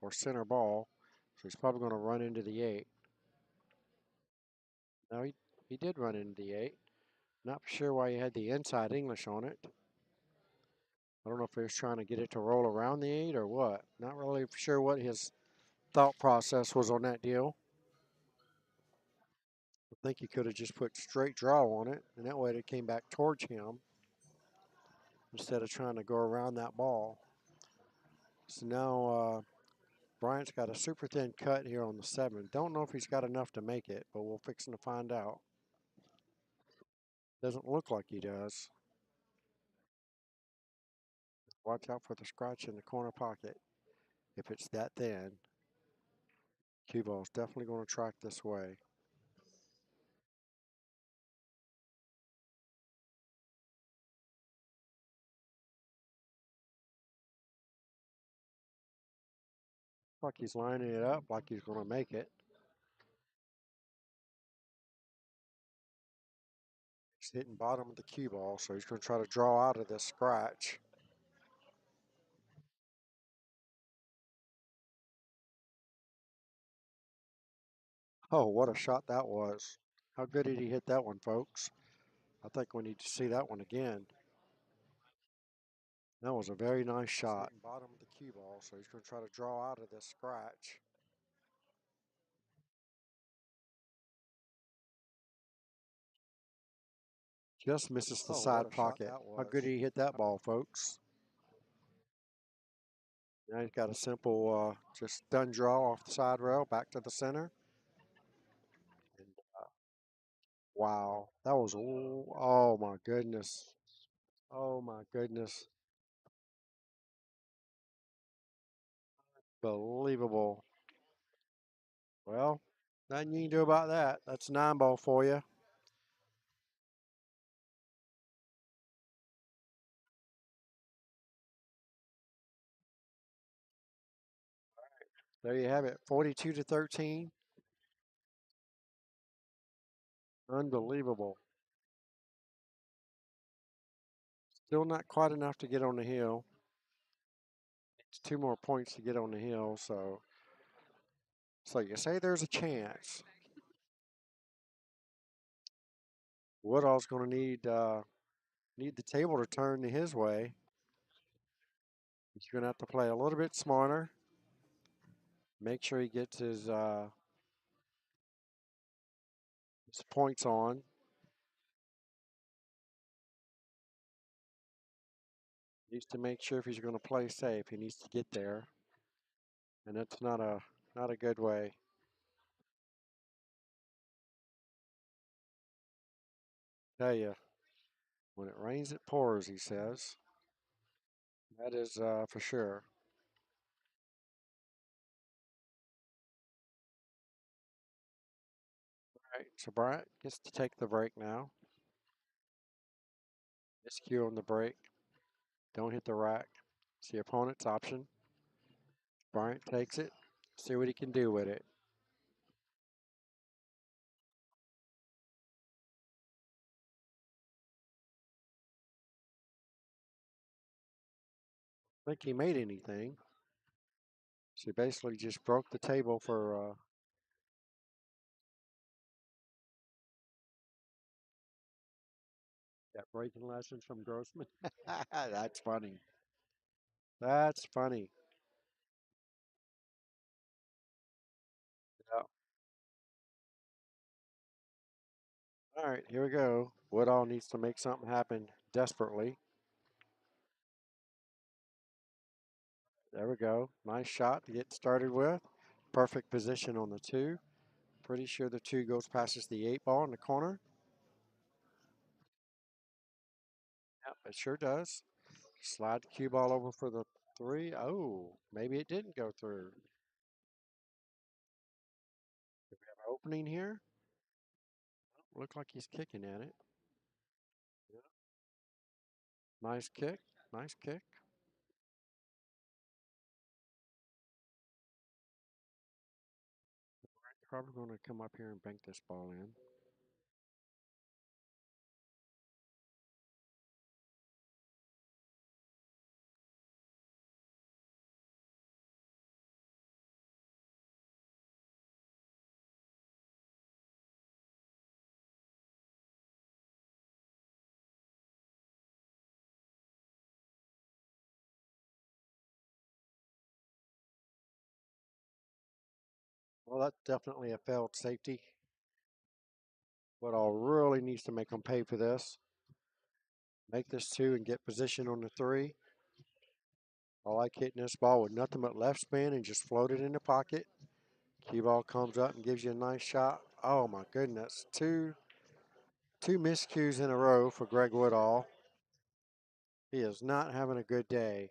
or center ball. So he's probably going to run into the 8. No, he did run into the 8. Not sure why he had the inside English on it. I don't know if he was trying to get it to roll around the 8 or what. Not really sure what his thought process was on that deal. I think he could have just put straight draw on it, and that way it came back towards him instead of trying to go around that ball. So now Bryant's got a super thin cut here on the 7. Don't know if he's got enough to make it, but we'll fix him to find out. Doesn't look like he does. Watch out for the scratch in the corner pocket. If it's that thin, cue ball's definitely going to track this way. Like he's lining it up like he's going to make it. He's hitting bottom of the cue ball, so he's going to try to draw out of this scratch. Oh, what a shot that was. How good did he hit that one, folks? I think we need to see that one again. That was a very nice shot. Bottom of the cue ball, so he's going to try to draw out of this scratch. Just misses the side pocket. How good did he hit that ball, folks? Now he's got a simple, just done draw off the side rail, back to the center. And, wow, that was, oh my goodness. Oh my goodness. Believable. Well, nothing you can do about that. That's 9 ball for you. There you have it, 42-13. Unbelievable. Still not quite enough to get on the hill. It's 2 more points to get on the hill, so you say there's a chance. Woodall's going to need the table to turn his way. He's going to have to play a little bit smarter. Make sure he gets his points on. He needs to make sure if he's going to play safe, he needs to get there, and that's not a good way. Tell you, when it rains, it pours, he says. That is for sure. All right, so Bryant gets to take the break now. Miscue on the break. Don't hit the rack. It's the opponent's option. Bryant takes it. See what he can do with it. I think he made anything. So he basically just broke the table for that breaking lessons from Grossman. That's funny. That's funny. Yeah. All right, here we go. Woodall needs to make something happen desperately. There we go. Nice shot to get started with. Perfect position on the 2. Pretty sure the 2 goes past the 8 ball in the corner. Yep, it sure does. Slide the cue ball over for the 3. Oh, maybe it didn't go through. Do we have an opening here? Look like he's kicking at it. Yeah. Nice kick. Nice kick. Probably going to come up here and bank this ball in. Well, that's definitely a failed safety. Woodall really needs to make them pay for this. Make this 2 and get position on the 3. I like hitting this ball with nothing but left spin and just float it in the pocket. Cue ball comes up and gives you a nice shot. Oh my goodness. Two miscues in a row for Greg Woodall. He is not having a good day.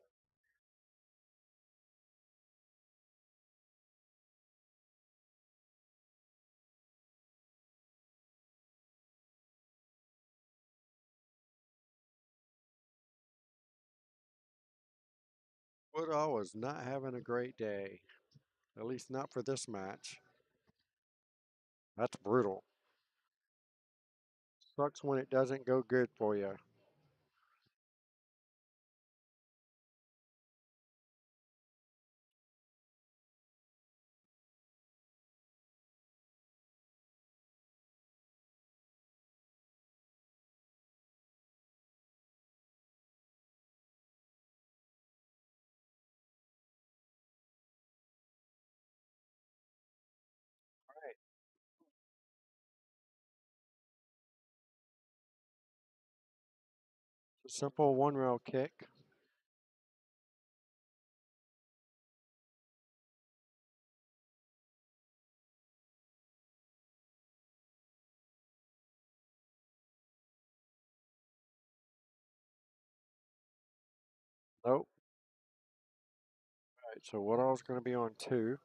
Woodall was not having a great day. At least not for this match. That's brutal. Sucks when it doesn't go good for you. It's a simple 1-rail kick. Nope. All right, so Woodall's going to be on 2.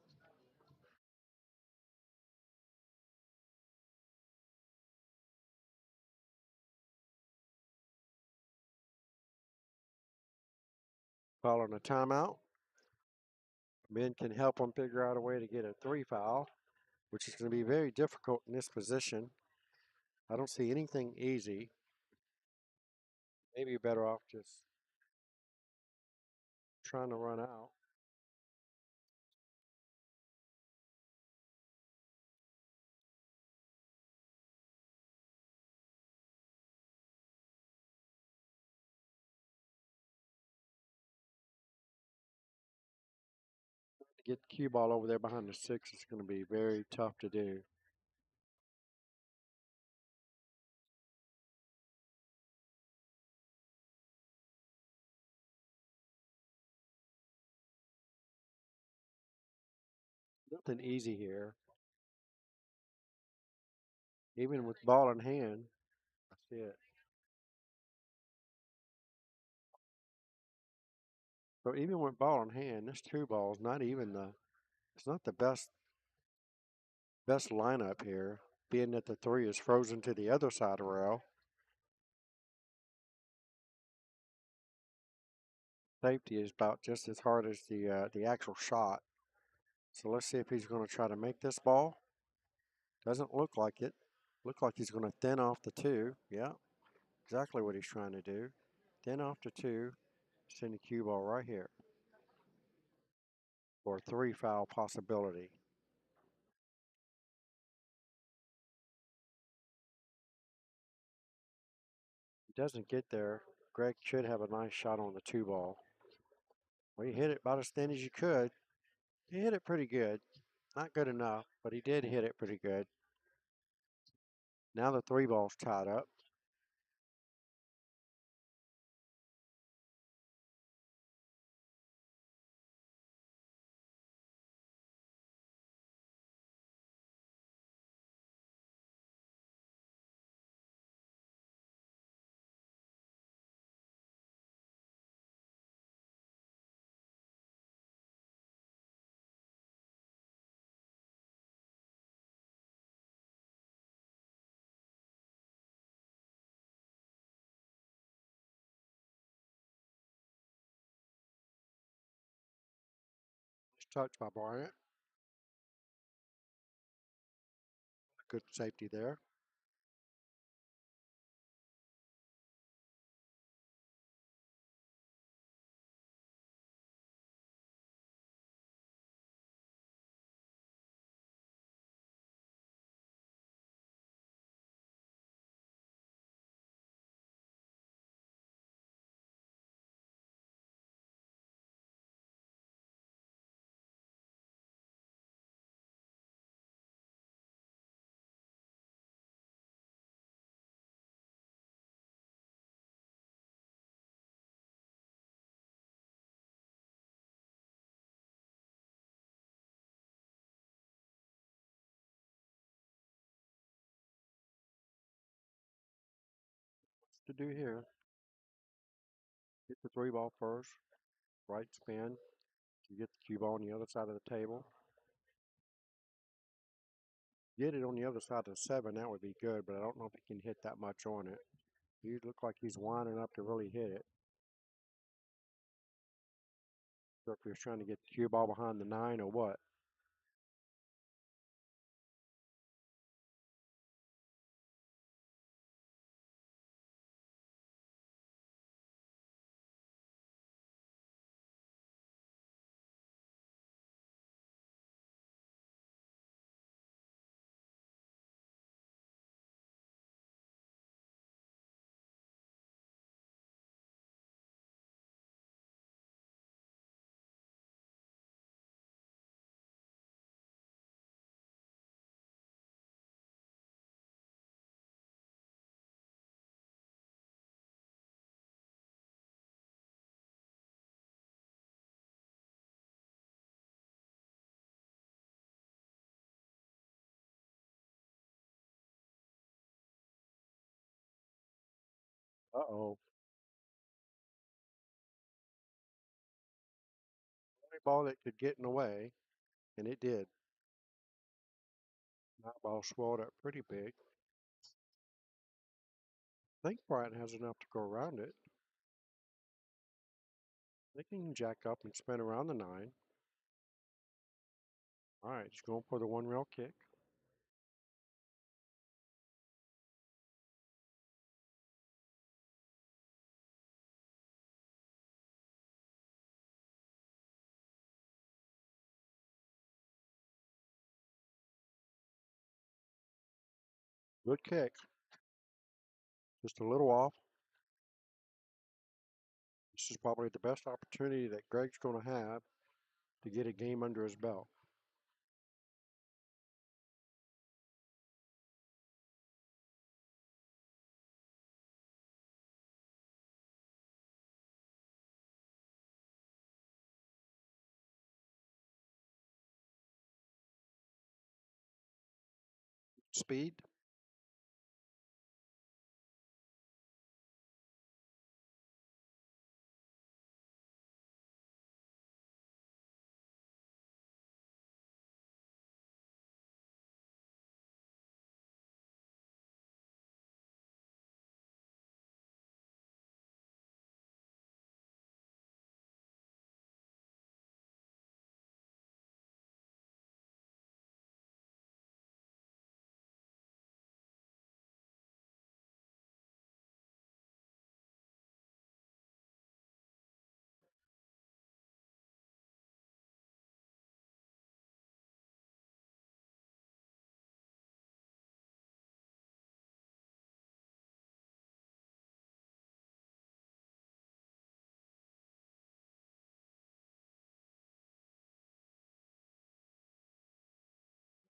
Following a timeout. Men can help them figure out a way to get a 3 foul, which is going to be very difficult in this position. I don't see anything easy. Maybe you're better off just trying to run out. To get the cue ball over there behind the 6 is going to be very tough to do. Nothing easy here. Even with ball in hand, I see it. So even with ball in hand, this 2 ball is not even it's not the best lineup here, being that the 3 is frozen to the other side of the rail. Safety is about just as hard as the actual shot. So let's see if he's going to try to make this ball. Doesn't look like it. Look like he's going to thin off the 2. Yeah, exactly what he's trying to do. Thin off the 2, send the cue ball right here for a 3 foul possibility. He doesn't get there. Greg should have a nice shot on the 2 ball. Well, he hit it about as thin as you could. He hit it pretty good. Not good enough, but he did hit it pretty good. Now the 3 ball's tied up. touch by Bryant. Good safety there. To do here, hit the three ball first, right spin. You get the cue ball on the other side of the table. Get it on the other side of the seven, that would be good, but I don't know if he can hit that much on it. He looks like he's winding up to really hit it. So if he was trying to get the cue ball behind the nine or what. Uh-oh. Only ball that could get in the way, and it did. That ball swelled up pretty big. I think Bryant has enough to go around it. They can jack up and spin around the nine. All right, he's going for the one rail kick. Good kick. Just a little off. This is probably the best opportunity that Greg's going to have to get a game under his belt. Speed.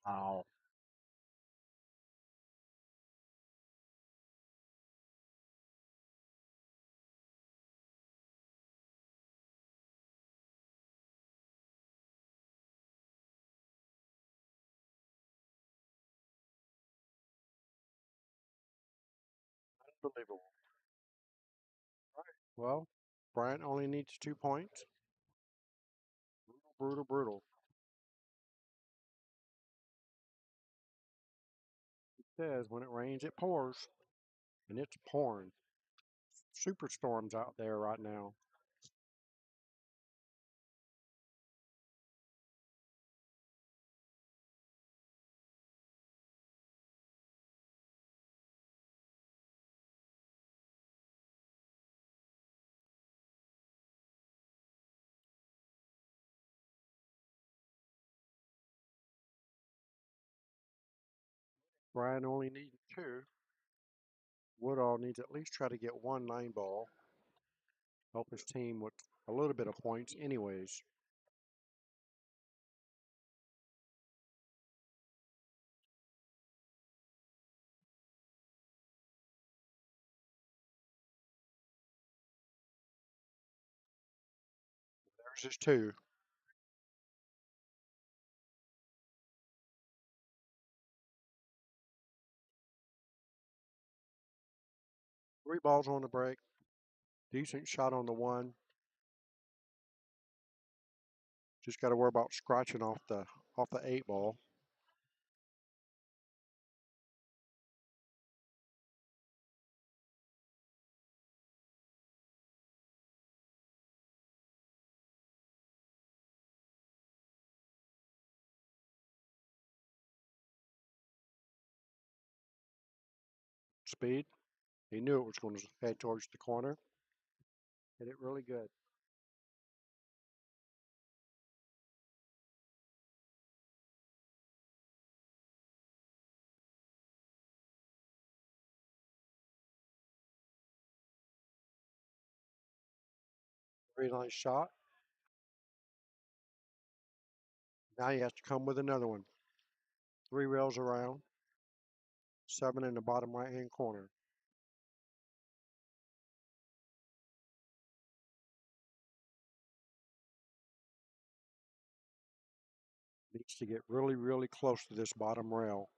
Wow. Unbelievable. Well, Bryant only needs 2 points. Brutal, brutal, brutal. It says when it rains, it pours, and it's pouring. Superstorms out there right now. Brian only needs 2. Woodall needs at least try to get 1 9 ball. Help his team with a little bit of points, anyways. There's his 2. 3 balls on the break. Decent shot on the 1. Just got to worry about scratching off the 8 ball. Speed. He knew it was going to head towards the corner. Hit it really good. Very nice shot. Now he has to come with another one. 3 rails around. 7 in the bottom right hand corner. Needs to get really, really close to this bottom rail.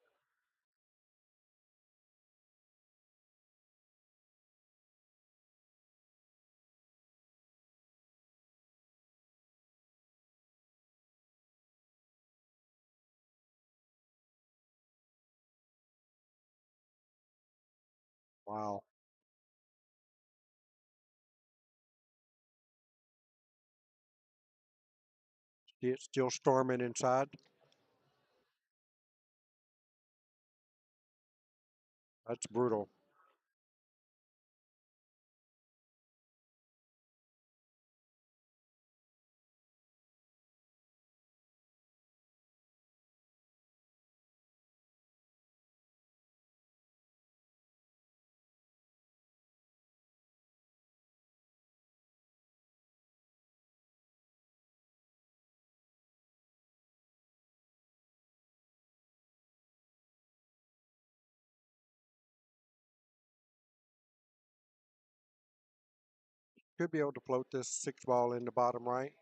Wow. See it still storming inside. That's brutal. Should be able to float this 6 ball in the bottom right.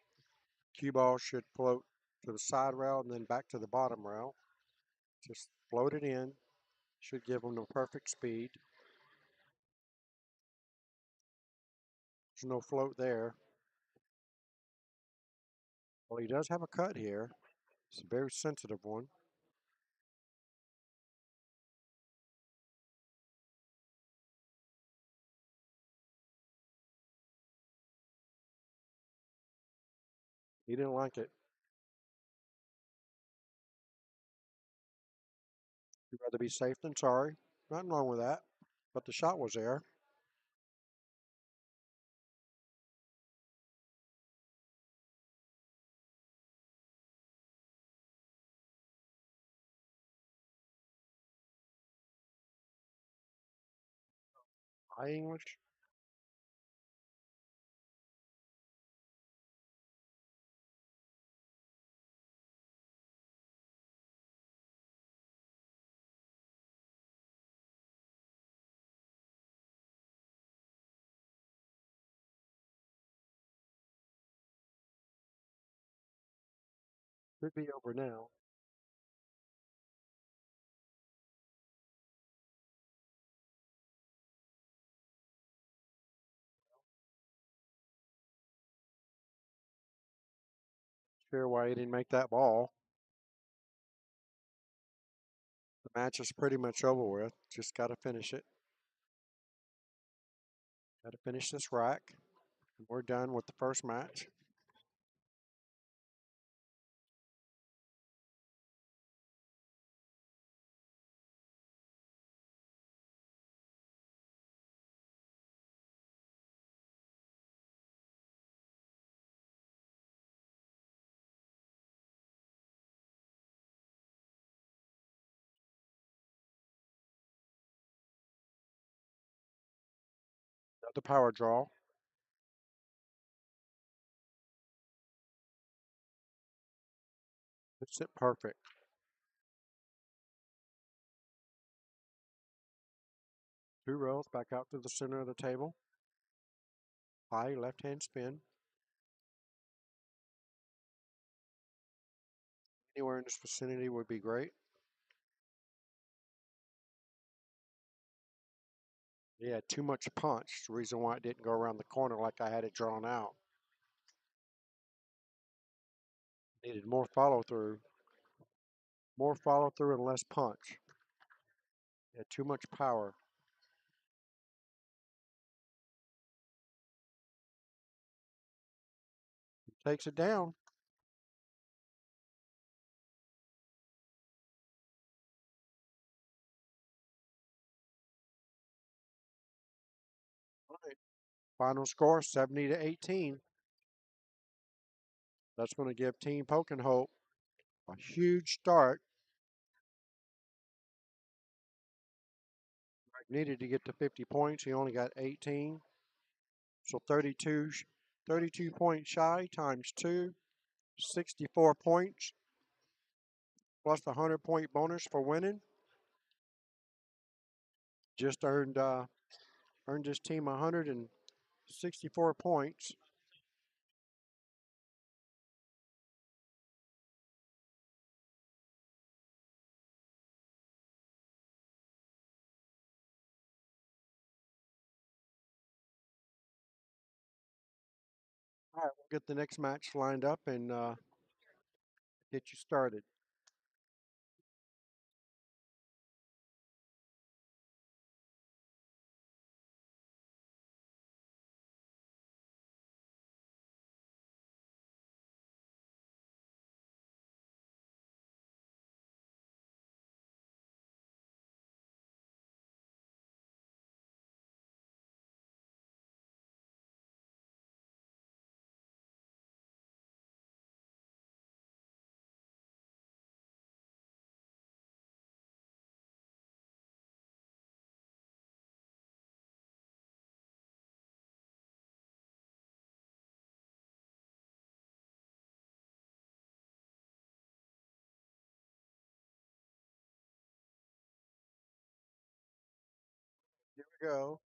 Cue ball should float to the side rail and then back to the bottom rail. Just float it in. Should give him the perfect speed. There's no float there. Well, he does have a cut here. It's a very sensitive one. He didn't like it. He'd rather be safe than sorry. Nothing wrong with that. But the shot was there. High English. Could be over now. Sure why he didn't make that ball. The match is pretty much over with. Just got to finish it. Got to finish this rack. And we're done with the first match. The power draw. It's it perfect. Two rails back out to the center of the table. High left hand spin. Anywhere in this vicinity would be great. He had too much punch. The reason why it didn't go around the corner like I had it drawn out. Needed more follow through. More follow through and less punch. He had too much power. He takes it down. All right. Final score 70-18. That's going to give Team Poking Hope a huge start. Needed to get to 50 points. He only got 18. So 32 points shy times 2, 64 points plus the 100-point bonus for winning. Just earned his team 164 points. All right, we'll get the next match lined up and get you started. Here we go.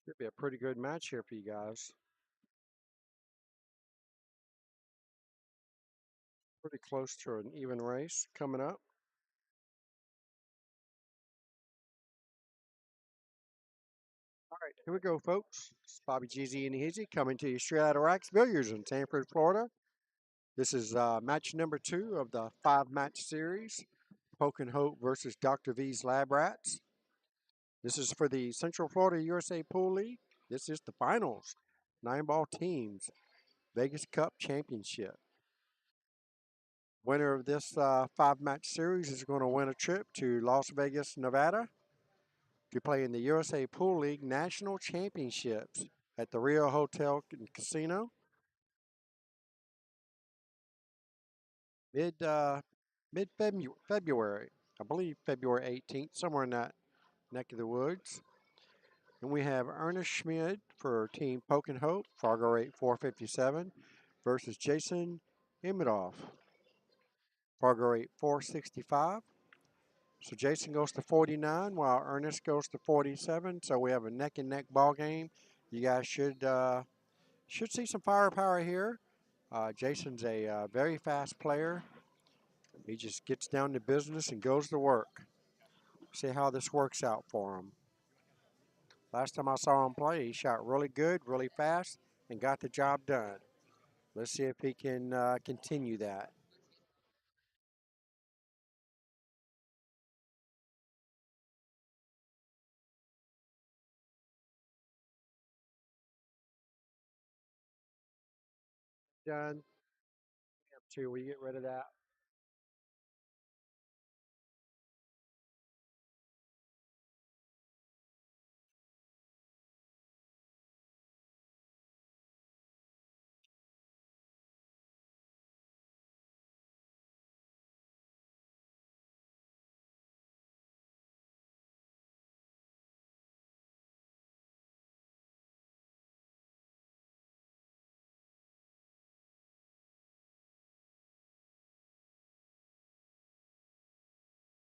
Should be a pretty good match here for you guys. Pretty close to an even race coming up. All right, here we go, folks. It's Bobby GZ and Hizzy coming to you straight out of Rax Billiards in Sanford, Florida. This is match number 2 of the 5-match series, Poking Hope versus Dr. V's Lab Rats. This is for the Central Florida USA Pool League. This is the finals, 9-ball teams, Vegas Cup Championship. Winner of this 5-match series is going to win a trip to Las Vegas, Nevada to play in the USA Pool League National Championships at the Rio Hotel Casino. Mid February, I believe February 18th, somewhere in that neck of the woods. And we have Ernest Schmid for Team Poking Hope, Fargo rate 457, versus Jason Emidoff, Fargo rate 465. So Jason goes to 49 while Ernest goes to 47. So we have a neck and neck ball game. You guys should see some firepower here. Jason's a very fast player. He just gets down to business and goes to work. See how this works out for him. Last time I saw him play, he shot really good, really fast, and got the job done. Let's see if he can continue that. Done. Two. Will you get rid of that?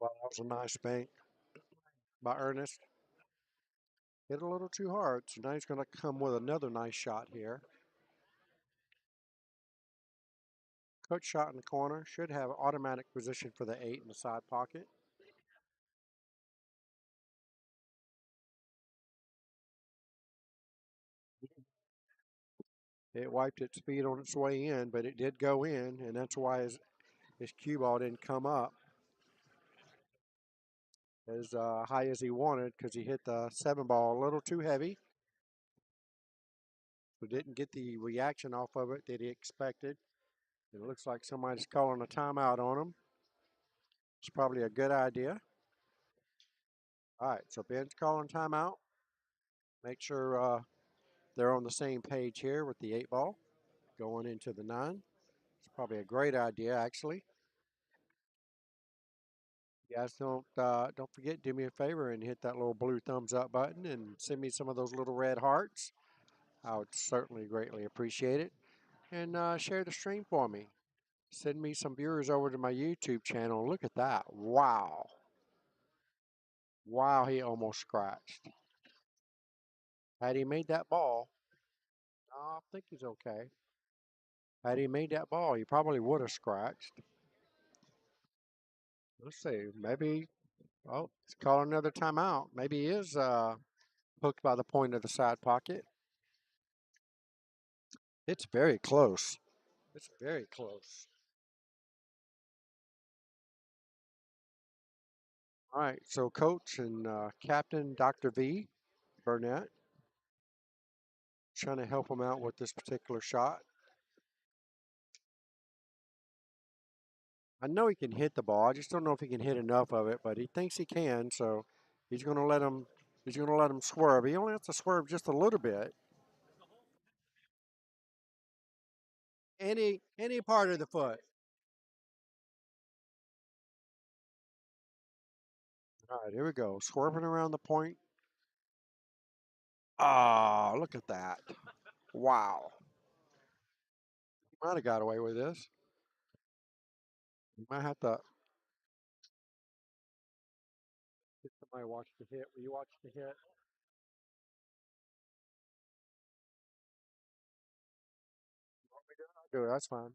Well, that was a nice bank by Ernest. Hit a little too hard, so now he's going to come with another nice shot here. Coach shot in the corner. Should have automatic position for the 8 in the side pocket. It wiped its speed on its way in, but it did go in, and that's why his cue ball didn't come up as high as he wanted because he hit the 7 ball a little too heavy. So didn't get the reaction off of it that he expected. It looks like somebody's calling a timeout on him. It's probably a good idea. All right, so Ben's calling timeout. Make sure they're on the same page here with the 8 ball going into the 9. It's probably a great idea, actually. You guys don't forget, do me a favor and hit that little blue thumbs up button and send me some of those little red hearts. I would certainly greatly appreciate it. And share the stream for me. Send me some viewers over to my YouTube channel. Look at that. Wow. Wow, he almost scratched. Had he made that ball, I think he's okay. Had he made that ball, he probably would have scratched. Let's see. Maybe, oh, he's calling another timeout. Maybe he is hooked by the point of the side pocket. It's very close. It's very close. All right, so coach and captain Dr. V. Burnett trying to help him out with this particular shot. I know he can hit the ball. I just don't know if he can hit enough of it, but he thinks he can, so he's going to let him. He's going to let him swerve. He only has to swerve just a little bit. Any part of the foot. All right, here we go. Swerving around the point. Oh, look at that. Wow. He might have got away with this. You might have to get somebody watch the hit. Will you watch the hit? I'll do it. That's fine.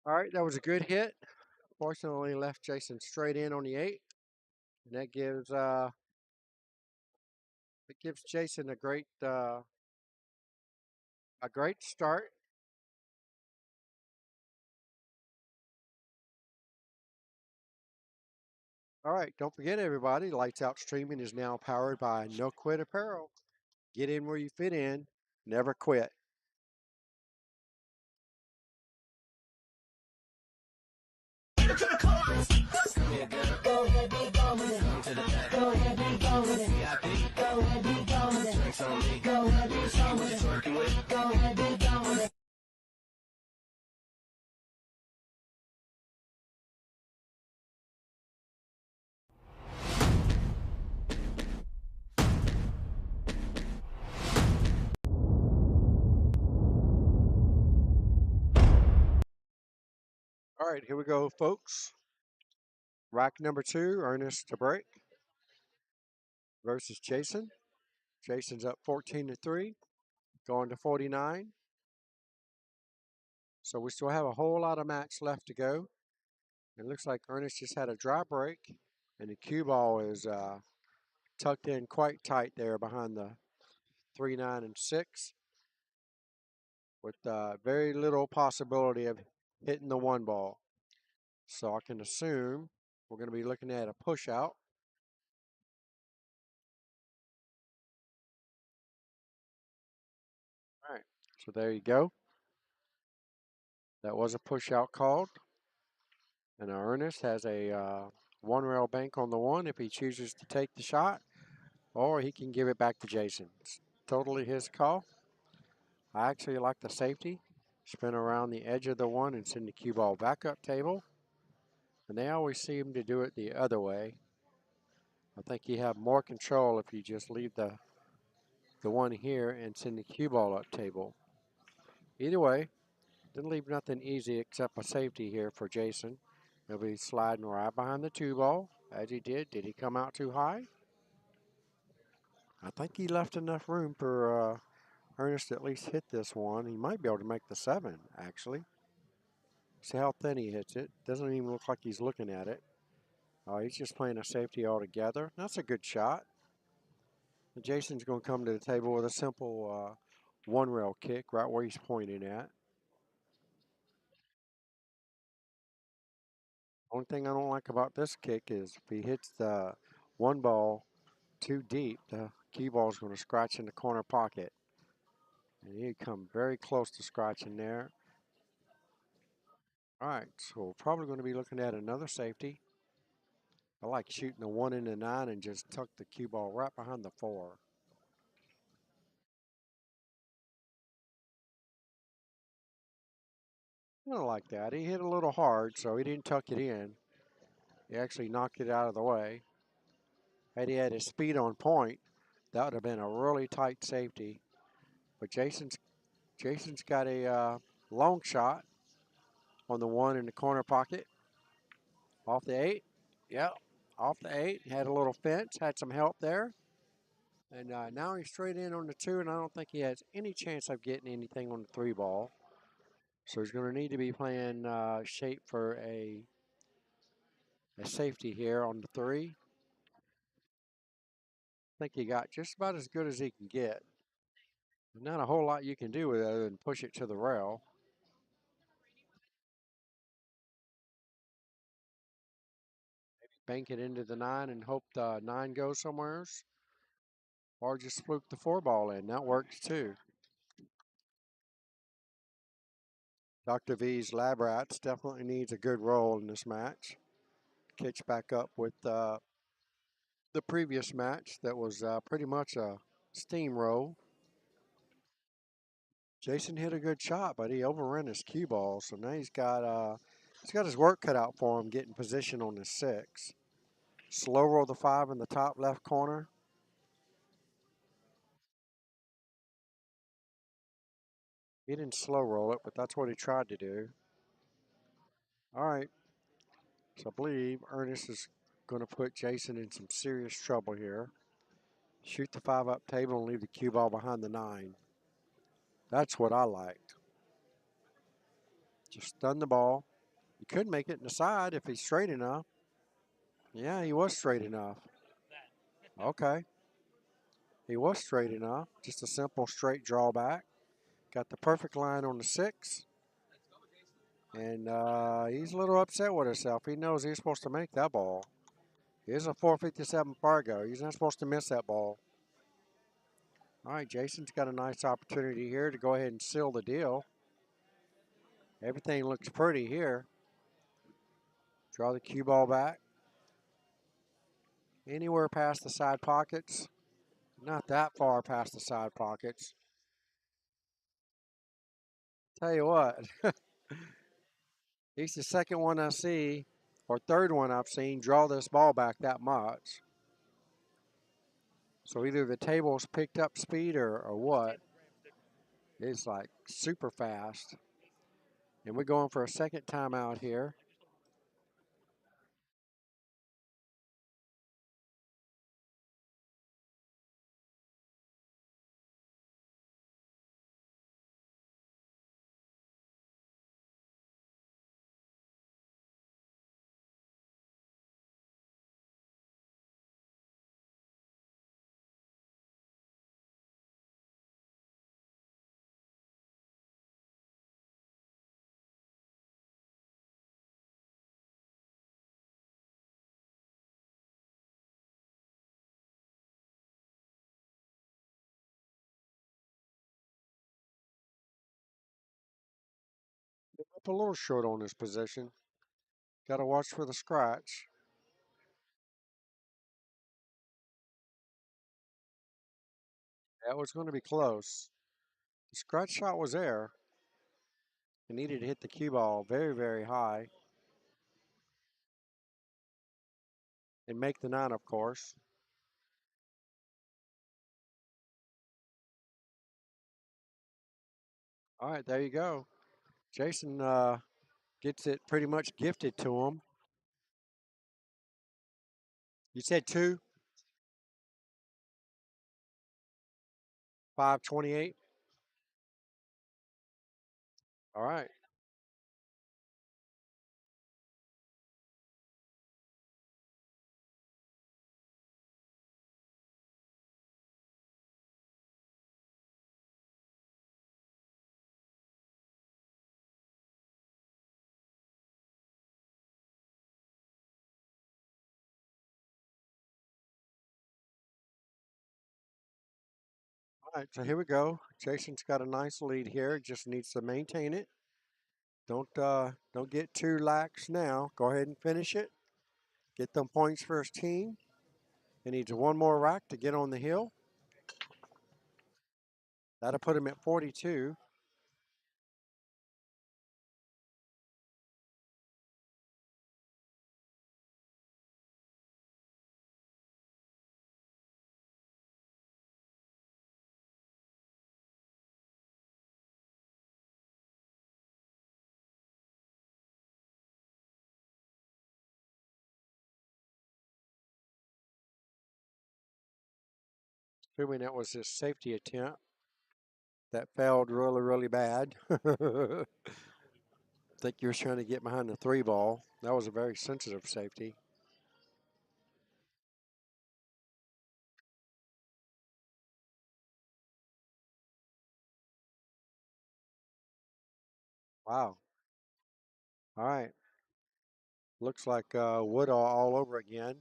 All right, that was a good hit. Fortunately, left Jason straight in on the 8, and that gives Jason a great start. All right, don't forget everybody, Lights Out Streaming is now powered by No Quit Apparel. Get in where you fit in, never quit. right, here we go, folks. Rack number 2, Ernest to break versus Jason. Jason's up 14-3, going to 49. So we still have a whole lot of match left to go. It looks like Ernest just had a dry break, and the cue ball is tucked in quite tight there behind the 3, 9, and 6, with very little possibility of hitting the 1 ball. So I can assume we're going to be looking at a push out. All right, so there you go. That was a push out called. And Ernest has a 1 rail bank on the 1 if he chooses to take the shot, or he can give it back to Jason. It's totally his call. I actually like the safety. Spin around the edge of the 1 and send the cue ball back up table. And they always seem to do it the other way. I think you have more control if you just leave the 1 here and send the cue ball up table. Either way, didn't leave nothing easy except a safety here for Jason. He'll be sliding right behind the 2 ball, as he did. Did he come out too high? I think he left enough room for Ernest to at least hit this 1. He might be able to make the 7, actually. See how thin he hits it. Doesn't even look like he's looking at it. He's just playing a safety altogether. That's a good shot. And Jason's going to come to the table with a simple 1 rail kick right where he's pointing at. Only thing I don't like about this kick is if he hits the 1 ball too deep, the cue ball is going to scratch in the corner pocket. And he'd come very close to scratching there. All right, so we're probably going to be looking at another safety. I like shooting the 1 into 9 and just tuck the cue ball right behind the 4. I don't like that. He hit a little hard, so he didn't tuck it in. He actually knocked it out of the way. Had he had his speed on point, that would have been a really tight safety. But Jason's got a long shot on the 1 in the corner pocket. Off the 8. Yep, off the 8. Had a little fence, had some help there. And now he's straight in on the 2, and I don't think he has any chance of getting anything on the 3 ball. So he's going to need to be playing shape for a safety here on the 3. I think he got just about as good as he can get. Not a whole lot you can do with it other than push it to the rail. Bank it into the 9 and hope the 9 goes somewheres. Or just fluke the 4 ball in. That works too. Dr. V's Lab Rats definitely needs a good roll in this match. Catch back up with the previous match that was pretty much a steamroll. Jason hit a good shot, but he overran his cue ball, so now he's got his work cut out for him getting position on his 6. Slow roll the 5 in the top left corner. He didn't slow roll it, but that's what he tried to do. All right, so I believe Ernest is going to put Jason in some serious trouble here. Shoot the 5 up table and leave the cue ball behind the 9. That's what I liked. Just stun the ball. He could make it in the side if he's straight enough. Yeah, he was straight enough. Okay. He was straight enough. Just a simple straight drawback. Got the perfect line on the 6. And he's a little upset with himself. He knows he's supposed to make that ball. Here's a 457 Fargo. He's not supposed to miss that ball. All right, Jason's got a nice opportunity here to go ahead and seal the deal. Everything looks pretty here. Draw the cue ball back. Anywhere past the side pockets. Not that far past the side pockets. Tell you what, he's the second one I see, or third one I've seen, draw this ball back that much. So either the table's picked up speed or what. It's like super fast. And we're going for a second timeout here. Up a little short on this position. Got to watch for the scratch. That was going to be close. The scratch shot was there. He needed to hit the cue ball very, very high and make the 9, of course. All right, there you go. Jason gets it pretty much gifted to him. You said 2, 528. All right. All right, so here we go. Jason's got a nice lead here. Just needs to maintain it. Don't get too lax now. Go ahead and finish it. Get them points for his team. He needs one more rack to get on the hill. That'll put him at 42. Assuming that was his safety attempt. That failed really, really bad. I think he was trying to get behind the 3 ball. That was a very sensitive safety. Wow. All right. Looks like Woodall all over again,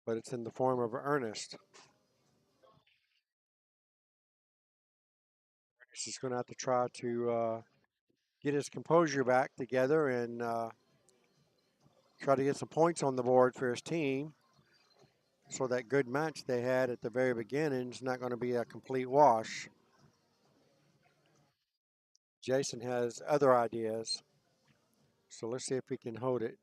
but it's in the form of Ernest. Ernest is going to have to try to get his composure back together and try to get some points on the board for his team so that good match they had at the very beginning is not going to be a complete wash. Jason has other ideas, so let's see if we can hold it.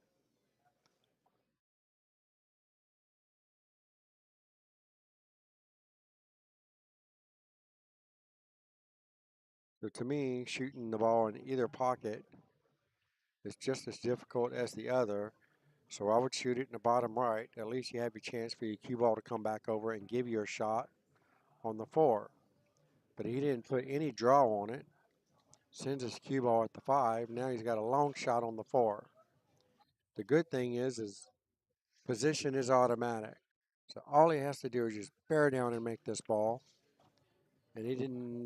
So to me, shooting the ball in either pocket is just as difficult as the other. So I would shoot it in the bottom right. At least you have your chance for your cue ball to come back over and give you a shot on the 4. But he didn't put any draw on it. Sends his cue ball at the 5. Now he's got a long shot on the 4. The good thing is position is automatic. So all he has to do is just bear down and make this ball. And he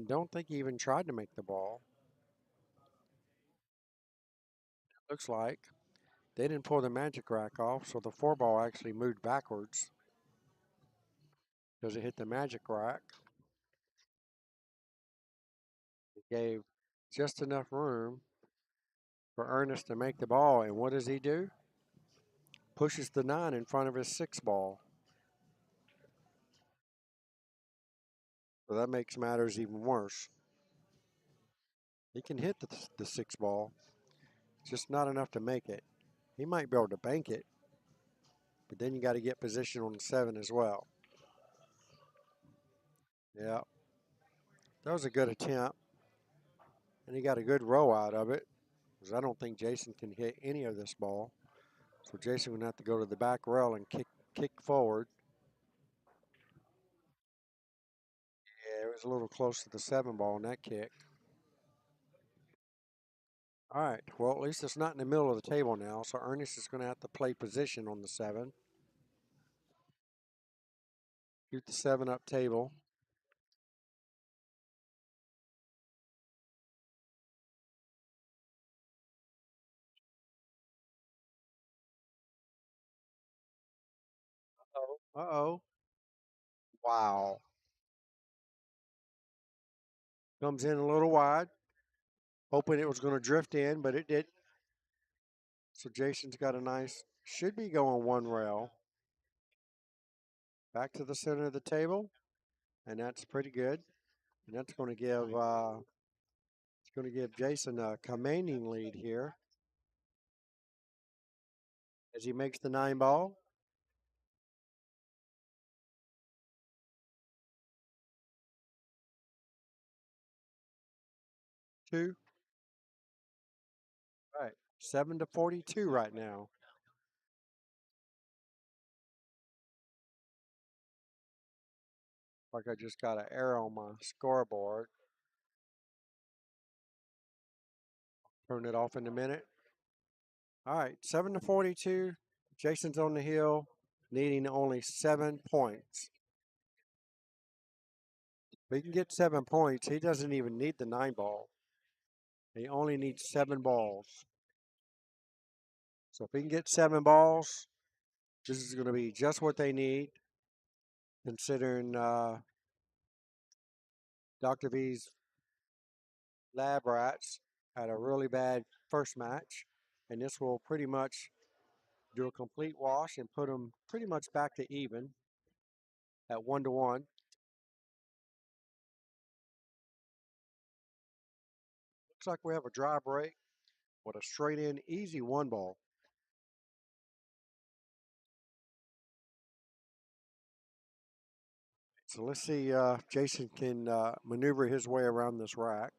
don't think he even tried to make the ball. Looks like they didn't pull the magic rack off, so the 4 ball actually moved backwards because it hit the magic rack. It gave just enough room for Ernest to make the ball. And what does he do? Pushes the 9 in front of his 6 ball. So that makes matters even worse. He can hit the 6 ball, just not enough to make it. He might be able to bank it, but then you got to get position on the 7 as well. Yeah, that was a good attempt. And he got a good row out of it, because I don't think Jason can hit any of this ball. So Jason would have to go to the back rail and kick forward. Yeah, it was a little close to the 7 ball in that kick. All right, well, at least it's not in the middle of the table now, so Ernest is going to have to play position on the 7. Shoot the 7 up table. Uh-oh. Uh-oh. Wow. Comes in a little wide, hoping it was going to drift in, but it did. So Jason's got a nice, should be going 1 rail. Back to the center of the table, and that's pretty good. And that's going to give Jason a commanding lead here as he makes the 9 ball. Two. All right, 7-42 right now. Like I just got an error on my scoreboard. Turn it off in a minute. All right, 7-42. Jason's on the hill, needing only 7 points. If he can get 7 points, he doesn't even need the 9 ball. He only needs 7 balls. So if he can get 7 balls, this is going to be just what they need, considering Dr. V's lab rats had a really bad first match, and this will pretty much do a complete wash and put them pretty much back to even at 1-1. Looks like we have a dry break with a straight in easy 1 ball. So let's see if Jason can maneuver his way around this rack.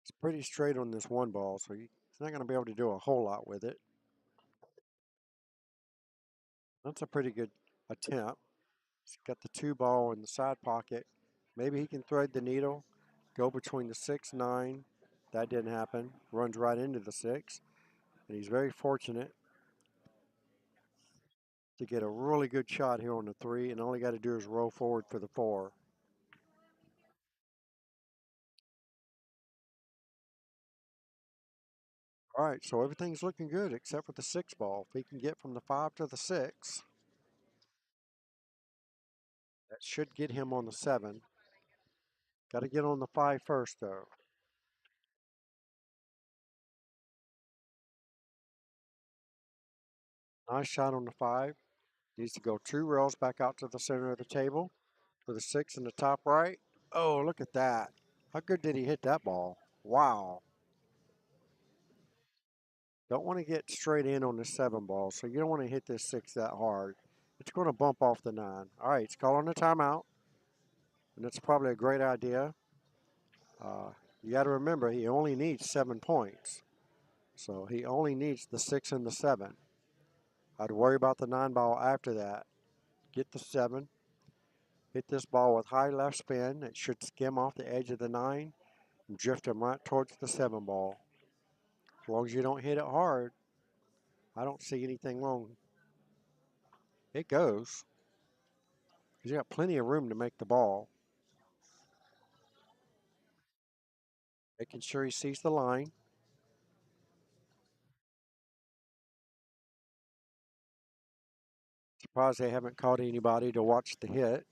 It's pretty straight on this 1 ball, so he's not going to be able to do a whole lot with it. That's a pretty good attempt. He's got the 2 ball in the side pocket. Maybe he can thread the needle, go between the 6-9. That didn't happen. Runs right into the 6. And he's very fortunate to get a really good shot here on the 3, and all he got to do is roll forward for the 4. All right, so everything's looking good except for the 6 ball. If he can get from the 5 to the 6, that should get him on the 7. Got to get on the 5 first, though. Nice shot on the 5. Needs to go 2 rails back out to the center of the table for the 6 in the top right. Oh, look at that. How good did he hit that ball? Wow. Don't want to get straight in on the 7 ball, so you don't want to hit this 6 that hard. It's going to bump off the 9. All right, it's calling a timeout, and that's probably a great idea. You got to remember, he only needs 7 points. So he only needs the 6 and the 7. I'd worry about the 9 ball after that. Get the 7. Hit this ball with high left spin. It should skim off the edge of the 9 and drift him right towards the 7 ball. As long as you don't hit it hard, I don't see anything wrong. It goes. He's got plenty of room to make the ball. Making sure he sees the line. Surprised they haven't caught anybody to watch the hit.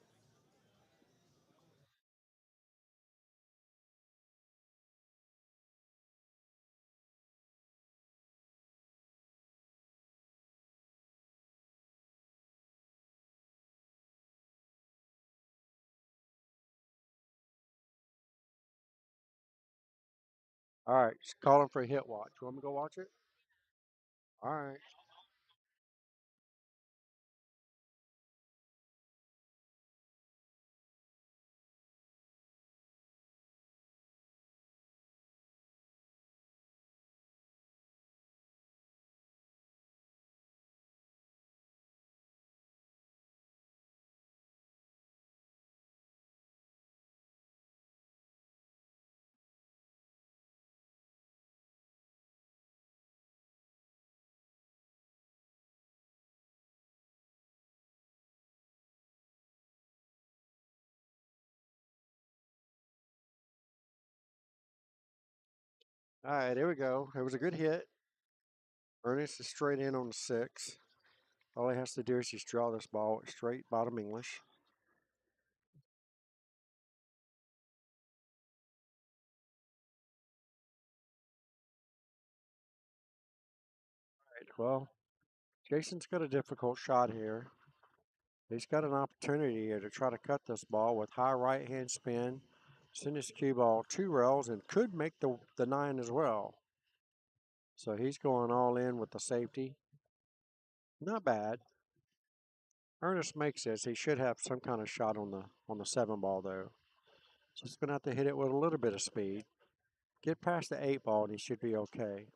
All right, just calling for a hit watch. You want me to go watch it? All right. All right, here we go. It was a good hit. Ernest is straight in on the 6. All he has to do is just draw this ball straight bottom English. All right, well, Jason's got a difficult shot here. He's got an opportunity here to try to cut this ball with high right hand spin, send his cue ball 2 rails, and could make the 9 as well. So he's going all in with the safety. Not bad. Ernest makes this. He should have some kind of shot on the 7 ball though. So he's gonna have to hit it with a little bit of speed. Get past the 8 ball and he should be okay.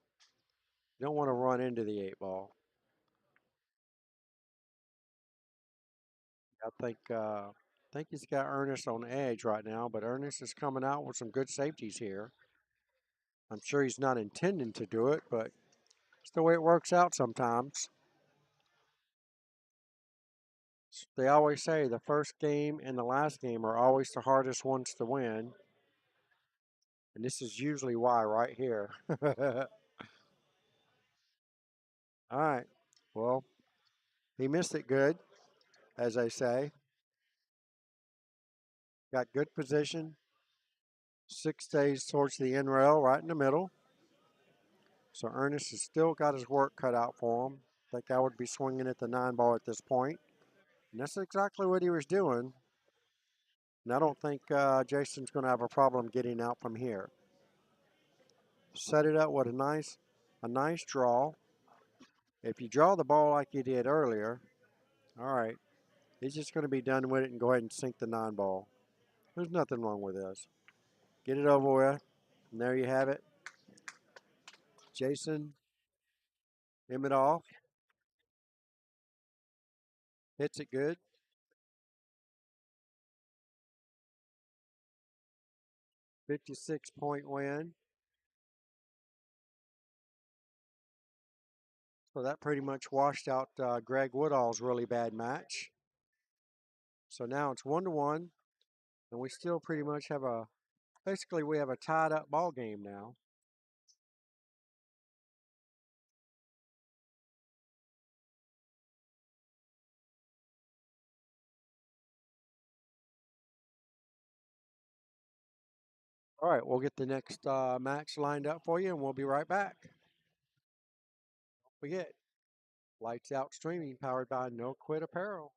You don't want to run into the 8 ball. I think he's got Ernest on the edge right now, but Ernest is coming out with some good safeties here. I'm sure he's not intending to do it, but it's the way it works out sometimes. They always say the first game and the last game are always the hardest ones to win. And this is usually why right here. All right. Well, he missed it good, as they say. Got good position. 6 stays towards the end rail, right in the middle. So Ernest has still got his work cut out for him. I think I would be swinging at the 9 ball at this point. And that's exactly what he was doing. And I don't think Jason's going to have a problem getting out from here. Set it up with a nice draw. If you draw the ball like you did earlier, all right, he's just going to be done with it and go ahead and sink the 9 ball. There's nothing wrong with this. Get it over with. And there you have it. Jason Emmett hits it good. 56-point win. So that pretty much washed out Greg Woodall's really bad match. So now it's 1-1, and we still pretty much have basically we have a tied up ball game now. All right, we'll get the next match lined up for you, and we'll be right back. Don't forget, Lights Out Streaming powered by No Quit Apparel.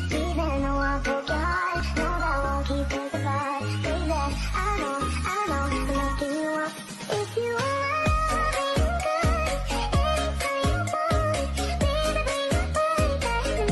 Even though I forgot, know that won't keep us apart. Baby, I know, I'm looking you up. If you are good, anything you want, baby, bring your body back to me.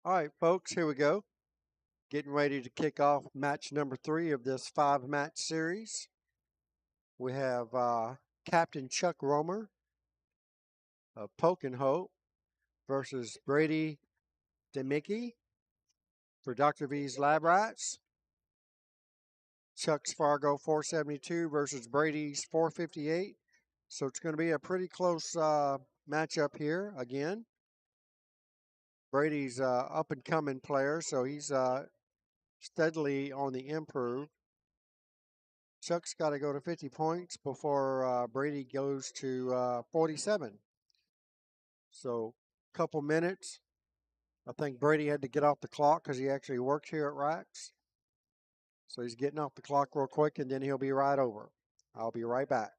All right, folks, here we go. Getting ready to kick off match number 3 of this 5-match series. We have Captain Chuck Romer of Poke and Hope versus Brady DeMickey for Dr. V's Lab Rats. Chuck's Fargo 472 versus Brady's 458. So it's going to be a pretty close matchup here again. Brady's up and coming player, so he's steadily on the improve. Chuck's got to go to 50 points before Brady goes to 47. So a couple minutes. I think Brady had to get off the clock because he actually works here at Racks. So he's getting off the clock real quick, and then he'll be right over. I'll be right back.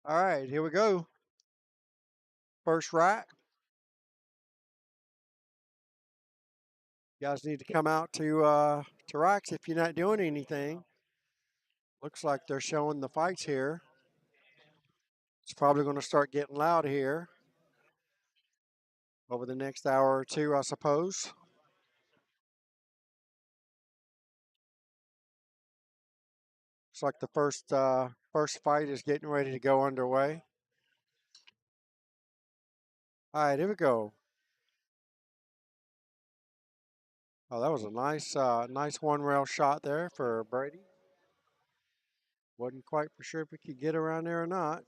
All right, here we go. First rack. You guys need to come out to Racks if you're not doing anything. Looks like they're showing the fights here. It's probably going to start getting loud here over the next hour or two, I suppose. Looks like the first fight is getting ready to go underway. All right, here we go. Oh, that was a nice one rail shot there for Brady. Wasn't quite for sure if he could get around there or not.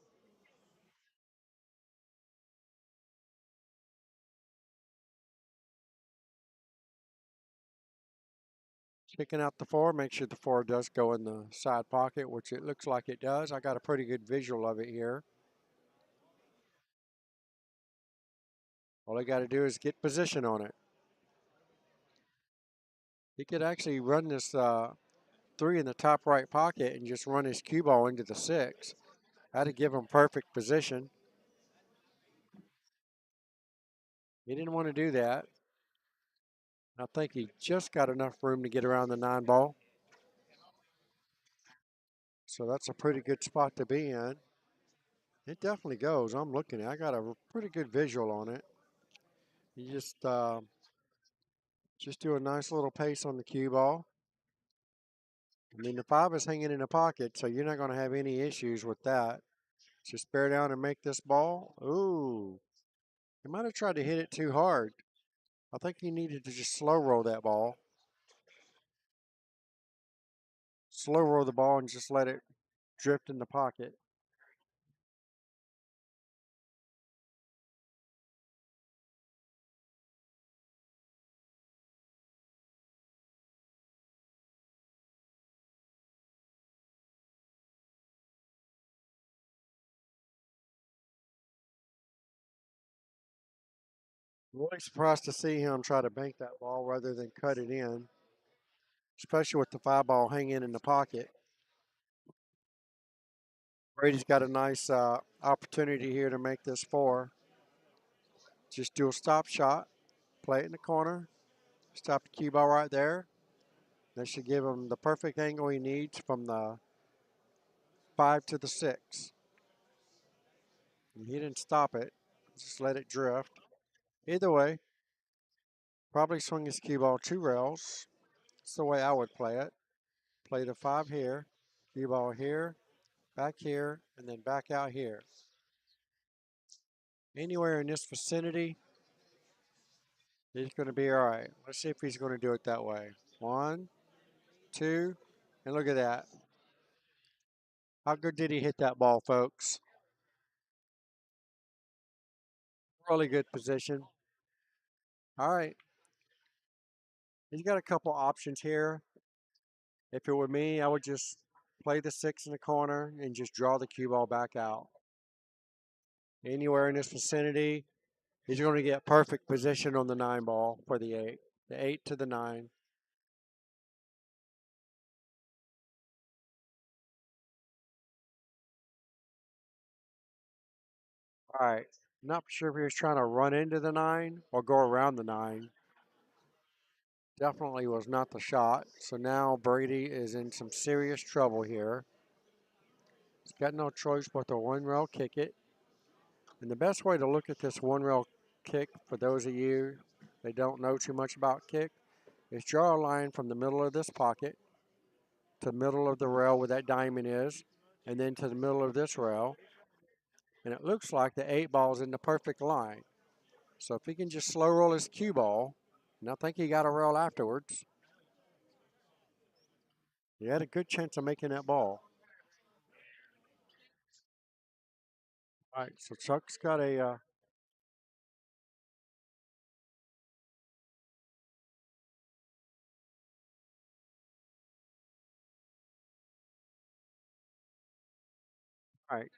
Kicking out the four, make sure the four does go in the side pocket, which it looks like it does. I got a pretty good visual of it here. All I got to do is get position on it. He could actually run this three in the top right pocket and just run his cue ball into the six. That'd give him perfect position. He didn't want to do that. I think he just got enough room to get around the nine ball. So that's a pretty good spot to be in. It definitely goes. I'm looking at it. I got a pretty good visual on it. You just do a nice little pace on the cue ball. I mean, the five is hanging in the pocket, so you're not going to have any issues with that. Just bear down and make this ball. Ooh, he might have tried to hit it too hard. I think he needed to just slow roll that ball. Slow roll the ball and just let it drift in the pocket. Really surprised to see him try to bank that ball rather than cut it in, especially with the five ball hanging in the pocket. Brady's got a nice opportunity here to make this four. Just do a stop shot, play it in the corner, stop the cue ball right there. That should give him the perfect angle he needs from the five to the six. And he didn't stop it, just let it drift. Either way, probably swing his cue ball two rails. That's the way I would play it. Play the five here, cue ball here, back here, and then back out here. Anywhere in this vicinity, he's going to be all right. Let's see if he's going to do it that way. One, two, and look at that. How good did he hit that ball, folks? Really good position. All right. He's got a couple options here. If it were me, I would just play the six in the corner and just draw the cue ball back out. Anywhere in this vicinity, he's going to get perfect position on the nine ball for the eight. The eight to the nine. All right. Not sure if he was trying to run into the nine or go around the nine. Definitely was not the shot. So now Brady is in some serious trouble here. He's got no choice but to one rail kick it. And the best way to look at this one rail kick, for those of you that don't know too much about kick, is draw a line from the middle of this pocket to the middle of the rail where that diamond is, and then to the middle of this rail. And it looks like the eight ball's in the perfect line. So if he can just slow roll his cue ball, and I think he got a rail afterwards, he had a good chance of making that ball. All right, so Chuck's got a all right.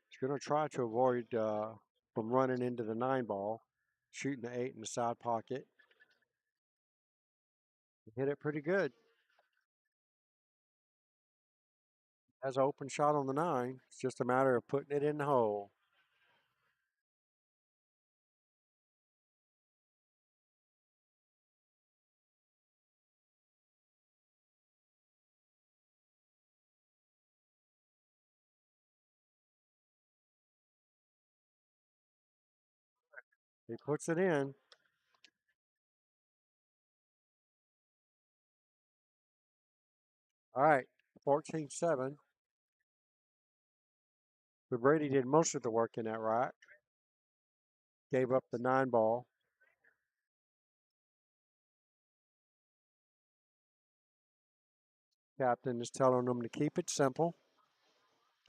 He's going to try to avoid from running into the nine ball, shooting the eight in the side pocket. He hit it pretty good. Has an open shot on the nine. It's just a matter of putting it in the hole. He puts it in. All right, 14-7. But Brady did most of the work in that rack. Gave up the 9 ball. Captain is telling them to keep it simple.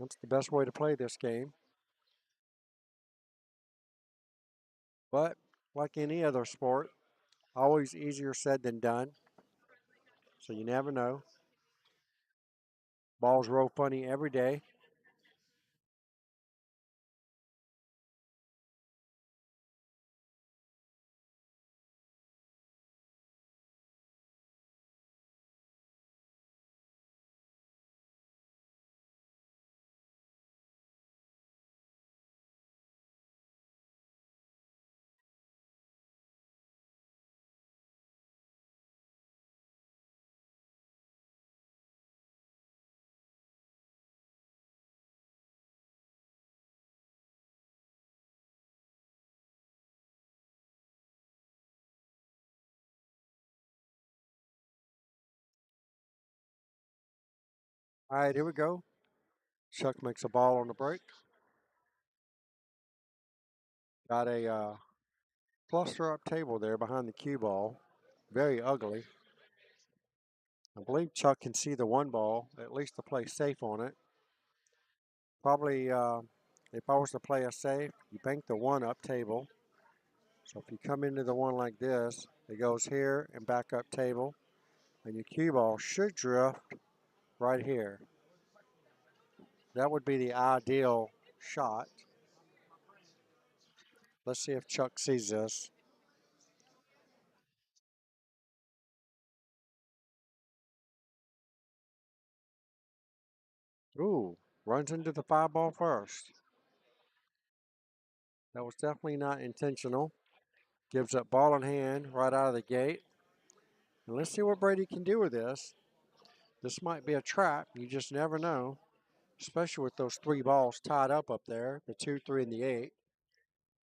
That's the best way to play this game. But like any other sport, always easier said than done. So you never know. Balls roll funny every day. All right, here we go. Chuck makes a ball on the break. Got a cluster up table there behind the cue ball. Very ugly. I believe Chuck can see the 1 ball, at least to play safe on it. Probably, if I was to play a safe, you bank the 1 up table. So if you come into the 1 like this, it goes here and back up table, and your cue ball should drift right here. That would be the ideal shot. Let's see if Chuck sees this. Ooh, runs into the 5 ball first. That was definitely not intentional. Gives up ball in hand right out of the gate. And let's see what Brady can do with this. This might be a trap. You just never know, especially with those 3 balls tied up there, the 2, 3, and the 8.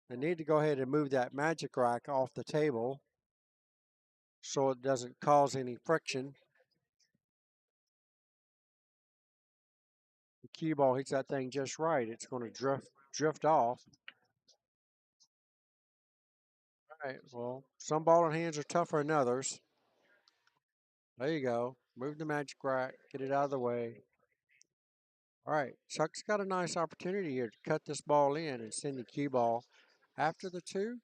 They need to go ahead and move that magic rack off the table so it doesn't cause any friction. The cue ball hits that thing just right. It's going to drift off. All right, well, some ball in hands are tougher than others. There you go. Move the magic rack, get it out of the way. All right, Chuck's got a nice opportunity here to cut this ball in and send the cue ball after the 2.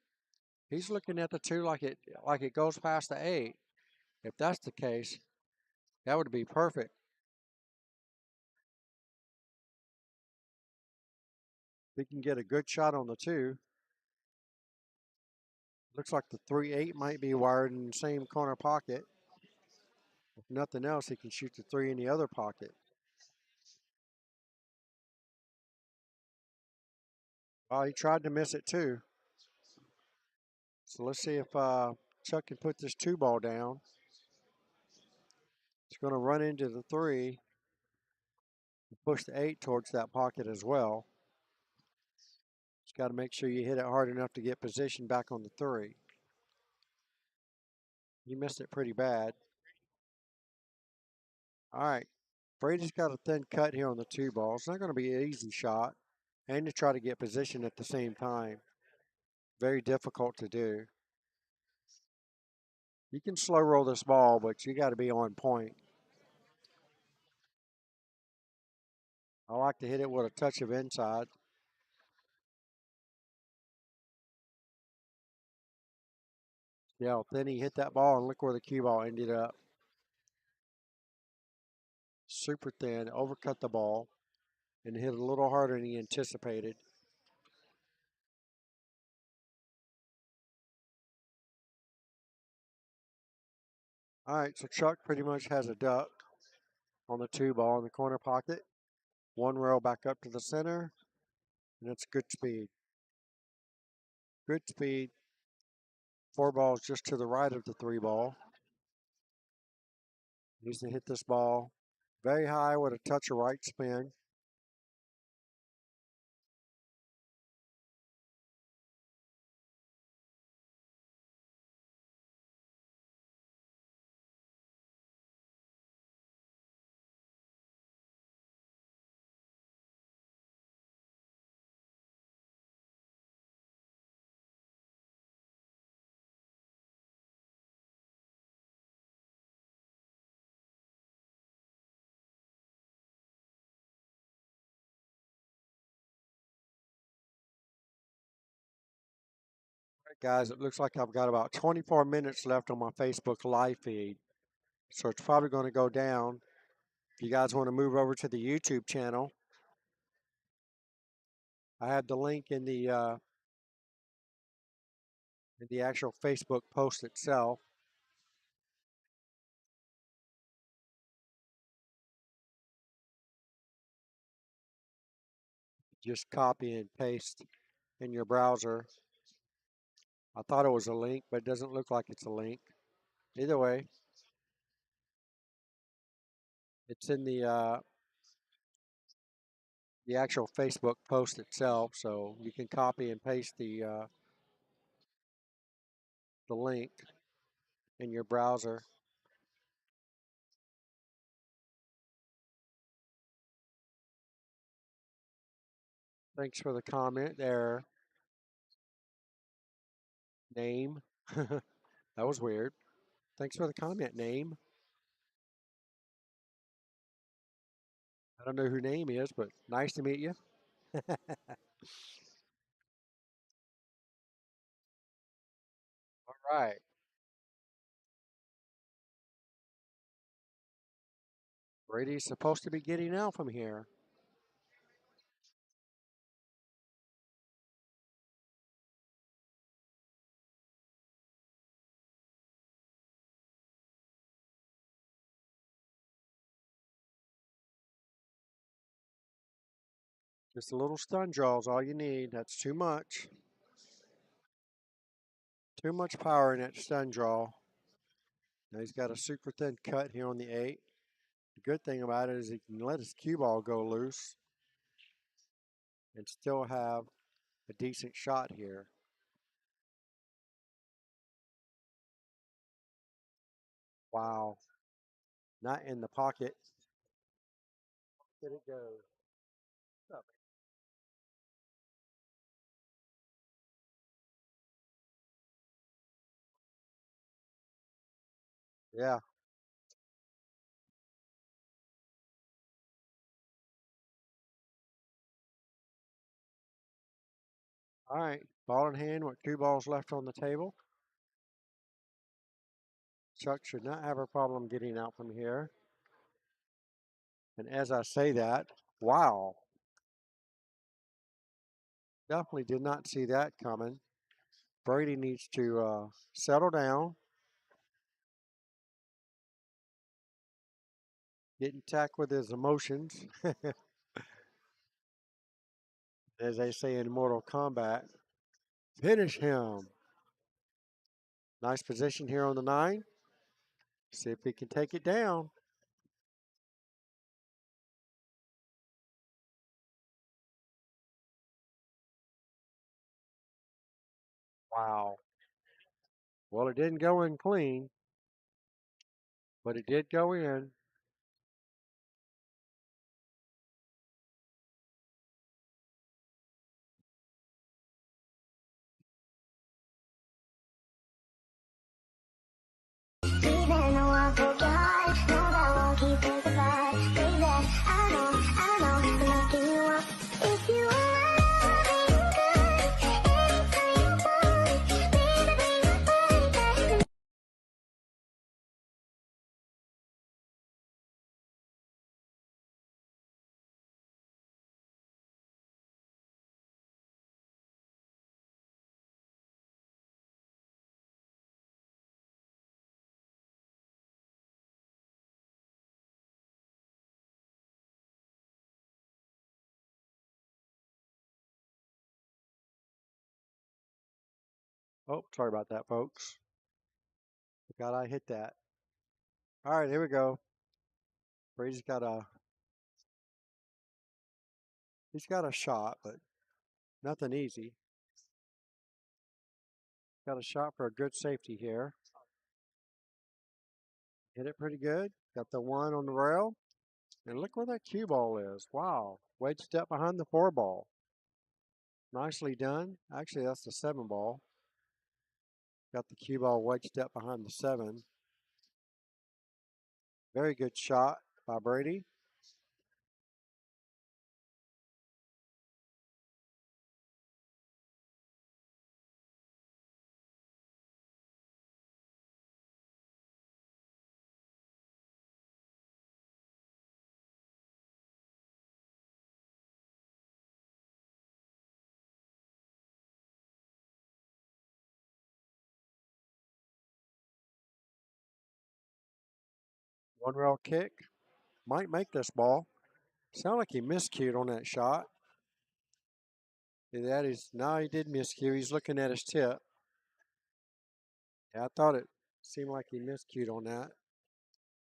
He's looking at the 2 like it goes past the 8. If that's the case, that would be perfect. He can get a good shot on the 2. Looks like the 3-8 might be wired in the same corner pocket. If nothing else, he can shoot the 3 in the other pocket. Oh, he tried to miss it too. So let's see if Chuck can put this 2 ball down. It's going to run into the 3 and push the 8 towards that pocket as well. Just got to make sure you hit it hard enough to get position back on the 3. You missed it pretty bad. All right. Brady's got a thin cut here on the 2 ball. It's not going to be an easy shot. And to try to get position at the same time. Very difficult to do. You can slow roll this ball, but you got to be on point. I like to hit it with a touch of inside. Yeah, then he hit that ball and look where the cue ball ended up. Super thin, overcut the ball, and hit a little harder than he anticipated. All right, so Chuck pretty much has a duck on the 2 ball in the corner pocket. 1 rail back up to the center, and it's good speed. Good speed. 4 balls just to the right of the 3 ball. Needs to hit this ball very high with a touch of right spin. Guys, it looks like I've got about 24 minutes left on my Facebook live feed. So it's probably going to go down. If you guys want to move over to the YouTube channel, I have the link in the actual Facebook post itself. Just copy and paste in your browser. I thought it was a link, but it doesn't look like it's a link. Either way, it's in the actual Facebook post itself, so you can copy and paste the link in your browser. Thanks for the comment there. Name. That was weird. Thanks for the comment, Name. I don't know who Name is, but nice to meet you. All right. Brady's supposed to be getting out from here. Just a little stun draw is all you need. That's too much. Too much power in that stun draw. Now he's got a super thin cut here on the 8. The good thing about it is he can let his cue ball go loose and still have a decent shot here. Wow. Not in the pocket. Did it go? Up. Yeah. All right. Ball in hand with 2 balls left on the table. Chuck should not have a problem getting out from here. And as I say that, wow. Definitely did not see that coming. Brady needs to settle down, get in tact with his emotions, as they say in Mortal Kombat. Finish him. Nice position here on the 9. See if he can take it down. Wow. Well, it didn't go in clean, but it did go in. Even though I broke your heart, know that won't keep us apart. Baby, I know, I'm making you up. If you are loving good, anytime you want, baby, bring your body back to me. Oh, sorry about that, folks. Forgot I hit that. All right, here we go. Brady's got a shot, but nothing easy. Got a shot for a good safety here. Hit it pretty good. Got the 1 on the rail. And look where that cue ball is. Wow. Wedge step behind the 4 ball. Nicely done. Actually, that's the 7 ball. Got the cue ball wedge step behind the 7. Very good shot by Brady. One rail kick. Might make this ball. Sound like he miscued on that shot. That is, now he did miscue. He's looking at his tip. Yeah, I thought it seemed like he miscued on that.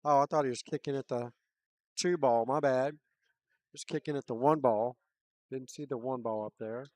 Oh, I thought he was kicking at the 2 ball. My bad. Just kicking at the 1 ball. Didn't see the 1 ball up there.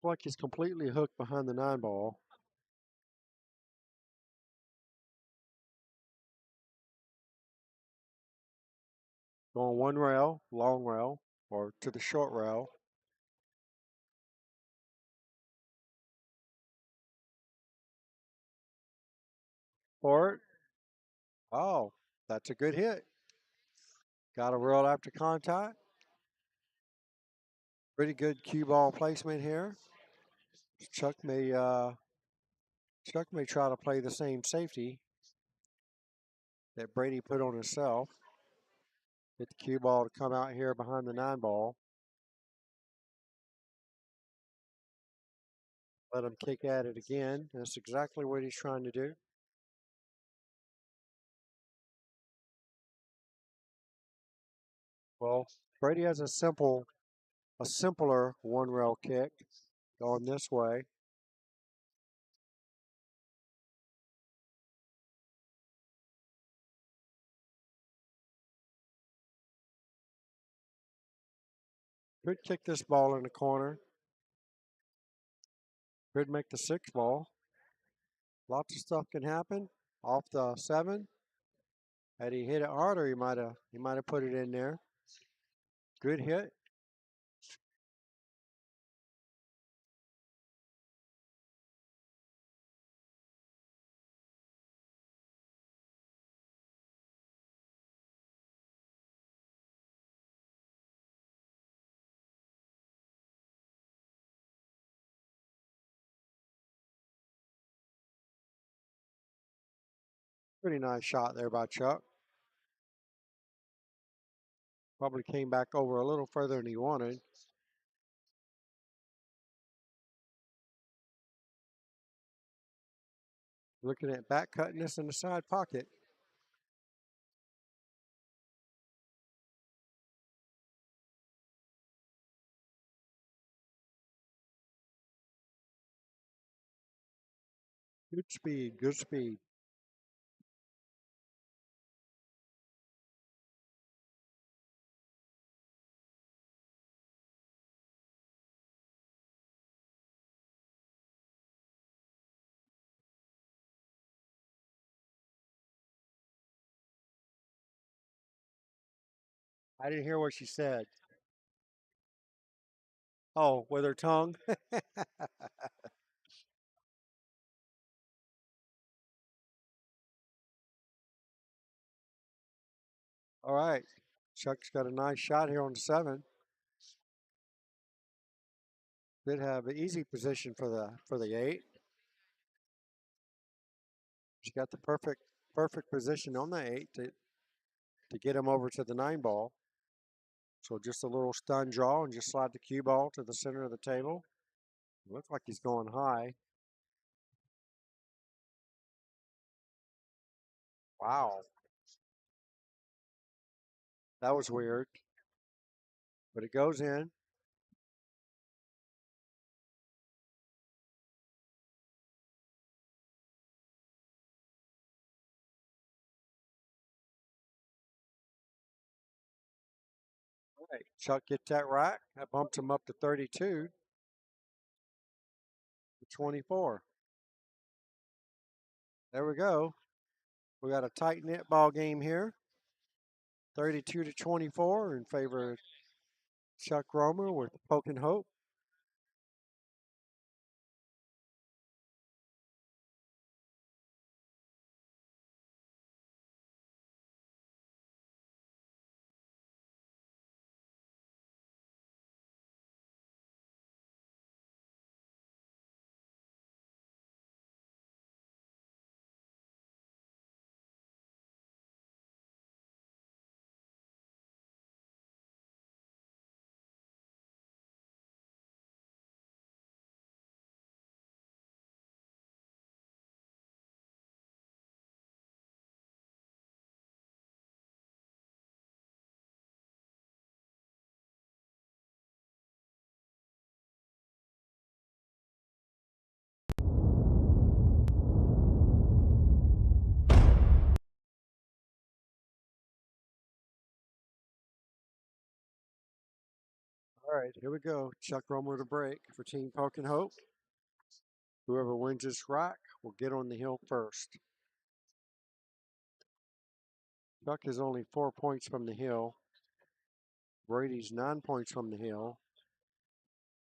Looks like he's completely hooked behind the 9 ball. Going 1 rail, long rail, or to the short rail. For it. Oh, that's a good hit. Got a rail after contact. Pretty good cue ball placement here. Chuck may try to play the same safety that Brady put on himself. Get the cue ball to come out here behind the 9 ball. Let him kick at it again. That's exactly what he's trying to do. Well, Brady has a simpler 1 rail kick going this way. Could kick this ball in the corner. Could make the 6 ball. Lots of stuff can happen. Off the 7. Had he hit it harder, he might have put it in there. Good hit. Pretty nice shot there by Chuck. Probably came back over a little further than he wanted. Looking at back cutting this in the side pocket. Good speed, good speed. I didn't hear what she said. Oh, with her tongue? All right. Chuck's got a nice shot here on the 7. Did have an easy position for the 8. She's got the perfect position on the 8 to get him over to the 9 ball. So just a little stun draw and just slide the cue ball to the center of the table. Looks like he's going high. Wow. That was weird. But it goes in. All right. Chuck gets that right. That bumps him up to 32 to 24. There we go. We got a tight knit ball game here. 32 to 24 in favor of Chuck Romer with Poking Hope. All right, here we go. Chuck Romer to break for Team Poking Hope. Whoever wins this rack will get on the hill first. Chuck is only 4 points from the hill. Brady's 9 points from the hill.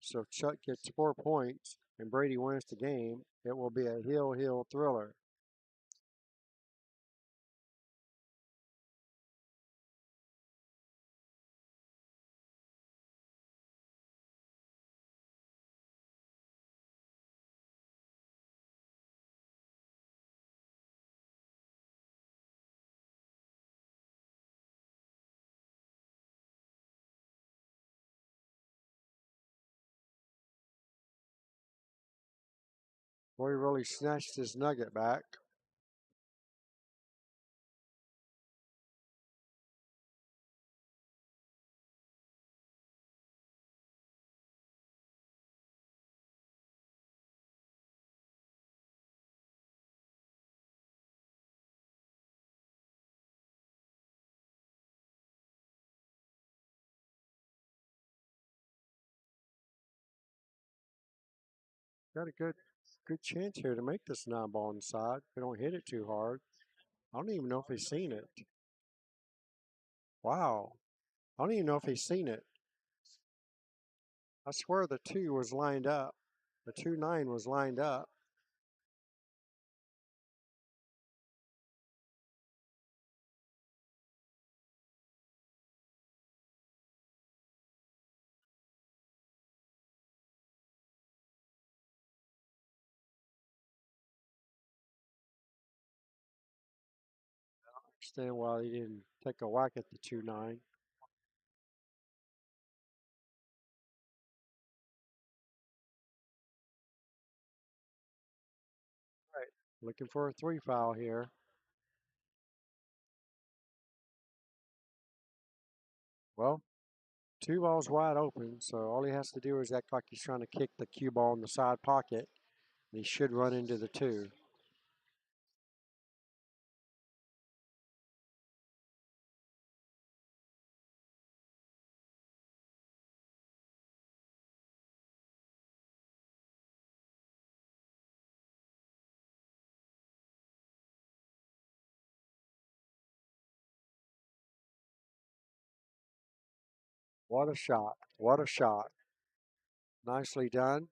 So if Chuck gets 4 points and Brady wins the game, it will be a hill thriller. Boy, he really snatched his nugget back. Got a good chance here to make this 9-ball inside. If we don't hit it too hard. I don't even know if he's seen it. Wow. I don't even know if he's seen it. I swear the 2 was lined up. The 2-9 was lined up. I don't understand why he didn't take a whack at the 2-9. Right. Looking for a 3 foul here. Well, 2 balls wide open, so all he has to do is act like he's trying to kick the cue ball in the side pocket, and he should run into the 2. What a shot. What a shot. Nicely done.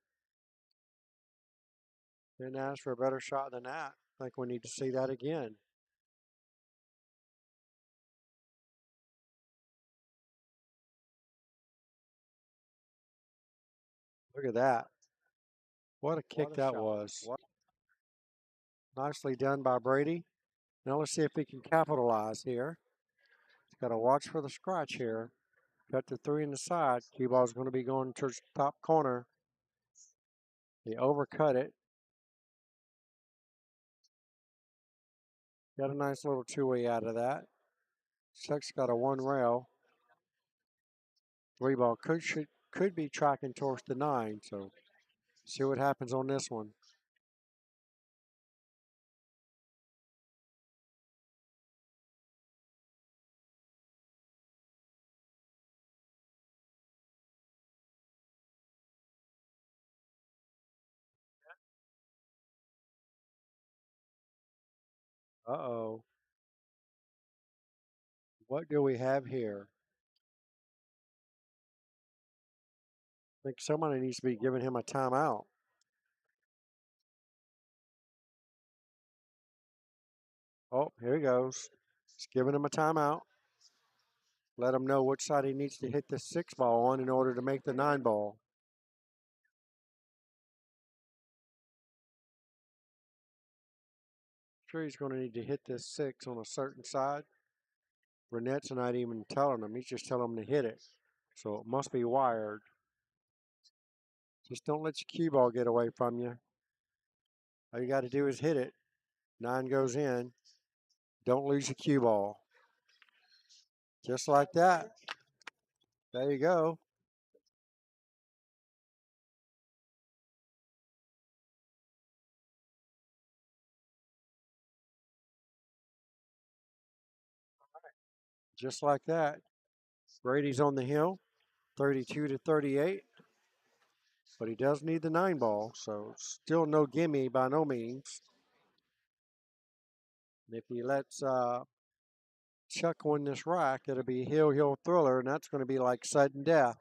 Didn't ask for a better shot than that. I think we need to see that again. Look at that. What a kick that was. Nicely done by Brady. Now let's see if he can capitalize here. He's got to watch for the scratch here. Got the 3 in the side. Cue ball's going to be going towards the top corner. He overcut it. Got a nice little 2-way out of that. Chuck's got a 1 rail. Three ball could be tracking towards the 9. So see what happens on this one. Uh-oh. What do we have here? I think somebody needs to be giving him a timeout. Oh, here he goes. He's giving him a timeout. Let him know which side he needs to hit the 6 ball on in order to make the 9 ball. Sure, he's going to need to hit this 6 on a certain side. Burnett's not even telling him. He's just telling him to hit it. So it must be wired. Just don't let your cue ball get away from you. All you got to do is hit it. 9 goes in. Don't lose your cue ball. Just like that. There you go. Just like that. Brady's on the hill, 32 to 38. But he does need the 9 ball, so still no gimme by no means. And if he lets Chuck win this rack, it'll be hill thriller, and that's going to be like sudden death.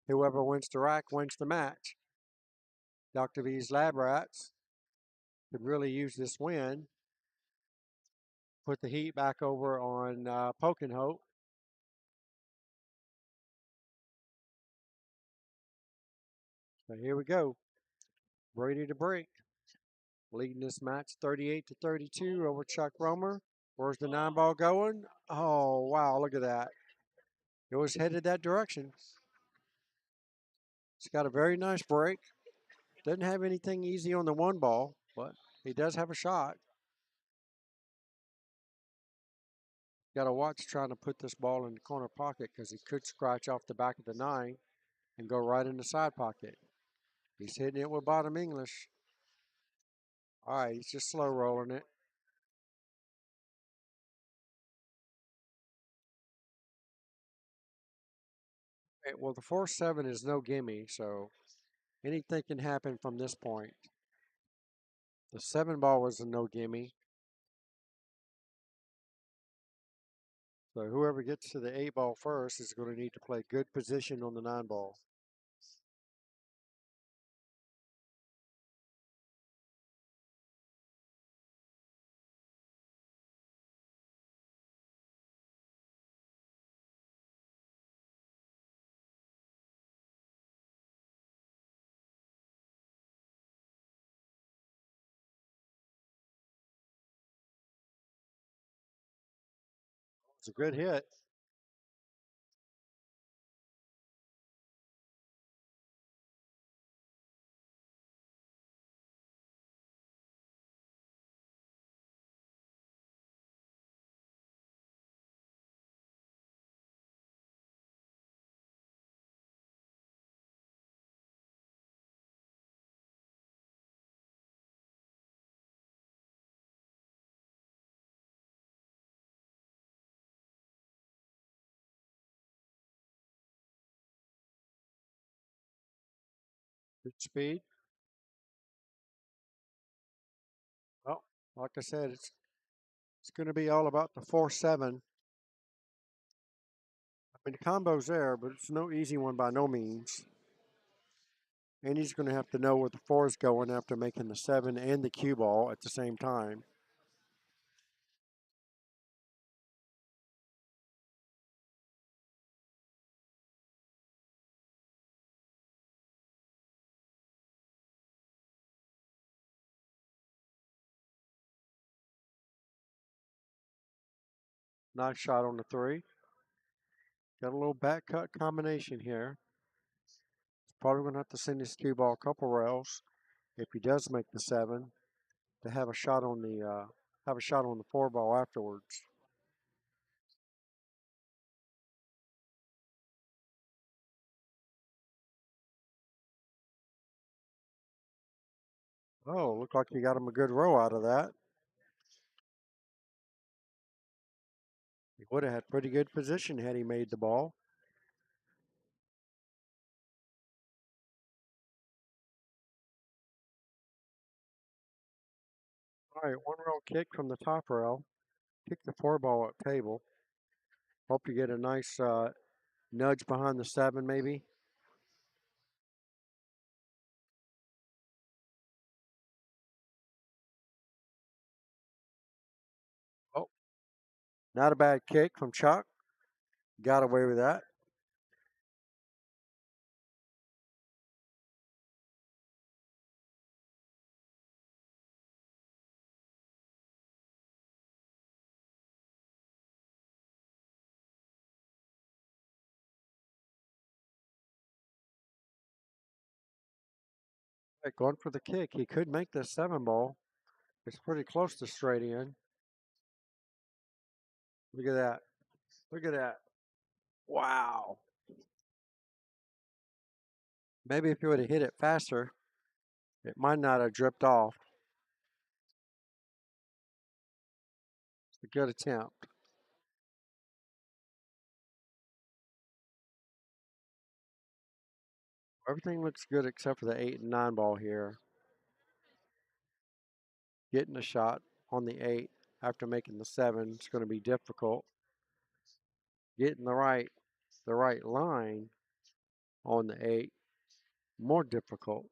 Whoever wins the rack wins the match. Dr. V's Lab Rats could really use this win. Put the heat back over on Poking Hope. So here we go. Brady to break. Leading this match 38 to 32 over Chuck Romer. Where's the 9 ball going? Oh, wow, look at that. It was headed that direction. He's got a very nice break. Doesn't have anything easy on the 1 ball, but he does have a shot. Got to watch trying to put this ball in the corner pocket because he could scratch off the back of the 9 and go right in the side pocket. He's hitting it with bottom English. All right, he's just slow rolling it. Okay, well, the 4-7 is no gimme, so anything can happen from this point. The 7 ball was a no gimme. So whoever gets to the 8 ball first is going to need to play good position on the 9 ball. It's a good hit. Good speed. Well, like I said, it's going to be all about the 4-7. I mean, the combo's there, but it's no easy one by no means. And he's going to have to know where the 4 is going after making the 7 and the cue ball at the same time. Nice shot on the 3. Got a little back cut combination here. He's probably going to have to send his cue ball a couple rails if he does make the 7 to have a shot on the 4 ball afterwards. Oh, looked like he got him a good row out of that. He would have had pretty good position had he made the ball. All right, one row kick from the top rail. Kick the 4 ball up table. Hope you get a nice nudge behind the 7 maybe. Oh, not a bad kick from Chuck. Got away with that. Right, going for the kick. He could make the 7 ball. It's pretty close to straight in. Look at that. Look at that. Wow. Maybe if he would have hit it faster, it might not have dripped off. It's a good attempt. Everything looks good except for the 8 and 9 ball here. Getting a shot on the 8 after making the 7 is going to be difficult. Getting the right line on the 8 more difficult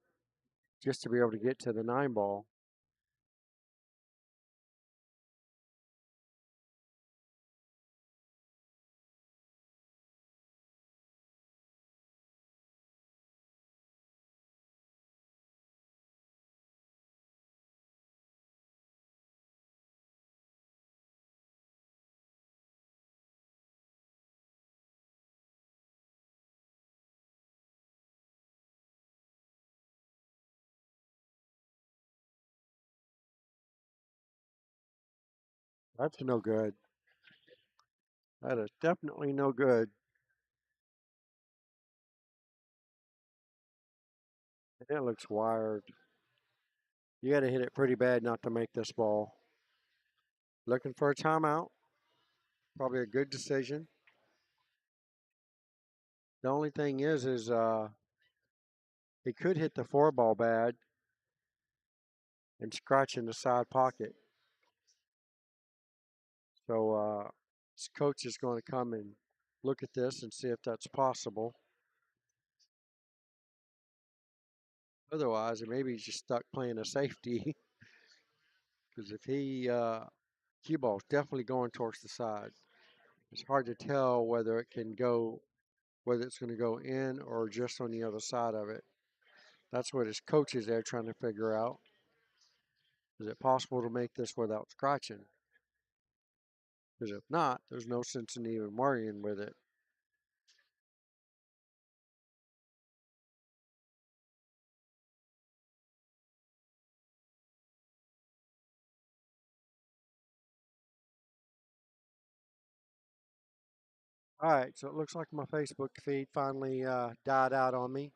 just to be able to get to the 9 ball. That's no good. That is definitely no good. It looks wired. You got to hit it pretty bad not to make this ball. Looking for a timeout. Probably a good decision. The only thing is he could hit the 4 ball bad and scratch in the side pocket. So his coach is going to come and look at this and see if that's possible. Otherwise, maybe he's just stuck playing a safety. Because if he cue ball's definitely going towards the side. It's hard to tell whether it can go, whether it's going to go in or just on the other side of it. That's what his coach is there trying to figure out. Is it possible to make this without scratching? Because if not, there's no sense in even worrying with it. All right, so it looks like my Facebook feed finally died out on me.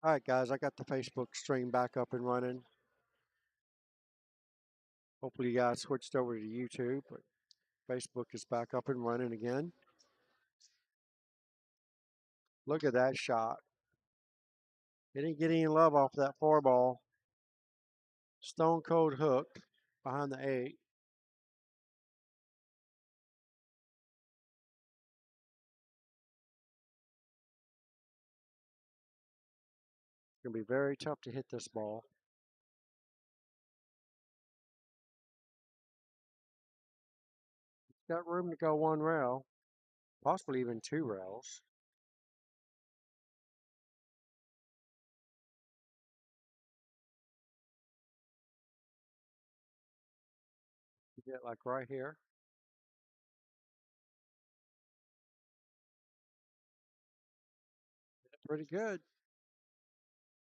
All right, guys, I got the Facebook stream back up and running. Hopefully, you guys switched over to YouTube, but Facebook is back up and running again. Look at that shot. He didn't get any love off that 4-ball. Stone cold hooked behind the 8. It's going to be very tough to hit this ball. Got room to go one rail, possibly even 2 rails. Get like right here. Pretty good.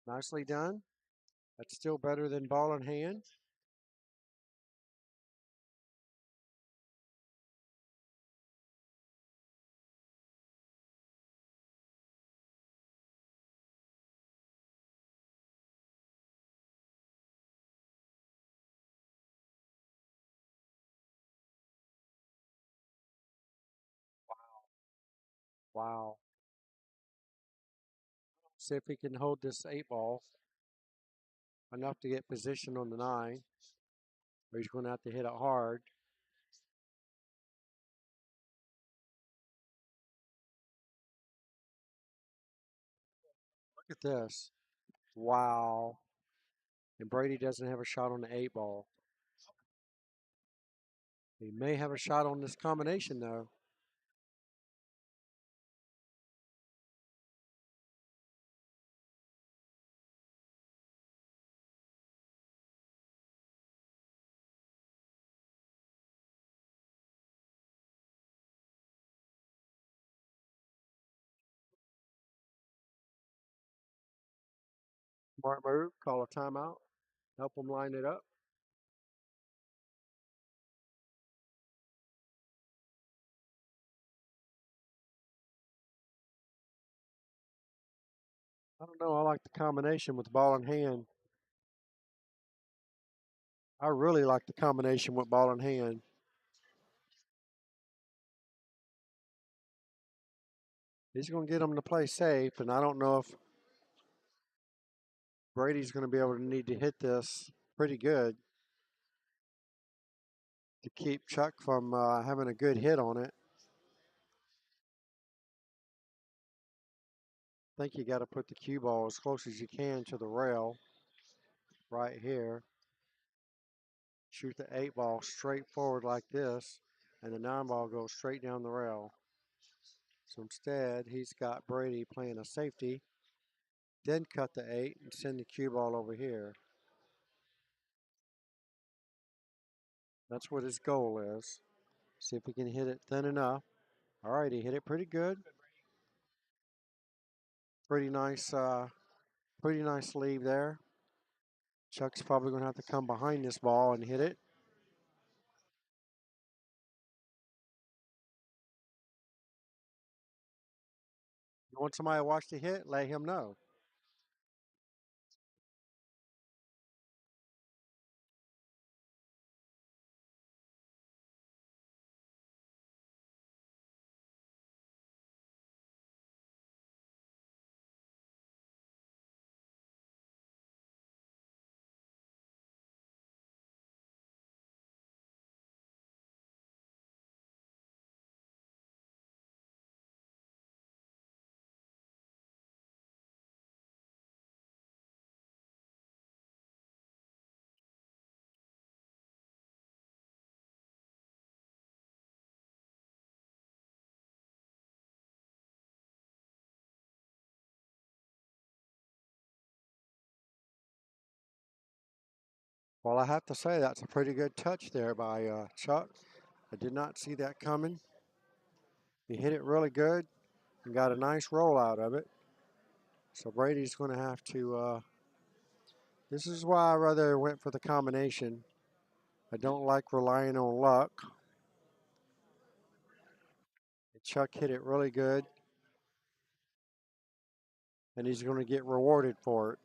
Nicely done. That's still better than ball in hand. Wow. See if he can hold this 8-ball enough to get position on the 9. Or he's going to have to hit it hard. Look at this. Wow. And Brady doesn't have a shot on the 8-ball. He may have a shot on this combination, though. Smart move. Call a timeout. Help him line it up. I don't know. I like the combination with ball in hand. I really like the combination with ball in hand. He's going to get him to play safe, and I don't know if Brady's going to be able to need to hit this pretty good to keep Chuck from having a good hit on it. I think you got to put the cue ball as close as you can to the rail right here. Shoot the 8-ball straight forward like this, and the 9-ball goes straight down the rail. So instead, he's got Brady playing a safety, then cut the 8 and send the cue ball over here. That's what his goal is. See if he can hit it thin enough. All right, he hit it pretty good. Pretty nice leave there. Chuck's probably going to have to come behind this ball and hit it. You want somebody to watch the hit? Let him know. Well, I have to say that's a pretty good touch there by Chuck. I did not see that coming. He hit it really good and got a nice roll out of it. So Brady's going to have to. This is why I rather went for the combination. I don't like relying on luck. Chuck hit it really good. and he's going to get rewarded for it.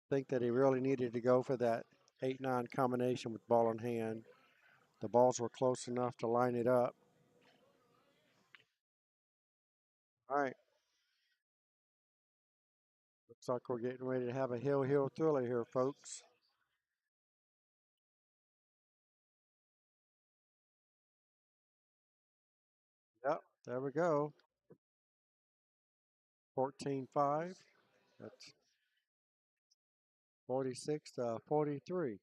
Think that he really needed to go for that 8-9 combination with ball in hand. The balls were close enough to line it up. All right. Looks like we're getting ready to have a hill thriller here, folks. Yep, there we go. 14-5. That's 46-43.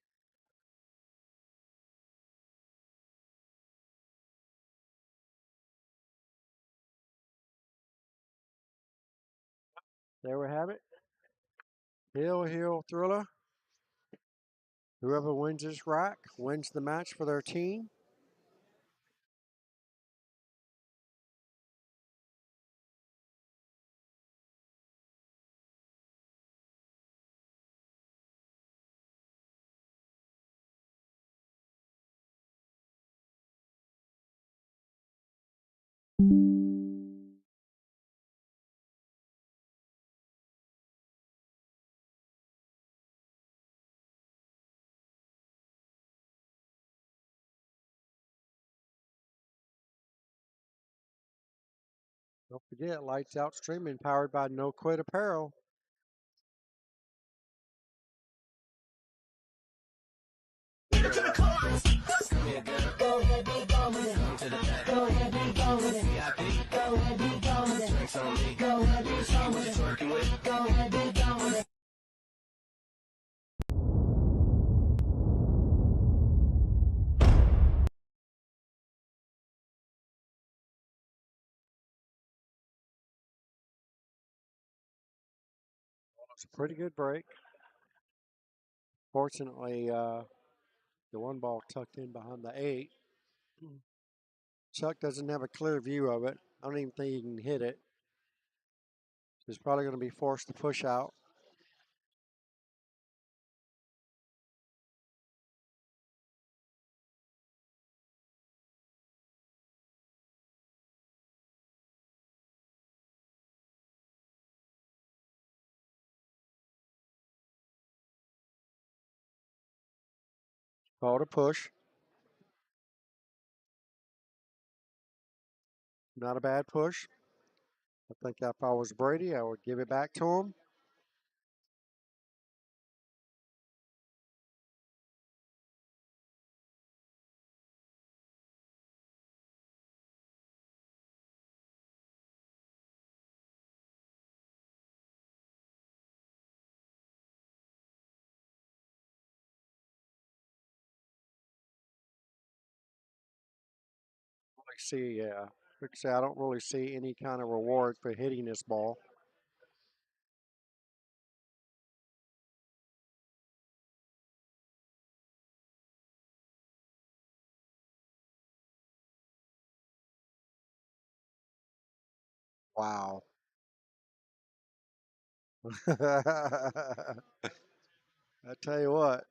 There we have it. Hill thriller. Whoever wins this rack wins the match for their team. Don't forget, lights out streaming powered by No Quit Apparel. It's a pretty good break. Fortunately, the one ball tucked in behind the 8. Chuck doesn't have a clear view of it. I don't even think he can hit it. He's probably going to be forced to push out. Called a push. Not a bad push. I think if I was Brady, I would give it back to him. See, like I say, I don't really see any kind of reward for hitting this ball. Wow. I tell you what.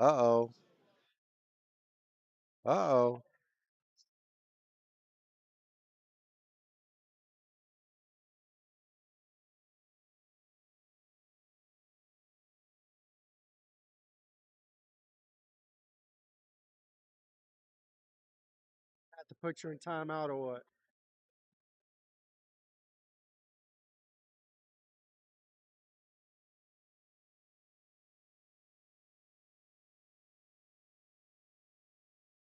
Uh-oh. Uh-oh. Have to put you in timeout or what?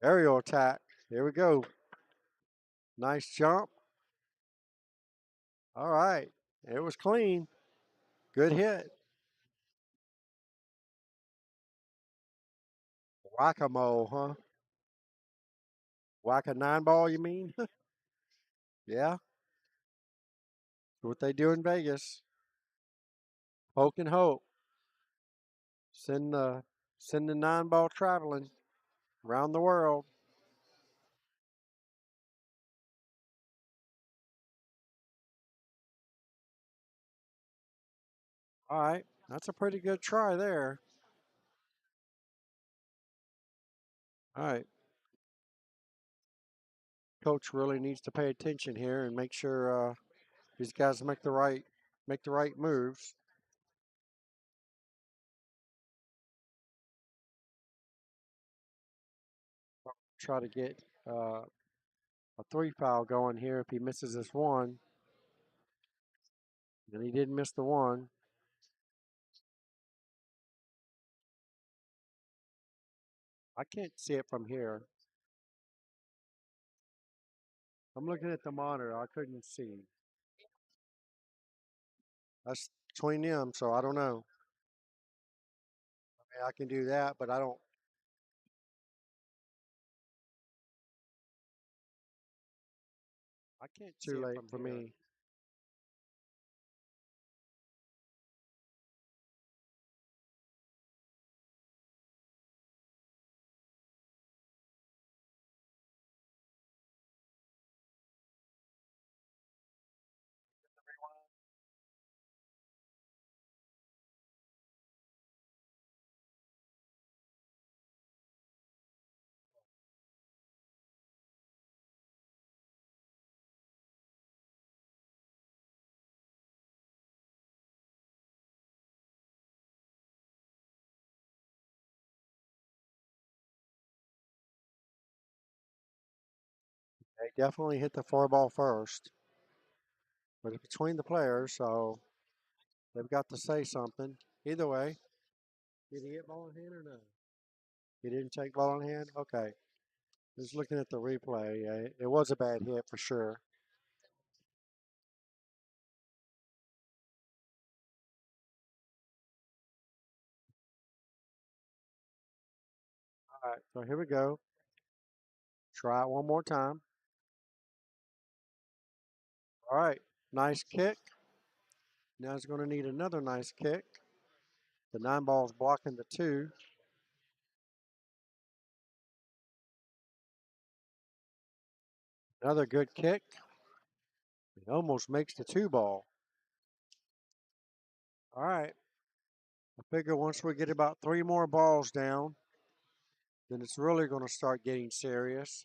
Aerial attack. Here we go. Nice jump. All right. It was clean. Good hit. Whack-a-mole, huh? Whack a 9 ball, you mean? Yeah. What they do in Vegas. Poke and hope. Send the 9 ball traveling around the world. All right, that's a pretty good try there. All right, coach really needs to pay attention here and make sure these guys make the right moves. Try to get a 3 foul going here if he misses this one. And he didn't miss the one. I can't see it from here. I'm looking at the monitor. I couldn't see. That's between them, so I don't know. I mean, I can do that, but I don't. I can't see too late for me. They definitely hit the 4 ball first, but it's between the players, so they've got to say something. Either way, did he hit ball in hand or no? He didn't take ball in hand? Okay. Just looking at the replay, it was a bad hit for sure. All right, so here we go. Try it one more time. All right, nice kick. Now he's going to need another nice kick. The 9 ball's blocking the 2. Another good kick. It almost makes the 2 ball. All right. I figure once we get about 3 more balls down, then it's really going to start getting serious.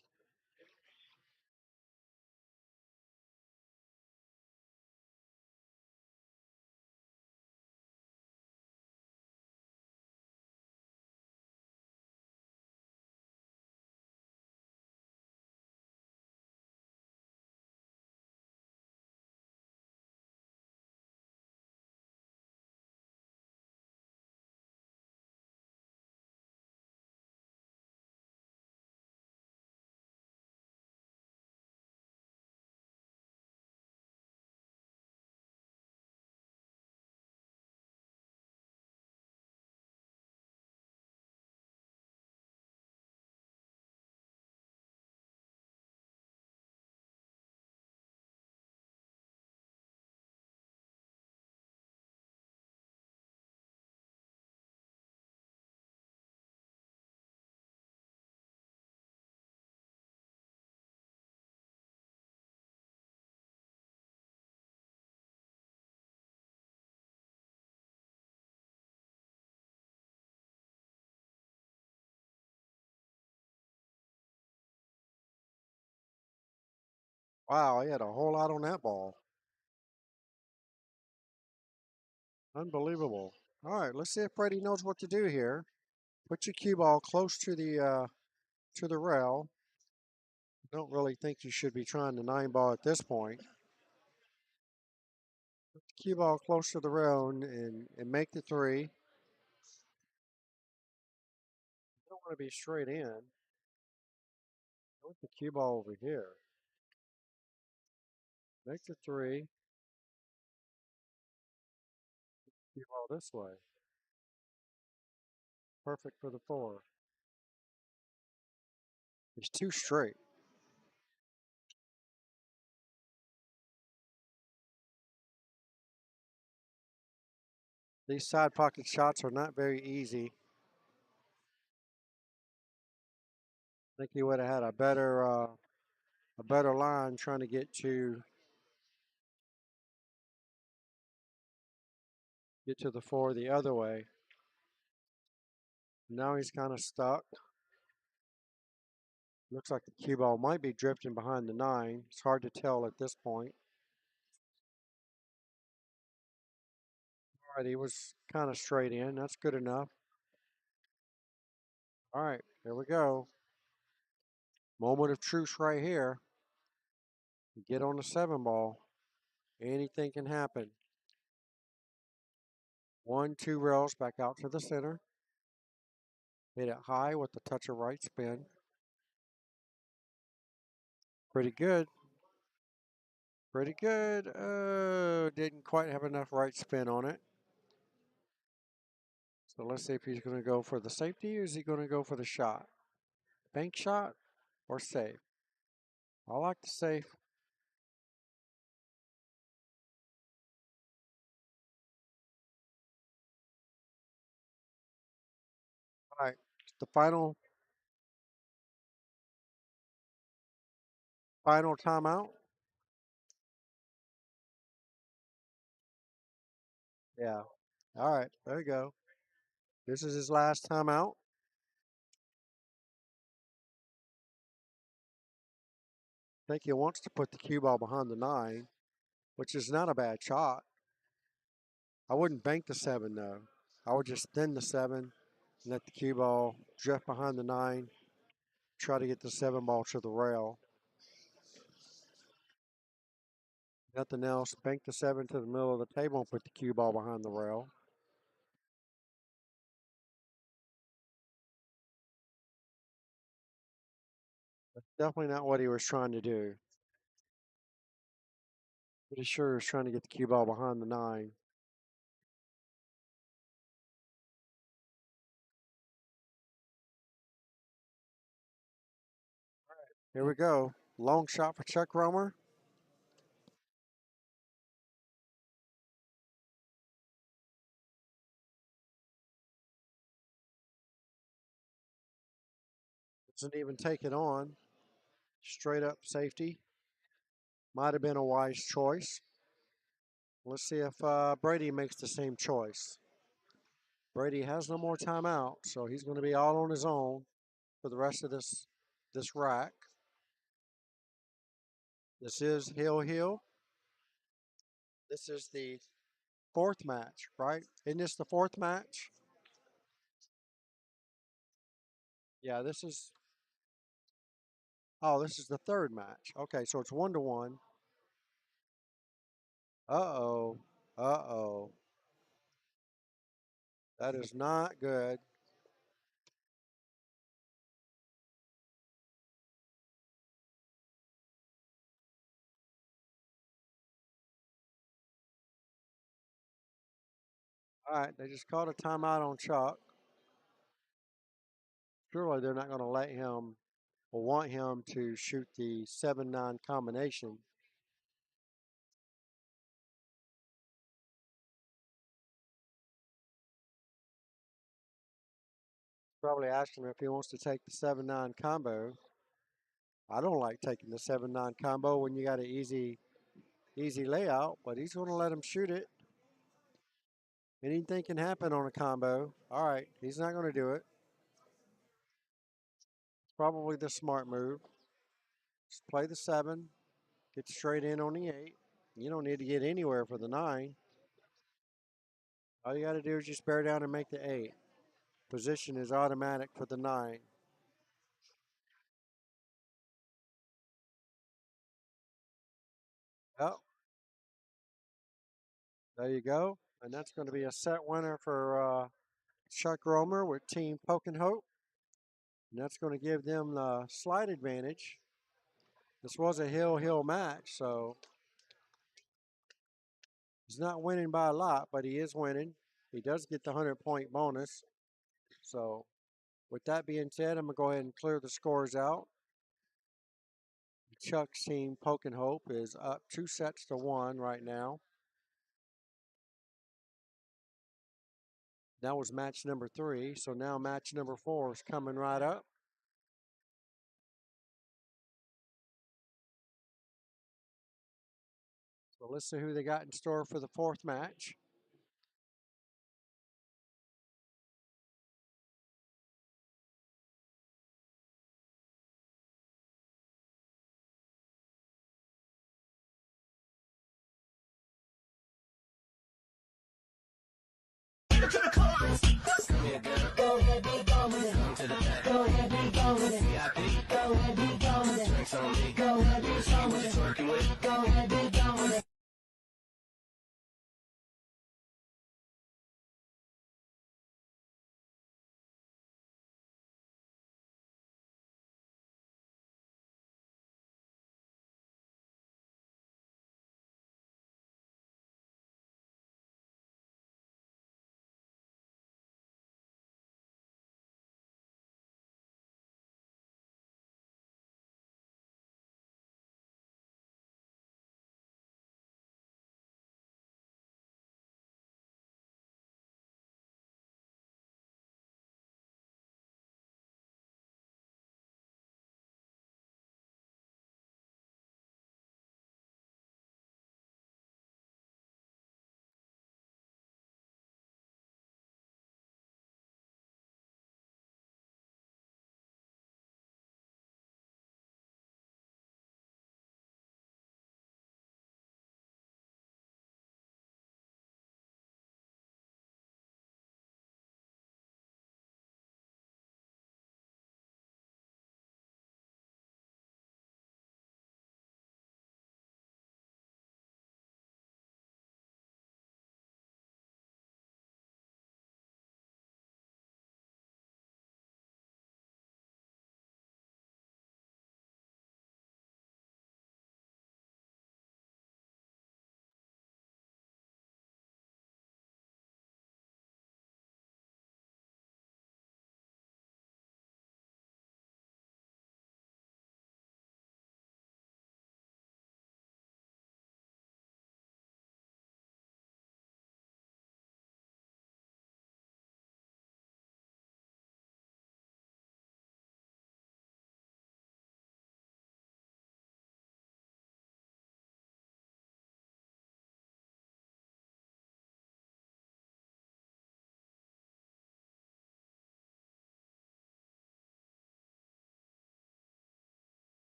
Wow, he had a whole lot on that ball. Unbelievable. All right, let's see if Brady knows what to do here. Put your cue ball close to the rail. Don't really think you should be trying the 9 ball at this point. Put the cue ball close to the rail and make the 3. You don't want to be straight in. Put the cue ball over here. Make the 3. Cue ball this way. Perfect for the 4. It's too straight. These side pocket shots are not very easy. I think he would have had a better line trying to get to the four the other way. Now he's kind of stuck. Looks like the cue ball might be drifting behind the 9. It's hard to tell at this point. All right, he was kind of straight in. That's good enough. All right, here we go. Moment of truth right here. Get on the 7 ball. Anything can happen. 1, 2 rails back out to the center. Hit it high with the touch of right spin. Pretty good. Pretty good. Didn't quite have enough right spin on it. So let's see if he's going to go for the safety or is he going to go for the shot? Bank shot or safe? I like the safe. All right, the final timeout. Yeah. All right, there you go. This is his last timeout. I think he wants to put the cue ball behind the 9, which is not a bad shot. I wouldn't bank the 7 though. I would just thin the 7 and let the cue ball drift behind the 9. Try to get the 7 ball to the rail. Nothing else. Bank the 7 to the middle of the table and put the cue ball behind the rail. That's definitely not what he was trying to do. But he sure is trying to get the cue ball behind the 9. Here we go. Long shot for Chuck Romer. Doesn't even take it on. Straight up safety. Might have been a wise choice. Let's see if Brady makes the same choice. Brady has no more timeout, so he's going to be all on his own for the rest of this rack. This is Hill Hill. This is the 4th match, right? Isn't this the 4th match? Yeah, this is. Oh, this is the 3rd match. Okay, so it's 1-1. Uh-oh. Uh-oh. That is not good. All right, they just called a timeout on Chuck. Surely they're not going to let him or want him to shoot the 7-9 combination. Probably asked him if he wants to take the 7-9 combo. I don't like taking the 7-9 combo when you got an easy layout, but he's going to let him shoot it. Anything can happen on a combo. All right, he's not going to do it. It's probably the smart move. Just play the 7, get straight in on the 8. You don't need to get anywhere for the 9. All you got to do is just bear down and make the 8. Position is automatic for the 9. Oh, there you go. And that's going to be a set winner for Chuck Romer with Team Poke and Hope. And that's going to give them the slight advantage. This was a hill match, so he's not winning by a lot, but he is winning. He does get the 100-point bonus. So with that being said, I'm going to go ahead and clear the scores out. Chuck's team, Poke and Hope, is up 2 sets to 1 right now. That was match number 3. So now match number 4 is coming right up. So let's see who they got in store for the 4th match.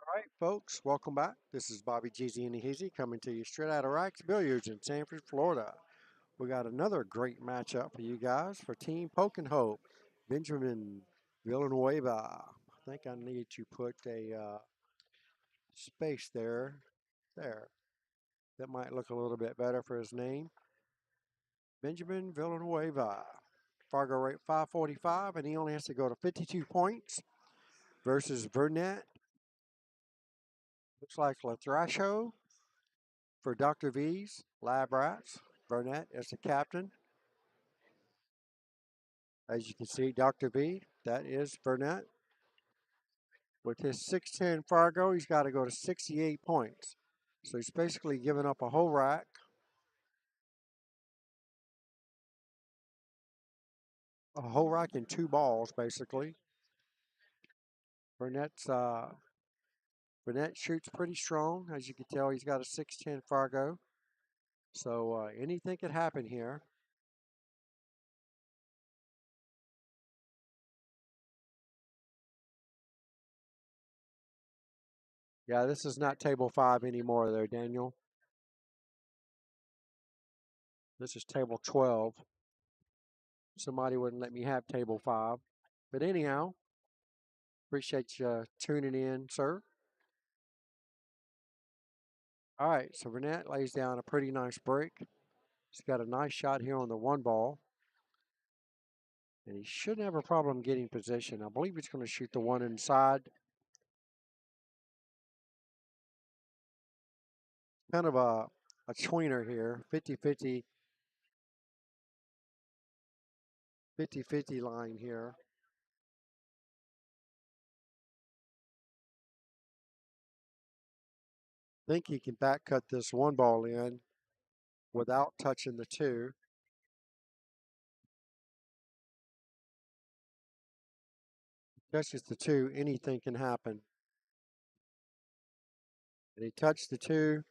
All right, folks, welcome back. This is Bobby Jeezy and Heezy coming to you straight out of Racks Billiards in Sanford, Florida. We got another great matchup for you guys for Team Poke and Hope. Benjamin Villanueva. I think I need to put a space there. There. That might look a little bit better for his name. Benjamin Villanueva. Fargo rate 545, and he only has to go to 52 points versus Burnett. Looks like Lathracho for Dr. V's Lab Rats. Burnett is the captain. As you can see, Dr. V, that is Burnett. With his 610 Fargo, he's got to go to 68 points. So he's basically given up a whole rack. A whole rack and 2 balls, basically. Burnett's Burnett shoots pretty strong. As you can tell, he's got a 610 Fargo. So anything could happen here. Yeah, this is not table 5 anymore there, Daniel. This is table 12. Somebody wouldn't let me have table 5. But anyhow, appreciate you tuning in, sir. All right, so Burnett lays down a pretty nice break. He's got a nice shot here on the 1 ball. And he shouldn't have a problem getting position. I believe he's going to shoot the 1 inside. Kind of a tweener here, 50-50 line here. Think he can back cut this 1 ball in without touching the 2. Touches the 2, anything can happen. And he touched the 2,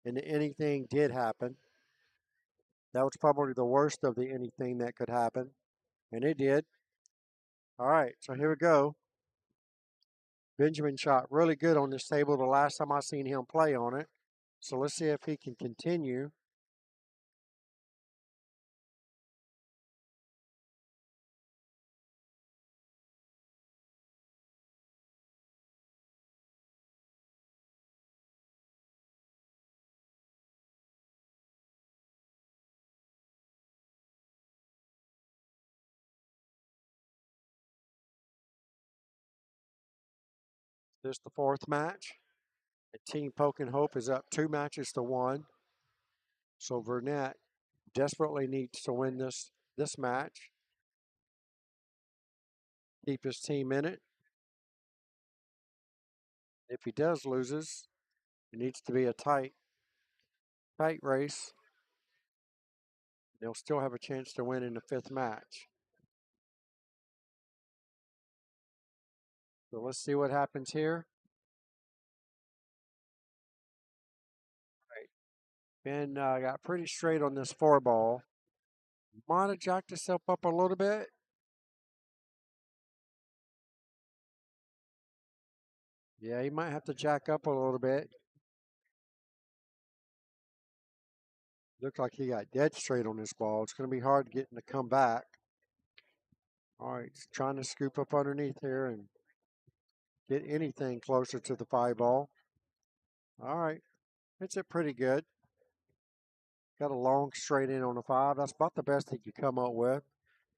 and anything did happen. That was probably the worst of the anything that could happen, and it did. All right, so here we go. Benjamin shot really good on this table the last time I seen him play on it. So let's see if he can continue. This is the 4th match. And Team Poke and Hope is up 2 matches to 1. So Burnett desperately needs to win this match. Keep his team in it. If he does loses, it needs to be a tight race. They'll still have a chance to win in the 5th match. So let's see what happens here. Ben got pretty straight on this 4 ball. Might have jacked himself up a little bit. Yeah, he might have to jack up a little bit. Looked like he got dead straight on this ball. It's going to be hard getting to come back. All right, he's trying to scoop up underneath here and get anything closer to the 5 ball. All right, hits it pretty good. Got a long straight in on the 5. That's about the best he could come up with.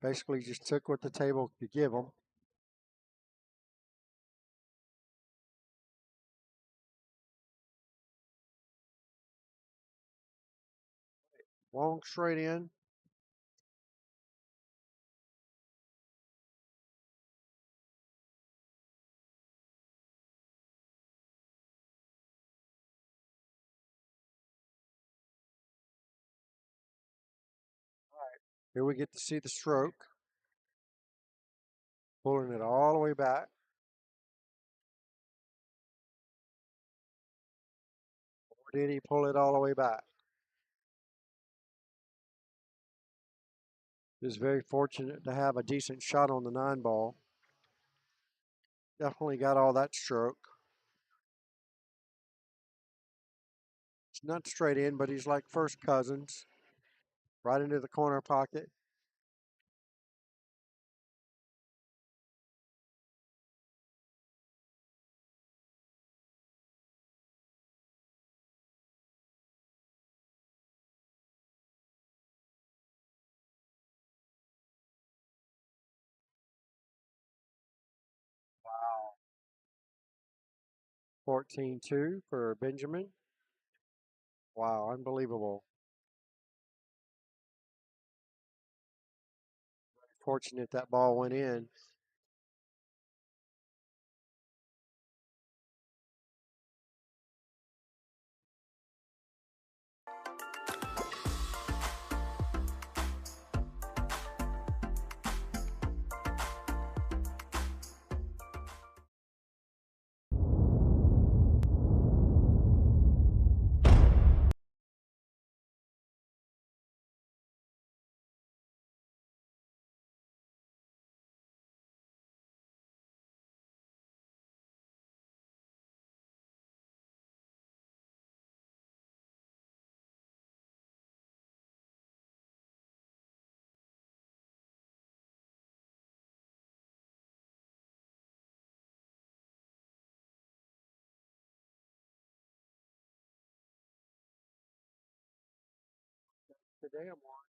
Basically, just took what the table could give him. Long straight in. Here we get to see the stroke. Pulling it all the way back. Or did he pull it all the way back? He was very fortunate to have a decent shot on the 9 ball. Definitely got all that stroke. It's not straight in, but he's like first cousins. Right into the corner pocket. Wow. 14-2 for Benjamin. Wow, unbelievable. Fortunate that ball went in. the damn one.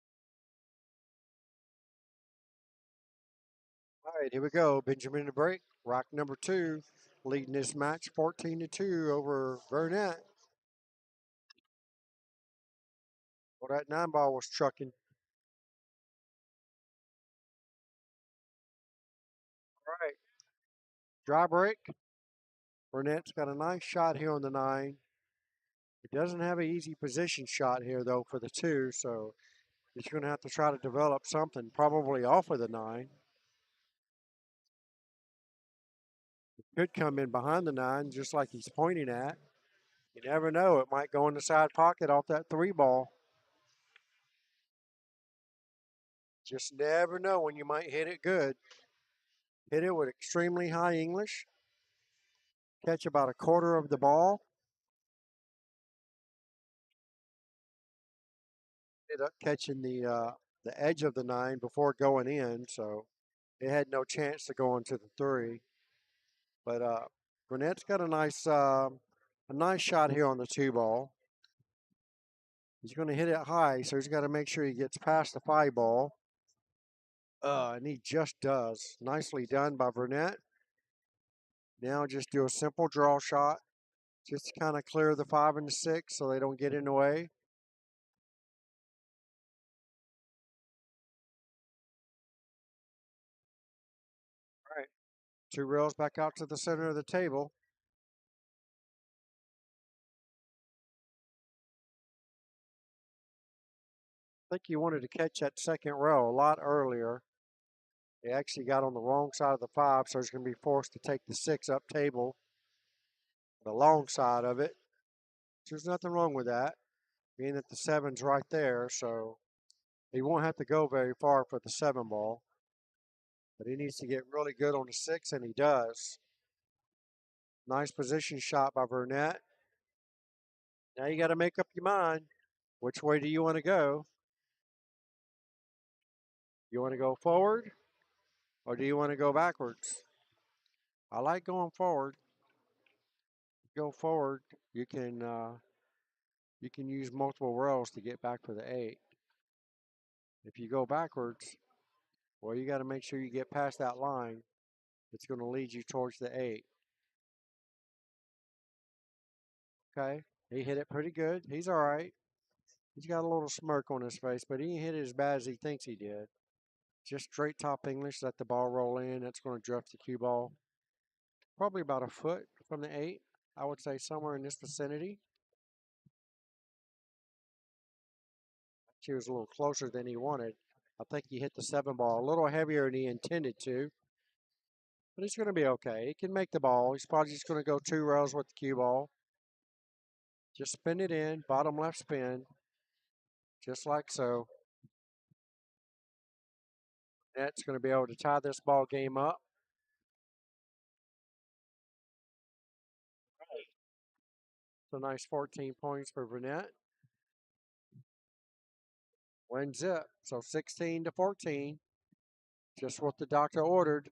All right, here we go. Benjamin in the break. Rock number 2, leading this match 14-2 over Burnett. Well, that 9-ball was trucking. All right, dry break. Burnett's got a nice shot here on the 9. He doesn't have an easy position shot here, though, for the 2, so he's going to have to try to develop something, probably off of the 9. Could come in behind the 9, just like he's pointing at. You never know. It might go in the side pocket off that 3 ball. Just never know when you might hit it good. Hit it with extremely high English. Catch about a quarter of the ball. Ended up catching the edge of the 9 before going in, so it had no chance to go into the 3. But Burnett's got a nice shot here on the 2 ball. He's going to hit it high, so he's got to make sure he gets past the 5 ball. And he just does. Nicely done by Burnett. Now just do a simple draw shot. Just to kind of clear the 5 and the 6 so they don't get in the way. All right. 2 rails back out to the center of the table. I think he wanted to catch that second row a lot earlier. He actually got on the wrong side of the 5, so he's going to be forced to take the 6 up table, the long side of it. There's nothing wrong with that, being that the 7's right there, so he won't have to go very far for the 7 ball. But he needs to get really good on the 6, and he does. Nice position shot by Burnett. Now you got to make up your mind. Which way do you want to go? You want to go forward, or do you want to go backwards? I like going forward. Go forward, you can use multiple rails to get back for the 8. If you go backwards, well, you got to make sure you get past that line. It's going to lead you towards the 8. Okay, he hit it pretty good. He's all right. He's got a little smirk on his face, but he didn't hit it as bad as he thinks he did. Just straight top English, let the ball roll in. That's going to drift the cue ball. Probably about a foot from the 8. I would say somewhere in this vicinity. She was a little closer than he wanted. I think he hit the 7 ball a little heavier than he intended to. But he's going to be okay. He can make the ball. He's probably just going to go 2 rails with the cue ball. Just spin it in, bottom left spin, just like so. That's going to be able to tie this ball game up. It's a nice 14 points for Burnett. Wins it. So 16-14. Just what the doctor ordered.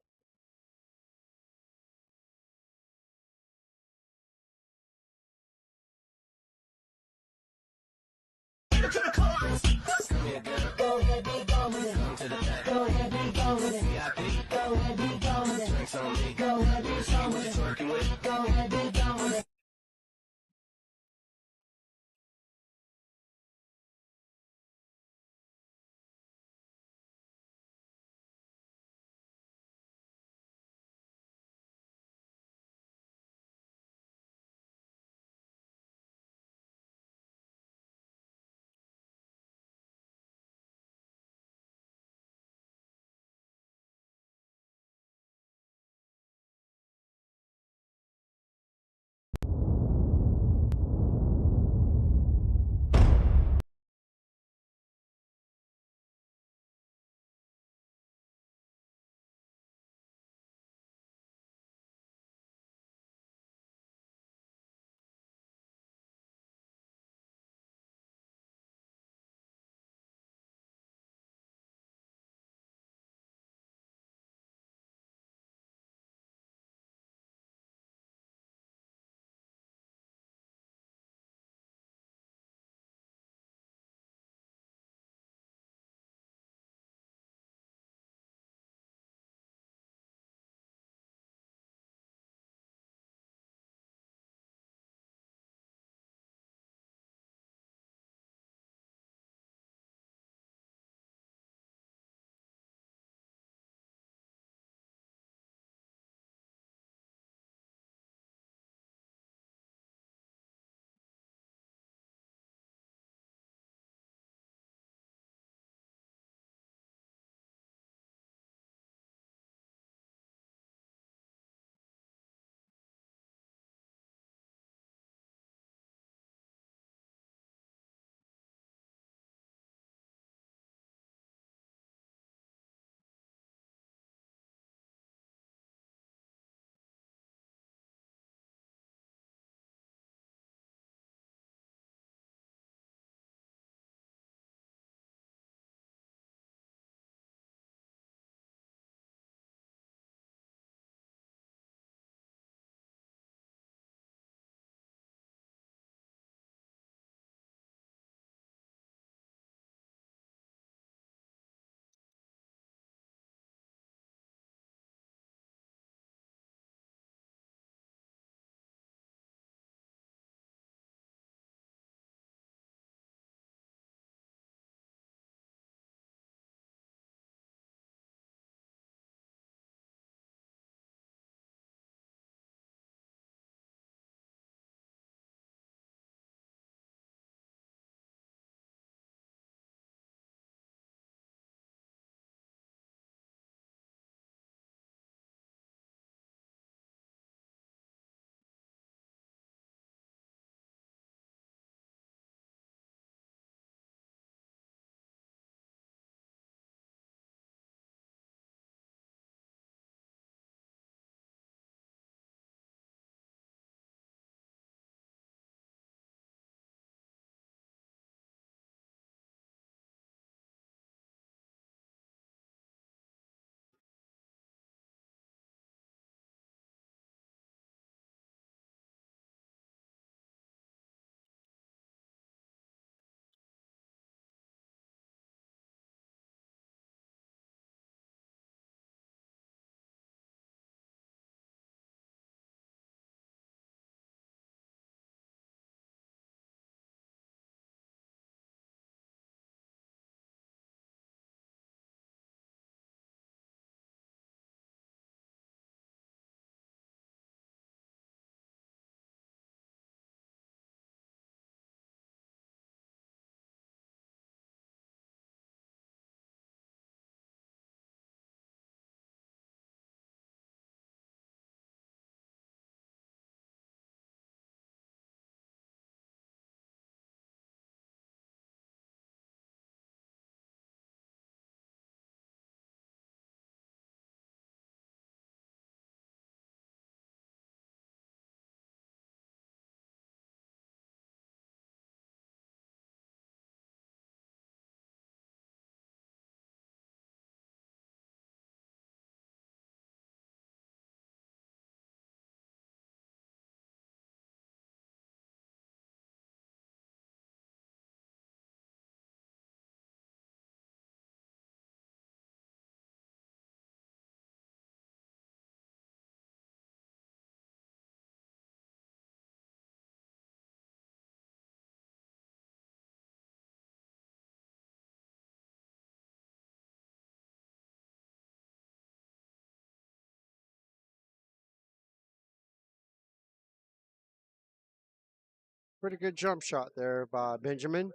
Pretty good jump shot there by Benjamin.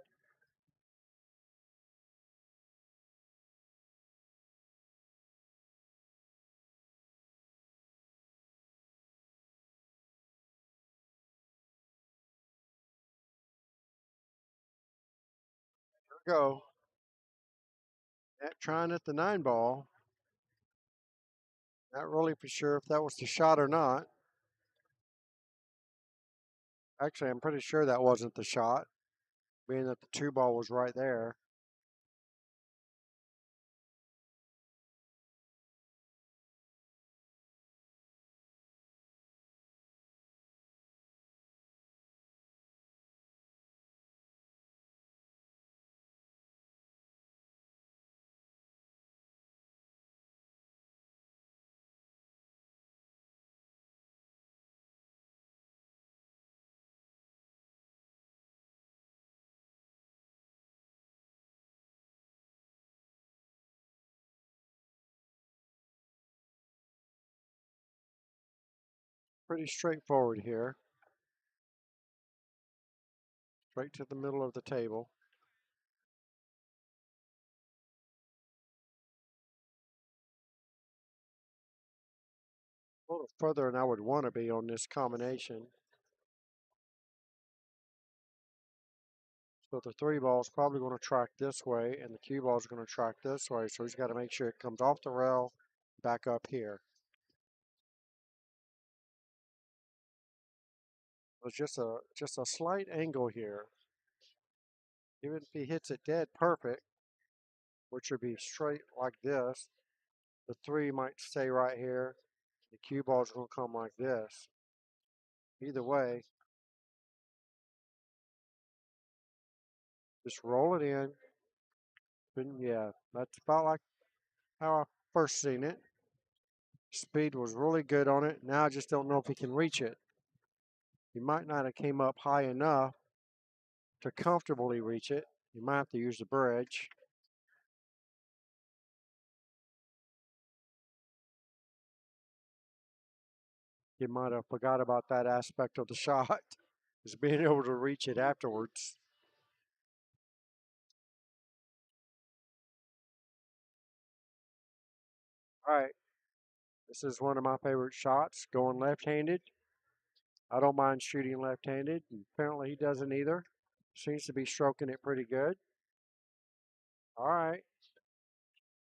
There we go. Trying at the 9 ball. Not really for sure if that was the shot or not. Actually, I'm pretty sure that wasn't the shot, being that the 2 ball was right there. Pretty straightforward here. Straight to the middle of the table. A little further than I would want to be on this combination. So the 3 ball is probably going to track this way, and the cue ball is going to track this way. So he's got to make sure it comes off the rail, back up here. It's just a slight angle here. Even if he hits it dead perfect, which would be straight like this, the 3 might stay right here. The cue ball is going to come like this. Either way, just roll it in. And yeah, that's about like how I first seen it. Speed was really good on it. Now I just don't know if he can reach it. He might not have came up high enough to comfortably reach it. You might have to use the bridge. You might have forgot about that aspect of the shot, is being able to reach it afterwards. All right, this is one of my favorite shots, going left-handed. I don't mind shooting left-handed, and apparently he doesn't either. Seems to be stroking it pretty good. All right,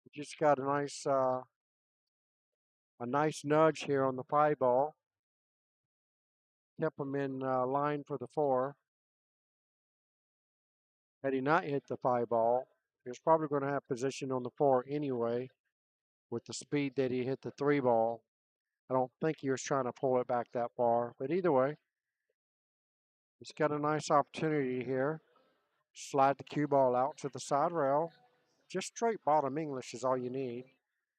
we just got a nice nudge here on the 5 ball. Kept him in line for the 4. Had he not hit the 5 ball, he was probably going to have position on the 4 anyway, with the speed that he hit the 3 ball. I don't think he was trying to pull it back that far, but either way, he's got a nice opportunity here. Slide the cue ball out to the side rail. Just straight bottom English is all you need.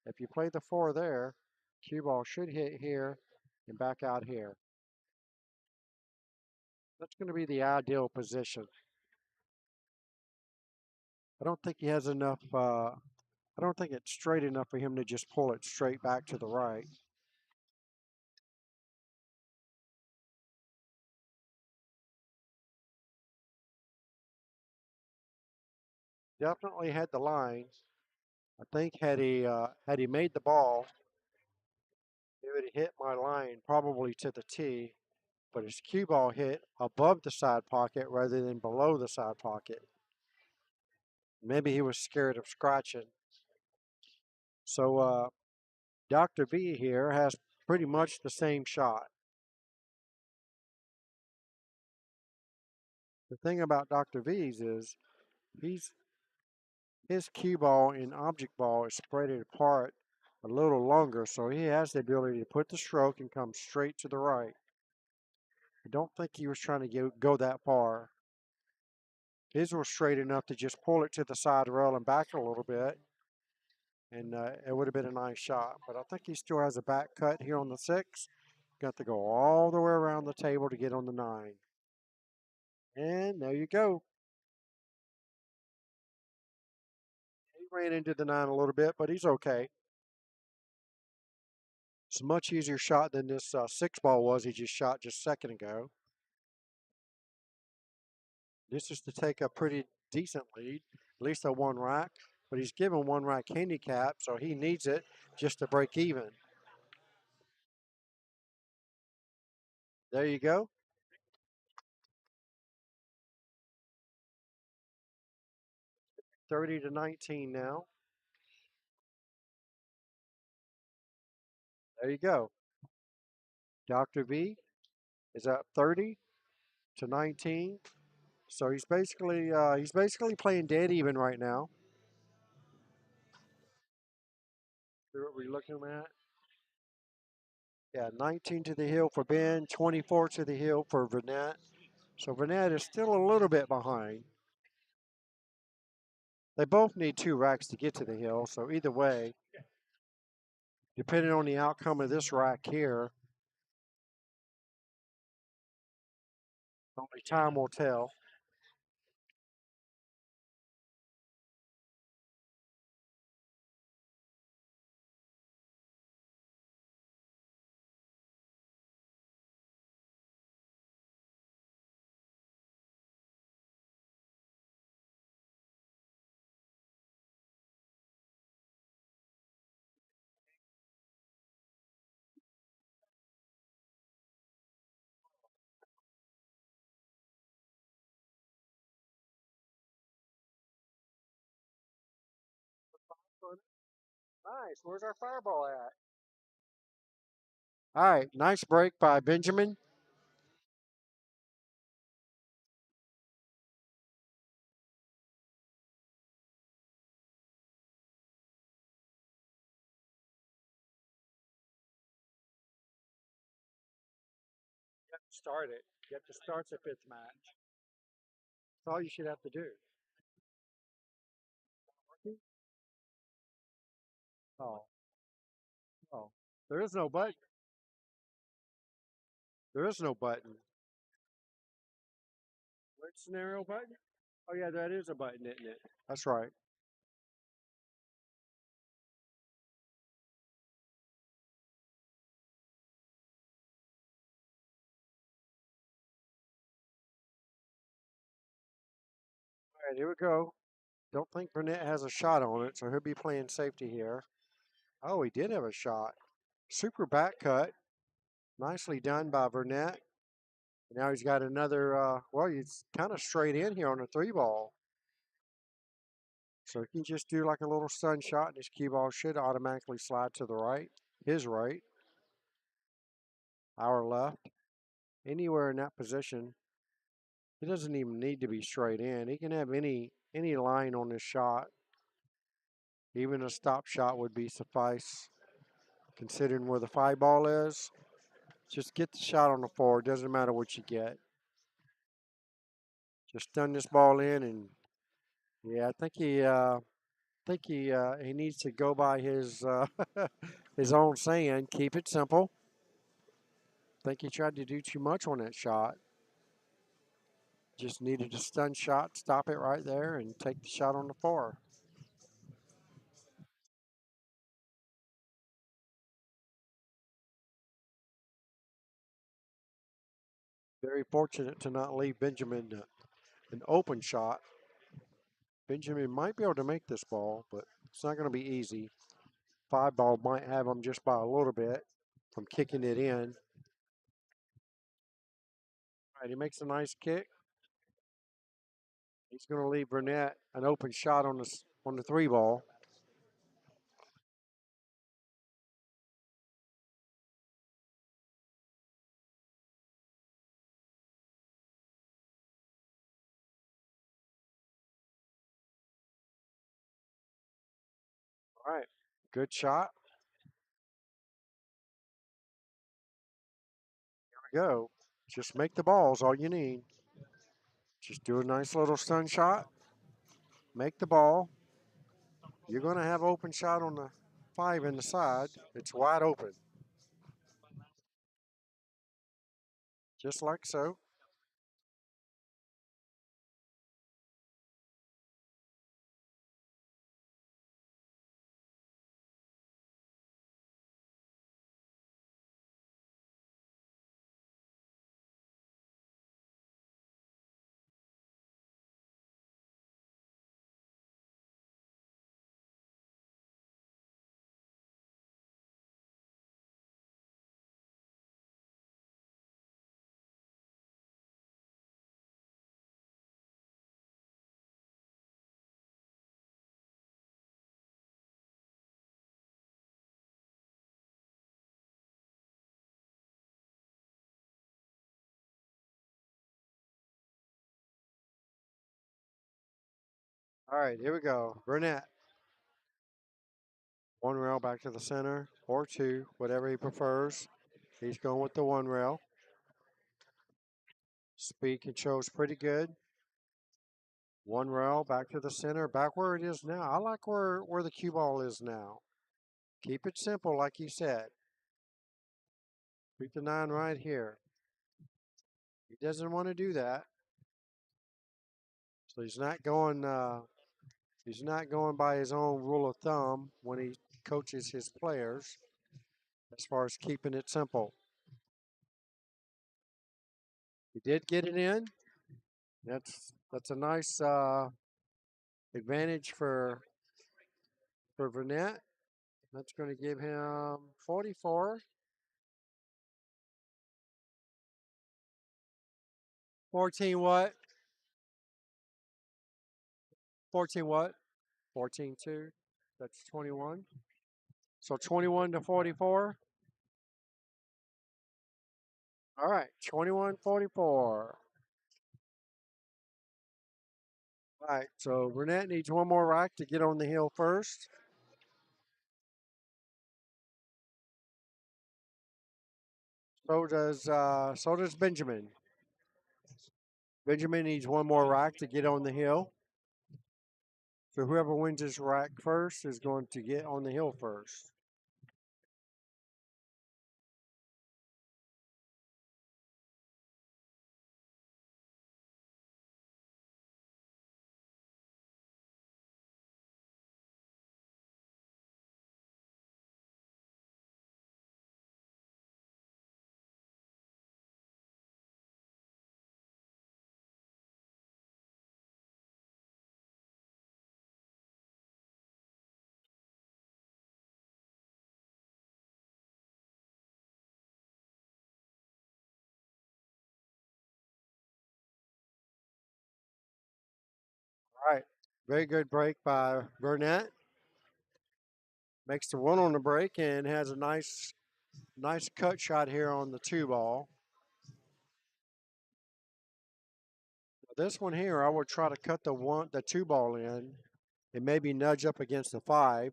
If you play the 4 there, cue ball should hit here and back out here. That's going to be the ideal position. I don't think he has enough, I don't think it's straight enough for him to just pull it straight back to the right. Definitely had the line. I think had he made the ball, it would have hit my line probably to the tee, but his cue ball hit above the side pocket rather than below the side pocket. Maybe he was scared of scratching. So Dr. V here has pretty much the same shot. The thing about Dr. V's is his cue ball and object ball is spread apart a little longer, so he has the ability to put the stroke and come straight to the right. I don't think he was trying to go that far. His was straight enough to just pull it to the side rail and back a little bit, and it would have been a nice shot. But I think he still has a back cut here on the 6. Got to go all the way around the table to get on the 9. And there you go. He ran into the 9 a little bit, but he's okay. It's a much easier shot than this 6 ball was he just shot just a second ago. This is to take a pretty decent lead, at least a one rack. But he's given one rack handicap, so he needs it just to break even. There you go. 30-19 now. There you go. Dr. V is up 30-19. So he's basically playing dead even right now. See what we're looking at? Yeah, 19 to the hill for Ben, 24 to the hill for Vanette. So Vanette is still a little bit behind. They both need two racks to get to the hill. So either way, depending on the outcome of this rack here, only time will tell. Nice. Where's our fireball at? All right. Nice break by Benjamin. You have to start it. You have to start the fifth match. That's all you should have to do. Oh, oh. There is no button. There is no button. Which scenario button? Oh, yeah, that is a button, isn't it? That's right. All right, here we go. Don't think Burnett has a shot on it, so he'll be playing safety here. Oh, he did have a shot. Super back cut. Nicely done by Burnett. Now he's got another, well, he's kind of straight in here on a three ball. So he can just do like a little sun shot, and his cue ball should automatically slide to the right, his right, our left. Anywhere in that position, he doesn't even need to be straight in. He can have any line on his shot. Even a stop shot would be suffice, considering where the five ball is. Just get the shot on the four. Doesn't matter what you get. Just stun this ball in, and yeah, I think he needs to go by his his own saying. Keep it simple. I think he tried to do too much on that shot. Just needed a stun shot, stop it right there, and take the shot on the four. Very fortunate to not leave Benjamin an open shot. Benjamin might be able to make this ball, but it's not going to be easy. Five ball might have him just by a little bit from kicking it in. All right, he makes a nice kick. He's going to leave Burnett an open shot on the three ball. All right, good shot. Here we go. Just make the balls all you need. Just do a nice little stun shot. Make the ball. You're going to have open shot on the five in the side. It's wide open. Just like so. All right, here we go. Burnett. One rail back to the center, or two, whatever he prefers. He's going with the one rail. Speed control's pretty good. One rail back to the center, back where it is now. I like where the cue ball is now. Keep it simple, like you said. Keep the 9 right here. He doesn't want to do that. So he's not going by his own rule of thumb when he coaches his players as far as keeping it simple. He did get it in. That's a nice advantage for Burnett. That's going to give him 44. 14 what? 14 what? 14-2. That's 21. So 21 to 44. All right, 21-44. All right, so Burnett needs one more rack to get on the hill first. So does Benjamin. Benjamin needs one more rack to get on the hill. So whoever wins this rack first is going to get on the hill first. All right, very good break by Burnett. Makes the one on the break and has a nice cut shot here on the 2 ball. This one here, I would try to cut the 2 ball in and maybe nudge up against the 5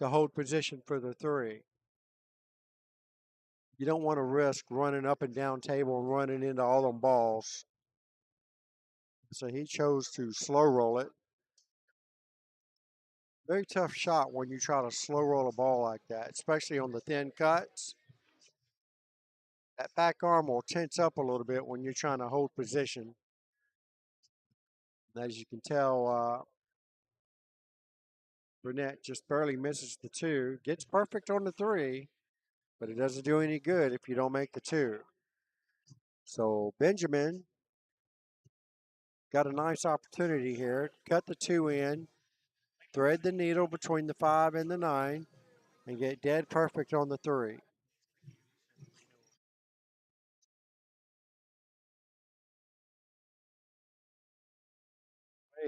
to hold position for the 3. You don't want to risk running up and down table and running into all them balls. So he chose to slow roll it. Very tough shot when you try to slow roll a ball like that, especially on the thin cuts. That back arm will tense up a little bit when you're trying to hold position. And as you can tell, Burnett just barely misses the 2. Gets perfect on the 3, but it doesn't do any good if you don't make the 2. So Benjamin got a nice opportunity here. Cut the 2 in, thread the needle between the 5 and the 9, and get dead perfect on the 3.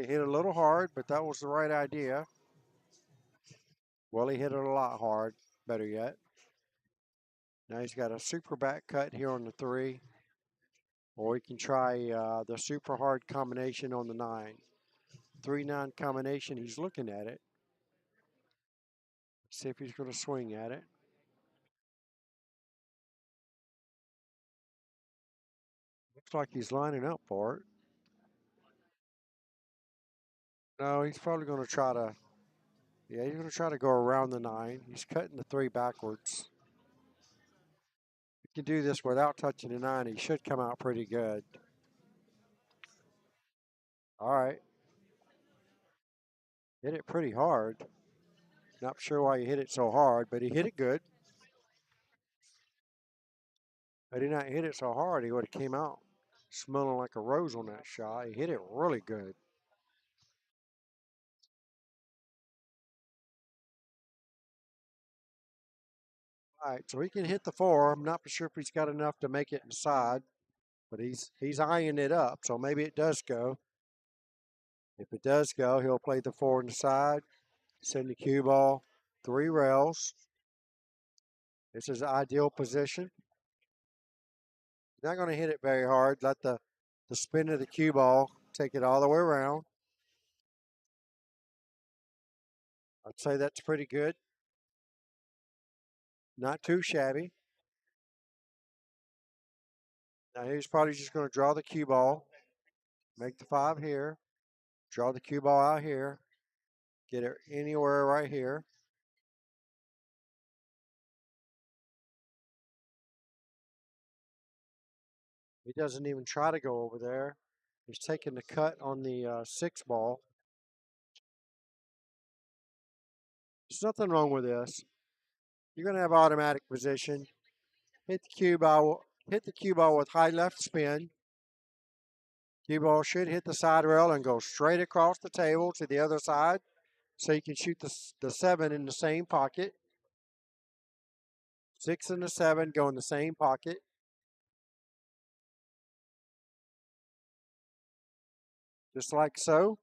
He hit a little hard, but that was the right idea. Well, he hit it a lot hard, better yet. Now he's got a super back cut here on the 3, or he can try the super hard combination on the 9. 3-9 combination, he's looking at it. See if he's going to swing at it. Looks like he's lining up for it. No, he's probably going to try to, yeah, he's going to try to go around the 9. He's cutting the 3 backwards. He can do this without touching the 9. He should come out pretty good. All right. Hit it pretty hard. Not sure why he hit it so hard, but he hit it good. Had he not hit it so hard, he would have came out smelling like a rose on that shot. He hit it really good. All right, so he can hit the 4. I'm not for sure if he's got enough to make it inside, but he's eyeing it up, so maybe it does go. If it does go, he'll play the 4 on the side, send the cue ball 3 rails. This is the ideal position. He's not going to hit it very hard. Let the spin of the cue ball Take it all the way around. I'd say that's pretty good. Not too shabby. Now he's probably just going to draw the cue ball. Make the 5 here. Draw the cue ball out here. Get it anywhere right here. He doesn't even try to go over there. He's taking the cut on the 6 ball. There's nothing wrong with this. You're going to have automatic position. Hit the cue ball. Hit the cue ball with high left spin. Cue ball should hit the side rail and go straight across the table to the other side, so you can shoot the 7 in the same pocket. 6 and the 7 go in the same pocket. Just like so.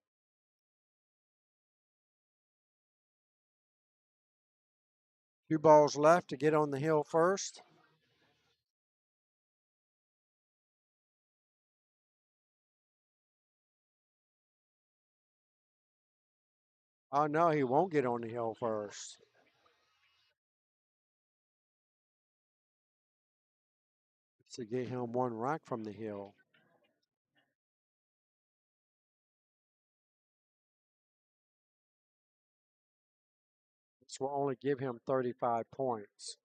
Cue balls left to get on the hill first. Oh, no, he won't get on the hill first. To get him 1 rack from the hill. This will only give him 35 points.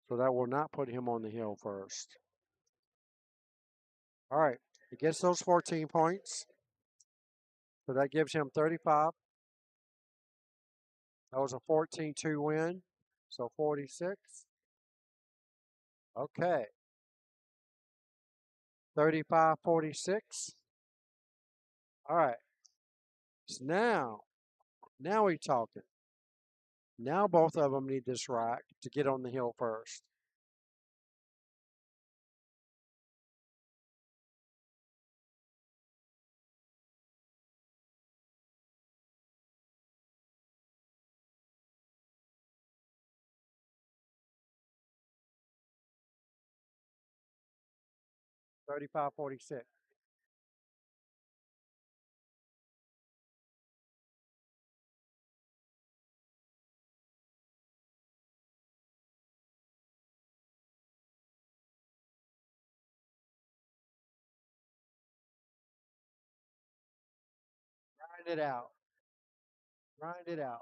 So that will not put him on the hill first. All right, he gets those 14 points. So that gives him 35. That was a 14-2 win. So 46. Okay. 35-46. All right. So now we're talking. Now both of them need this rack to get on the hill first. $35-46. Grind it out. Grind it out.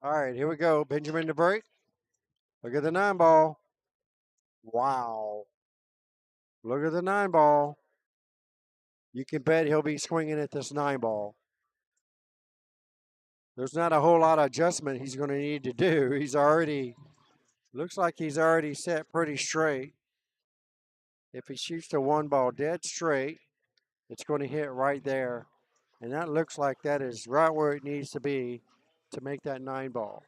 All right, here we go. Benjamin to break. Look at the 9 ball. Wow. Look at the 9 ball. You can bet he'll be swinging at this 9 ball. There's not a whole lot of adjustment he's going to need to do. Looks like he's already set pretty straight. If he shoots the 1 ball dead straight, it's going to hit right there. And that looks like that is right where it needs to be to make that 9 ball.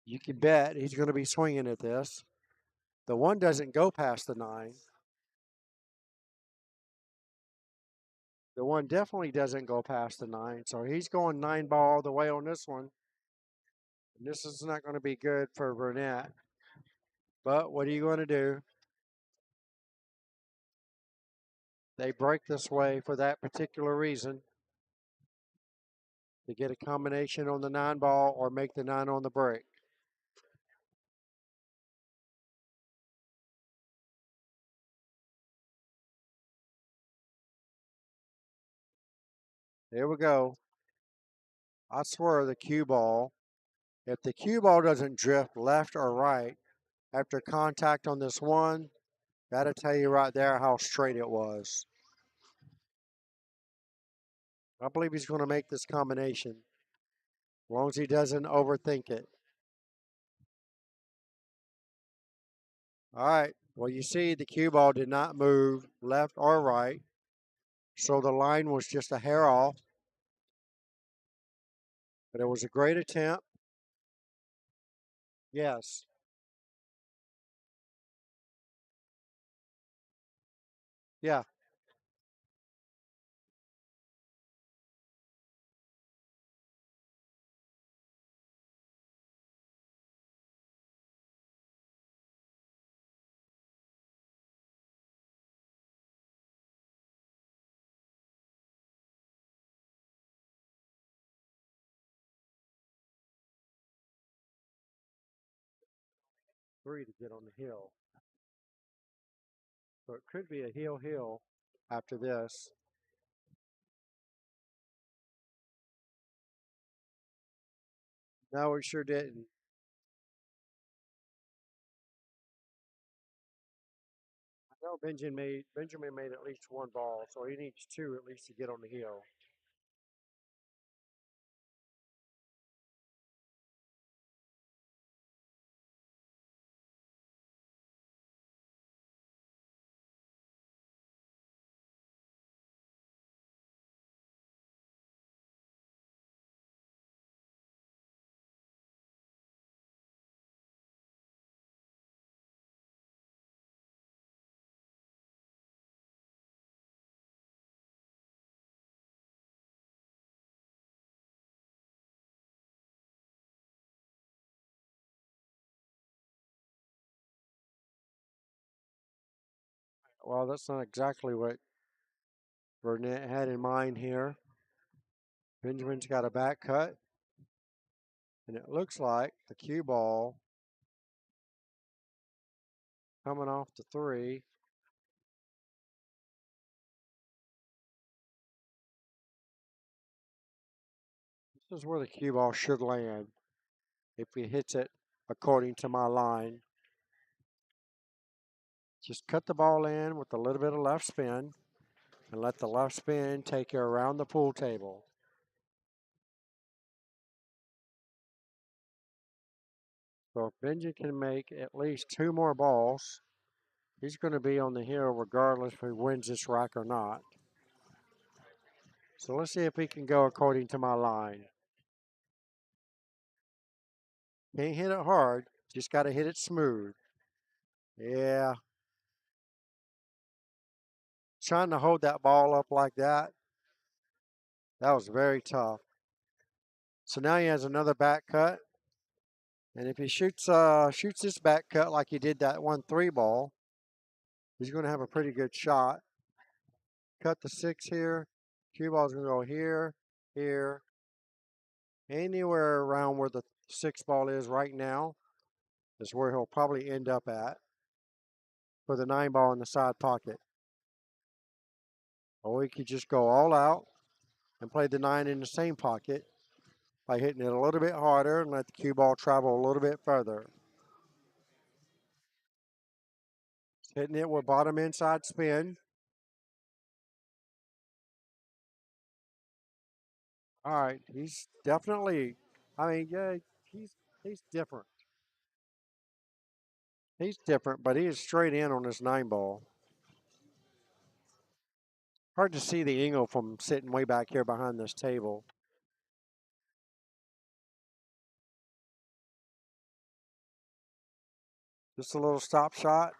You can bet he's going to be swinging at this. The 1 doesn't go past the 9. The 1 definitely doesn't go past the 9. So he's going 9 ball all the way on this one. And this is not going to be good for Burnett. But what are you going to do? They break this way for that particular reason. To get a combination on the 9 ball or make the 9 on the break. Here we go. I swear the cue ball, if the cue ball doesn't drift left or right after contact on this 1, that'll tell you right there how straight it was. I believe he's going to make this combination as long as he doesn't overthink it. All right. Well, you see the cue ball did not move left or right. So the line was just a hair off. But it was a great attempt. Yes. Yeah. Three to get on the hill. So it could be a hill after this. No, we sure didn't. I know Benjamin made at least one ball, so he needs two at least to get on the hill. Well, that's not exactly what Burnett had in mind here. Benjamin's got a back cut, and it looks like the cue ball coming off the three. This is where the cue ball should land if he hits it according to my line. Just cut the ball in with a little bit of left spin and let the left spin take you around the pool table. So if Benji can make at least two more balls, he's going to be on the hill regardless if he wins this rack or not. So let's see if he can go according to my line. Can't hit it hard, just got to hit it smooth. Yeah. Trying to hold that ball up like that, that was very tough. So now he has another back cut. And if he shoots this back cut like he did that 1-3 ball, he's going to have a pretty good shot. Cut the six here. Cue ball's going to go here, here, anywhere around where the six ball is right now is where he'll probably end up at for the nine ball in the side pocket. Or he could just go all out and play the nine in the same pocket by hitting it a little bit harder and let the cue ball travel a little bit further. Hitting it with bottom inside spin. All right, he's definitely, I mean, yeah, he's he's different. He's different, but he is straight in on this nine ball. Hard to see the angle from sitting way back here behind this table. Just a little stop shot,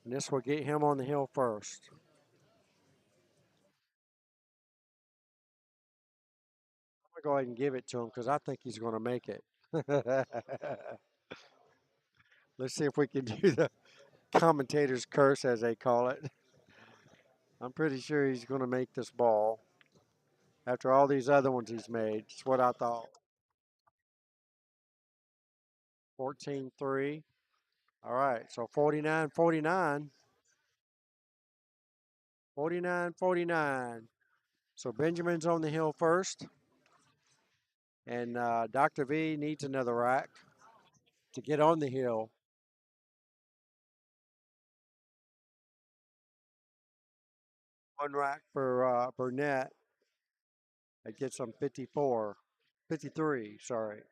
and this will get him on the hill first. I'm going to go ahead and give it to him because I think he's going to make it. Let's see if we can do the commentator's curse, as they call it. I'm pretty sure he's going to make this ball after all these other ones he's made. That's what I thought. 14-3. All right, so 49-49. 49-49. So Benjamin's on the hill first. And Dr. V needs another rack to get on the hill. One rack for Burnett. That gets him 53, sorry.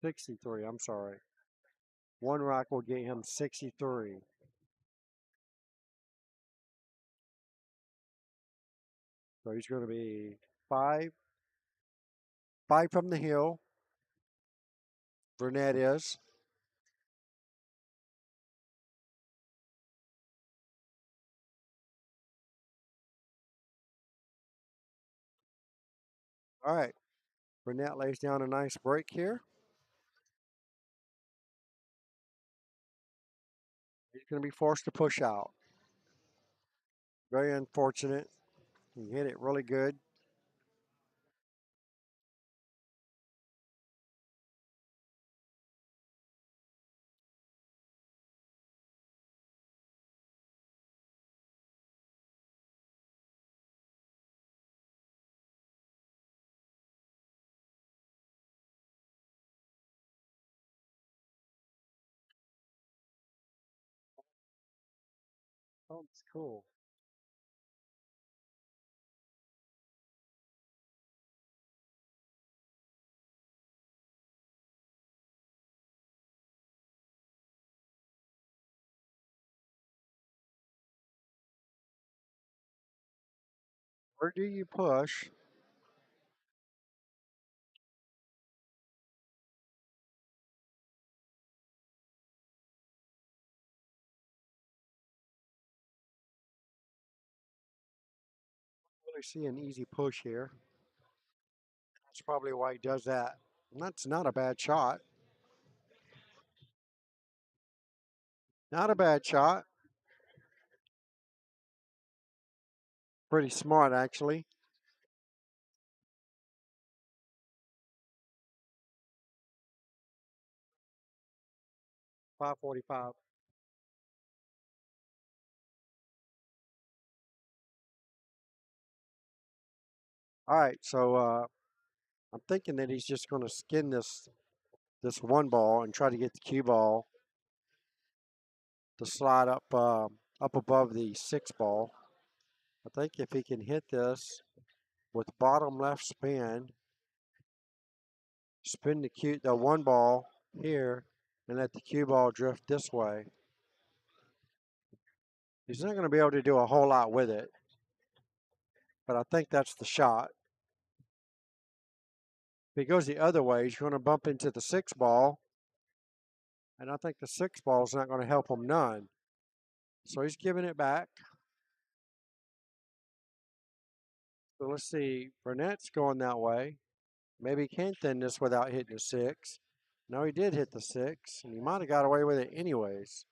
63, I'm sorry. One rack will get him 63. So he's going to be five from the hill. Burnett is. All right. Burnett lays down a nice break here. He's going to be forced to push out. Very unfortunate. He hit it really good. Oh, that's cool. Where do you push? Really see an easy push here. That's probably why he does that. And that's not a bad shot. Not a bad shot. Pretty smart, actually. .545. All right, so I'm thinking that he's just going to skin this one ball and try to get the cue ball to slide up above the 6 ball. I think if he can hit this with bottom left spin the one ball here, and let the cue ball drift this way. He's not going to be able to do a whole lot with it, but I think that's the shot. If he goes the other way, he's going to bump into the 6 ball, and I think the 6 ball is not going to help him none. So he's giving it back. So let's see. Burnett's going that way. Maybe he can thin this without hitting the 6. No, he did hit the 6, and he might have got away with it anyways.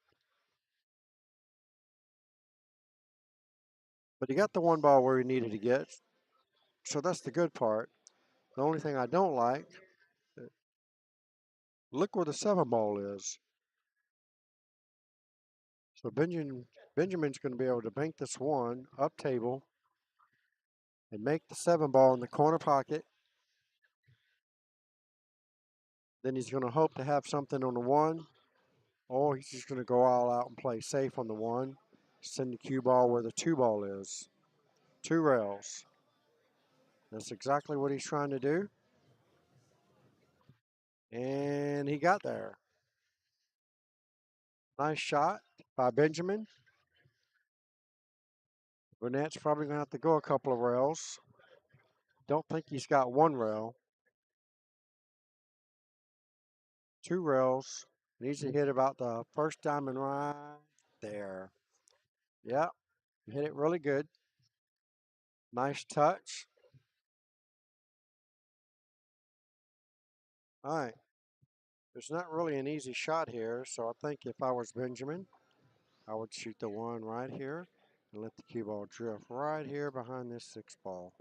But he got the one ball where he needed to get. So that's the good part. The only thing I don't like, look where the 7 ball is. So Benjamin's going to be able to bank this one up table and make the 7 ball in the corner pocket. Then he's going to hope to have something on the 1, or he's just going to go all out and play safe on the 1. Send the cue ball where the 2 ball is. 2 rails. That's exactly what he's trying to do. And he got there. Nice shot by Benjamin. Burnett's probably going to have to go a couple of rails. Don't think he's got 1 rail. 2 rails. Needs to hit about the first diamond right there. Yep. Hit it really good. Nice touch. All right. There's not really an easy shot here, so I think if I was Benjamin, I would shoot the 1 right here and let the cue ball drift right here behind this 6 ball.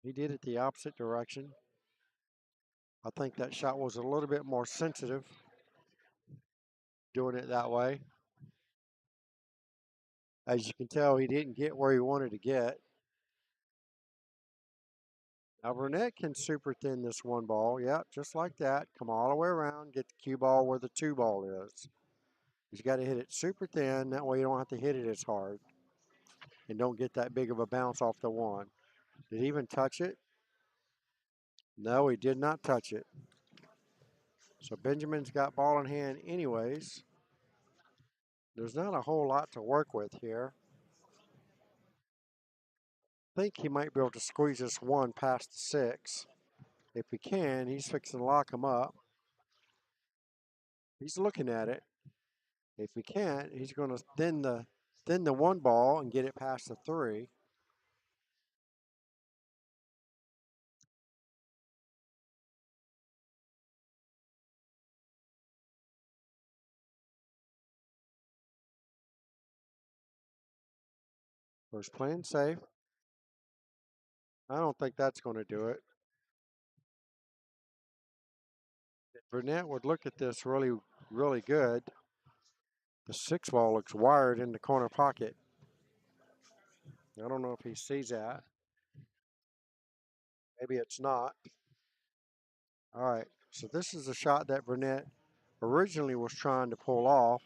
He did it the opposite direction. I think that shot was a little bit more sensitive doing it that way. As you can tell, he didn't get where he wanted to get. Now Burnett can super thin this 1 ball. Yep, just like that. Come all the way around, get the cue ball where the 2 ball is. He's got to hit it super thin. That way you don't have to hit it as hard. And don't get that big of a bounce off the 1. Did he even touch it? No, he did not touch it. So Benjamin's got ball in hand anyways. There's not a whole lot to work with here. think he might be able to squeeze this one past the 6. If he can, he's fixing to lock him up. He's looking at it. If he can't, he's going to thin the 1 ball and get it past the 3. First playing safe. I don't think that's going to do it. Burnett would look at this really, really good. The 6 ball looks wired in the corner pocket. I don't know if he sees that. Maybe it's not. All right, so this is a shot that Burnett originally was trying to pull off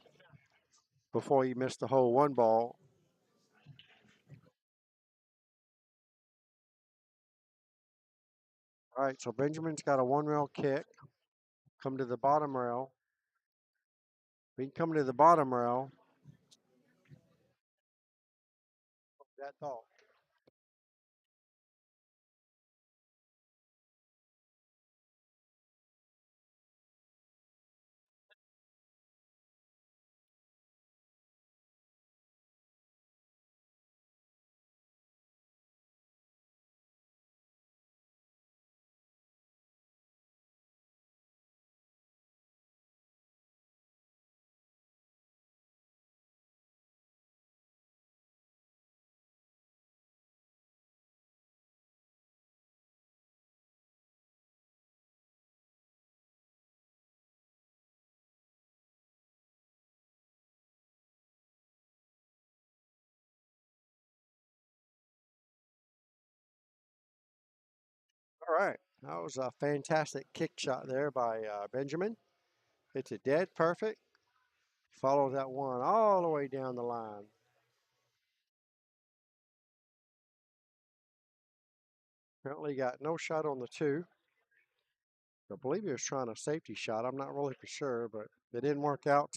before he missed the whole 1 ball. All right, so Benjamin's got a 1 rail kick. Come to the bottom rail. We can come to the bottom rail. That thought. All right, that was a fantastic kick shot there by Benjamin. It's a dead perfect. Follow that one all the way down the line. Apparently got no shot on the 2. I believe he was trying a safety shot. I'm not really for sure, but it didn't work out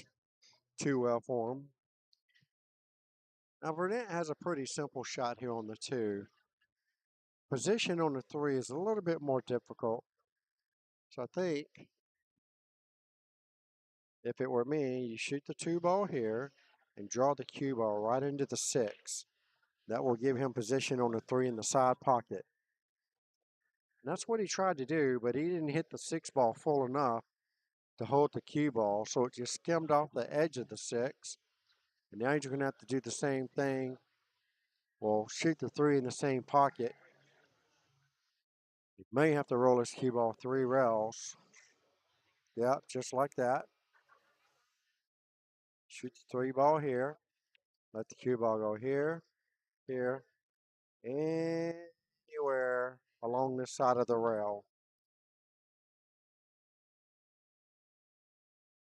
too well for him. Now Burnett has a pretty simple shot here on the 2. Position on the 3 is a little bit more difficult. So I think if it were me, you shoot the 2 ball here and draw the cue ball right into the 6. That will give him position on the 3 in the side pocket. And that's what he tried to do, but he didn't hit the 6 ball full enough to hold the cue ball, so it just skimmed off the edge of the 6. And now you're going to have to do the same thing. Well, shoot the 3 in the same pocket. You may have to roll this cue ball 3 rails. Yep, just like that. Shoot the 3 ball here. Let the cue ball go here, here, anywhere along this side of the rail.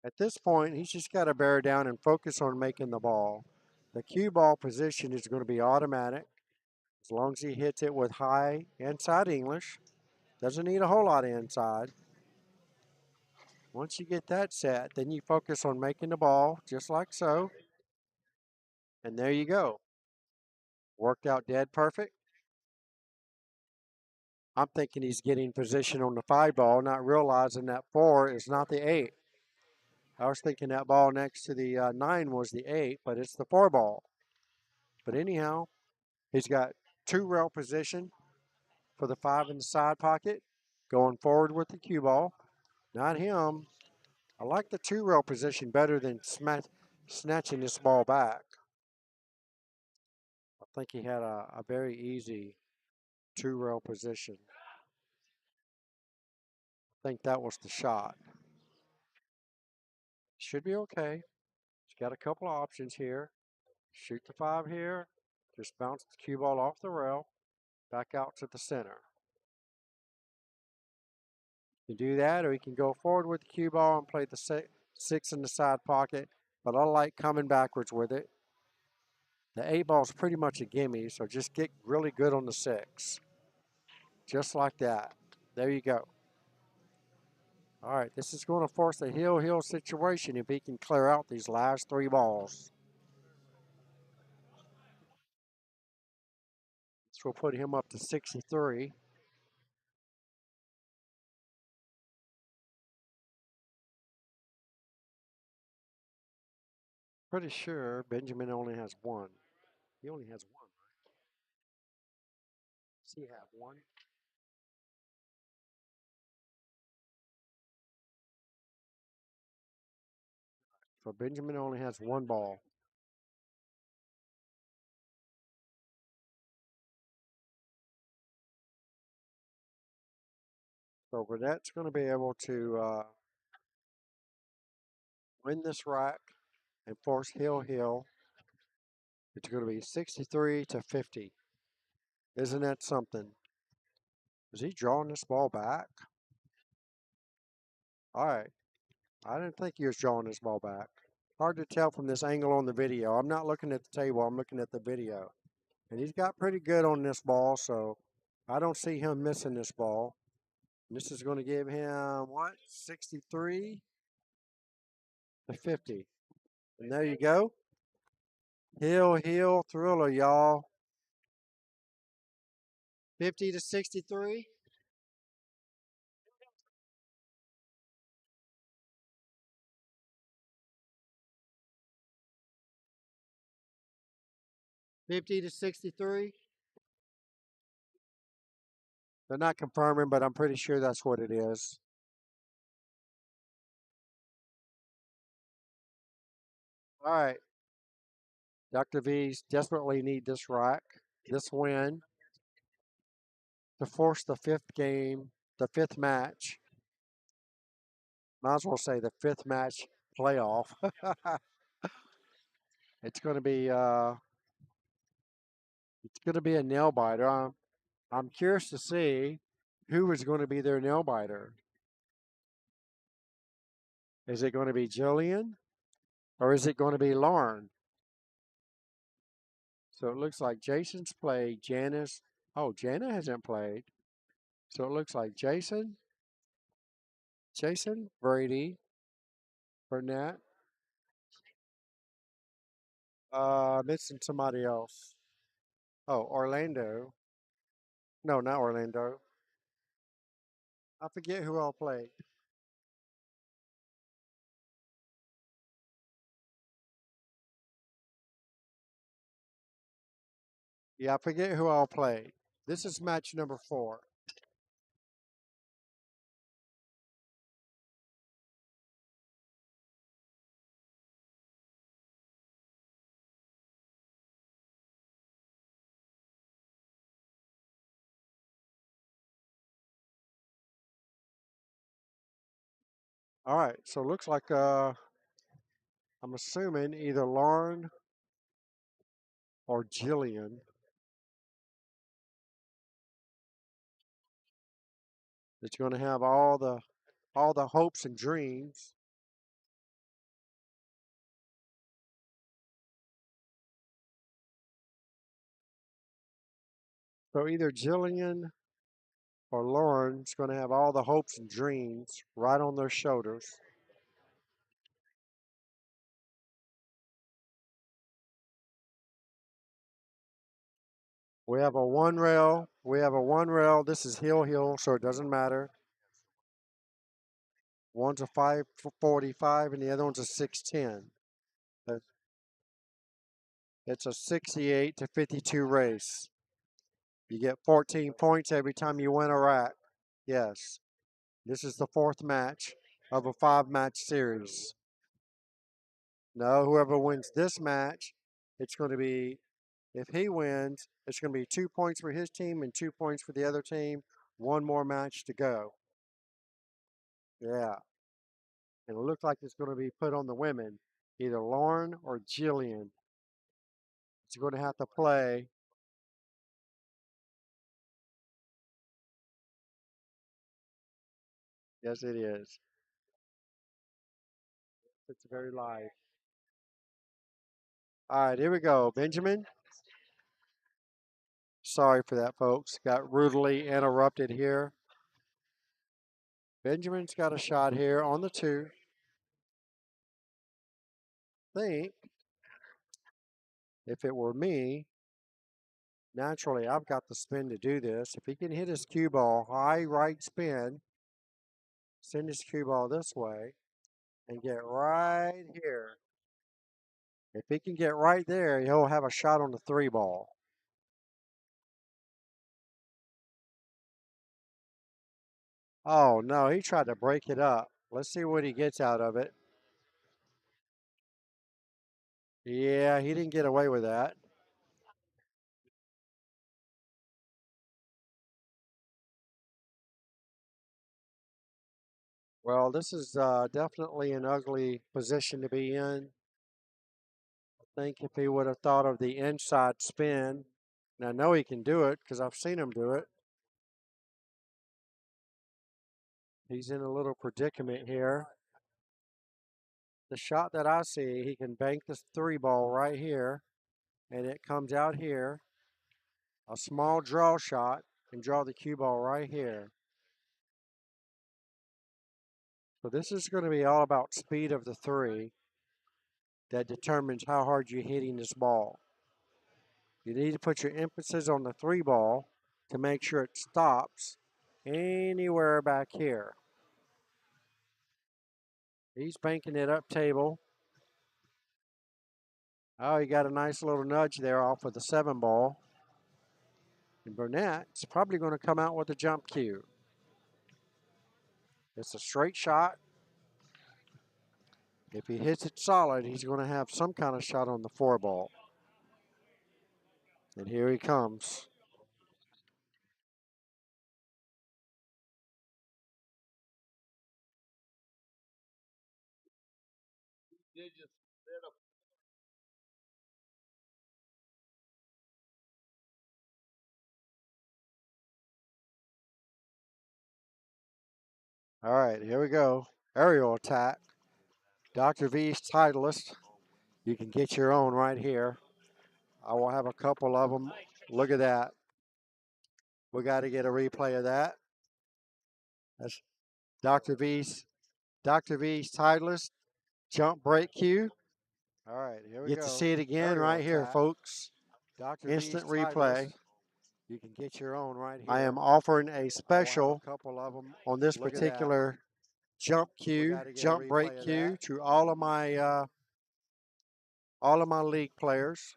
At this point, he's just got to bear down and focus on making the ball. The cue ball position is going to be automatic as long as he hits it with high inside English. Doesn't need a whole lot of inside. Once you get that set, then you focus on making the ball just like so. And there you go. Worked out dead perfect. I'm thinking he's getting position on the 5 ball, not realizing that 4 is not the 8. I was thinking that ball next to the 9 was the 8, but it's the 4 ball. But anyhow, he's got 2 rail position for the 5 in the side pocket, going forward with the cue ball. Not him. I like the 2 rail position better than snatching this ball back. I think he had a very easy 2 rail position. I think that was the shot. Should be okay. He's got a couple of options here. Shoot the 5 here. Just bounce the cue ball off the rail. Back out to the center. You can do that, or you can go forward with the cue ball and play the 6 in the side pocket. But I like coming backwards with it. The 8 ball is pretty much a gimme, so just get really good on the 6. Just like that. There you go. All right, this is going to force a heel-heel situation if he can clear out these last 3 balls. which will put him up to 63. Pretty sure Benjamin only has one. He only has one, right? Does he have one? So Benjamin only has one ball. So Burnett's going to be able to win this rack and force Hill. It's going to be 63 to 50. Isn't that something? Is he drawing this ball back? All right. I didn't think he was drawing this ball back. Hard to tell from this angle on the video. I'm not looking at the table. I'm looking at the video. And he's got pretty good on this ball, so I don't see him missing this ball. And this is going to give him, what, 63 to 50. And there you go. Hill, thriller, y'all. 50 to 63. $50 to 63. They're not confirming, but I'm pretty sure that's what it is. All right. Dr. V's desperately need this rack, this win, to force the fifth match. Might as well say the fifth match playoff. It's going to be a nail biter. I'm curious to see who is going to be their nail biter. Is it going to be Jillian or is it going to be Lauren? So it looks like Jason's played. Janice. Oh, Jana hasn't played. So it looks like Jason, Brady, Burnett. Missing somebody else. Oh, Orlando. No, not Orlando. I forget who all played. Yeah, I forget who all played. This is match number 4. All right, so it looks like I'm assuming either Lauren or Jillian. It's going to have all the hopes and dreams. So either Jillian or Lauren's going to have all the hopes and dreams right on their shoulders. We have a one rail. This is Hill, so it doesn't matter. One's a 545 and the other one's a 610. It's a 68 to 52 race. You get 14 points every time you win a rack. Yes. This is the 4th match of a 5-match series. No, whoever wins this match, it's going to be, if he wins, it's going to be 2 points for his team and 2 points for the other team. One more match to go. Yeah. And it looks like it's going to be put on the women, either Lauren or Jillian. It's going to have to play. Yes, it is. It's very live. All right, here we go. Benjamin. Sorry for that, folks. Got rudely interrupted here. Benjamin's got a shot here on the 2. Think if it were me, Naturally, I've got the spin to do this. If he can hit his cue ball, high right spin, send his cue ball this way, and get right here. If he can get right there, he'll have a shot on the 3 ball. Oh, no, he tried to break it up. Let's see what he gets out of it. Yeah, he didn't get away with that. Well, this is definitely an ugly position to be in. I think if he would have thought of the inside spin, and I know he can do it because I've seen him do it. He's in a little predicament here. The shot that I see, he can bank this 3 ball right here, and it comes out here. A small draw shot and draw the cue ball right here. So this is going to be all about speed of the 3 that determines how hard you're hitting this ball. You need to put your emphasis on the 3 ball to make sure it stops anywhere back here. He's banking it up table. Oh, he got a nice little nudge there off of the 7 ball. And Burnett's probably going to come out with a jump cue. It's a straight shot. If he hits it solid, he's going to have some kind of shot on the 4 ball. And here he comes. All right, here we go. Aerial attack. Dr. V's Titleist. You can get your own right here. I will have a couple of them. Look at that. We got to get a replay of that. That's Dr. V's Titleist jump break cue. All right, here we go. Get to see it again right here, folks. Instant replay. You can get your own right here. I am offering a special on this particular jump cue, jump break cue to all of my league players.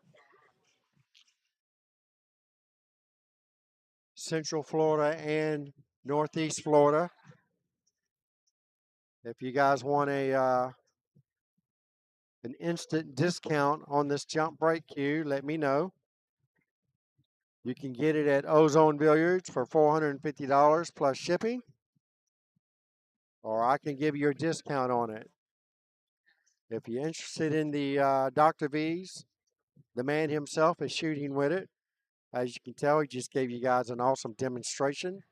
Central Florida and Northeast Florida. If you guys want an instant discount on this jump break cue, let me know. You can get it at Ozone Billiards for $450 plus shipping, or I can give you a discount on it. If you're interested in the Dr. V's, the man himself is shooting with it. As you can tell, he just gave you guys an awesome demonstration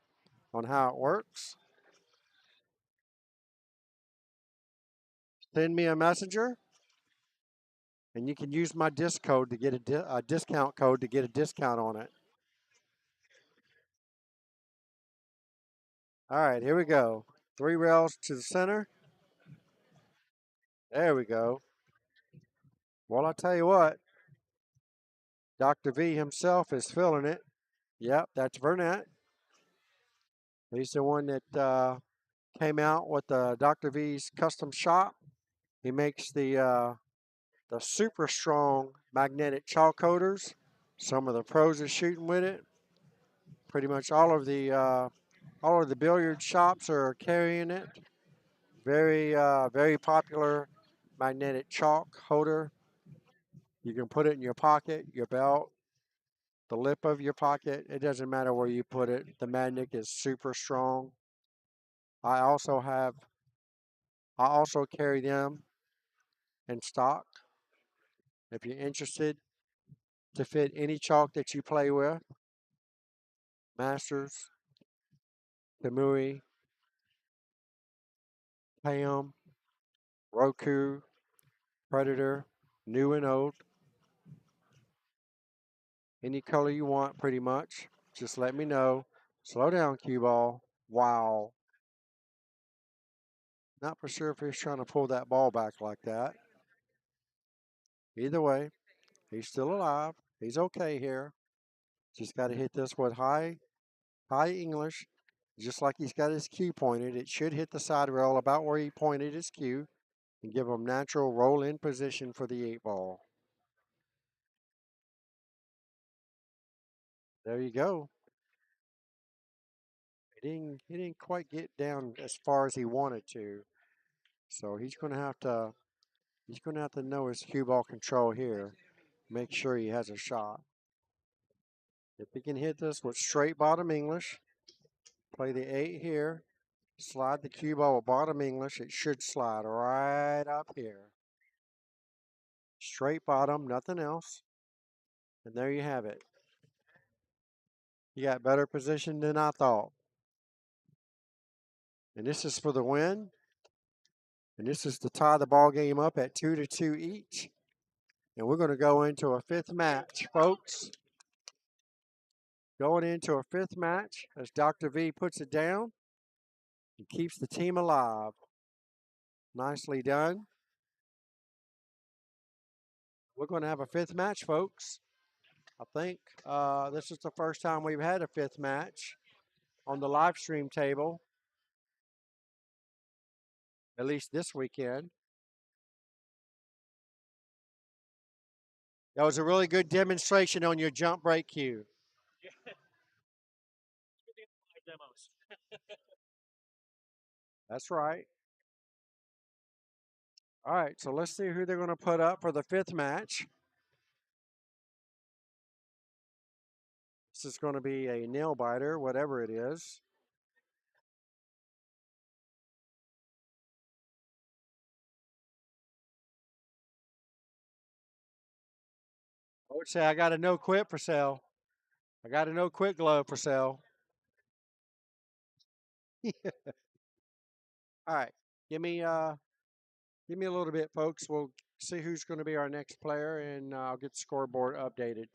on how it works. Send me a messenger, and you can use my code to get a discount code to get a discount on it. All right, here we go. 3 rails to the center. There we go. Well, I'll tell you what, Dr. V himself is feeling it. Yep, that's Burnett. He's the one that came out with the Dr. V's custom shop. He makes the super strong magnetic chalk coaters. Some of the pros are shooting with it. Pretty much all of the billiard shops are carrying it. Very popular magnetic chalk holder. You can put it in your pocket, your belt, the lip of your pocket. It doesn't matter where you put it. The magnet is super strong. I also carry them in stock. If you're interested to fit any chalk that you play with, Masters, Kamui, Pam, Roku, Predator, new and old, any color you want pretty much. Just let me know. Slow down, cue ball. Wow. Not for sure if he's trying to pull that ball back like that. Either way, he's still alive. He's okay here. Just got to hit this with high English, just like he's got his cue pointed. It should hit the side rail about where he pointed his cue and give him natural roll in position for the 8-ball. There you go. He didn't quite get down as far as he wanted to. So he's going to have to know his cue ball control here. Make sure he has a shot. If he can hit this with straight bottom English, play the 8 here, slide the cue ball with bottom English, it should slide right up here. Straight bottom, nothing else. And there you have it. You got better position than I thought. And this is for the win. And this is to tie the ball game up at 2-2 each. And we're going to go into a 5th match, folks. Going into a 5th match as Dr. V puts it down and keeps the team alive. Nicely done. We're going to have a 5th match, folks. I think this is the first time we've had a 5th match on the live stream table, at least this weekend. That was a really good demonstration on your jump break cue. Yeah. Demos. That's right. All right, so let's see who they're going to put up for the 5th match. This is going to be a nail biter, whatever it is. I would say I got a no quit for sale. I got a no quit glove for sale. All right, give me a little bit, folks. We'll see who's going to be our next player, and I'll get the scoreboard updated.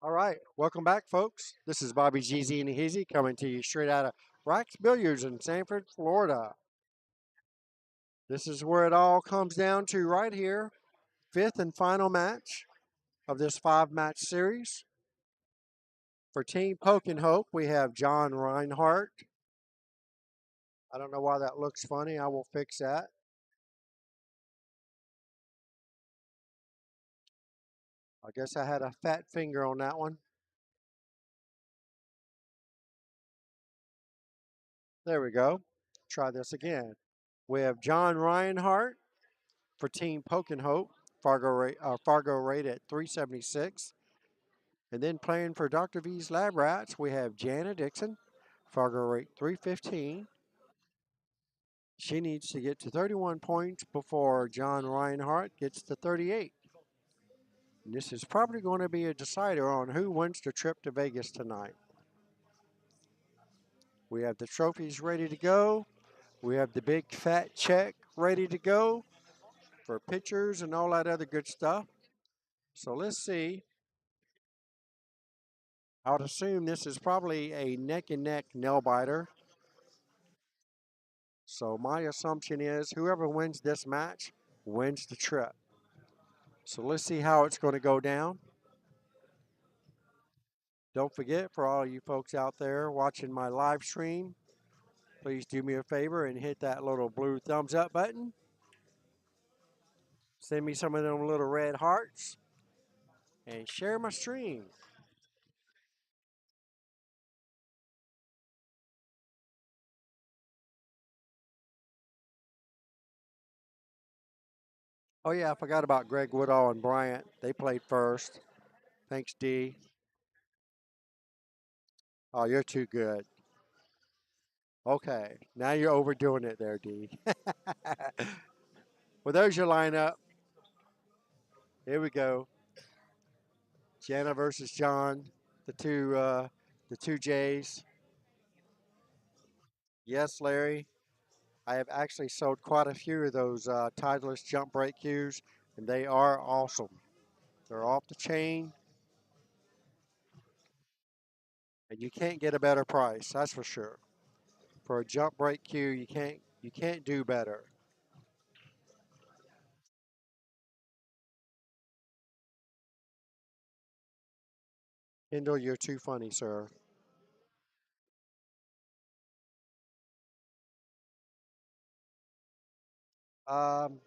All right, welcome back, folks. This is Bobby GZ and Hizzy coming to you straight out of Rax Billiards in Sanford, Florida. This is where it all comes down to right here. 5th and final match of this 5-match series. For Team Poke and Hope, we have John Reinhardt. I don't know why that looks funny. I will fix that. I guess I had a fat finger on that one. There we go. Try this again. We have John Reinhardt for Team Poke and Hope. Fargo rate at 376. And then playing for Dr. V's Lab Rats, we have Jana Dixon. Fargo rate 315. She needs to get to 31 points before John Reinhardt gets to 38. And this is probably going to be a decider on who wins the trip to Vegas tonight. We have the trophies ready to go. We have the big fat check ready to go for pictures and all that other good stuff. So let's see. I would assume this is probably a neck and neck nail biter. So my assumption is whoever wins this match wins the trip. So let's see how it's going to go down. Don't forget, for all you folks out there watching my live stream, please do me a favor and hit that little blue thumbs up button. Send me some of them little red hearts and share my stream. Oh, yeah, I forgot about Greg Woodall and Bryant. They played first. Thanks, D. Oh, you're too good. Okay, now you're overdoing it there, D. Well, there's your lineup. Here we go. Jana versus John, the two J's. Yes, Larry. I have actually sold quite a few of those Titleist jump brake cues, and they are awesome. They're off the chain, and you can't get a better price. That's for sure. For a jump brake cue, you can't do better. Kendall, you're too funny, sir. Um,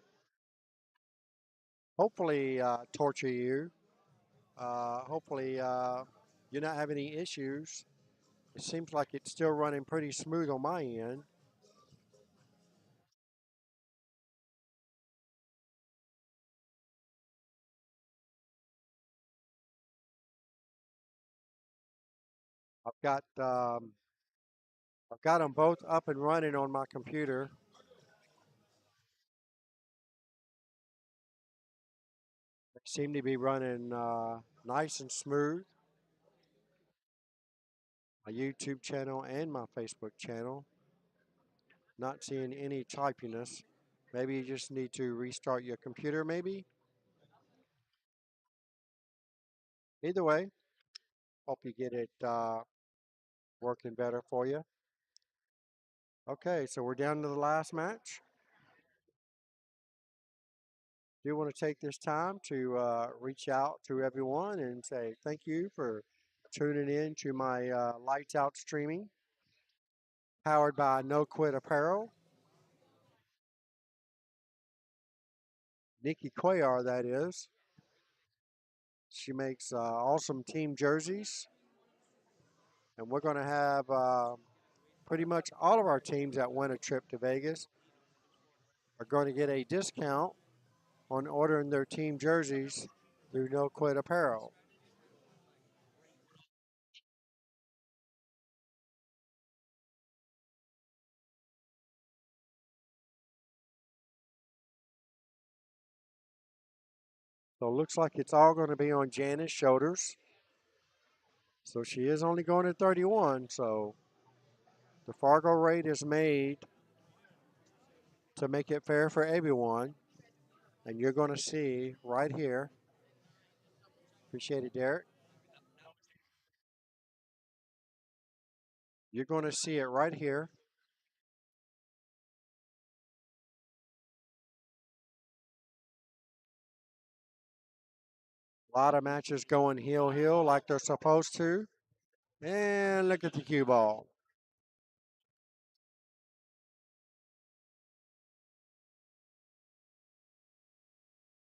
hopefully, torture you. Hopefully, you're not having any issues. It seems like it's still running pretty smooth on my end. I've got um, I've got them both up and running on my computer. They seem to be running nice and smooth. My YouTube channel and my Facebook channel. Not seeing any typiness. Maybe you just need to restart your computer, maybe. Either way, hope you get it working better for you. Okay, so we're down to the last match. Do want to take this time to reach out to everyone and say thank you for tuning in to my lights out streaming, powered by No Quit Apparel. Nikki Cuellar, that is. She makes awesome team jerseys, and we're going to have pretty much all of our teams that win a trip to Vegas are going to get a discount on ordering their team jerseys through No Quit Apparel. So it looks like it's all going to be on Jana's shoulders. So she is only going at 31. So the Fargo rate is made to make it fair for everyone. And you're going to see right here. Appreciate it, Derek. You're going to see it right here. A lot of matches going heel like they're supposed to. And look at the cue ball.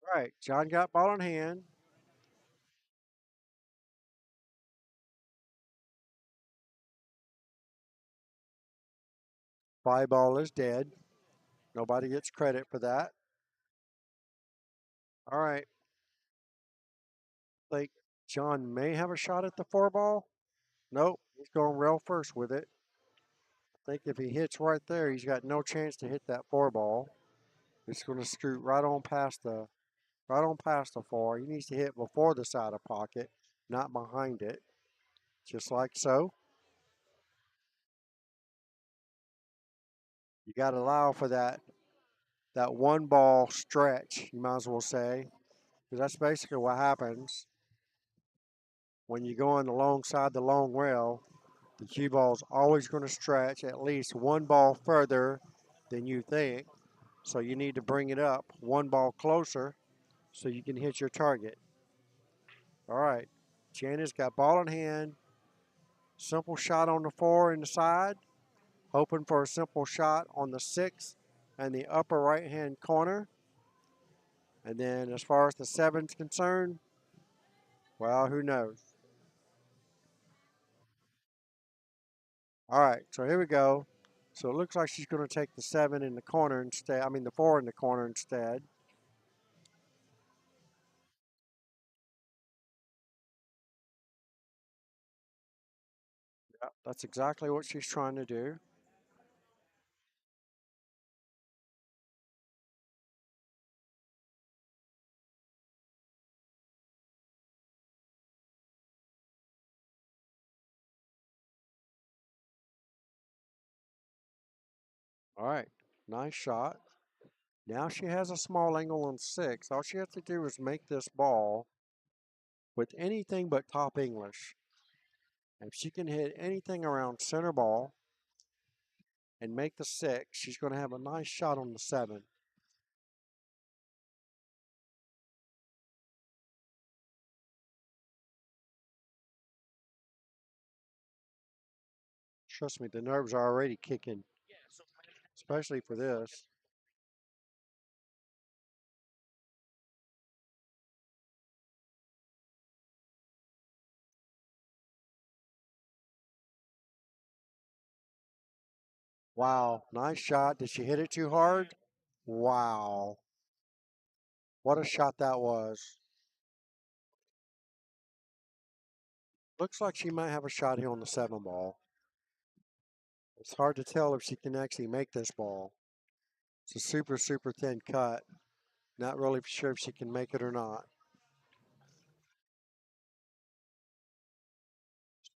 All right, John got ball in hand. Fly ball is dead. Nobody gets credit for that. All right. I think John may have a shot at the four ball. Nope. He's going rail first with it. I think if he hits right there, he's got no chance to hit that four ball. It's going to scoot right on past the four. He needs to hit before the side of pocket, not behind it. Just like so. You got to allow for that one ball stretch, you might as well say, because that's basically what happens when you go on the long side, the long rail. The cue ball is always going to stretch at least one ball further than you think. So you need to bring it up one ball closer so you can hit your target. All right. Jana's got ball in hand. Simple shot on the 4 in the side. Hoping for a simple shot on the 6 and the upper right-hand corner. And then as far as the 7's concerned, well, who knows? All right, so here we go. So it looks like she's going to take the 7 in the corner instead. I mean, the 4 in the corner instead. Yep, that's exactly what she's trying to do. All right, nice shot. Now she has a small angle on 6. All she has to do is make this ball with anything but top English. If she can hit anything around center ball and make the 6, she's going to have a nice shot on the 7. Trust me, the nerves are already kicking, especially for this. Wow, nice shot. Did she hit it too hard? Wow. What a shot that was. Looks like she might have a shot here on the 7 ball. It's hard to tell if she can actually make this ball. It's a super, super thin cut. Not really sure if she can make it or not.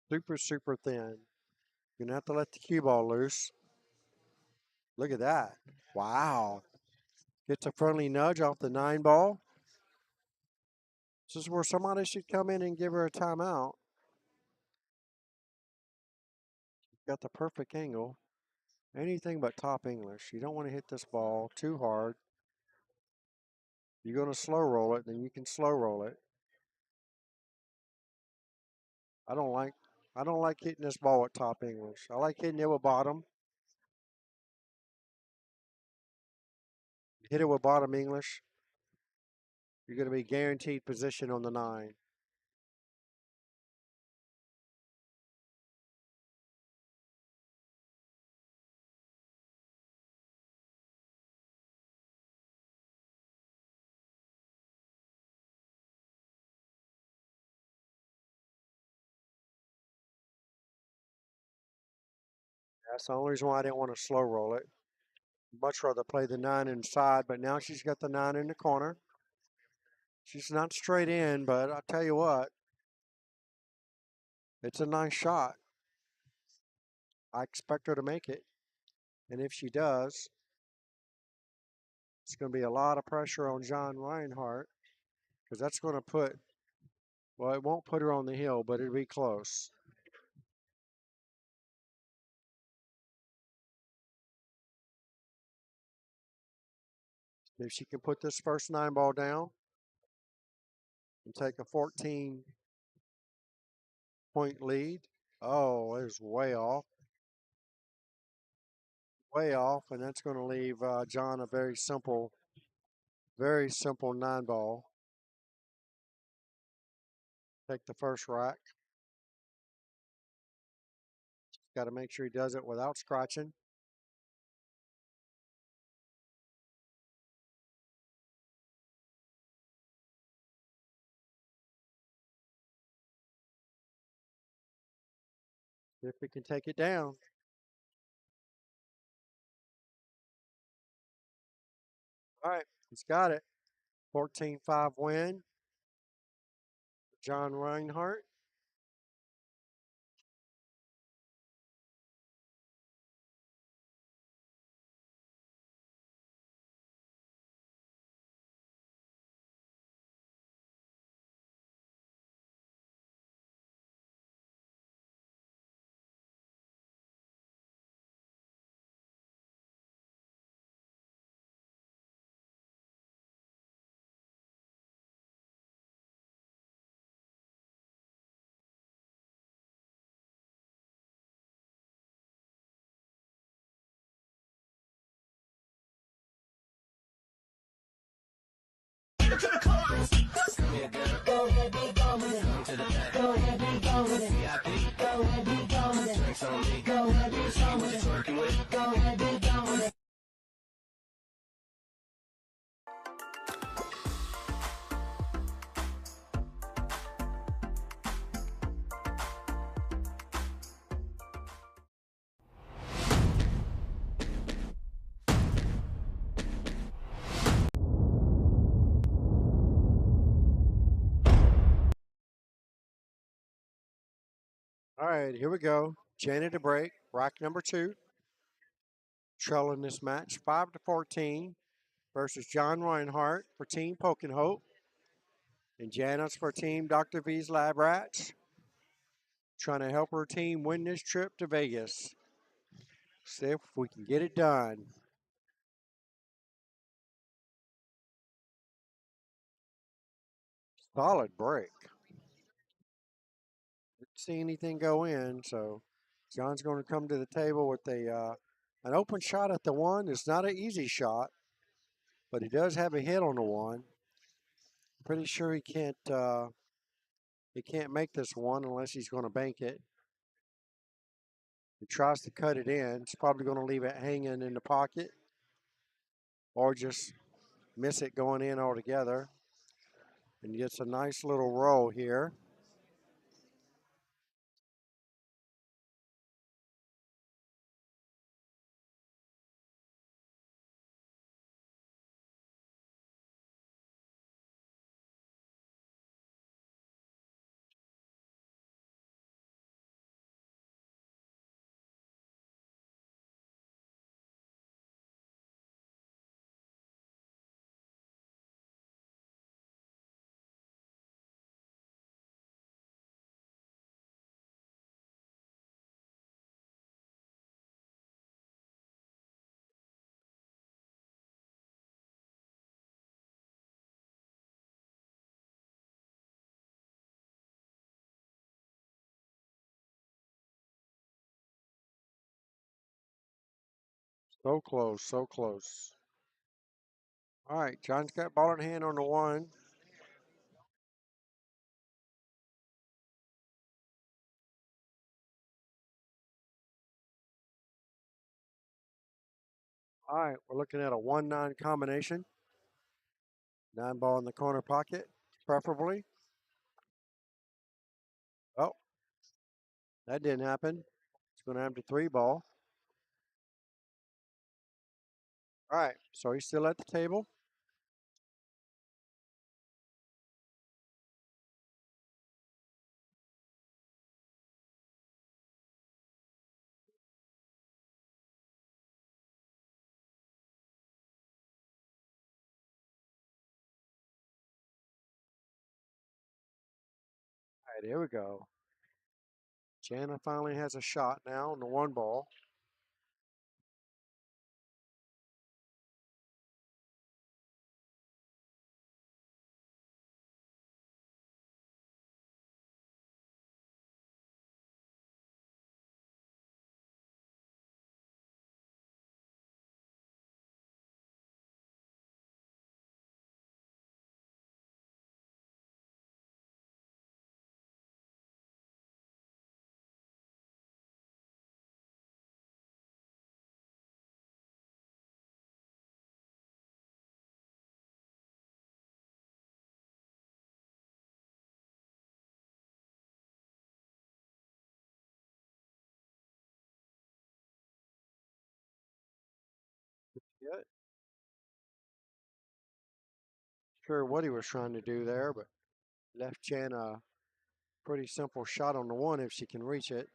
Super, super thin. You're going to have to let the cue ball loose. Look at that. Wow. Gets a friendly nudge off the 9 ball. This is where somebody should come in and give her a timeout. Got the perfect angle. Anything but top English. You don't want to hit this ball too hard. You're going to slow roll it, then you can slow roll it. I don't like hitting this ball at top English. I like hitting it with bottom. Hit it with bottom English, you're going to be guaranteed position on the 9. That's the only reason why I didn't want to slow roll it. Much rather play the 9 inside, but now she's got the 9 in the corner. She's not straight in, but I'll tell you what, it's a nice shot. I expect her to make it. And if she does, it's going to be a lot of pressure on John Reinhardt because that's going to put, well, it won't put her on the hill, but it'll be close. If she can put this first 9 ball down and take a 14-point lead, oh, it was way off. Way off, and that's going to leave John a very simple 9 ball. Take the first rack. Got to make sure he does it without scratching. If he can take it down. All right, he's got it. 14-5 win. John Reinhardt. Go ahead, be gone with it. Go ahead, be gone with it. Go ahead, be gone with it. Go ahead, be gone with it. Go ahead, be gone with it. All right, here we go. Janet to break, rack number 2. Trailing this match 5-14 versus John Reinhardt for Team Poke and Hope. And Janet's for Team Dr. V's Lab Rats. Trying to help her team win this trip to Vegas. See if we can get it done. Solid break. Didn't see anything go in, so John's going to come to the table with an open shot at the 1. It's not an easy shot, but he does have a hit on the 1. Pretty sure he can't make this 1 unless he's going to bank it. He tries to cut it in. He's probably going to leave it hanging in the pocket or just miss it going in altogether. And gets a nice little roll here. So close, so close. All right, John's got ball in hand on the 1. All right, we're looking at a 1-9 combination. 9 ball in the corner pocket, preferably. Oh, that didn't happen. It's going to have to 3 ball. All right, so he's still at the table. All right, here we go. Jana finally has a shot now on the 1 ball. Yeah, sure what he was trying to do there, but left Jan a pretty simple shot on the 1 if she can reach it.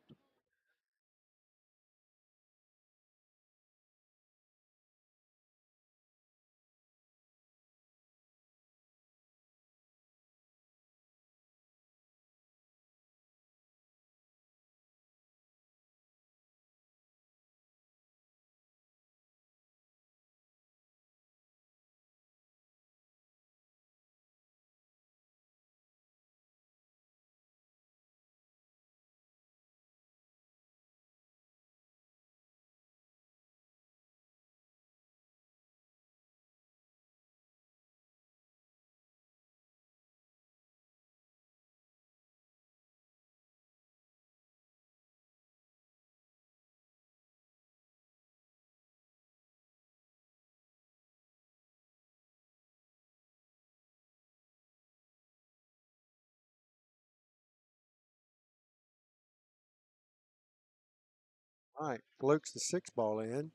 All right, flukes the 6 ball in.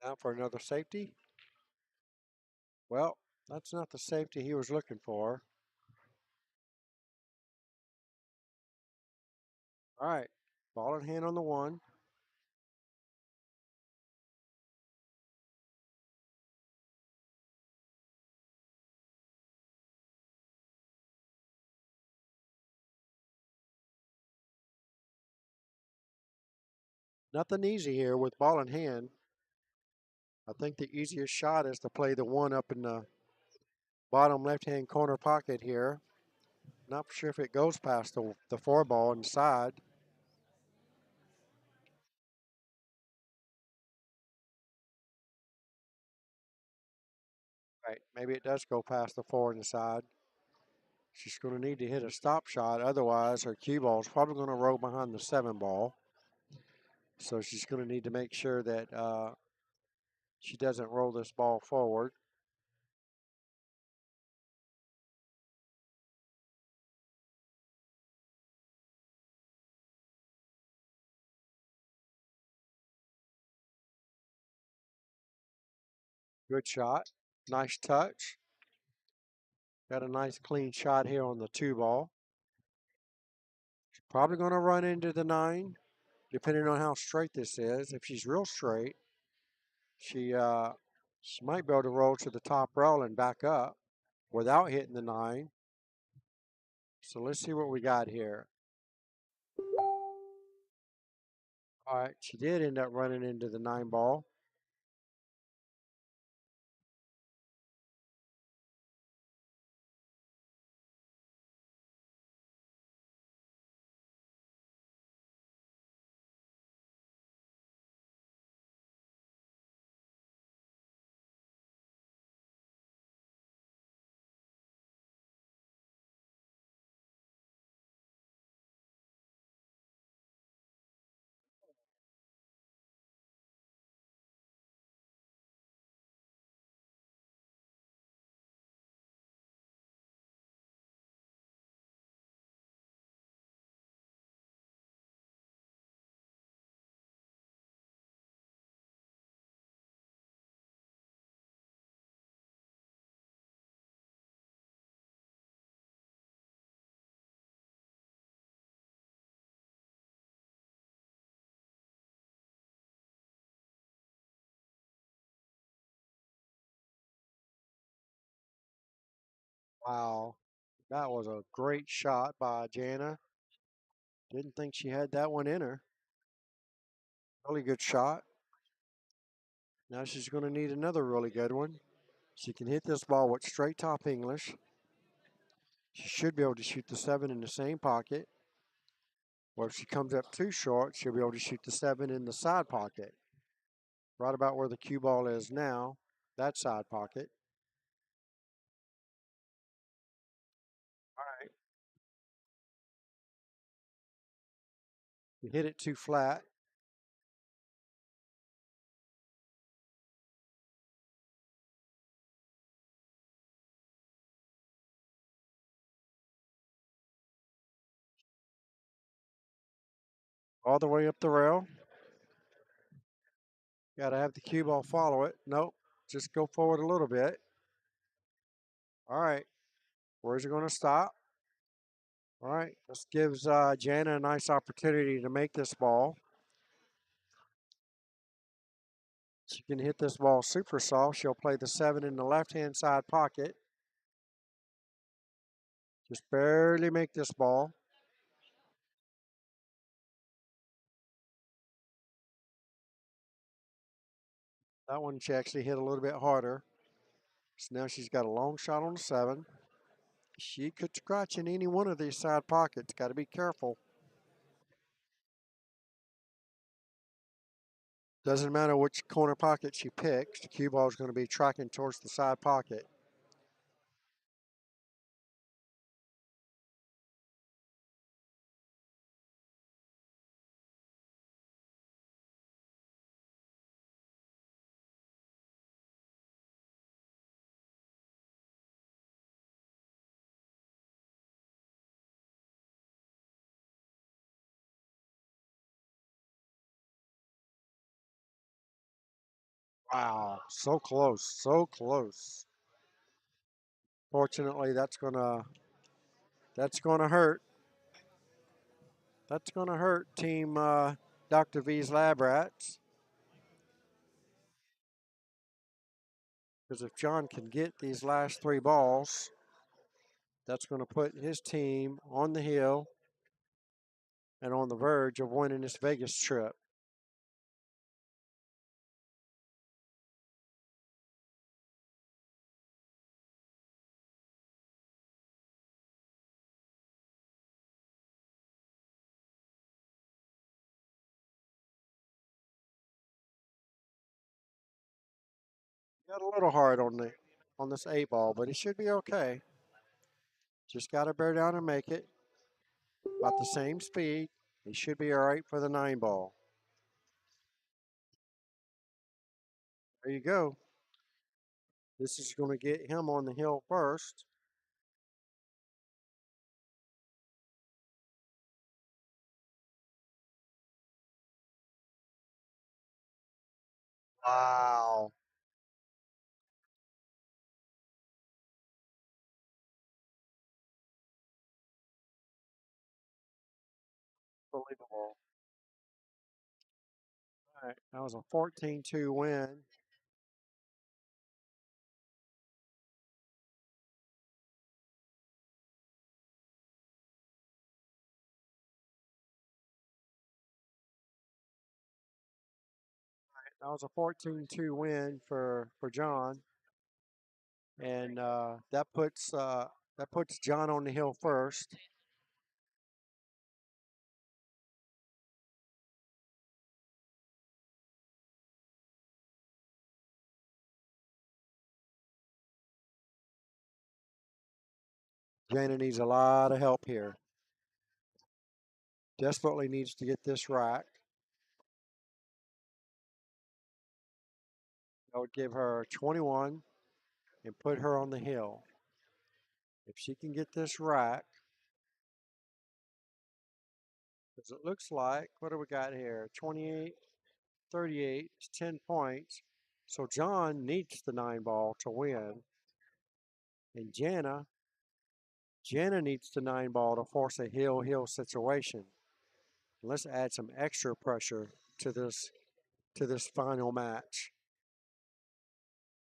Now for another safety. Well, that's not the safety he was looking for. All right, ball in hand on the 1. Nothing easy here with ball in hand. I think the easiest shot is to play the 1 up in the bottom left-hand corner pocket here. Not sure if it goes past the 4 ball inside. Right, maybe it does go past the 4 inside. She's going to need to hit a stop shot. Otherwise, her cue ball is probably going to roll behind the 7 ball. So she's going to need to make sure that she doesn't roll this ball forward. Good shot. Nice touch. Got a nice clean shot here on the 2 ball. She's probably going to run into the 9, depending on how straight this is. If she's real straight, she might be able to roll to the top rail and back up without hitting the 9. So let's see what we got here. All right, she did end up running into the 9 ball. Wow, that was a great shot by Jana. Didn't think she had that one in her. Really good shot. Now she's going to need another really good one. She can hit this ball with straight top English. She should be able to shoot the 7 in the same pocket. Or if she comes up too short, she'll be able to shoot the 7 in the side pocket. Right about where the cue ball is now, that side pocket. All right. You hit it too flat. All the way up the rail. Got to have the cue ball follow it. Nope. Just go forward a little bit. All right. Where's it going to stop? All right. This gives Jana a nice opportunity to make this ball. She can hit this ball super soft. She'll play the 7 in the left-hand side pocket. Just barely make this ball. That one she actually hit a little bit harder. So now she's got a long shot on the 7. She could scratch in any one of these side pockets. Got to be careful. Doesn't matter which corner pocket she picks. The cue ball is going to be tracking towards the side pocket. Wow, so close, so close. Fortunately, that's gonna hurt. That's gonna hurt Team Dr. V's Lab Rats. Because if John can get these last three balls, that's going to put his team on the hill and on the verge of winning this Vegas trip. Got a little hard on this eight ball, but he should be okay. Just got to bear down and make it. About the same speed. He should be all right for the nine ball. There you go. This is going to get him on the hill first. Wow. Unbelievable. All right. That was a 14-2 win. That was a 14-2 win for John. And that puts John on the hill first. Jana needs a lot of help here. Desperately needs to get this right. That would give her 21 and put her on the hill. If she can get this right, because it looks like, what do we got here? 28, 38 is 10 points. So John needs the nine ball to win. And Jana needs the nine ball to force a hill situation. Let's add some extra pressure to this final match.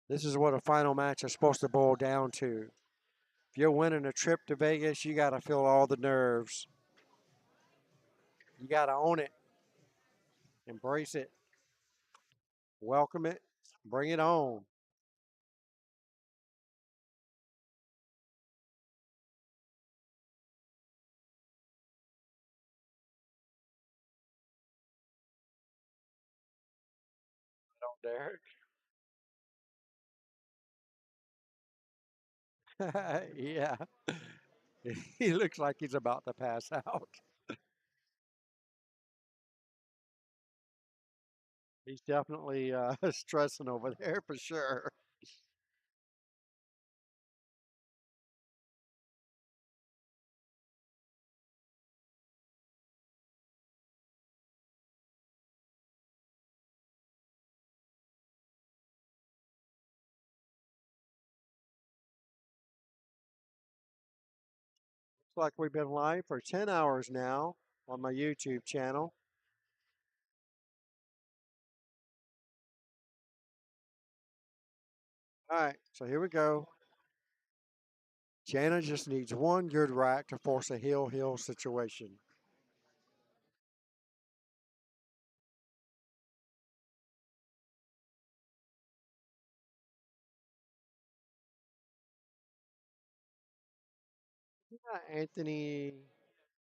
This is what a final match is supposed to boil down to. If you're winning a trip to Vegas, you got to feel all the nerves. You got to own it, embrace it, welcome it, bring it on. Derek. Yeah, he looks like he's about to pass out. He's definitely stressing over there for sure. Looks like we've been live for 10 hours now on my YouTube channel. All right, so here we go. Jana just needs one good rack to force a hill situation. Anthony,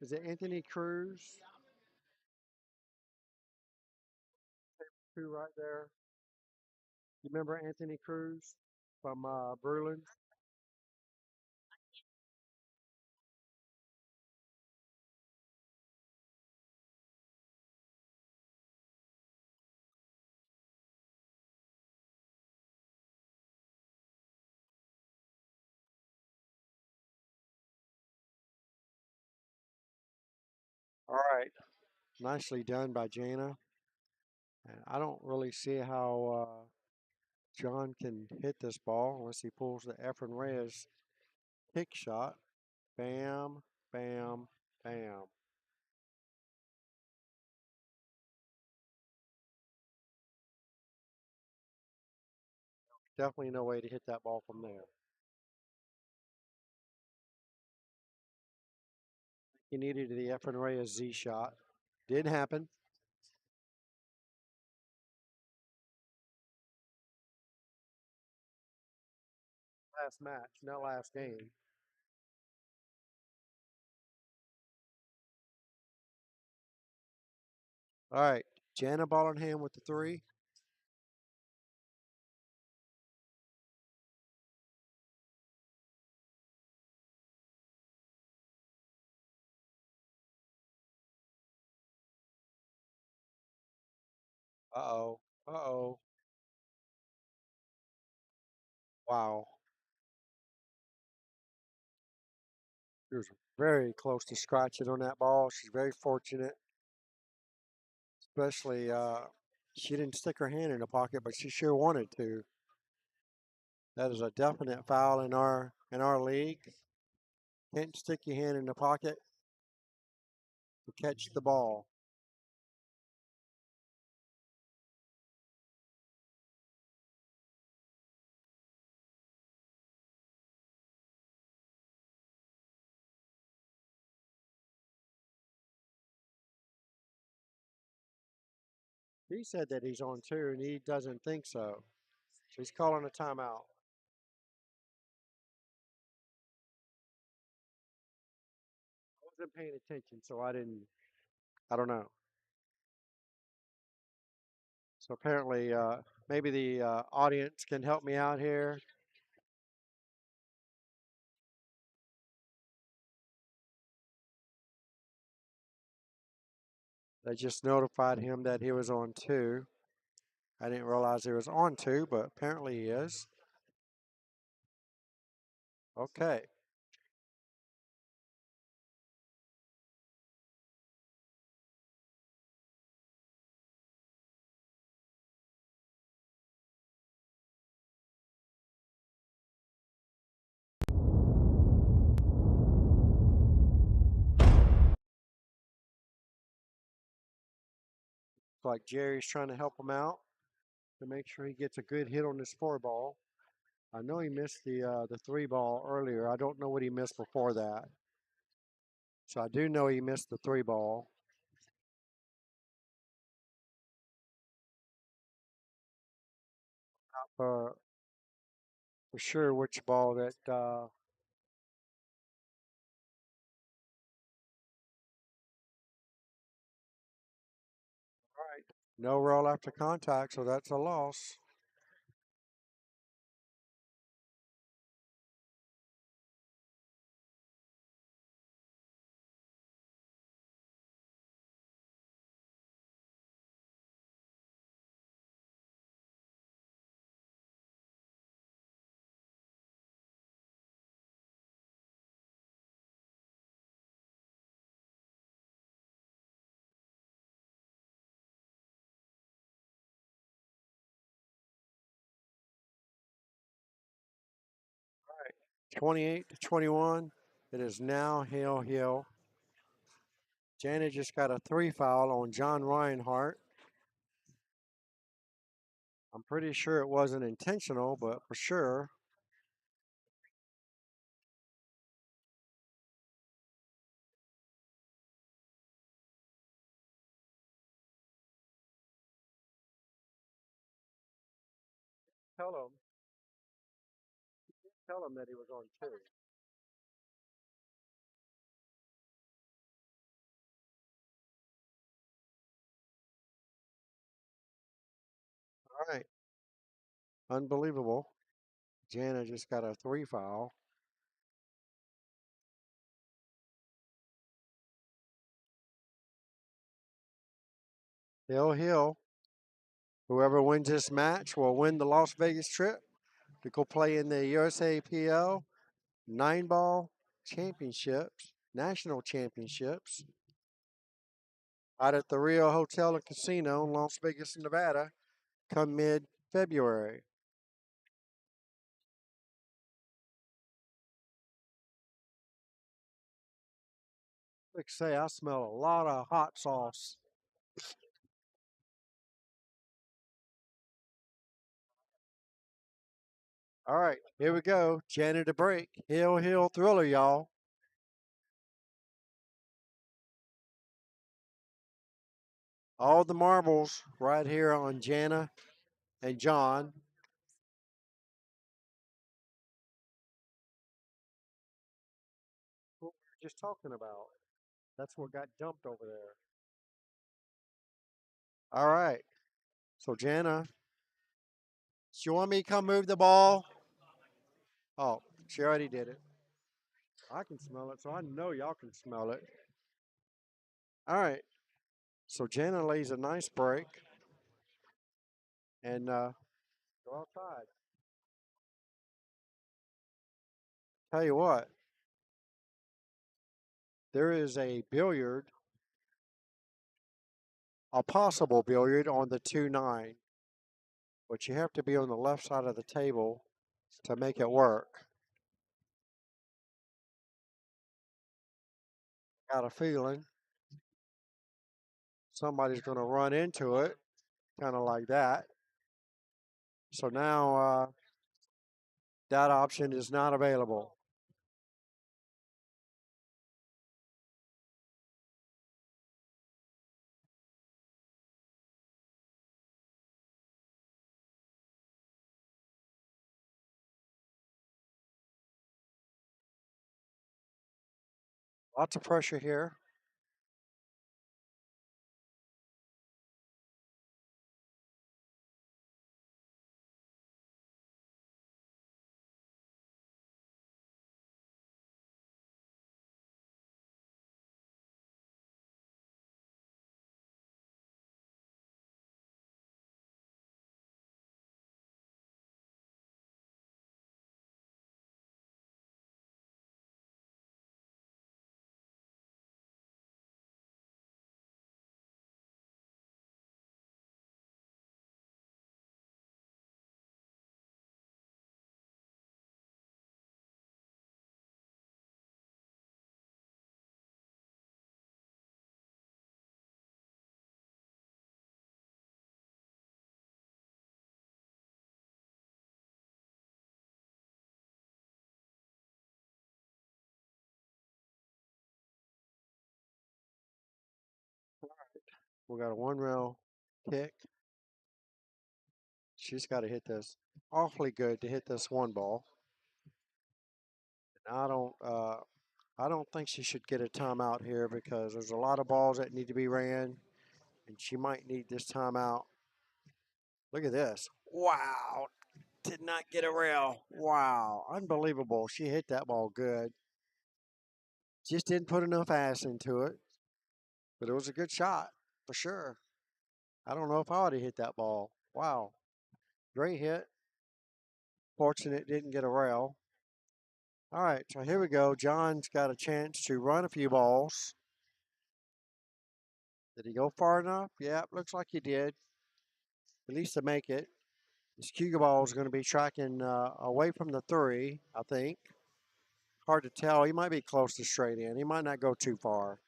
is it Anthony Cruz? Who right there? You remember Anthony Cruz from Bruland? All right, nicely done by Jana. And I don't really see how John can hit this ball unless he pulls the Efren Reyes kick shot. Bam, bam, bam. Definitely no way to hit that ball from there. He needed the Efren Reyes Z shot. Didn't happen. Last match, not last game. All right, Jana ball in hand with the 3. Uh-oh. Uh-oh. Wow. She was very close to scratching on that ball. She's very fortunate, especially she didn't stick her hand in the pocket, but she sure wanted to. That is a definite foul in our league. Can't stick your hand in the pocket to catch the ball. He said that he's on 2, and he doesn't think so. So he's calling a timeout. I wasn't paying attention, so I don't know. So apparently, maybe the audience can help me out here. They just notified him that he was on 2. I didn't realize he was on 2, but apparently he is. Okay. Looks like Jerry's trying to help him out to make sure he gets a good hit on this 4 ball. I know he missed the 3 ball earlier. I don't know what he missed before that. So I do know he missed the 3 ball. For sure which ball that all right. No roll after contact, so that's a loss. All right. 28-21. It is now Hill. Janet just got a 3 foul on John Reinhardt. I'm pretty sure it wasn't intentional, but for sure. Tell him. Tell him that he was on 2. All right. Unbelievable. Jana just got a 3 foul. Hill. Whoever wins this match will win the Las Vegas trip to go play in the USAPL 9-ball championships, national championships, out at the Rio Hotel Casino in Las Vegas, Nevada, come mid-February. Like I say, I smell a lot of hot sauce. All right, here we go. Janet to break. Hill, hill, thriller, y'all. All the marbles right here on Jana and John. What we were just talking about. That's what got dumped over there. All right. So Jana, she want me to come move the ball? Oh, she already did it. I can smell it, so I know y'all can smell it. All right. So Jana lays a nice break and go outside. Tell you what, there is a billiard, a possible billiard on the 2-9, but you have to be on the left side of the table to make it work. Got a feeling somebody's going to run into it, kind of like that. So now that option is not available. Lots of pressure here. We got a 1 rail kick. She's got to hit this awfully good to hit this one ball. And I don't think she should get a timeout here because there's a lot of balls that need to be ran, and she might need this timeout. Look at this! Wow, did not get a rail. Wow, unbelievable. She hit that ball good. Just didn't put enough ass into it, but it was a good shot for sure. I don't know if I would have hit that ball. Wow, great hit. Fortunate didn't get a rail. All right, so here we go. John's got a chance to run a few balls. Did he go far enough? Yeah, looks like he did. At least to make it. This Cougar ball is going to be tracking away from the 3, I think. Hard to tell. He might be close to straight in. He might not go too far.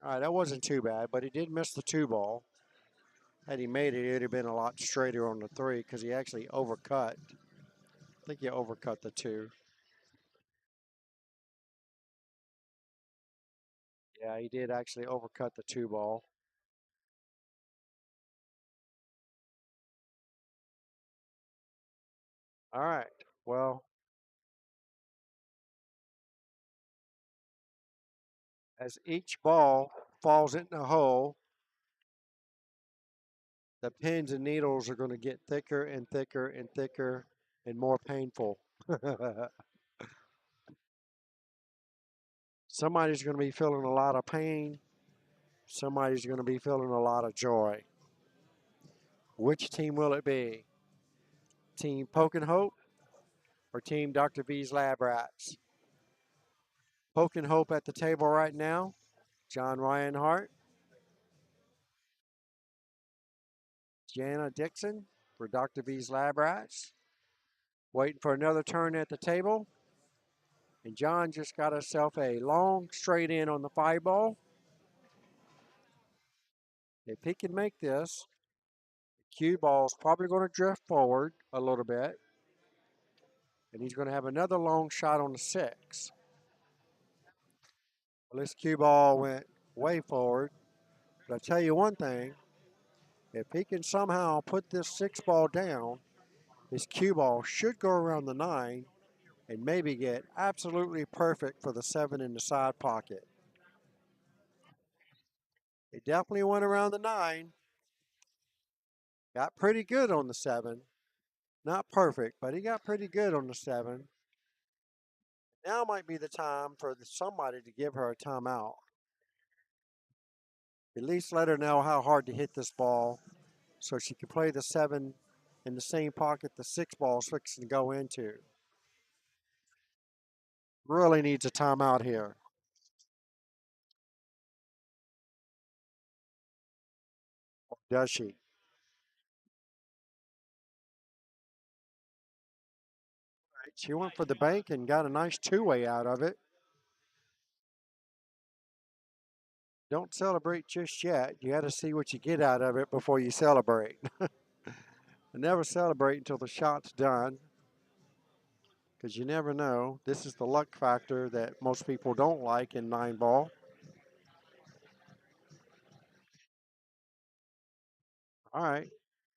All right, that wasn't too bad, but he did miss the 2 ball. Had he made it, it would have been a lot straighter on the 3 because he actually overcut. I think he overcut the 2. Yeah, he did actually overcut the 2 ball. All right, well, as each ball falls in the hole, the pins and needles are going to get thicker and thicker and thicker and more painful. Somebody's going to be feeling a lot of pain. Somebody's going to be feeling a lot of joy. Which team will it be? Team Poke and Hope or Team Dr. V's Lab Rats? Poke and Hope at the table right now. John Ryanhart, Jana Dixon for Dr. V's Lab Rats. Waiting for another turn at the table. And John just got herself a long straight in on the 5 ball. If he can make this, the cue ball's probably going to drift forward a little bit. And he's going to have another long shot on the 6. Well, this cue ball went way forward. But I tell you one thing, if he can somehow put this 6 ball down, his cue ball should go around the 9 and maybe get absolutely perfect for the 7 in the side pocket. It definitely went around the 9. Got pretty good on the 7. Not perfect, but he got pretty good on the 7. Now might be the time for somebody to give her a timeout. At least let her know how hard to hit this ball so she can play the 7 in the same pocket the 6 ball is fixing to go into. Really needs a timeout here. Does she? She went for the bank and got a nice 2-way out of it. Don't celebrate just yet. You got to see what you get out of it before you celebrate. And never celebrate until the shot's done, because you never know. This is the luck factor that most people don't like in 9 ball. All right.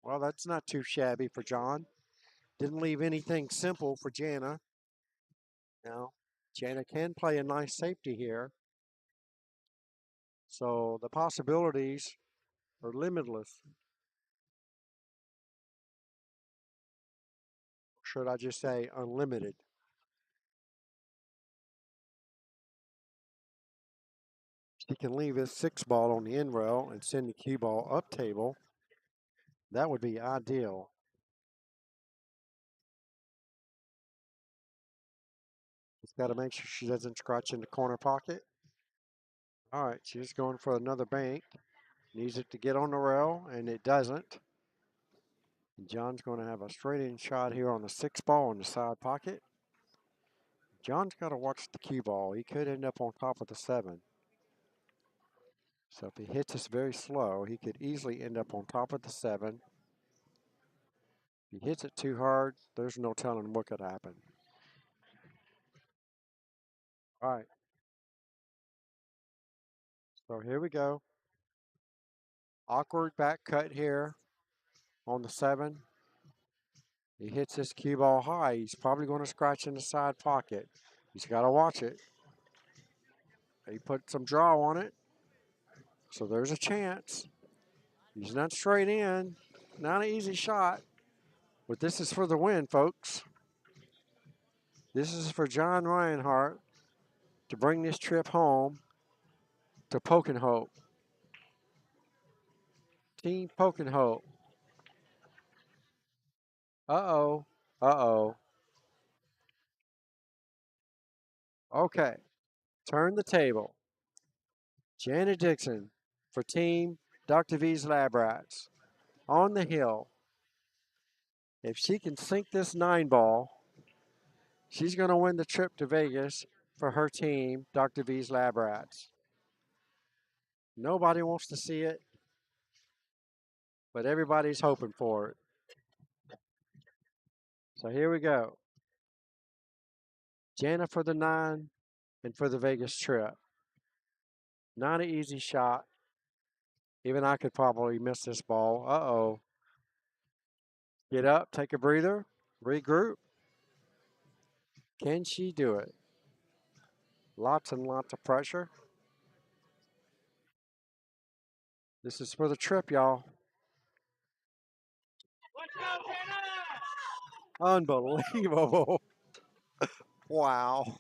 Well, that's not too shabby for John. Didn't leave anything simple for Jana. Now, Jana can play a nice safety here. So the possibilities are limitless. Should I just say unlimited? She can leave his 6 ball on the end rail and send the cue ball up table. That would be ideal. Just got to make sure she doesn't scratch in the corner pocket. All right, she's going for another bank. Needs it to get on the rail, and it doesn't. And John's going to have a straight in shot here on the 6 ball in the side pocket. John's got to watch the cue ball. He could end up on top of the 7. So if he hits this very slow, he could easily end up on top of the 7. If he hits it too hard, there's no telling what could happen. All right. So here we go. Awkward back cut here on the 7. He hits this cue ball high. He's probably going to scratch in the side pocket. He's got to watch it. He put some draw on it. So there's a chance. He's not straight in. Not an easy shot. But this is for the win, folks. This is for John Reinhardt to bring this trip home to Poking Hope. Team Poking Hope. Uh-oh. Uh-oh. Okay. Turn the table. Janet Dixon for Team Dr. V's Lab Rats. On the hill. If she can sink this 9 ball, she's going to win the trip to Vegas for her team, Dr. V's Lab Rats. Nobody wants to see it, but everybody's hoping for it. So here we go. Jana for the 9 and for the Vegas trip. Not an easy shot. Even I could probably miss this ball. Uh-oh. Get up, take a breather, regroup. Can she do it? Lots and lots of pressure. This is for the trip, y'all. Unbelievable. Wow.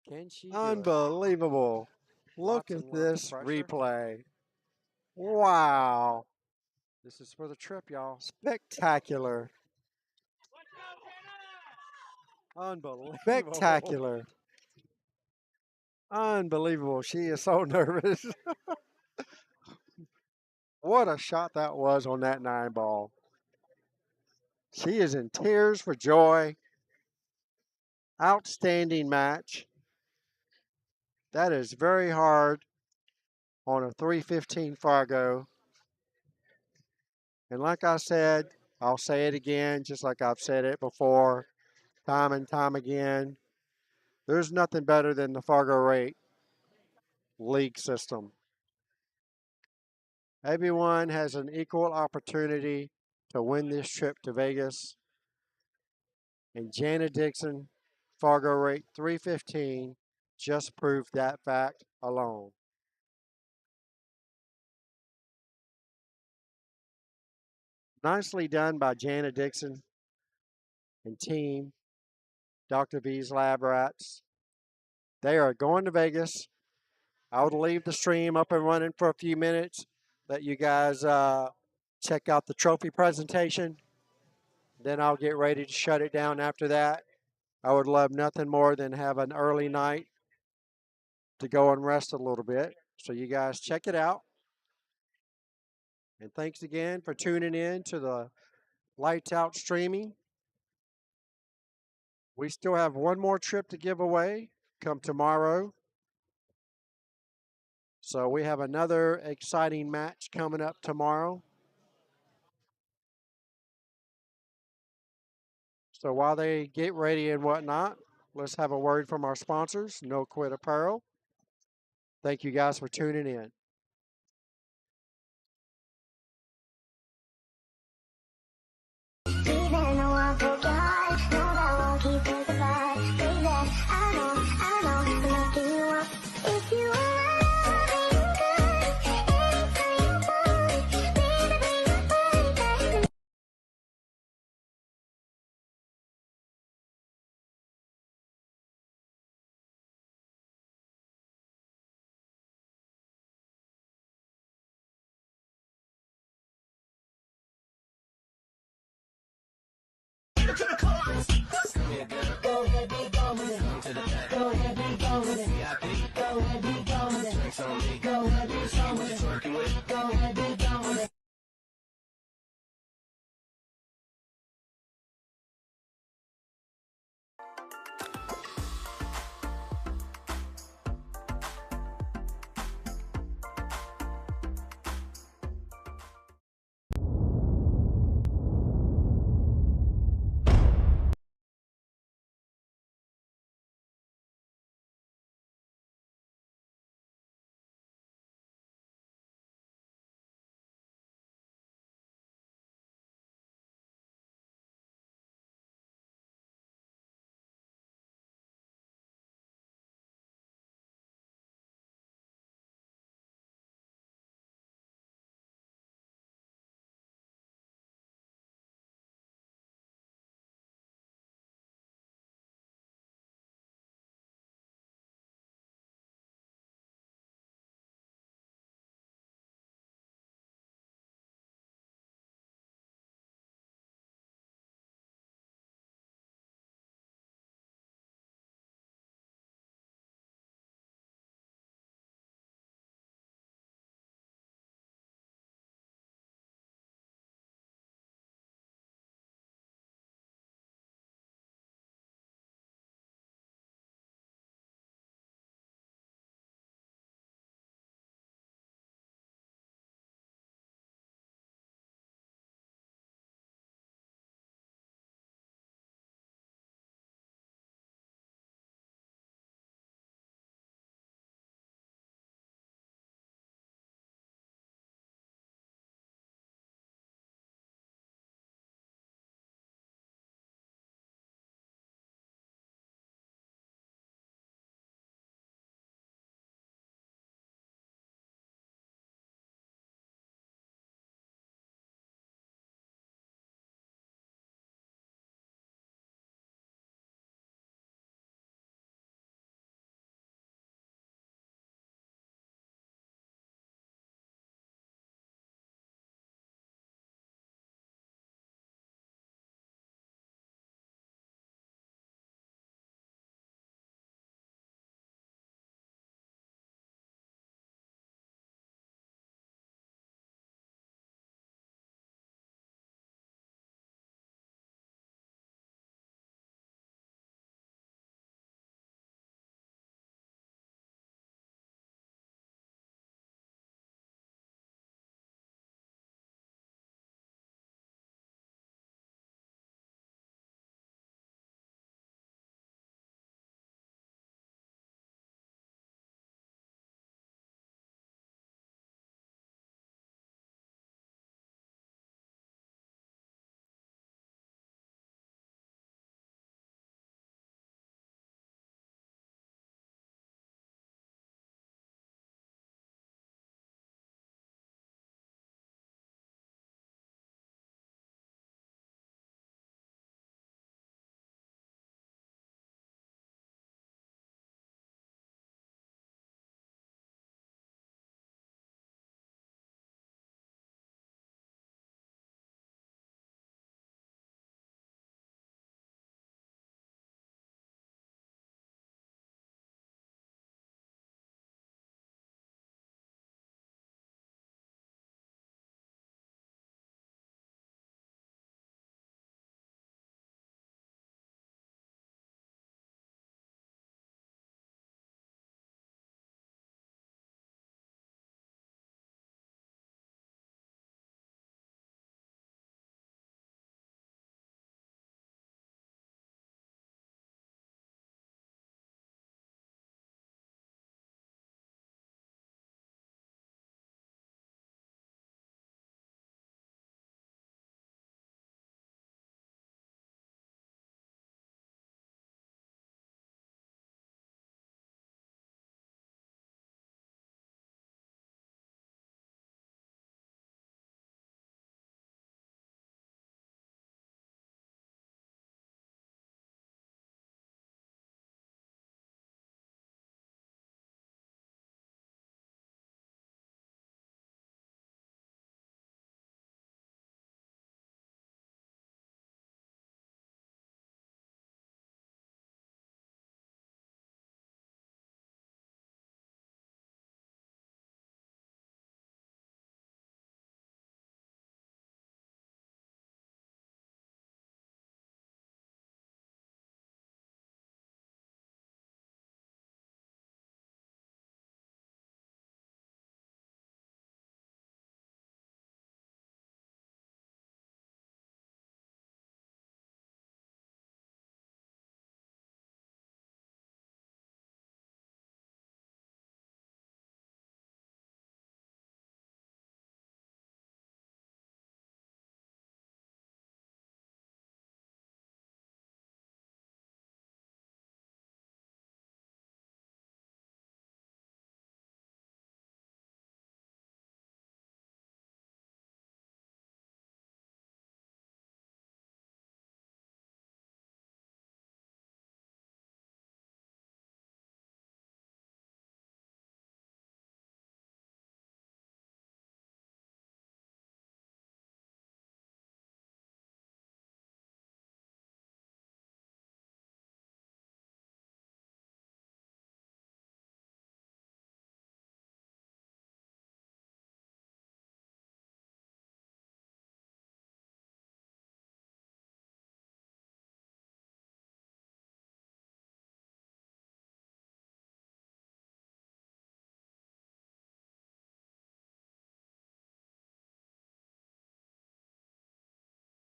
Can she do Unbelievable. Look at this replay. Wow. This is for the trip, y'all. Spectacular. Unbelievable. Spectacular. Unbelievable. She is so nervous. What a shot that was on that 9 ball. She is in tears for joy. Outstanding match. That is very hard on a 315 Fargo. And like I said, I'll say it again, just like I've said it before, time and time again. There's nothing better than the Fargo rate league system. Everyone has an equal opportunity to win this trip to Vegas. And Janet Dixon, Fargo rate 315, just proved that fact alone. Nicely done by Janet Dixon and team, Dr. V's Lab Rats. They are going to Vegas. I will leave the stream up and running for a few minutes. Let you guys check out the trophy presentation. Then I'll get ready to shut it down after that. I would love nothing more than have an early night to go and rest a little bit. So you guys check it out. And thanks again for tuning in to the Lights Out streaming. We still have one more trip to give away come tomorrow. So we have another exciting match coming up tomorrow. So while they get ready and whatnot, let's have a word from our sponsors, No Quit Apparel. Thank you guys for tuning in. Even though I forgot, know that I'll keep it alive. Baby, I know, I'm looking you up. If you are loving good, anytime you want, baby, bring your body back to me. Go ahead, be gone with it. Go ahead, be gone with it.